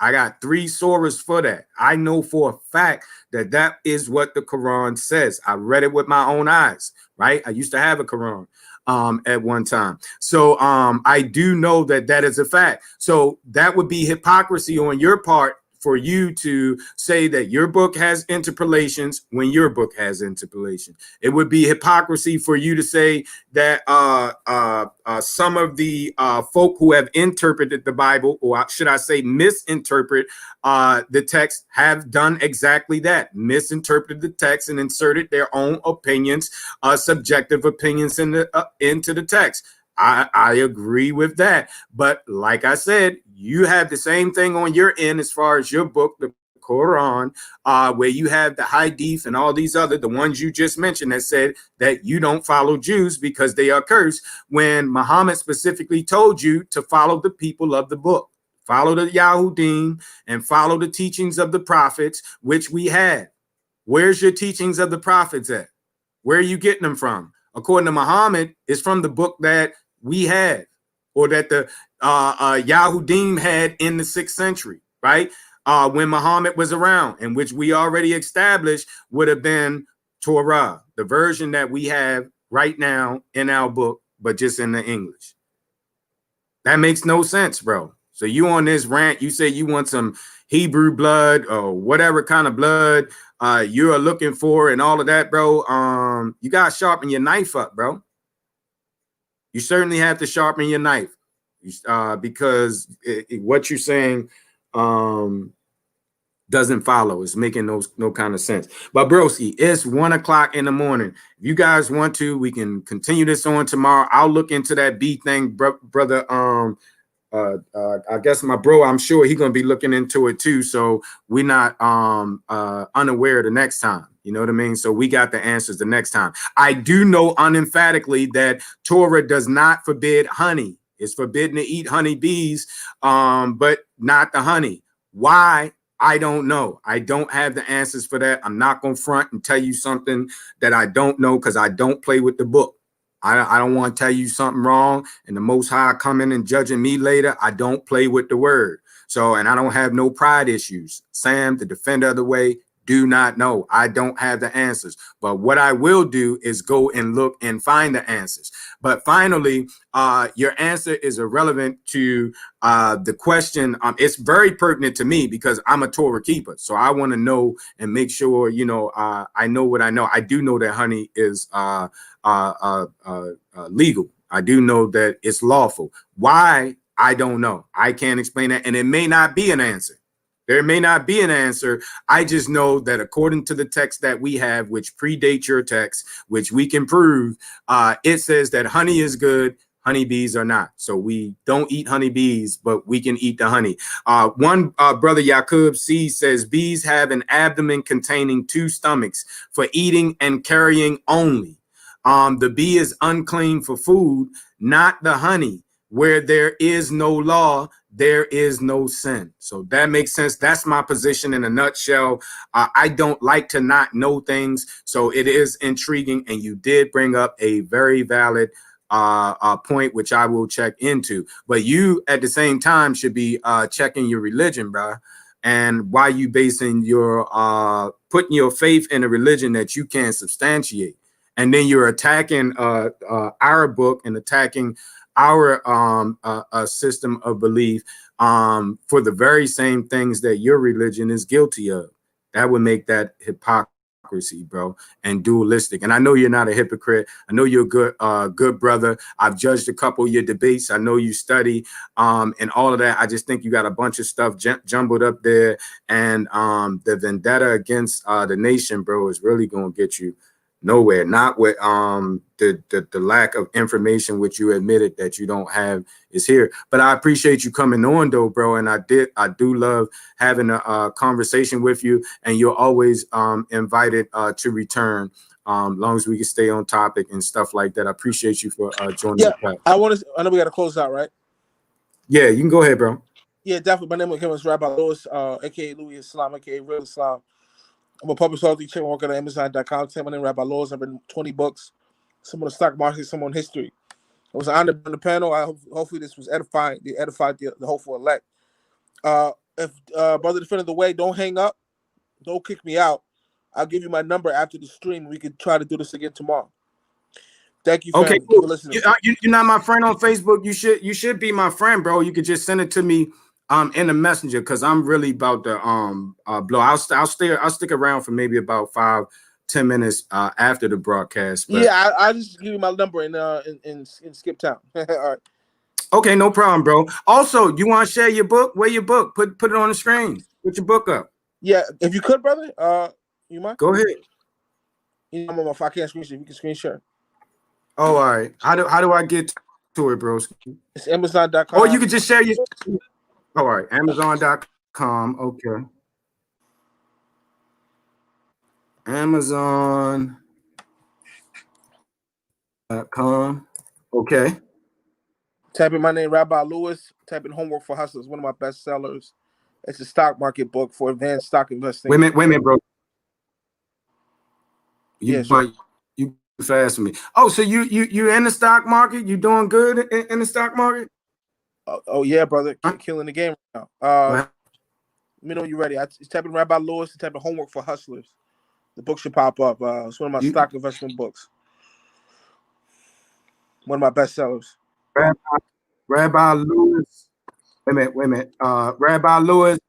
I got 3 surahs for that. I know for a fact that that is what the Quran says. I read it with my own eyes, right? I used to have a Quran at one time. So I do know that that is a fact. So that would be hypocrisy on your part for you to say that your book has interpolations when your book has interpolation. It would be hypocrisy for you to say that some of the folk who have interpreted the Bible, or should I say misinterpret the text, have done exactly that, misinterpreted the text and inserted their own opinions, subjective opinions into the text. I agree with that. But like I said, you have the same thing on your end as far as your book, the Quran, where you have the Hadith and all these other, the ones you just mentioned that said that you don't follow Jews because they are cursed, when Muhammad specifically told you to follow the people of the book, follow the Yahudim and follow the teachings of the prophets, which we had. Where's your teachings of the prophets at? Where are you getting them from? According to Muhammad, it's from the book that we had, or that the Yahudim had in the 6th century, right? When Muhammad was around, and which we already established would have been Torah, the version that we have right now in our book, but just in the English. That makes no sense, bro. So you on this rant, you say you want some Hebrew blood or whatever kind of blood you are looking for and all of that, bro. You got to sharpen your knife up, bro. You certainly have to sharpen your knife because what you're saying doesn't follow. It's making no kind of sense. But broski, it's 1 o'clock in the morning. If you guys want to, we can continue this on tomorrow. I'll look into that B thing, brother. I guess my bro, I'm sure he's gonna be looking into it too. So we're not unaware the next time. You know what I mean? So we got the answers the next time. I do know unemphatically that Torah does not forbid honey. It's forbidden to eat honeybees, but not the honey. Why? I don't know. I don't have the answers for that. I'm not gonna front and tell you something that I don't know because I don't play with the book. I don't want to tell you something wrong and the Most High coming and judging me later. I don't play with the word. So, and I don't have no pride issues. Sam, the defender of the way, do not know. I don't have the answers. But what I will do is go and look and find the answers. But finally, your answer is irrelevant to the question. It's very pertinent to me because I'm a Torah keeper. So I want to know and make sure, you know, I know what I know. I do know that honey is legal. I do know that it's lawful. Why? I don't know. I can't explain that. And it may not be an answer. There may not be an answer. I just know that according to the text that we have, which predates your text, which we can prove, it says that honey is good, honeybees are not. So we don't eat honeybees, but we can eat the honey. One brother Yaqub C says bees have an abdomen containing 2 stomachs for eating and carrying only. The bee is unclean for food, not the honey. Where there is no law, there is no sin. So that makes sense. That's my position in a nutshell. I don't like to not know things. So it is intriguing. And you did bring up a very valid point, which I will check into. But you at the same time should be checking your religion, bro. And why you basing your putting your faith in a religion that you can't substantiate. And then you're attacking our book and attacking our system of belief for the very same things that your religion is guilty of. That would make that hypocrisy, bro, and dualistic. And I know you're not a hypocrite. I know you're a good brother. I've judged a couple of your debates. I know you study and all of that. I just think you got a bunch of stuff jumbled up there. And the vendetta against the nation, bro, is really going to get you. Nowhere. Not with the lack of information which you admitted that you don't have is here. But I appreciate you coming on though, bro. And I do love having a conversation with you, and you're always invited to return. Long as we can stay on topic and stuff like that. I appreciate you for joining Yeah, the chat. I know we gotta close out, right? Yeah, you can go ahead, bro. Yeah, definitely. My name is Rabbi Lewis, aka Louis Islam, aka Real Islam. I'm a published author, check worker at Amazon.com. My name is Rabbi Lewis. I've written 20 books, some on the stock market, some on history. I was honored on the panel. Hopefully this was edifying. They edified the hopeful elect. If Brother Defender of the Way, don't hang up. Don't kick me out. I'll give you my number after the stream. We could try to do this again tomorrow. Thank you, family. Okay, cool. For listening. You're not my friend on Facebook. You should be my friend, bro. You could just send it to me in the messenger, because I'm really about to blow. I'll stick around for maybe about 5-10 minutes after the broadcast. But... yeah, I'll just give you my number in Skip Town. All right. Okay, no problem, bro. Also, you want to share your book? Where your book? Put it on the screen. Put your book up. Yeah, if you could, brother. You mind? Go ahead. You know, if I can't screen share, you can screen share. Oh, all right. How do I get to it, bro? It's Amazon.com. Or you could just share your... All right, Amazon.com. Okay. Amazon.com. Okay. Type in my name, Rabbi Lewis. Type in Homework for Hustlers, one of my best sellers. It's a stock market book for advanced stock investing. Wait a minute, bro. You fast with me. Oh, so you in the stock market? You doing good in the stock market? Oh yeah, brother. Killing the game right now. Let me know when you're ready. I type in Rabbi Lewis and type in Homework for Hustlers. The book should pop up. It's one of my stock investment books. One of my best sellers. Rabbi Lewis. Wait a minute. Rabbi Lewis.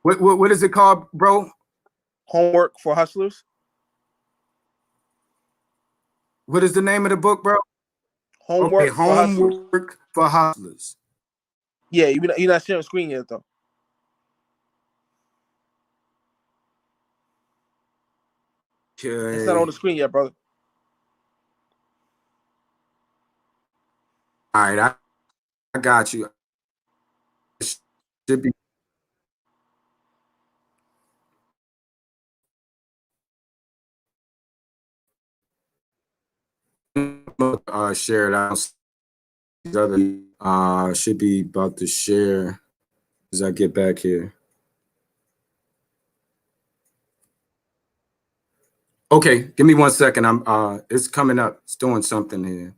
What is it called, bro? Homework for Hustlers. What is the name of the book, bro? Homework for Hustlers. Yeah, you're not sharing the screen yet, though. Okay. It's not on the screen yet, brother. All right, I got you. Should be. Share it out. Other should be about to share as I get back here. Okay, give me 1 second. It's coming up. It's doing something here.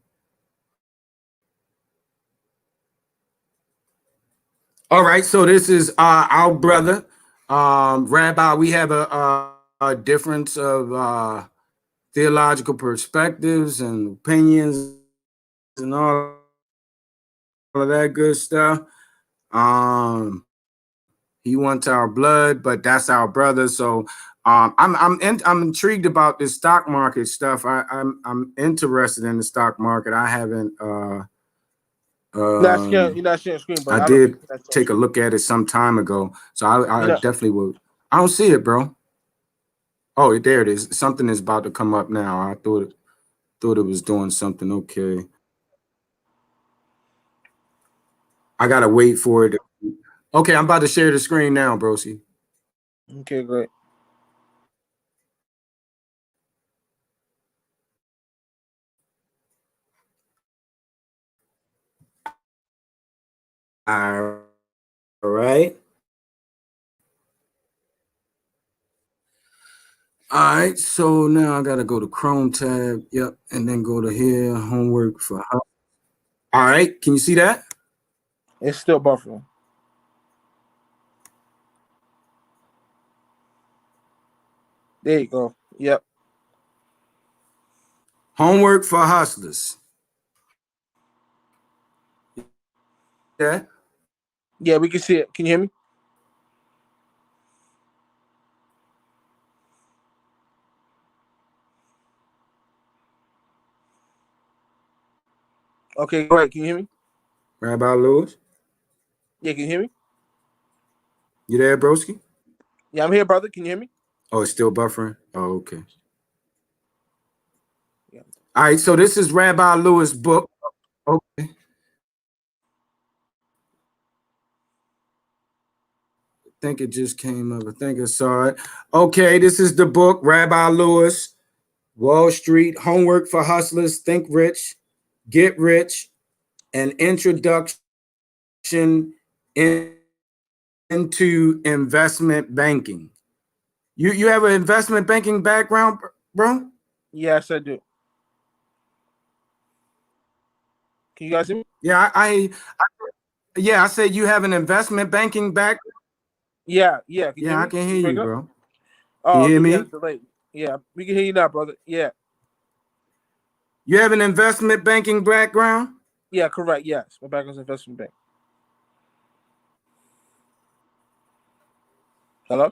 All right, so this is our brother, Rabbi. We have a difference of theological perspectives and opinions and all of that good stuff. He wants our blood, but that's our brother. So I'm intrigued about this stock market stuff. I'm interested in the stock market. I haven't. You're not sharing screen, bro. I did take a look at it some time ago, so I definitely will. I don't see it, bro. Oh, there it is. Something is about to come up now. I thought it was doing something. Okay. I gotta wait for it. Okay, I'm about to share the screen now, broski. Okay, great. All right. All right, so now I gotta go to Chrome tab. Yep, and then go to here, homework for. All right, can you see that? It's still buffering. There you go. Yep. Homework for hustlers. Yeah. Yeah, we can see it. Can you hear me? Okay, go ahead. Can you hear me? Rabbi Lewis? Yeah, can you hear me? You there, broski? Yeah, I'm here, brother. Can you hear me? Oh, it's still buffering? Oh, okay. Yeah. All right, so this is Rabbi Lewis' book. Okay. I think it just came up. I think I saw it. Okay, this is the book, Rabbi Lewis, Wall Street, Homework for Hustlers, Think Rich, Get Rich, an introduction into investment banking. You have an investment banking background, bro? Yes, I do. Can you guys hear me? Yeah, I said you have an investment banking background. Yeah, yeah. Can you hear Yeah, I me? can Did hear you break you, up? bro. Can Oh, you hear okay. Yeah, me? it's delayed. Yeah, we can hear you now, brother. Yeah, You have an investment banking background? yeah, correct. Yes, my background's investment bank. Hello.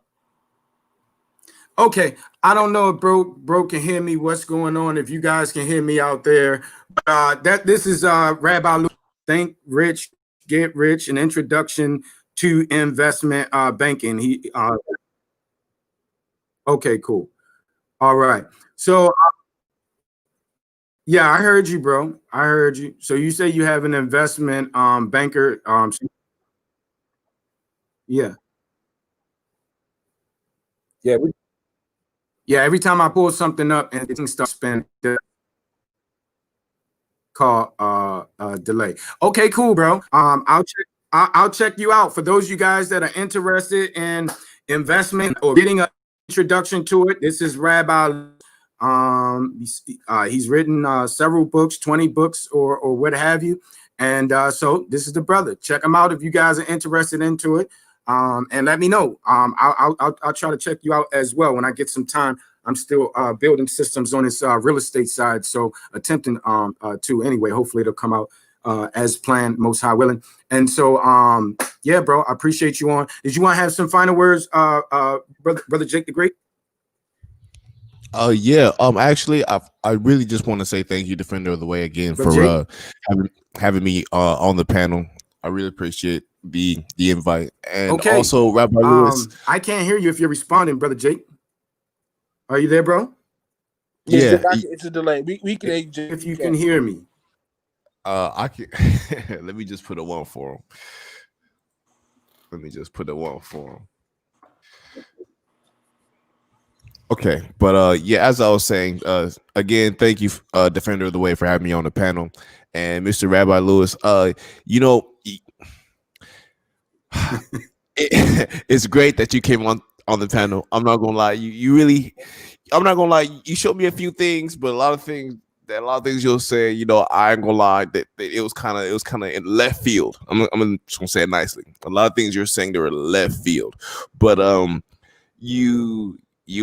Okay, I don't know if bro can hear me. What's going on? If you guys can hear me out there, this is Rabbi Lou, Think Rich, Get Rich, an introduction to investment banking. Okay, cool. All right. So yeah, I heard you, bro. I heard you. So you say you have an investment banker. Yeah, yeah, yeah. Every time I pull something up and it starts spinning, call delay. Okay, cool, bro. I'll check you out. For those of you guys that are interested in investment or getting an introduction to it, this is Rabbi. He's written several books, 20 books or what have you. And so this is the brother. Check him out if you guys are interested into it. And let me know. I'll try to check you out as well when I get some time. I'm still building systems on this real estate side, so attempting to anyway. Hopefully, it'll come out as planned, most high willing. And so, yeah, bro, I appreciate you on. Did you want to have some final words, brother Jake the Great? Yeah. Actually, I really just want to say thank you, Defender of the Way, again Brother for Jake? having me on the panel. I really appreciate the invite, and Okay. also Rabbi Lewis. I can't hear you if you're responding, brother Jake. Are you there, bro? Yeah, Yeah, it's a delay. We can hear you. If you can hear me. I can. Let me just put a one for him. Let me just put a one for him. Okay, but yeah, as I was saying, again, thank you, Defender of the Way, for having me on the panel, and Mr. Rabbi Lewis. You know, it's great that you came on the panel. I'm not gonna lie, you really, I'm not gonna lie, you showed me a few things, but a lot of things you'll say, you know, I ain't gonna lie that it was kind of in left field. I'm just gonna say it nicely. A lot of things you're saying they were left field, but you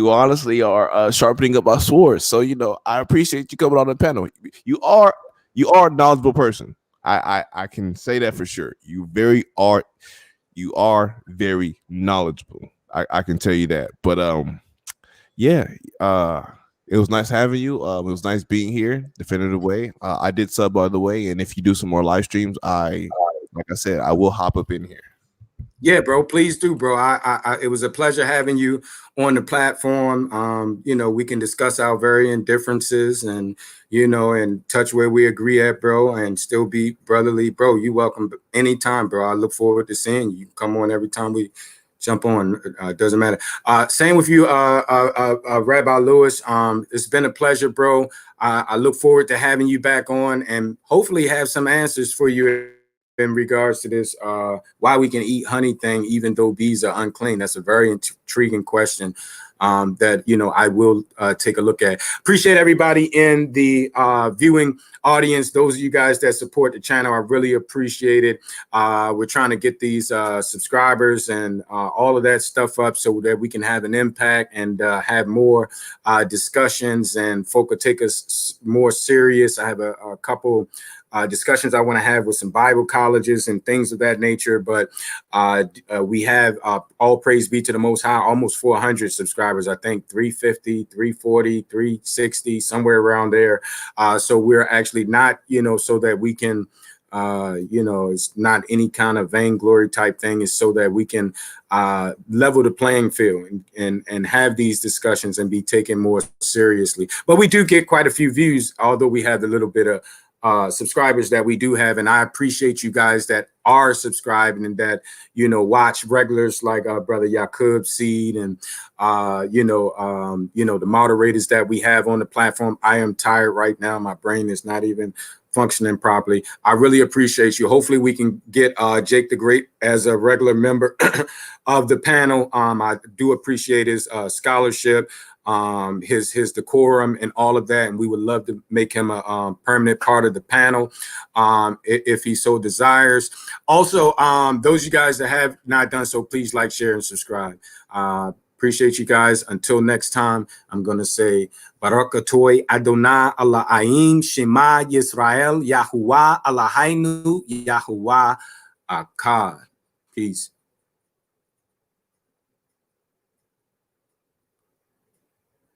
honestly are sharpening up our swords. So you know, I appreciate you coming on the panel. You are a knowledgeable person. I can say that for sure. You are very knowledgeable. I can tell you that. But yeah, it was nice having you. It was nice being here, Defender of the Way. I did sub, by the way, and if you do some more live streams, like I said, I will hop up in here. Yeah, bro, please do, bro. It was a pleasure having you on the platform. You know, we can discuss our varying differences and, you know, and touch where we agree at, bro, and still be brotherly. Bro, you welcome anytime, bro. I look forward to seeing you. Come on every time we jump on. Doesn't matter. Same with you, Rabbi Lewis. It's been a pleasure, bro. I look forward to having you back on and hopefully have some answers for you in regards to this, why we can eat honey thing, even though bees are unclean. That's a very intriguing question that, you know, I will take a look at. Appreciate everybody in the viewing audience. Those of you guys that support the channel, I really appreciate it. We're trying to get these subscribers and all of that stuff up so that we can have an impact and have more discussions and folk will take us more serious. I have a couple discussions I want to have with some Bible colleges and things of that nature. But we have, all praise be to the Most High, almost 400 subscribers. I think 350, 340, 360, somewhere around there. So we're actually not, you know, so that we can It's not any kind of vainglory type thing. It's so that we can level the playing field and have these discussions and be taken more seriously. But we do get quite a few views, although we have a little bit of subscribers that we do have. And I appreciate you guys that are subscribing and that, watch regulars like Brother Yakub Seed and, the moderators that we have on the platform. I am tired right now. My brain is not even functioning properly. I really appreciate you. Hopefully we can get Jake the Great as a regular member of the panel. I do appreciate his scholarship, his decorum and all of that. And we would love to make him a permanent part of the panel if he so desires. Also, those of you guys that have not done so, please like, share, and subscribe. Appreciate you guys. Until next time, I'm going to say, Barakatoy Adonai Allahim Shema Yisrael Yahuwah Eloheinu Yahuwah Akkad. Peace.